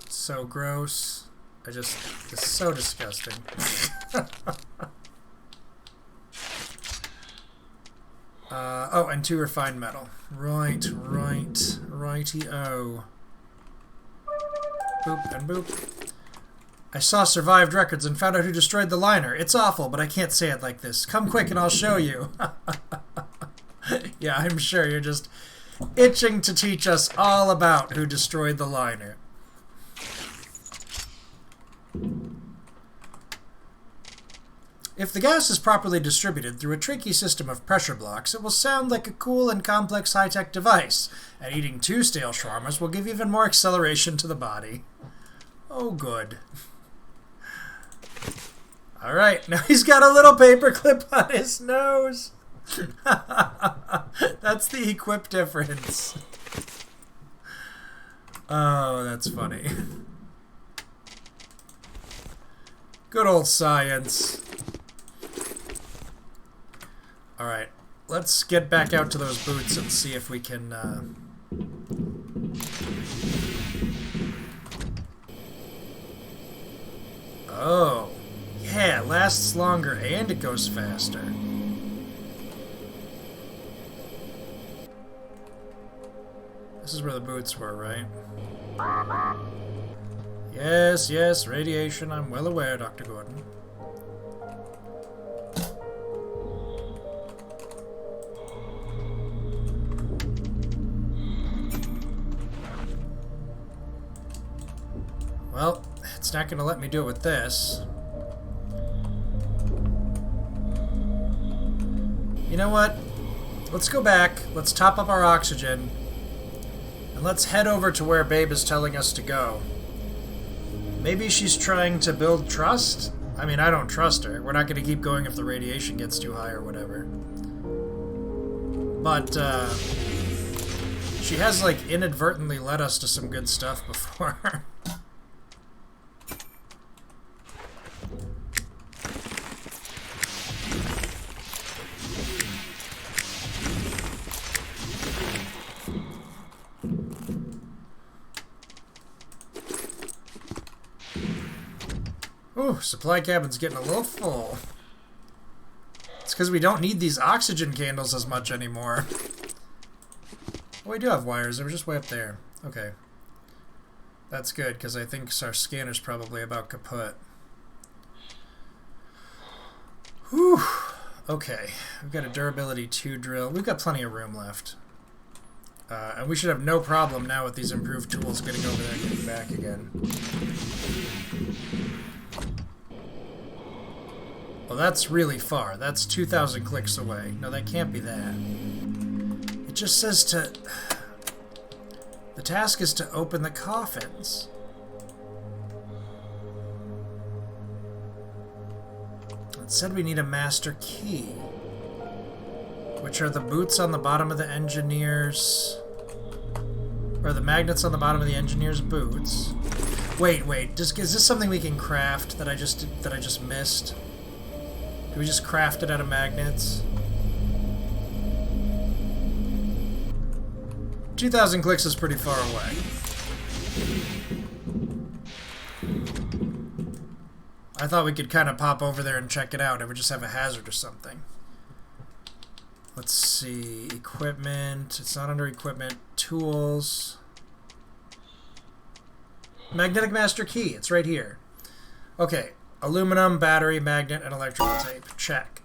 So gross. It's so disgusting. Oh, and 2 refined metal. Righty-o. Boop and boop. I saw survived records and found out who destroyed the liner. It's awful, but I can't say it like this. Come quick and I'll show you. Yeah, I'm sure you're just itching to teach us all about who destroyed the liner. If the gas is properly distributed through a tricky system of pressure blocks, it will sound like a cool and complex high-tech device, and eating 2 stale shawarmas will give even more acceleration to the body. Oh, good. Alright, now he's got a little paperclip on his nose. That's the equip difference. Oh, that's funny. Good old science. Alright, let's get back out to those boots and see if we can... Oh, yeah, it lasts longer and it goes faster. This is where the boots were, right? Yes, yes, radiation, I'm well aware, Dr. Gordon. Well, it's not going to let me do it with this. You know what? Let's go back, let's top up our oxygen, and let's head over to where Babe is telling us to go. Maybe she's trying to build trust? I mean, I don't trust her. We're not going to keep going if the radiation gets too high or whatever. But, she has, like, inadvertently led us to some good stuff before. Ooh, supply cabin's getting a little full. It's because we don't need these oxygen candles as much anymore. Oh, we do have wires. They were just way up there. Okay. That's good, because I think our scanner's probably about kaput. Whew. Okay. We've got a durability 2 drill. We've got plenty of room left. And we should have no problem now with these improved tools getting over there and getting back again. Well, that's really far. That's 2,000 clicks away. No, that can't be that. It just says to... The task is to open the coffins. It said we need a master key. Which are the boots on the bottom of the engineer's... Or the magnets on the bottom of the engineer's boots. Wait. Is this something we can craft that I just missed? Do we just craft it out of magnets? 2,000 clicks is pretty far away. I thought we could kind of pop over there and check it out. It would just have a hazard or something. Let's see. Equipment. It's not under equipment. Tools. Magnetic master key. It's right here. Okay. Aluminum, battery, magnet, and electrical tape. Check.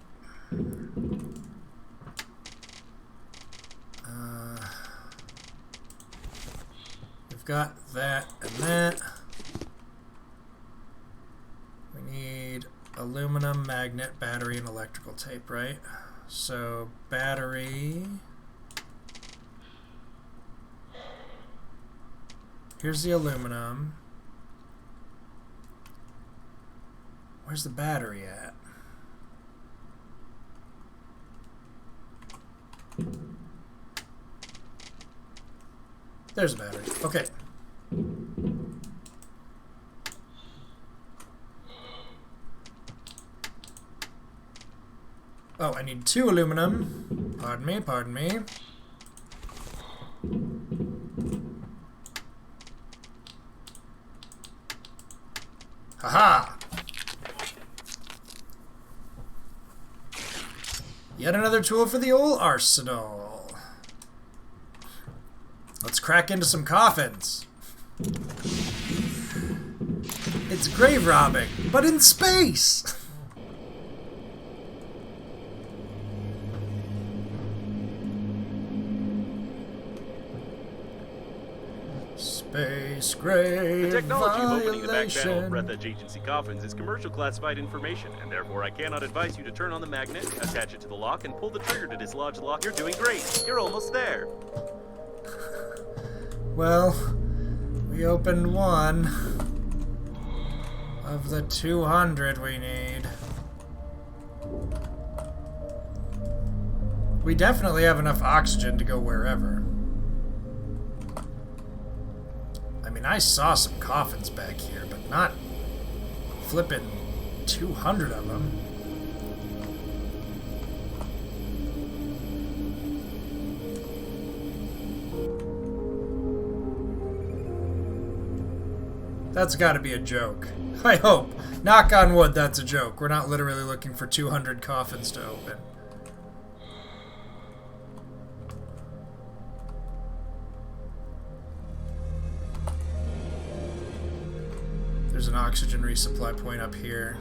We've got that and that. We need aluminum, magnet, battery, and electrical tape, right? So, battery. Here's the aluminum. Where's the battery at? There's a battery. Okay. Oh, I need 2 aluminum. Pardon me. Haha! Yet another tool for the old arsenal. Let's crack into some coffins. It's grave robbing, but in space! Space grave The technology of opening the back panel of violation. Breathedge Agency coffins is commercial classified information, and therefore I cannot advise you to turn on the magnet, attach it to the lock, and pull the trigger to dislodge the lock. You're doing great. You're almost there. Well, we opened one of the 200 we need. We definitely have enough oxygen to go wherever. I mean, I saw some coffins back here, but not flipping 200 of them. That's got to be a joke. I hope. Knock on wood, that's a joke. We're not literally looking for 200 coffins to open. There's an oxygen resupply point up here.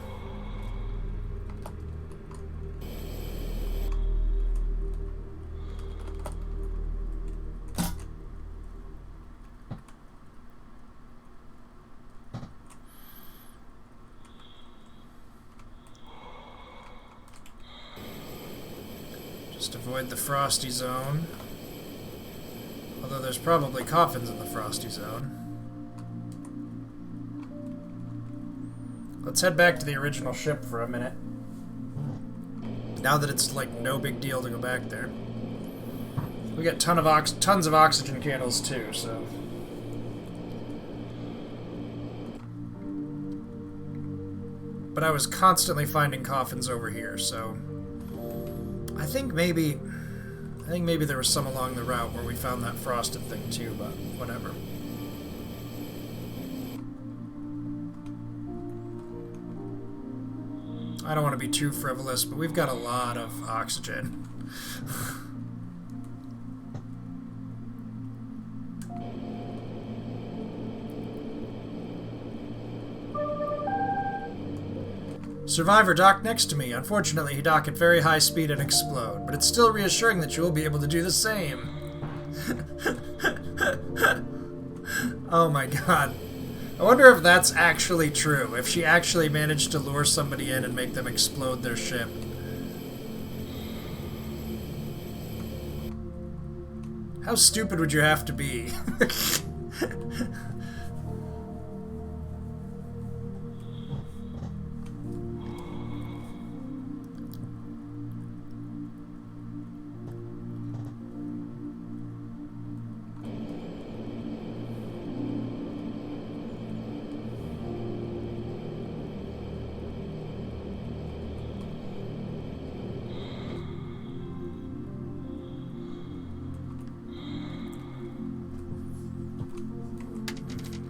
Just avoid the frosty zone. Although there's probably coffins in the frosty zone. Let's head back to the original ship for a minute. Now that it's like no big deal to go back there. We got tons of oxygen candles too, so. But I was constantly finding coffins over here, so I think maybe there was some along the route where we found that frosted thing too, but whatever. I don't want to be too frivolous, but we've got a lot of oxygen. Survivor docked next to me. Unfortunately, he docked at very high speed and explode, but it's still reassuring that you will be able to do the same. Oh my god. I wonder if that's actually true, if she actually managed to lure somebody in and make them explode their ship. How stupid would you have to be?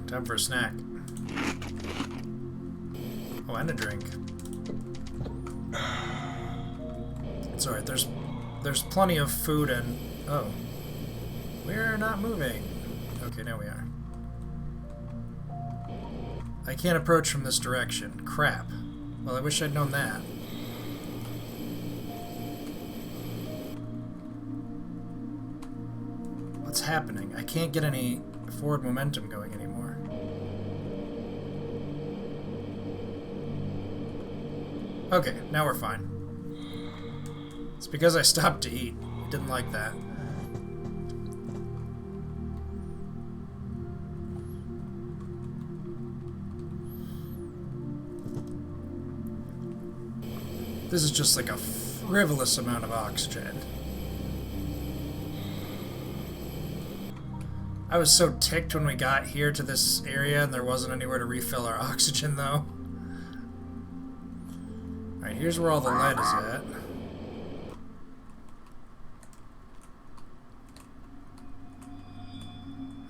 Time for a snack. Oh, and a drink. It's alright, there's plenty of food and... Oh. We're not moving. Okay, now we are. I can't approach from this direction. Crap. Well, I wish I'd known that. What's happening? I can't get any forward momentum going anymore. Okay, now we're fine. It's because I stopped to eat. Didn't like that. This is just like a frivolous amount of oxygen. I was so ticked when we got here to this area and there wasn't anywhere to refill our oxygen, though. Alright, here's where all the lead is at.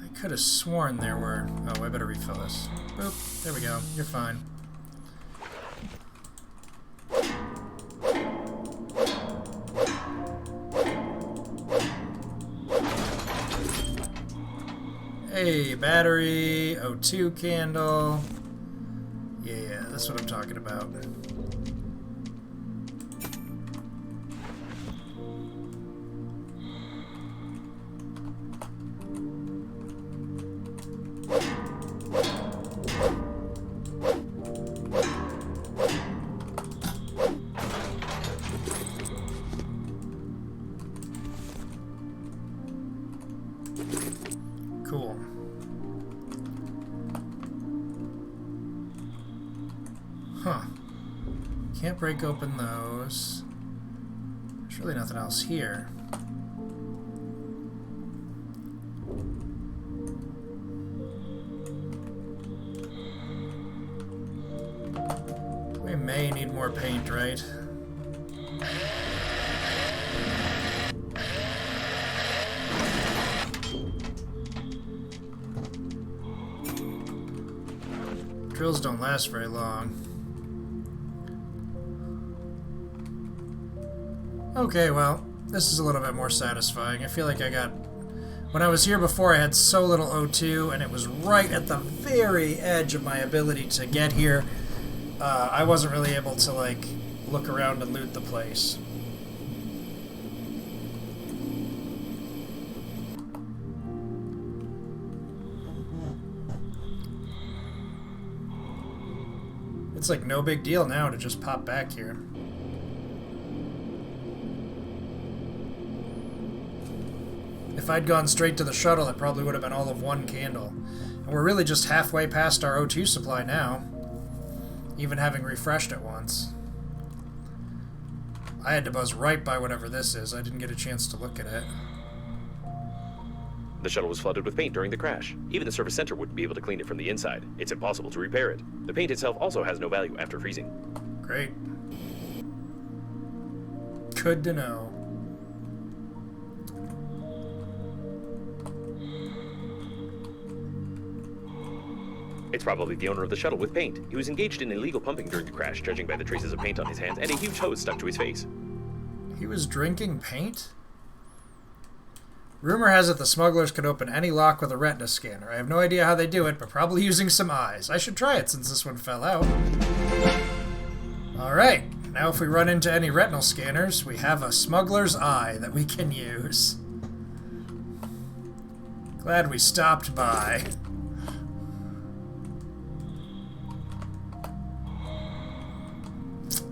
I could have sworn there were... Oh, I better refill this. Boop. There we go. You're fine. Hey, battery, O2 candle. Yeah, that's what I'm talking about. Cool. Huh. Can't break open those. There's really nothing else here. We may need more paint, right? Drills don't last very long. Okay, well, this is a little bit more satisfying. I feel like I got... When I was here before, I had so little O2, and it was right at the very edge of my ability to get here. I wasn't really able to, like, look around and loot the place. It's like no big deal now to just pop back here. If I'd gone straight to the shuttle, it probably would have been all of one candle. And we're really just halfway past our O2 supply now, even having refreshed it once. I had to buzz right by whatever this is. I didn't get a chance to look at it. The shuttle was flooded with paint during the crash. Even the service center wouldn't be able to clean it from the inside. It's impossible to repair it. The paint itself also has no value after freezing. Great. Good to know. It's probably the owner of the shuttle with paint. He was engaged in illegal pumping during the crash, judging by the traces of paint on his hands and a huge hose stuck to his face. He was drinking paint? Rumor has it the smugglers could open any lock with a retina scanner. I have no idea how they do it, but probably using some eyes. I should try it since this one fell out. Alright, now if we run into any retinal scanners, we have a smuggler's eye that we can use. Glad we stopped by.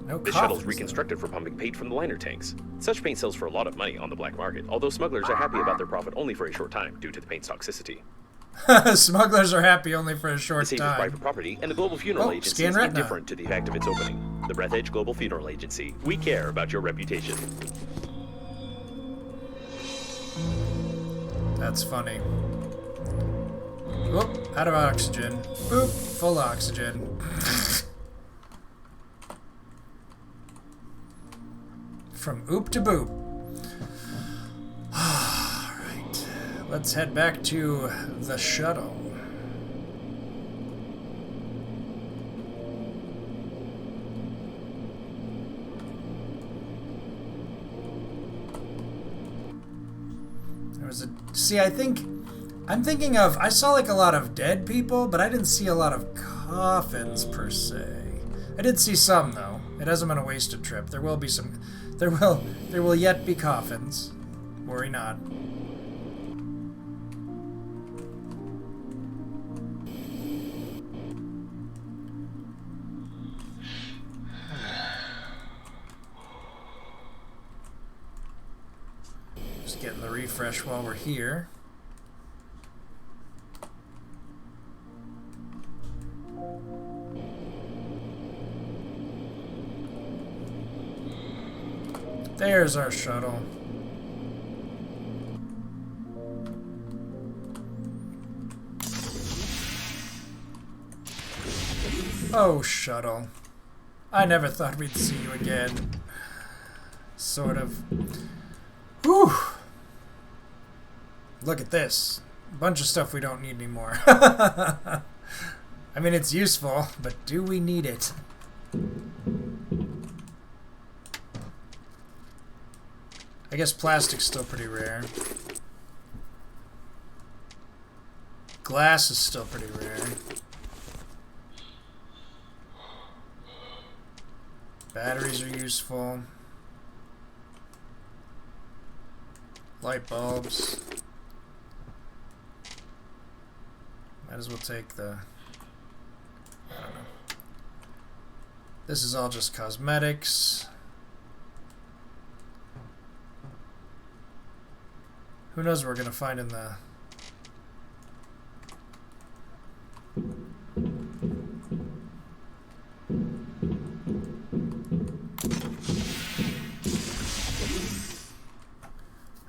No This shuttle's reconstructed for pumping paint from the liner tanks. Such paint sells for a lot of money on the black market, although smugglers are happy about their profit only for a short time due to the paint's toxicity. Smugglers are happy only for a short The safe is time. private property, and the Global Funeral Agency is indifferent to the fact of its opening. The Breathedge Global Funeral Agency. We care about your reputation. That's funny. Whoop, out of oxygen. Boop, full oxygen. From oop to boop. Alright. Let's head back to the shuttle. There was a... See, I'm thinking of... I saw like a lot of dead people, but I didn't see a lot of coffins per se. I did see some though. It hasn't been a wasted trip. There will be some... There will yet be coffins. Worry not. Just getting the refresh while we're here. There's our shuttle. Oh, shuttle. I never thought we'd see you again. Sort of. Whew. Look at this. A bunch of stuff we don't need anymore. I mean, it's useful, but do we need it? I guess plastic's still pretty rare. Glass is still pretty rare. Batteries are useful. Light bulbs. Might as well take the... I don't know. This is all just cosmetics. Who knows what we're gonna find in the...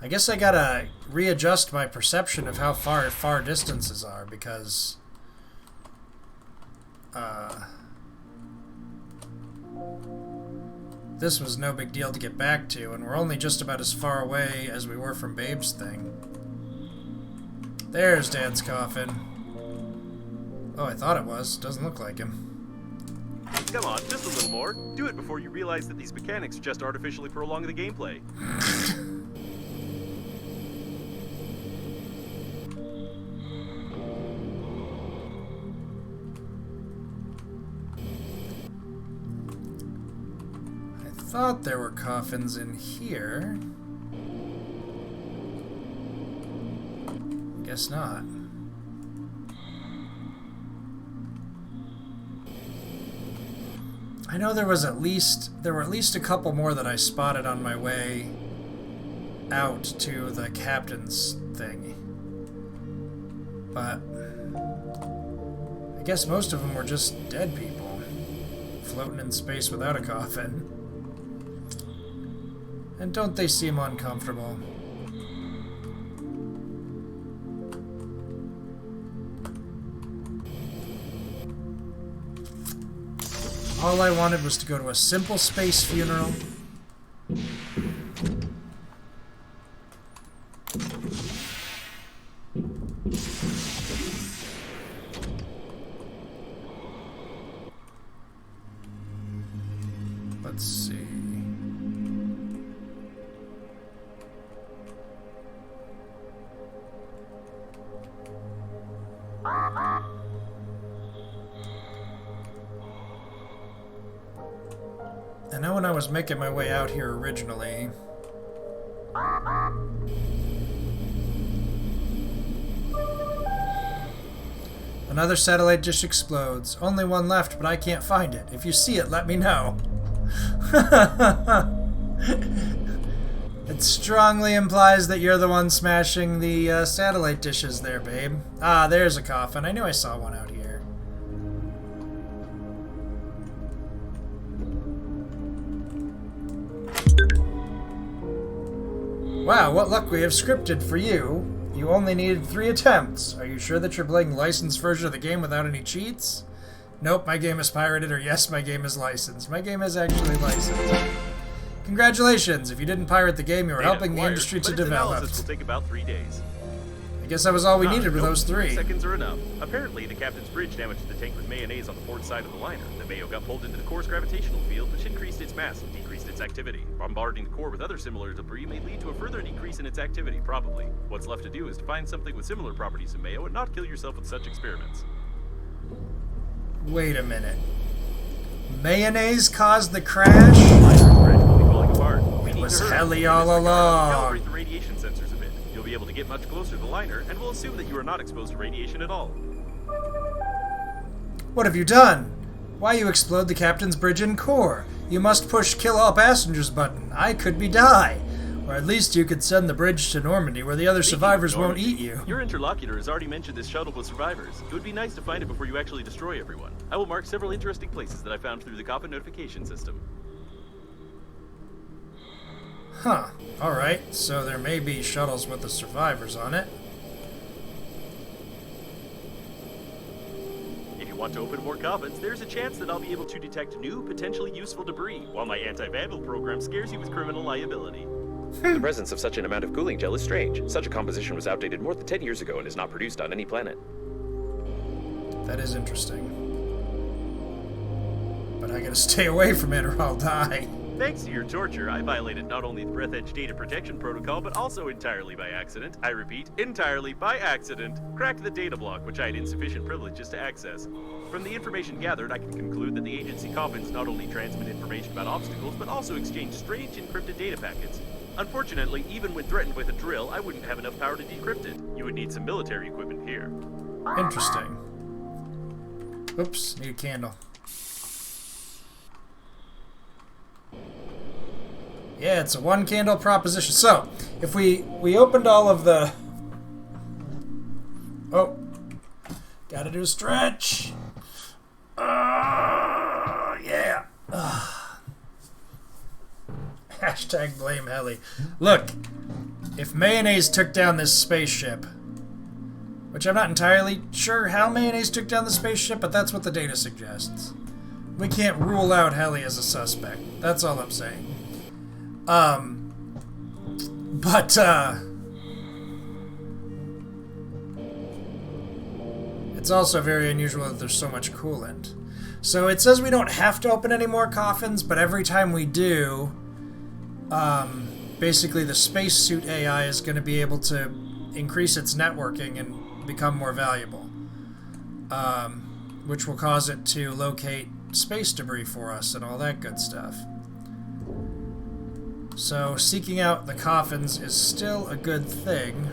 I guess I gotta readjust my perception of how far distances are, because this was no big deal to get back to, and we're only just about as far away as we were from Babe's thing. There's Dad's coffin. Oh, I thought it was. Doesn't look like him. Come on, just a little more. Do it before you realize that these mechanics just artificially prolong the gameplay. I thought there were coffins in here. Guess not. I know there were at least a couple more that I spotted on my way out to the captain's thing. But I guess most of them were just dead people floating in space without a coffin. And don't they seem uncomfortable? All I wanted was to go to a simple space funeral. I know when I was making my way out here originally... Another satellite dish explodes. Only one left, but I can't find it. If you see it, let me know. It strongly implies that you're the one smashing the satellite dishes there, babe. Ah, there's a coffin. I knew I saw one out here. Wow, what luck we have scripted for you. You only needed 3 attempts. Are you sure that you're playing licensed version of the game without any cheats? Nope, my game is pirated, or yes, my game is licensed. My game is actually licensed. Congratulations! If you didn't pirate the game, you were helping the industry to develop. Analysis will take about 3 days. I guess that was all we needed were those 3. 3 seconds are enough. Apparently, the captain's bridge damaged the tank with mayonnaise on the port side of the liner. The mayo got pulled into the core's gravitational field, which increased its mass and decreased its activity. Bombarding the core with other similar debris may lead to a further decrease in its activity, probably. What's left to do is to find something with similar properties to mayo and not kill yourself with such experiments. Wait a minute. Mayonnaise caused the crash? The liner is gradually falling apart. We need was to hurry. Helly all In this regard, along. Calibrate the radiation sensors a bit. You'll be able to get much closer to the liner, and we'll assume that you are not exposed to radiation at all. What have you done? Why you explode the captain's bridge and core? You must push kill all passengers button. I could be die. Or at least you could send the bridge to Normandy where the other Speaking survivors of won't Normandy, eat you. Your interlocutor has already mentioned this shuttle with survivors. It would be nice to find it before you actually destroy everyone. I will mark several interesting places that I found through the coffin notification system. Huh. Alright, so there may be shuttles with the survivors on it. If you want to open more coffins, there's a chance that I'll be able to detect new, potentially useful debris, while my anti-vandal program scares you with criminal liability. The presence of such an amount of cooling gel is strange. Such a composition was outdated more than 10 years ago and is not produced on any planet. That is interesting. But I gotta stay away from it or I'll die. Thanks to your torture, I violated not only the Breathedge data protection protocol, but also entirely by accident. I repeat, entirely by accident. Cracked the data block, which I had insufficient privileges to access. From the information gathered, I can conclude that the agency coffins not only transmit information about obstacles, but also exchange strange encrypted data packets. Unfortunately, even when threatened with a drill, I wouldn't have enough power to decrypt it. You would need some military equipment here. Interesting. Oops, need a candle. Yeah, it's a 1 candle proposition. So, if we opened all of the... Oh. Gotta do a stretch. Yeah. Hashtag blame Helly. Look, if mayonnaise took down this spaceship, which I'm not entirely sure how mayonnaise took down the spaceship, but that's what the data suggests. We can't rule out Helly as a suspect. That's all I'm saying. It's also very unusual that there's so much coolant. So it says we don't have to open any more coffins, but every time we do, basically the spacesuit AI is going to be able to increase its networking and become more valuable, which will cause it to locate space debris for us and all that good stuff. So seeking out the coffins is still a good thing.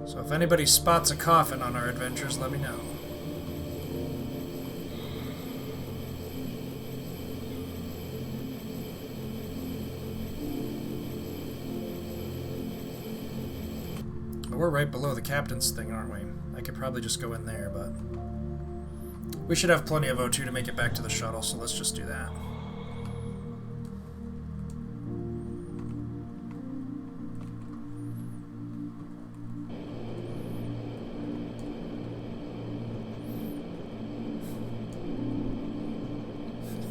So if anybody spots a coffin on our adventures, let me know. We're right below the captain's thing, aren't we? I could probably just go in there, but... we should have plenty of O2 to make it back to the shuttle, so let's just do that.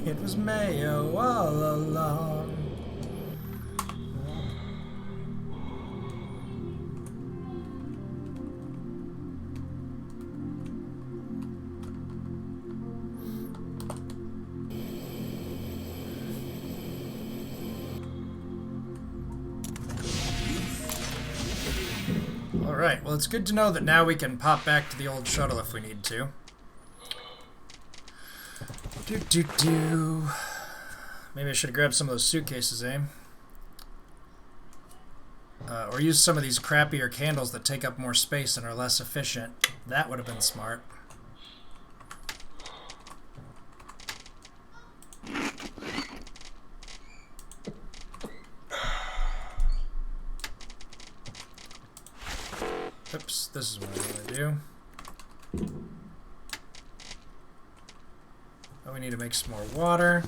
It was Mayo all along. Alright, well it's good to know that now we can pop back to the old shuttle if we need to. Maybe I should have grabbed some of those suitcases, eh? Or use some of these crappier candles that take up more space and are less efficient. That would have been smart. Oops, this is what I want to do. Oh, we need to make some more water.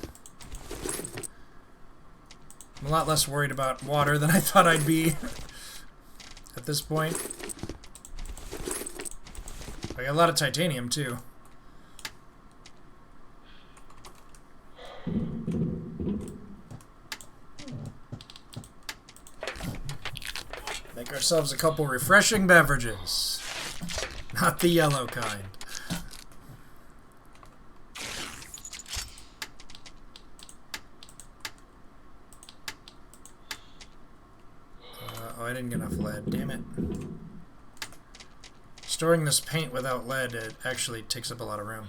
I'm a lot less worried about water than I thought I'd be at this point. I got a lot of titanium, too. Make ourselves a couple refreshing beverages. Not the yellow kind. Oh, I didn't get enough lead. Damn it. Storing this paint without lead, it actually takes up a lot of room.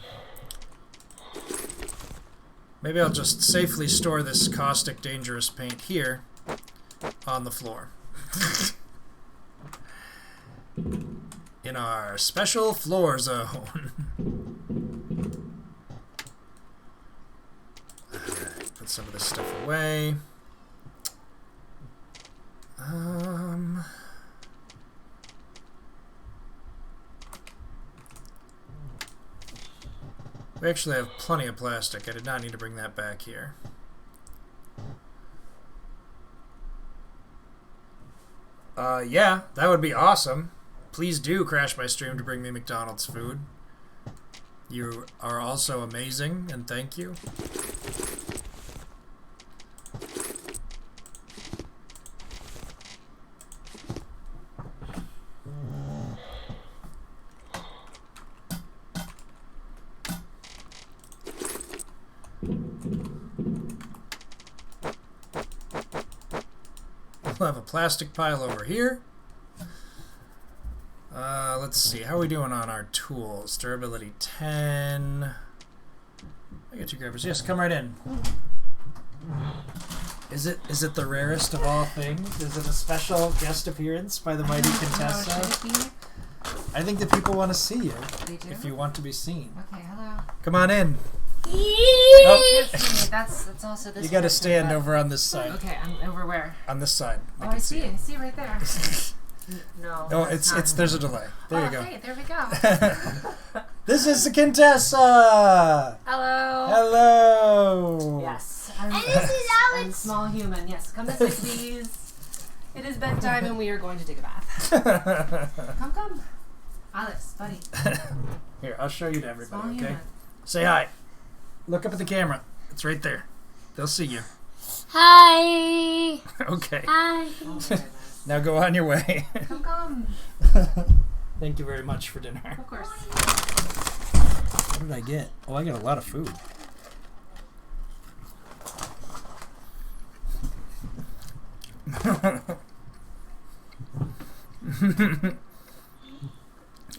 Maybe I'll just safely store this caustic, dangerous paint here on the floor. In our special floor zone. Alright, put some of this stuff away. We actually have plenty of plastic. I did not need to bring that back here. Yeah, that would be awesome. Please do crash my stream to bring me McDonald's food. You are also amazing, and thank you. We'll have a plastic pile over here. Let's see, how are we doing on our tools? Durability 10. I got two grabbers. Yes, come right in. Is it the rarest of all things? Is it a special guest appearance by the mighty Contessa? I think that people want to see you. They do? If you want to be seen. Okay, hello. Come on in. Oh. That's also this. You gotta stand over on this side. Okay, I'm over where? On this side. Oh, I see. I see right there. No. Oh, it's there's a delay. There you go. Okay, there we go. This is the Contessa. Hello. Hello. Yes. And this is I'm Alex. small human. Yes, come this way, please. It is bedtime and we are going to take a bath. Come. Alex, buddy. Here, I'll show you to Small everybody, okay? human. Say hi. Look up at the camera. It's right there. They'll see you. Hi. Okay. Hi. Oh my goodness. Now go on your way. Come. Thank you very much for dinner. Of course. What did I get? Oh, I got a lot of food.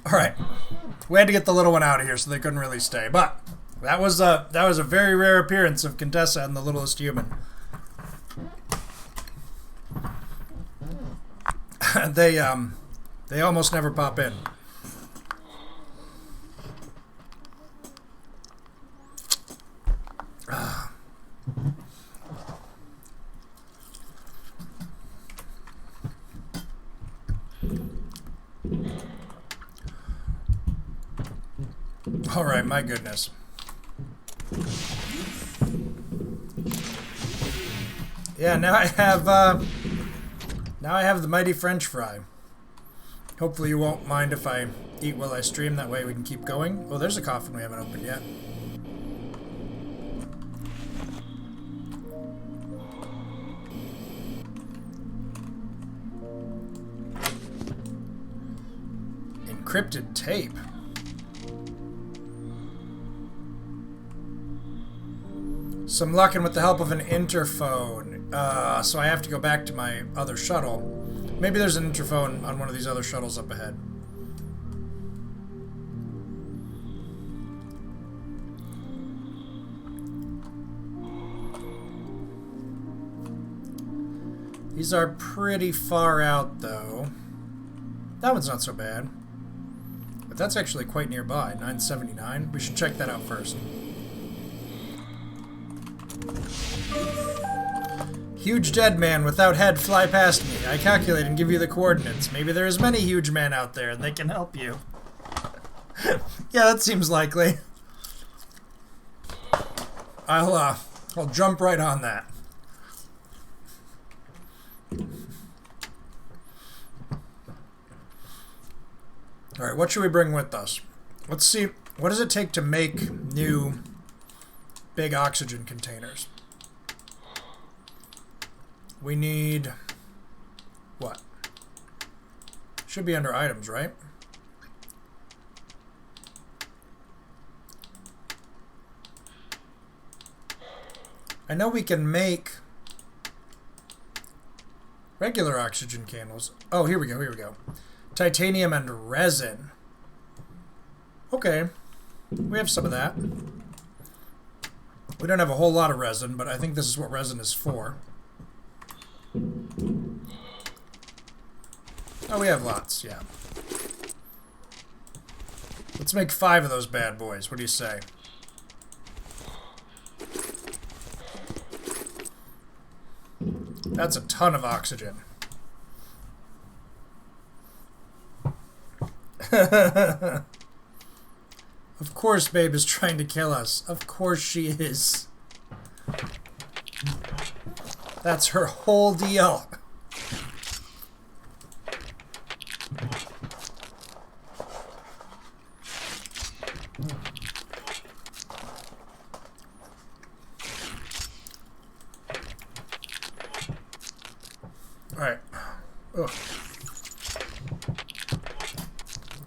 All right, we had to get the little one out of here so they couldn't really stay. But that was a very rare appearance of Contessa and the Littlest Human. They almost never pop in. All right, my goodness. Yeah, now I have the mighty French fry. Hopefully you won't mind if I eat while I stream. That way we can keep going. Oh, there's a coffin we haven't opened yet. Encrypted tape. So I'm lucking with the help of an interphone. So I have to go back to my other shuttle. Maybe there's an interphone on one of these other shuttles up ahead. These are pretty far out, though. That one's not so bad. But that's actually quite nearby, 979. We should check that out first. Huge dead man without head fly past me. I calculate and give you the coordinates. Maybe there's many huge men out there and they can help you. Yeah, that seems likely. I'll jump right on that. Alright, what should we bring with us? Let's see, what does it take to make new big oxygen containers? We need... what? Should be under items, right? I know we can make regular oxygen candles. Oh, here we go, here we go. Titanium and resin. Okay. We have some of that. We don't have a whole lot of resin, but I think this is what resin is for. Oh, we have lots, yeah. Let's make 5 of those bad boys. What do you say? That's a ton of oxygen. Of course Babe is trying to kill us. Of course she is. That's her whole deal. Alright.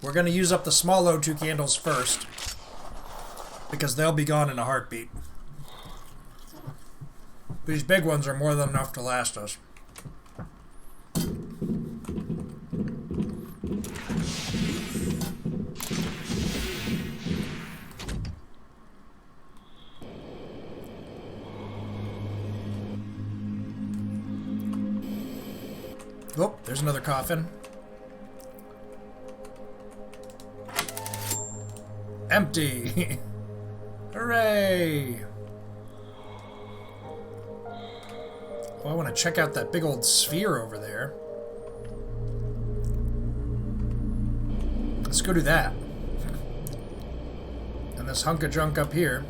We're going to use up the small O2 candles first, because they'll be gone in a heartbeat. These big ones are more than enough to last us. Oh, there's another coffin. Empty! Hooray! Oh, I want to check out that big old sphere over there. Let's go do that. And this hunk of junk up here.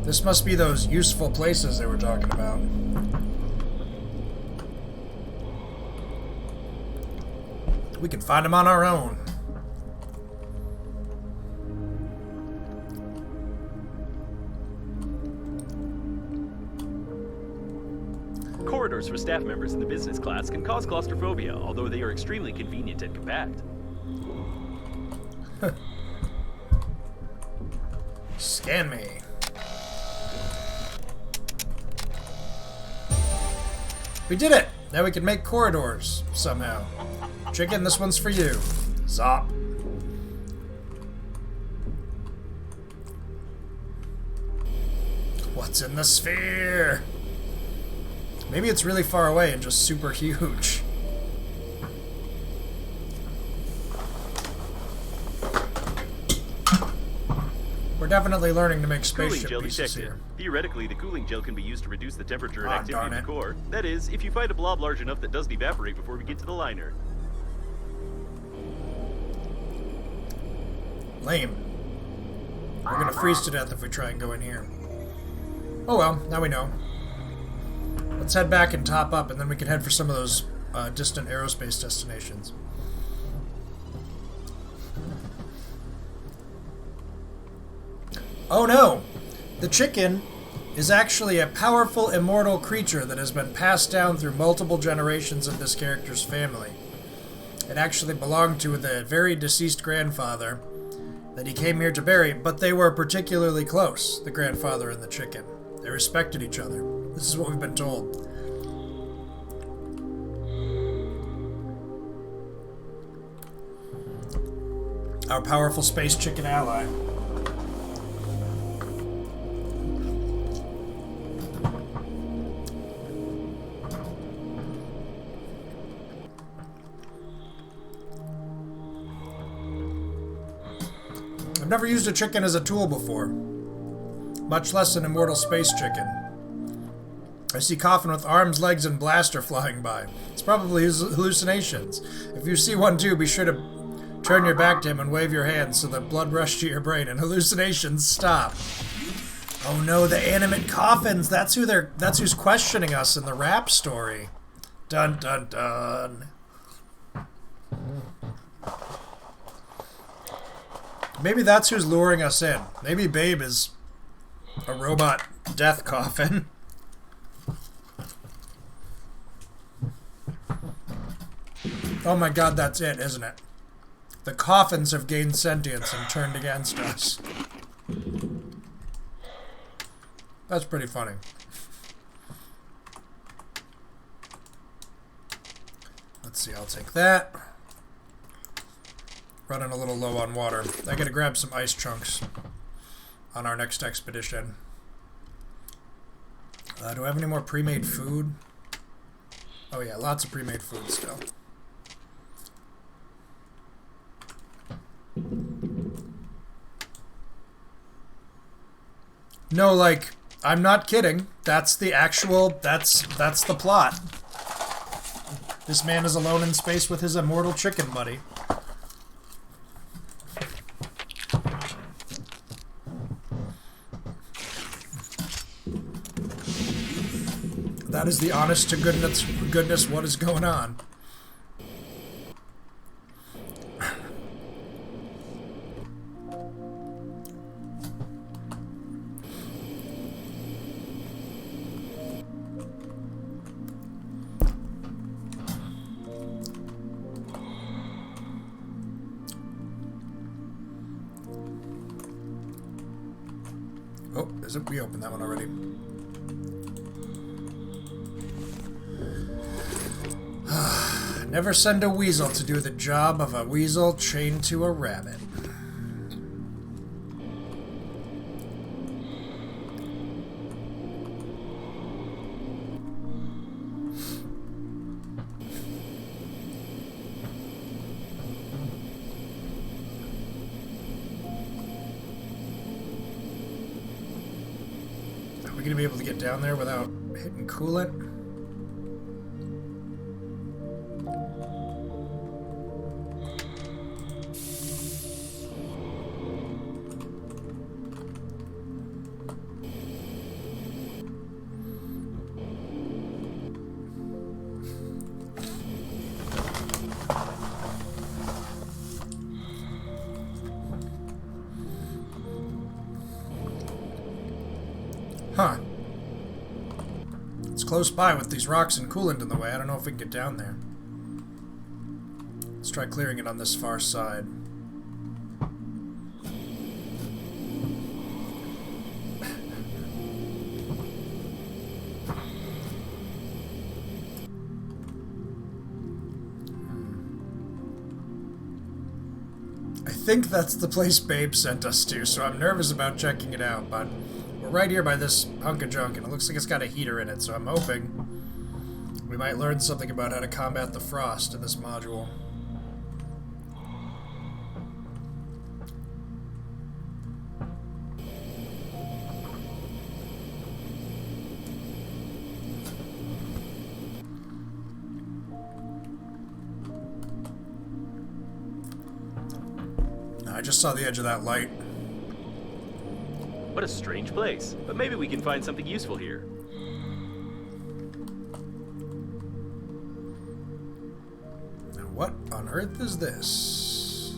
This must be those useful places they were talking about. We can find them on our own. Corridors for staff members in the business class can cause claustrophobia, although they are extremely convenient and compact. Scan me. We did it! Now we can make corridors, somehow. Chicken, this one's for you. Zop. What's in the sphere? Maybe it's really far away and just super huge. We're definitely learning to make Cooling spaceship gel pieces detected. here. Theoretically, the cooling gel can be used to reduce the temperature and activity darn of it. the core. That is, if you find a blob large enough that doesn't evaporate before we get to the liner. Lame. We're gonna freeze to death if we try and go in here. Oh well, now we know. Let's head back and top up, and then we can head for some of those distant aerospace destinations. Oh no! The chicken is actually a powerful, immortal creature that has been passed down through multiple generations of this character's family. It actually belonged to the very deceased grandfather that he came here to bury, but they were particularly close, the grandfather and the chicken. They respected each other. This is what we've been told. Our powerful space chicken ally. I've never used a chicken as a tool before, much less an immortal space chicken. I see Coffin with arms, legs, and blaster flying by. It's probably his hallucinations. If you see one too, be sure to turn your back to him and wave your hands so that blood rush to your brain and hallucinations stop. Oh no, the animate coffins! That's who's questioning us in the rap story. Dun dun dun. Maybe that's who's luring us in. Maybe Babe is a robot death coffin. Oh my god, that's it, isn't it? The coffins have gained sentience and turned against us. That's pretty funny. Let's see, I'll take that. Running a little low on water. I gotta grab some ice chunks on our next expedition. Do I have any more pre-made food? Oh yeah, lots of pre-made food still. No, like, I'm not kidding. That's the actual, that's the plot. This man is alone in space with his immortal chicken buddy. That is the honest to goodness what is going on. Oh, we opened that one already. Never send a weasel to do the job of a weasel chained to a rabbit. Are we going to be able to get down there without hitting coolant? Huh. It's close by with these rocks and coolant in the way. I don't know if we can get down there. Let's try clearing it on this far side. I think that's the place Babe sent us to, so I'm nervous about checking it out, but we're right here by this hunk of junk, and it looks like it's got a heater in it, so I'm hoping we might learn something about how to combat the frost in this module. I just saw the edge of that light. What a strange place, but maybe we can find something useful here. Now what on earth is this?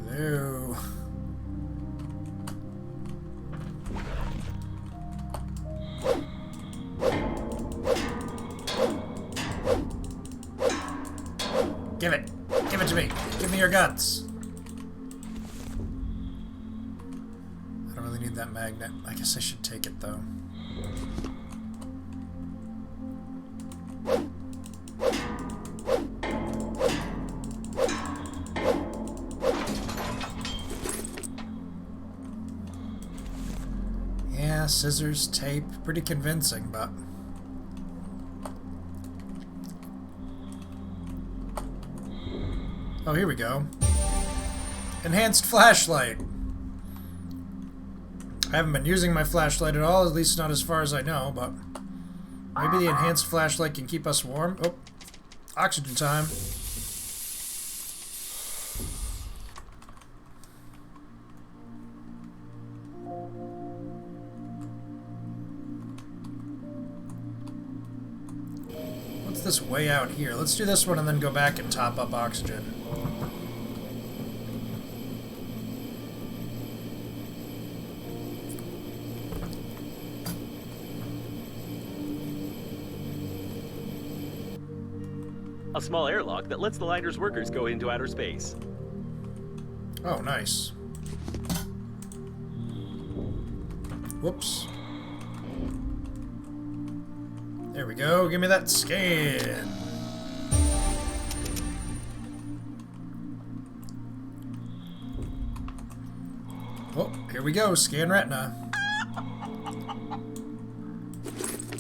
Hello? Give it. Give it to me. Give me your guts. I don't really need that magnet. I guess I should take it, though. Yeah, scissors, tape, pretty convincing, but... Oh, here we go. Enhanced flashlight. I haven't been using my flashlight at all, at least not as far as I know, but... Maybe the enhanced flashlight can keep us warm. Oh, oxygen time. What's this way out here? Let's do this one and then go back and top up oxygen. A small airlock that lets the liner's workers go into outer space. Oh, nice. Whoops. There we go. Give me that scan. Oh, here we go. Scan retina.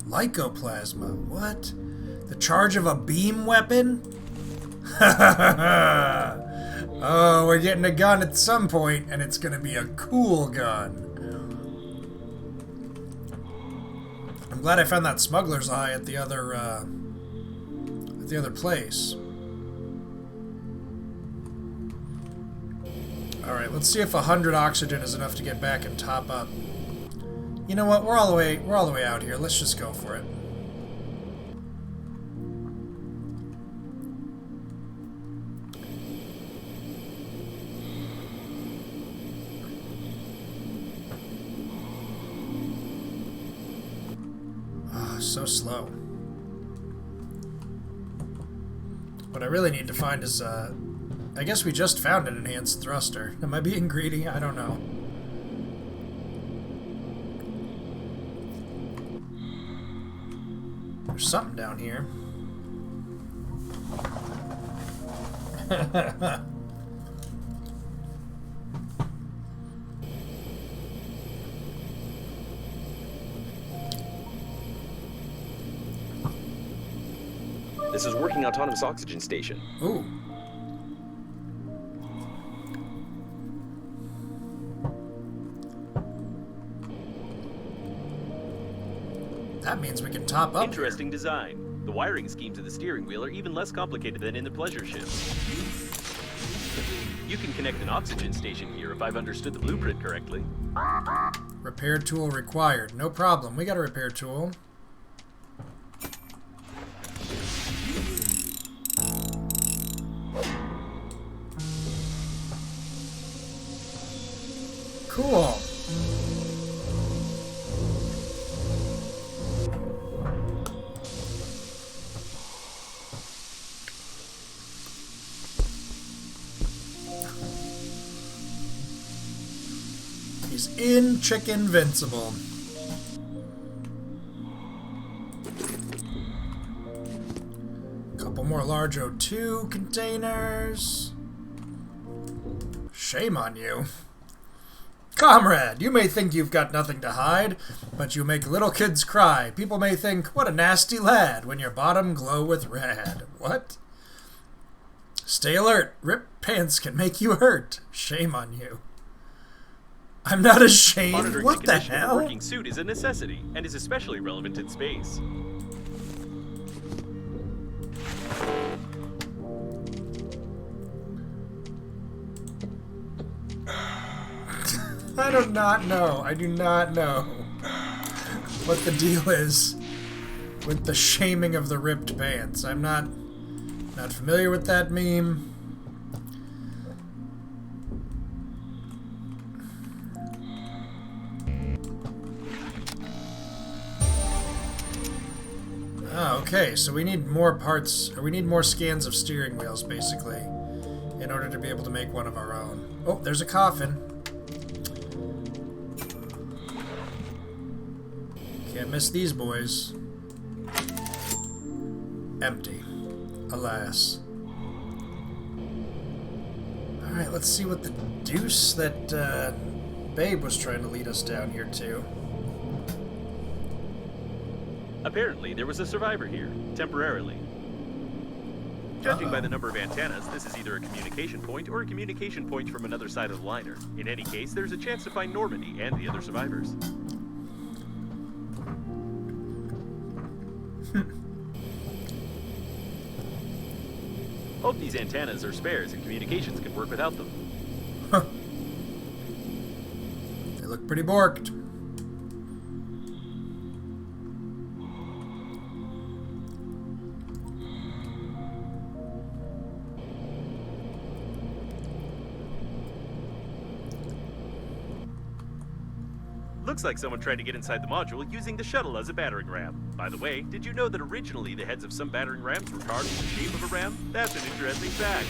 Lycoplasma. What? The charge of a beam weapon? Oh, we're getting a gun at some point, and it's gonna be a cool gun. I'm glad I found that smuggler's eye at the other place. Alright, let's see if 100 oxygen is enough to get back and top up. You know what? We're all the way out here. Let's just go for it. So slow. What I really need to find is, I guess we just found an enhanced thruster. Am I being greedy? I don't know. There's something down here. This is working autonomous oxygen station. Ooh. That means we can top up. Interesting design. The wiring schemes of the steering wheel are even less complicated than in the pleasure ship. You can connect an oxygen station here if I've understood the blueprint correctly. Repair tool required. No problem. We got a repair tool. Cool. He's in Chicken Invincible. Couple more large O2 containers. Shame on you. Comrade, you may think you've got nothing to hide, but you make little kids cry. People may think, what a nasty lad, when your bottom glow with red. What? Stay alert. Ripped pants can make you hurt. Shame on you. I'm not ashamed. Monitoring What the the condition of a hell? working suit is a necessity, and is especially relevant in space. I do not know. I do not know what the deal is with the shaming of the ripped pants. I'm not familiar with that meme. Ah, okay, so we need more parts, or we need more scans of steering wheels, basically, in order to be able to make one of our own. Oh, there's a coffin. miss these boys. Empty. Alas. Alright, let's see what the deuce that Babe was trying to lead us down here to. Apparently, there was a survivor here, temporarily. Judging by the number of antennas, this is either a communication point or a communication point from another side of the liner. In any case, there's a chance to find Normandy and the other survivors. Hope these antennas are spares and communications can work without them. Huh. They look pretty borked. Looks like someone tried to get inside the module using the shuttle as a battering ram. By the way, did you know that originally the heads of some battering rams were carved in the shape of a ram? That's an interesting fact.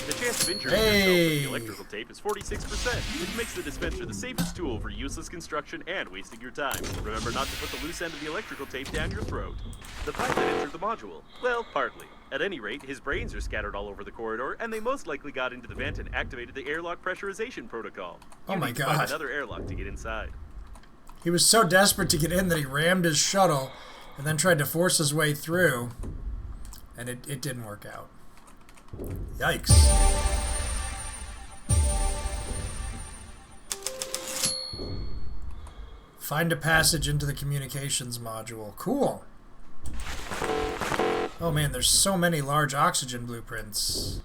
The chance of injuring yourself with the electrical tape is 46%, which makes the dispenser the safest tool for useless construction and wasting your time. Remember not to put the loose end of the electrical tape down your throat. The pilot entered the module. Well, partly. At any rate, his brains are scattered all over the corridor, and they most likely got into the vent and activated the airlock pressurization protocol. Oh my need to find God. another airlock to get inside. He was so desperate to get in that he rammed his shuttle and then tried to force his way through, and it didn't work out. Yikes. Find a passage into the communications module. Cool. Oh man, there's so many large oxygen blueprints.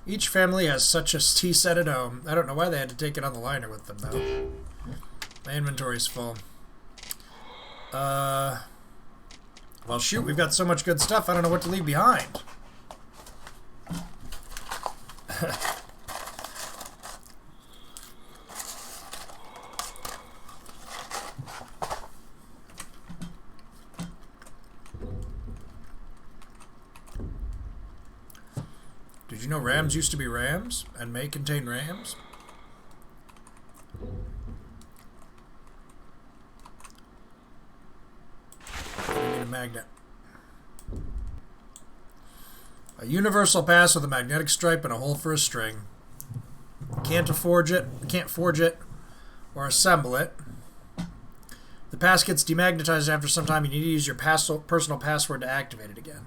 Each family has such a tea set at home. I don't know why they had to take it on the liner with them, though. My inventory's full. Well, shoot, we've got so much good stuff, I don't know what to leave behind. Did you know rams used to be rams and may contain rams? Magnet. A universal pass with a magnetic stripe and a hole for a string. Can't forge it or assemble it. The pass gets demagnetized after some time. You need to use your personal password to activate it again.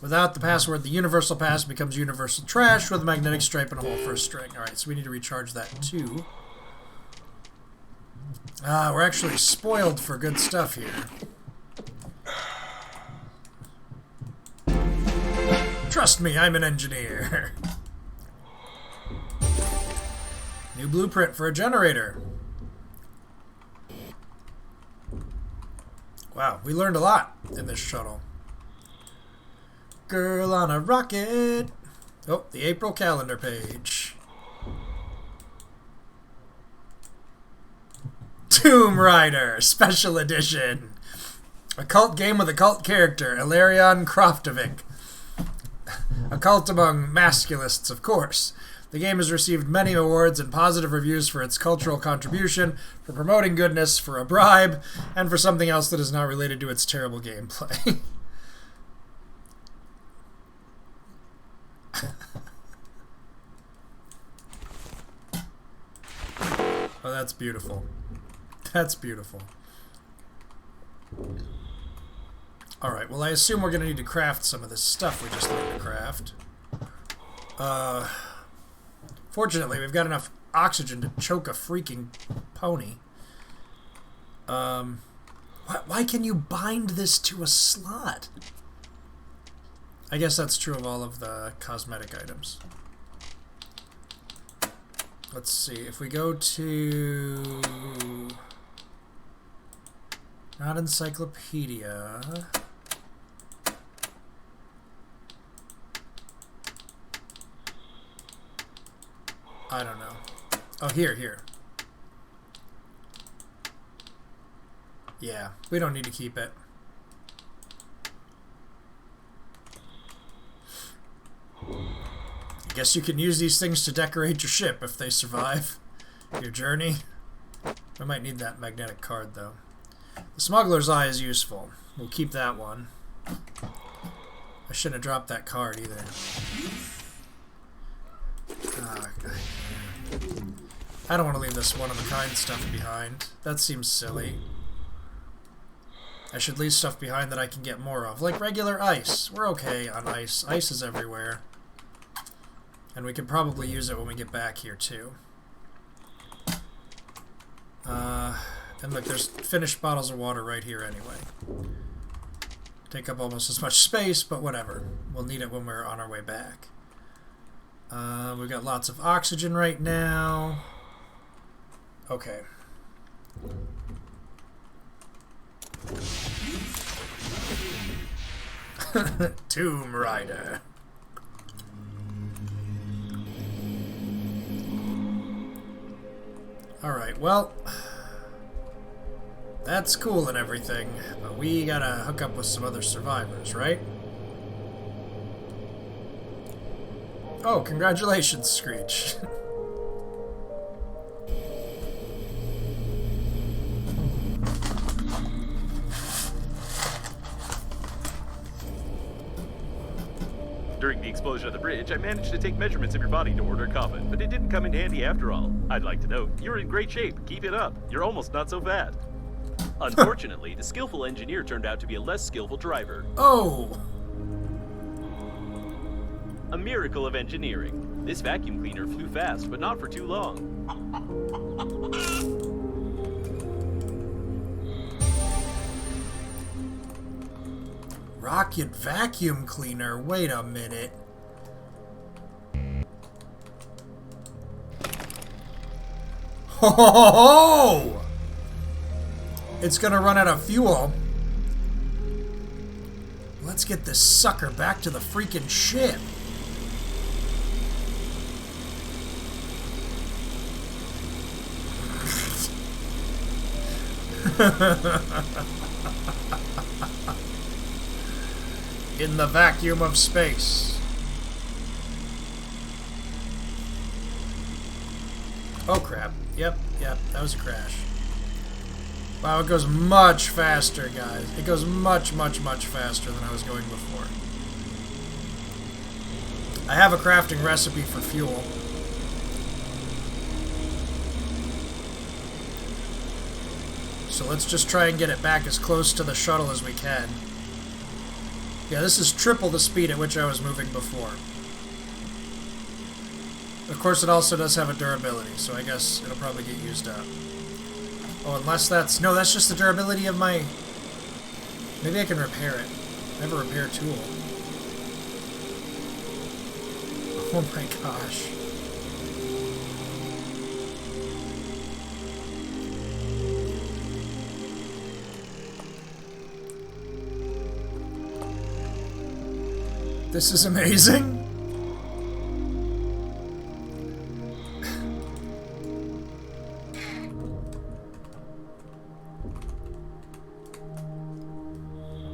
Without the password, the universal pass becomes universal trash with a magnetic stripe and a hole for a string. Alright, so we need to recharge that too. We're actually spoiled for good stuff here. Trust me, I'm an engineer. New blueprint for a generator. Wow, we learned a lot in this shuttle. Girl on a rocket. Oh, the April calendar page. Tomb Raider, special edition. A cult game with a cult character, Ilarion Kroftovic. A cult among masculists, of course. The game has received many awards and positive reviews for its cultural contribution, for promoting goodness, for a bribe, and for something else that is not related to its terrible gameplay. Oh, that's beautiful. That's beautiful. Alright, well I assume we're going to need to craft some of this stuff we just learned to craft. Fortunately, we've got enough oxygen to choke a freaking pony. Why can you bind this to a slot? I guess that's true of all of the cosmetic items. Let's see, if we go to... not encyclopedia... I don't know. Oh, here. Yeah, we don't need to keep it. I guess you can use these things to decorate your ship if they survive your journey. I might need that magnetic card, though. The smuggler's eye is useful. We'll keep that one. I shouldn't have dropped that card either. I don't want to leave this one-of-a-kind stuff behind. That seems silly. I should leave stuff behind that I can get more of. Like regular ice. We're okay on ice. Ice is everywhere. And we can probably use it when we get back here, too. And look, there's finished bottles of water right here anyway. Take up almost as much space, but whatever. We'll need it when we're on our way back. We've got lots of oxygen right now. Okay. Tomb Raider. Alright, well, that's cool and everything, but we gotta hook up with some other survivors, right? Oh, congratulations, Screech. During the explosion of the bridge, I managed to take measurements of your body to order a coffin, but it didn't come in handy after all. I'd like to note, you're in great shape. Keep it up. You're almost not so fat. Unfortunately, the skillful engineer turned out to be a less skillful driver. Oh! A miracle of engineering. This vacuum cleaner flew fast, but not for too long. Rocket vacuum cleaner? Wait a minute. Ho ho ho ho! It's gonna run out of fuel. Let's get this sucker back to the freaking ship. In the vacuum of space. Oh crap. Yep, that was a crash. Wow, it goes much faster, guys. It goes much, much, much faster than I was going before. I have a crafting recipe for fuel. So let's just try and get it back as close to the shuttle as we can. Yeah, this is triple the speed at which I was moving before. Of course, it also does have a durability, so I guess it'll probably get used up. Oh, unless that's... No, that's just the durability of my... Maybe I can repair it. I have a repair tool. Oh my gosh. This is amazing.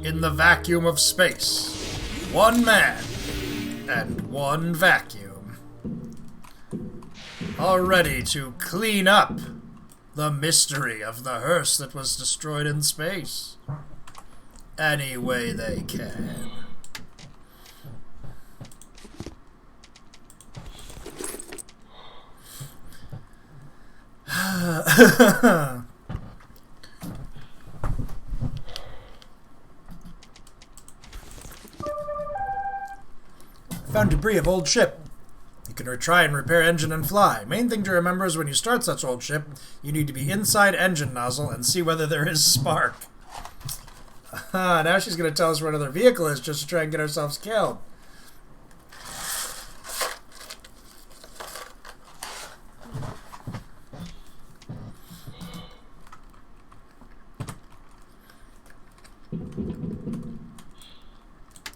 In the vacuum of space, one man and one vacuum are ready to clean up the mystery of the hearse that was destroyed in space any way they can. Found debris of old ship. You can try and repair engine and fly. Main thing to remember is when you start such old ship, you need to be inside engine nozzle and see whether there is spark. Now she's going to tell us where another vehicle is just to try and get ourselves killed.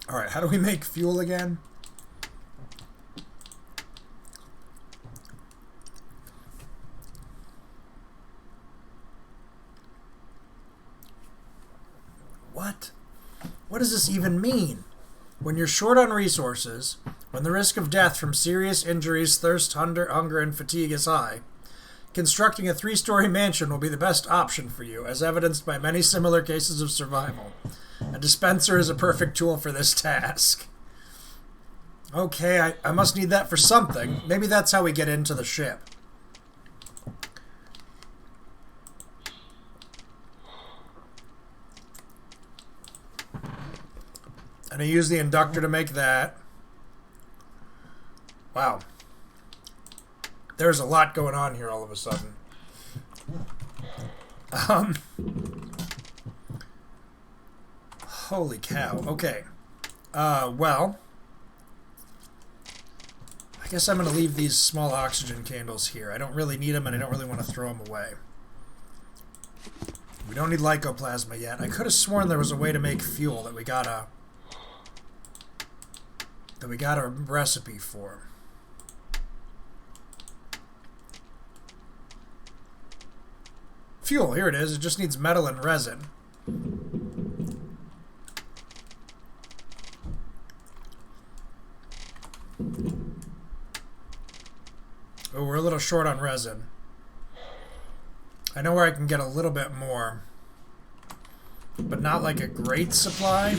Alright, how do we make fuel again? What? What does this even mean? When you're short on resources, when the risk of death from serious injuries, thirst, hunger, and fatigue is high, constructing a 3-story mansion will be the best option for you, as evidenced by many similar cases of survival. A dispenser is a perfect tool for this task. Okay, I must need that for something. Maybe that's how we get into the ship. And I use the inductor to make that. Wow. There's a lot going on here all of a sudden. Holy cow. Okay. Well, I guess I'm going to leave these small oxygen candles here. I don't really need them, and I don't really want to throw them away. We don't need lycoplasma yet. I could have sworn there was a way to make fuel that we got a recipe for. Fuel, here it is. It just needs metal and resin. Oh, we're a little short on resin. I know where I can get a little bit more, but not like a great supply.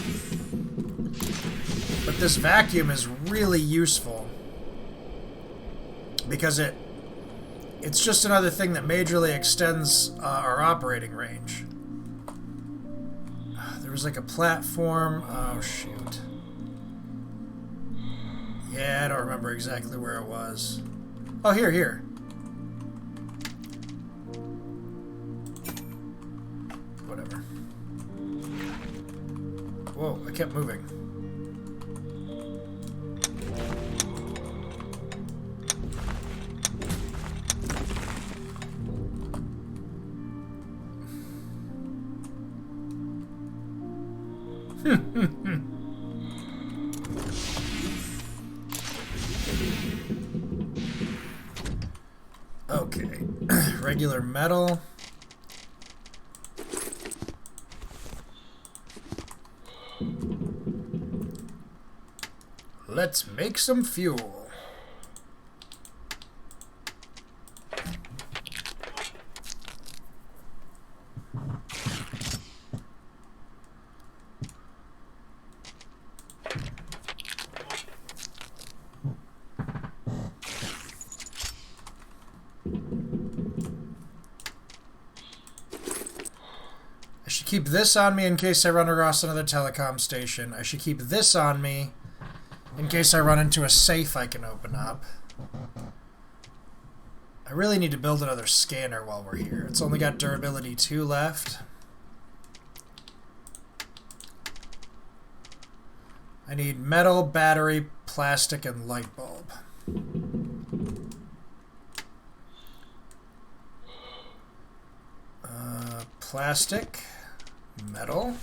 But this vacuum is really useful because it's just another thing that majorly extends our operating range. There was like a platform. Oh, shoot. Yeah, I don't remember exactly where it was. Oh, here. Whatever. Whoa, I kept moving. Okay, regular metal. Let's make some fuel. I should keep this on me in case I run across another telecom station. I should keep this on me in case I run into a safe I can open up. I really need to build another scanner while we're here. It's only got durability 2 left. I need metal, battery, plastic, and light bulb. Plastic, metal,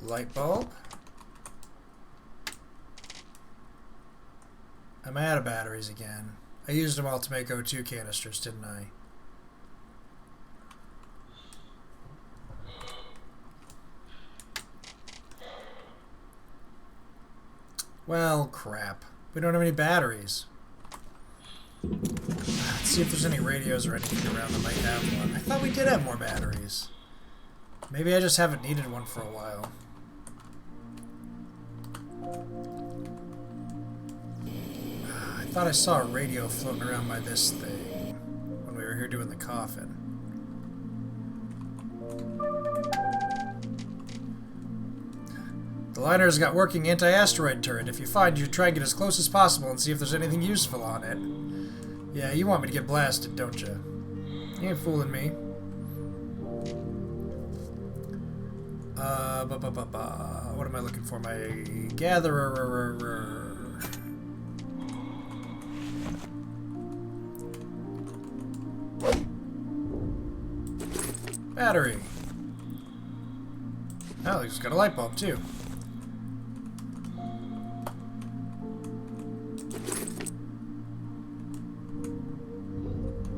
light bulb. I'm out of batteries again. I used them all to make O2 canisters, didn't I? Well, crap. We don't have any batteries. Let's see if there's any radios or anything around that might have one. I thought we did have more batteries. Maybe I just haven't needed one for a while. I thought I saw a radio floating around by this thing when we were here doing the coffin. The liner's got working anti-asteroid turret. If you find you try and get as close as possible and see if there's anything useful on it. Yeah, you want me to get blasted, don't you? You ain't fooling me. What am I looking for? My gatherer. Battery. Oh, he's got a light bulb too.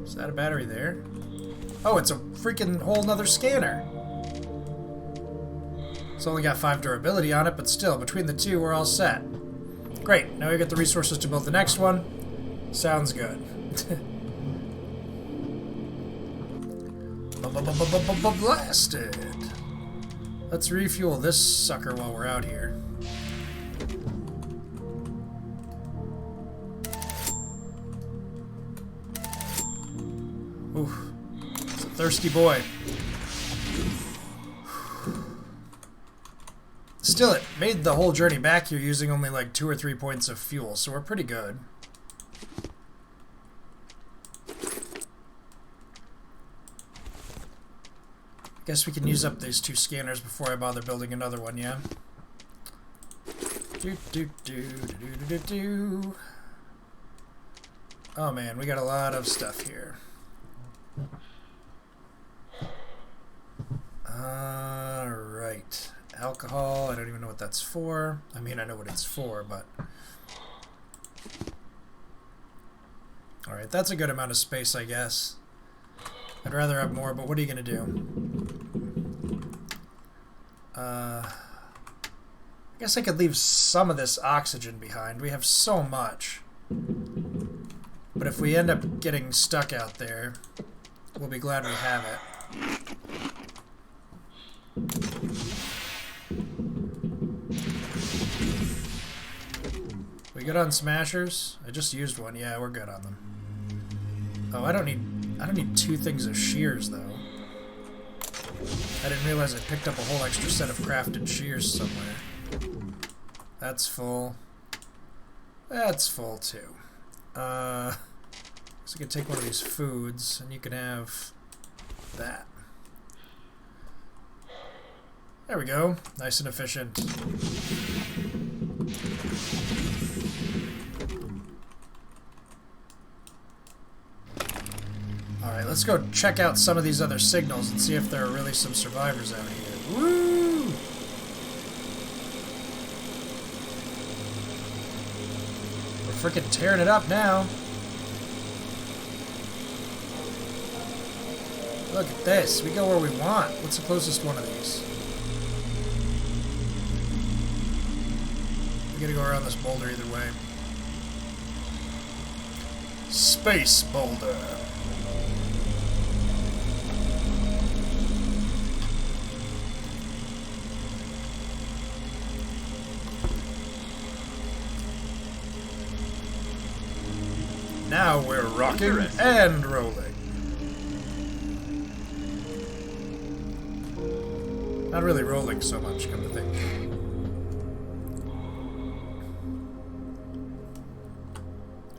Is that a battery there? Oh, it's a freaking whole nother scanner. It's only got 5 durability on it, but still, between the two, we're all set. Great. Now we get the resources to build the next one. Sounds good. Blasted. Let's refuel this sucker while we're out here. Oof. It's a thirsty boy. Still, it made the whole journey back here using only like 2 or 3 points of fuel, so we're pretty good. Guess we can use up these 2 scanners before I bother building another one, yeah? Oh man, we got a lot of stuff here. Alright. Alcohol, I don't even know what that's for. I mean, I know what it's for, but... Alright, that's a good amount of space, I guess. I'd rather have more, but what are you gonna do? I guess I could leave some of this oxygen behind. We have so much. But if we end up getting stuck out there, we'll be glad we have it. We good on smashers? I just used one. Yeah, we're good on them. Oh, I don't need 2 things of shears though. I didn't realize I picked up a whole extra set of crafted shears somewhere. That's full. That's full too. So I can take one of these foods and you can have that. There we go. Nice and efficient. Alright, let's go check out some of these other signals and see if there are really some survivors out here. Woo! We're freaking tearing it up now. Look at this. We go where we want. What's the closest one of these? We gotta go around this boulder either way. Space boulder. Now we're rocking and rolling. Not really rolling so much, come to think.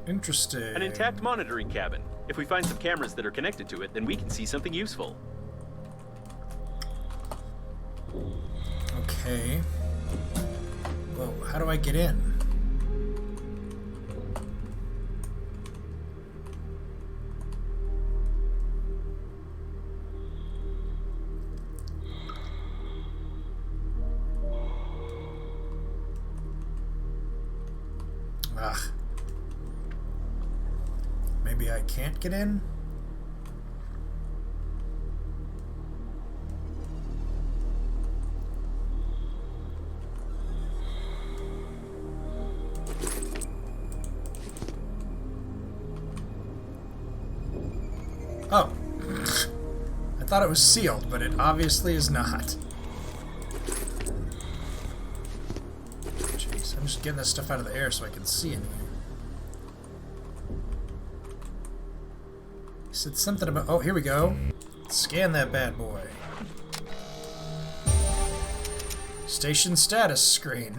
Interesting. An intact monitoring cabin. If we find some cameras that are connected to it, then we can see something useful. Okay. Well, how do I get in? Ugh. Maybe I can't get in? Oh. I thought it was sealed, but it obviously is not. Jeez, I'm just getting this stuff out of the air so I can see in here. He said something about... Oh, here we go. Scan that bad boy. Station status screen.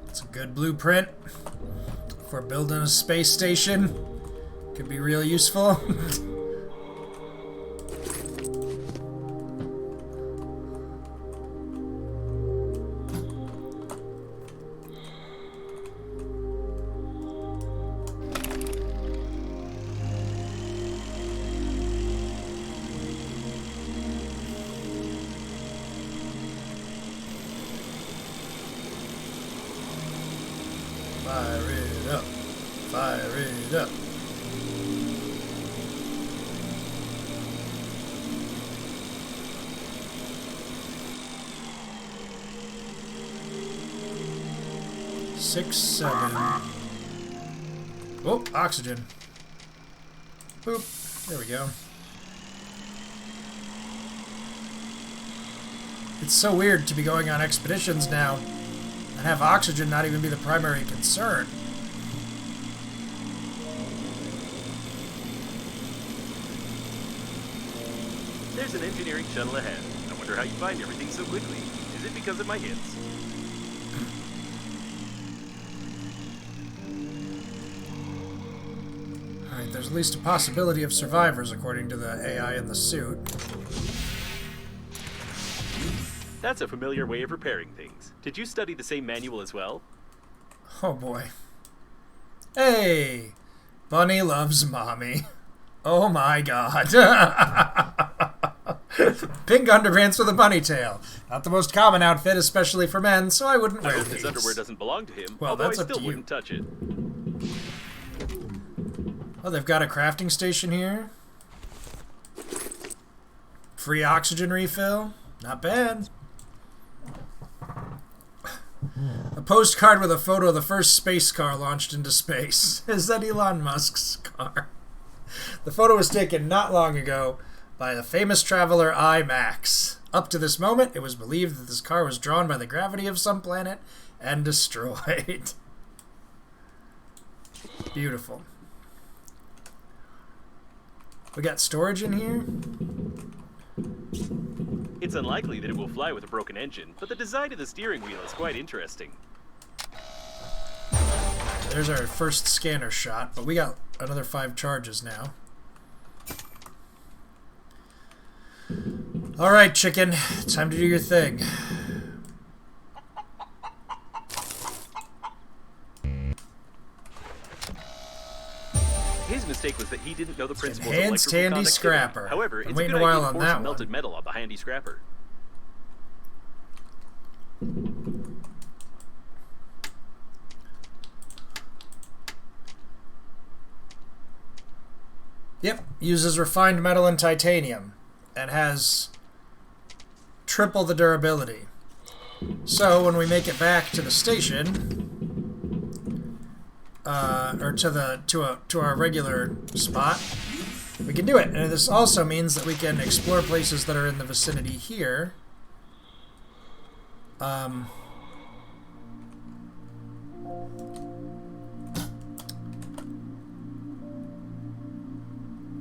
It's a good blueprint for building a space station. Could be real useful. Fire it up. Fire it up. 6, 7. Oh, oxygen. Boop. There we go. It's so weird to be going on expeditions now and have oxygen not even be the primary concern. There's an engineering shuttle ahead. I wonder how you find everything so quickly. Is it because of my hits? Alright, there's at least a possibility of survivors according to the AI in the suit. That's a familiar way of repairing things. Did you study the same manual as well? Oh boy. Hey! Bunny loves mommy. Oh my god. Pink underpants with a bunny tail. Not the most common outfit, especially for men, so I wouldn't I wear hope these. his underwear doesn't belong to him, Well, although that's I up to still you. wouldn't touch it. Oh, they've got a crafting station here. Free oxygen refill. Not bad. A postcard with a photo of the first space car launched into space. Is that Elon Musk's car? The photo was taken not long ago by the famous traveler IMAX. Up to this moment, it was believed that this car was drawn by the gravity of some planet and destroyed. Beautiful. We got storage in here? It's unlikely that it will fly with a broken engine, but the design of the steering wheel is quite interesting. There's our first scanner shot, but we got another 5 charges now. Alright, chicken. Time to do your thing. His mistake was that he didn't know the principles of Enhanced electrical handy conductivity. scrapper. However, I'm it's a waiting good a while idea on to that force one. melted metal on the handy scrapper. Yep, uses refined metal and titanium, and has triple the durability. So when we make it back to the station, or to our regular spot, we can do it. And this also means that we can explore places that are in the vicinity here.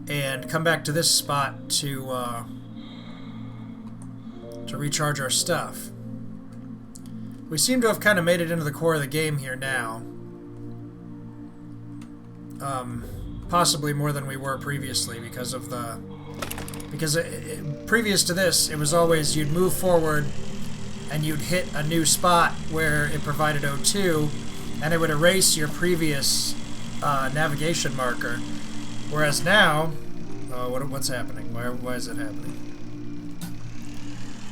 And come back to this spot to recharge our stuff. We seem to have kind of made it into the core of the game here now. Possibly more than we were previously because of the... Because previous to this, it was always you'd move forward and you'd hit a new spot where it provided O2 and it would erase your previous navigation marker. Whereas now... what's happening? Why is it happening?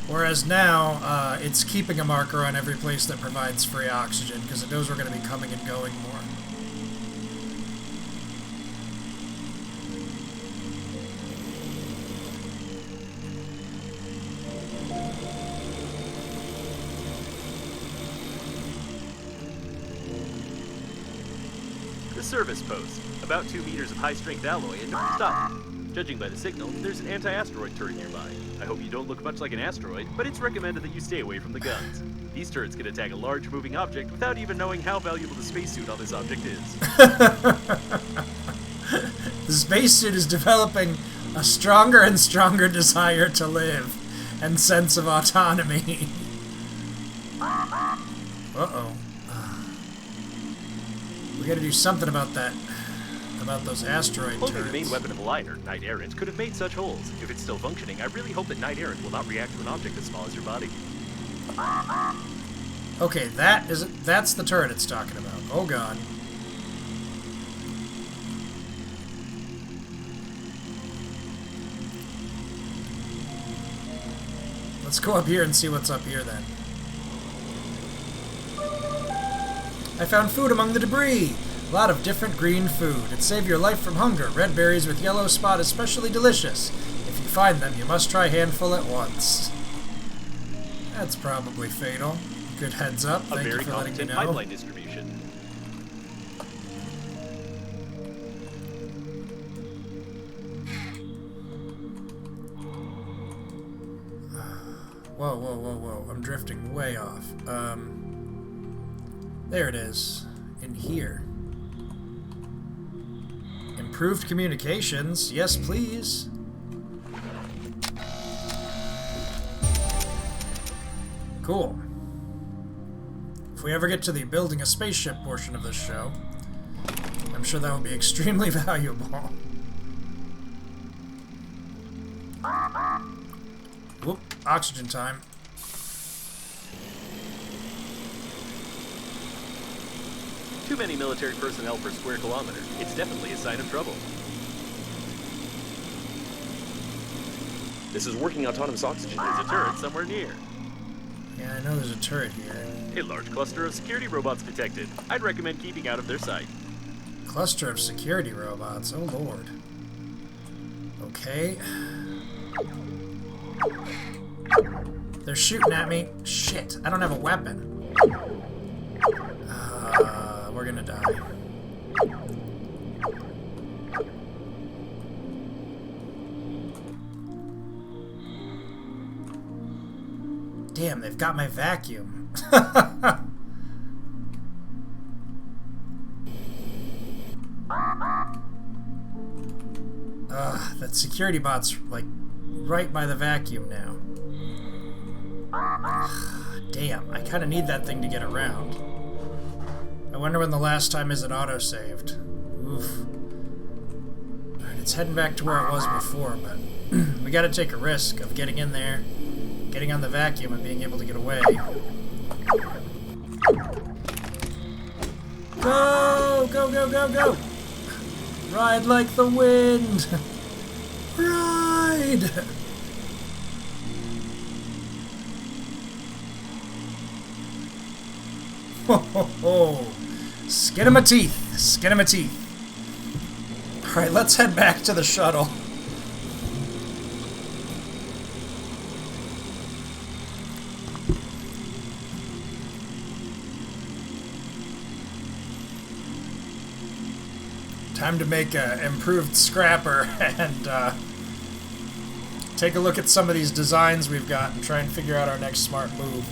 Whereas now, it's keeping a marker on every place that provides free oxygen, because it knows we're going to be coming and going more. The service post. About 2 meters of high-strength alloy and don't stop. Judging by the signal, there's an anti-asteroid turret nearby. I hope you don't look much like an asteroid, but it's recommended that you stay away from the guns. These turrets can attack a large moving object without even knowing how valuable the spacesuit on this object is. The spacesuit is developing a stronger and stronger desire to live and sense of autonomy. Uh-oh. We gotta do something about that. About those asteroid Only turrets. the main weapon of the liner, Knight Errant, could have made such holes. If it's still functioning, I really hope that Knight Errant will not react to an object as small as your body. Okay, that's the turret it's talking about. Oh god. Let's go up here and see what's up here then. I found food among the debris. A lot of different green food. It saved your life from hunger. Red berries with yellow spot is especially delicious. If you find them, you must try a handful at once. That's probably fatal. Good heads up. A Thank you very for letting me competent know. pipeline distribution. Whoa, whoa, whoa, whoa. I'm drifting way off. There it is. In here. Improved communications. Yes, please. Cool. If we ever get to the building a spaceship portion of this show, I'm sure that will be extremely valuable. Whoop, oxygen time. Too many military personnel per square kilometer. It's definitely a sign of trouble. This is working autonomous oxygen. There's a turret somewhere near. Yeah, I know there's a turret here. A large cluster of security robots detected. I'd recommend keeping out of their sight. Cluster of security robots. Oh, Lord. Okay. They're shooting at me. Shit, I don't have a weapon. We're gonna die. Damn, they've got my vacuum. That security bot's, like, right by the vacuum now. Damn, I kind of need that thing to get around. I wonder when the last time is it auto-saved. Oof. Alright, it's heading back to where it was before, but we gotta take a risk of getting in there, getting on the vacuum, and being able to get away. Go! Go, go, go, go! Ride like the wind! Ride! Ho ho ho! Skin of my teeth! Skin of my teeth! Alright, let's head back to the shuttle. Time to make an improved scrapper and take a look at some of these designs we've got and try and figure out our next smart move.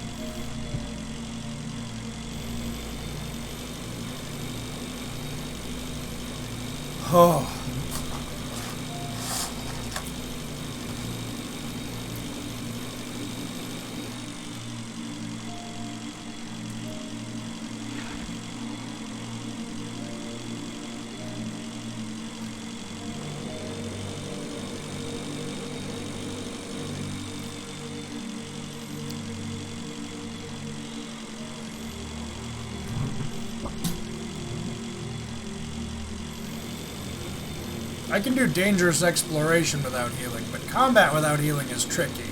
Oh. I can do dangerous exploration without healing, but combat without healing is tricky.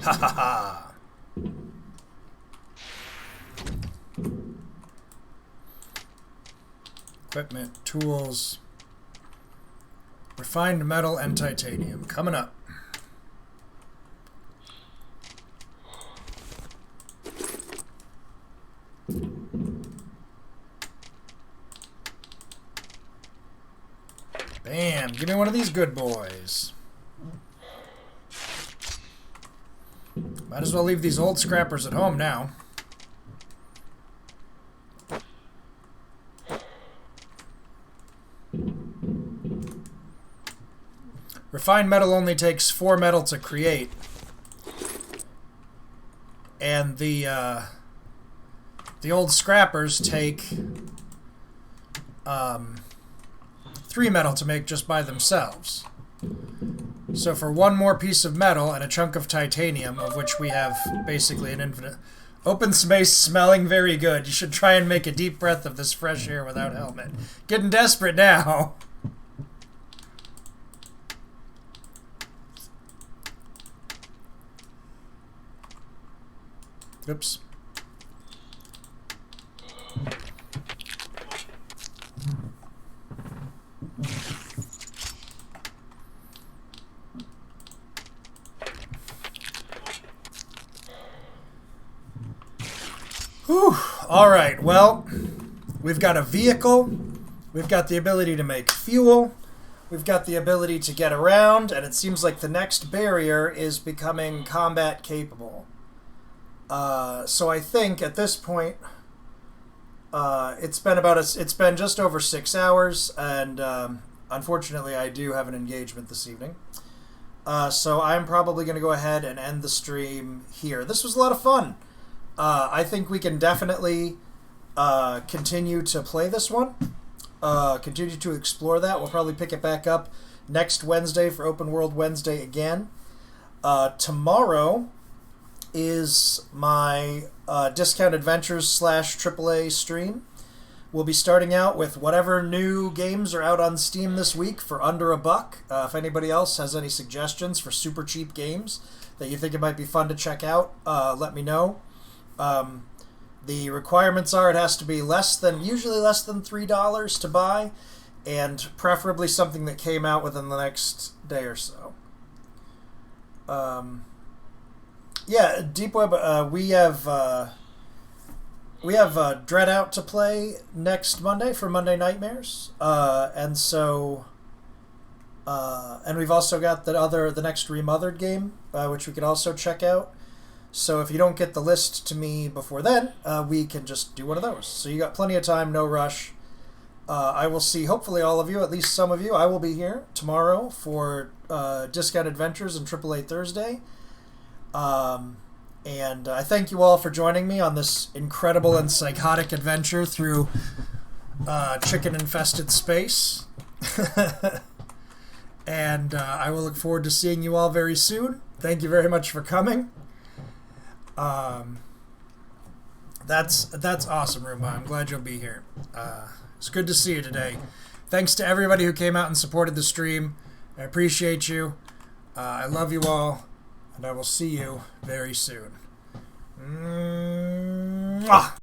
Ha ha ha! Equipment, tools, refined metal, and titanium. Coming up. Bam! Give me one of these good boys. Might as well leave these old scrappers at home now. Refined metal only takes 4 metal to create, and the old scrappers take 3 metal to make just by themselves. So for one more piece of metal and a chunk of titanium, of which we have basically an infinite... Open space smelling very good. You should try and make a deep breath of this fresh air without helmet. Getting desperate now. Oops. Whew. All right, well, we've got a vehicle, we've got the ability to make fuel, we've got the ability to get around, and it seems like the next barrier is becoming combat capable. So I think at this point, it's been just over 6 hours, and unfortunately I do have an engagement this evening. So I'm probably going to go ahead and end the stream here. This was a lot of fun. I think we can definitely continue to play this one, continue to explore that. We'll probably pick it back up next Wednesday for Open World Wednesday again. Tomorrow is my Discount Adventures / AAA stream. We'll be starting out with whatever new games are out on Steam this week for under $1. If anybody else has any suggestions for super cheap games that you think it might be fun to check out, let me know. The requirements are it has to be usually less than $3 to buy, and preferably something that came out within the next day or so. Yeah, Deep Web. We have Dread Out to play next Monday for Monday Nightmares, and we've also got the next Remothered game, which we could also check out. So if you don't get the list to me before then, we can just do one of those. So you got plenty of time, no rush. I will see hopefully all of you, at least some of you. I will be here tomorrow for Discount Adventures and AAA Thursday. And I thank you all for joining me on this incredible and psychotic adventure through chicken-infested space. And I will look forward to seeing you all very soon. Thank you very much for coming. That's awesome, Roomba. I'm glad you'll be here. It's good to see you today. Thanks to everybody who came out and supported the stream. I appreciate you. I love you all, and I will see you very soon. Mwah!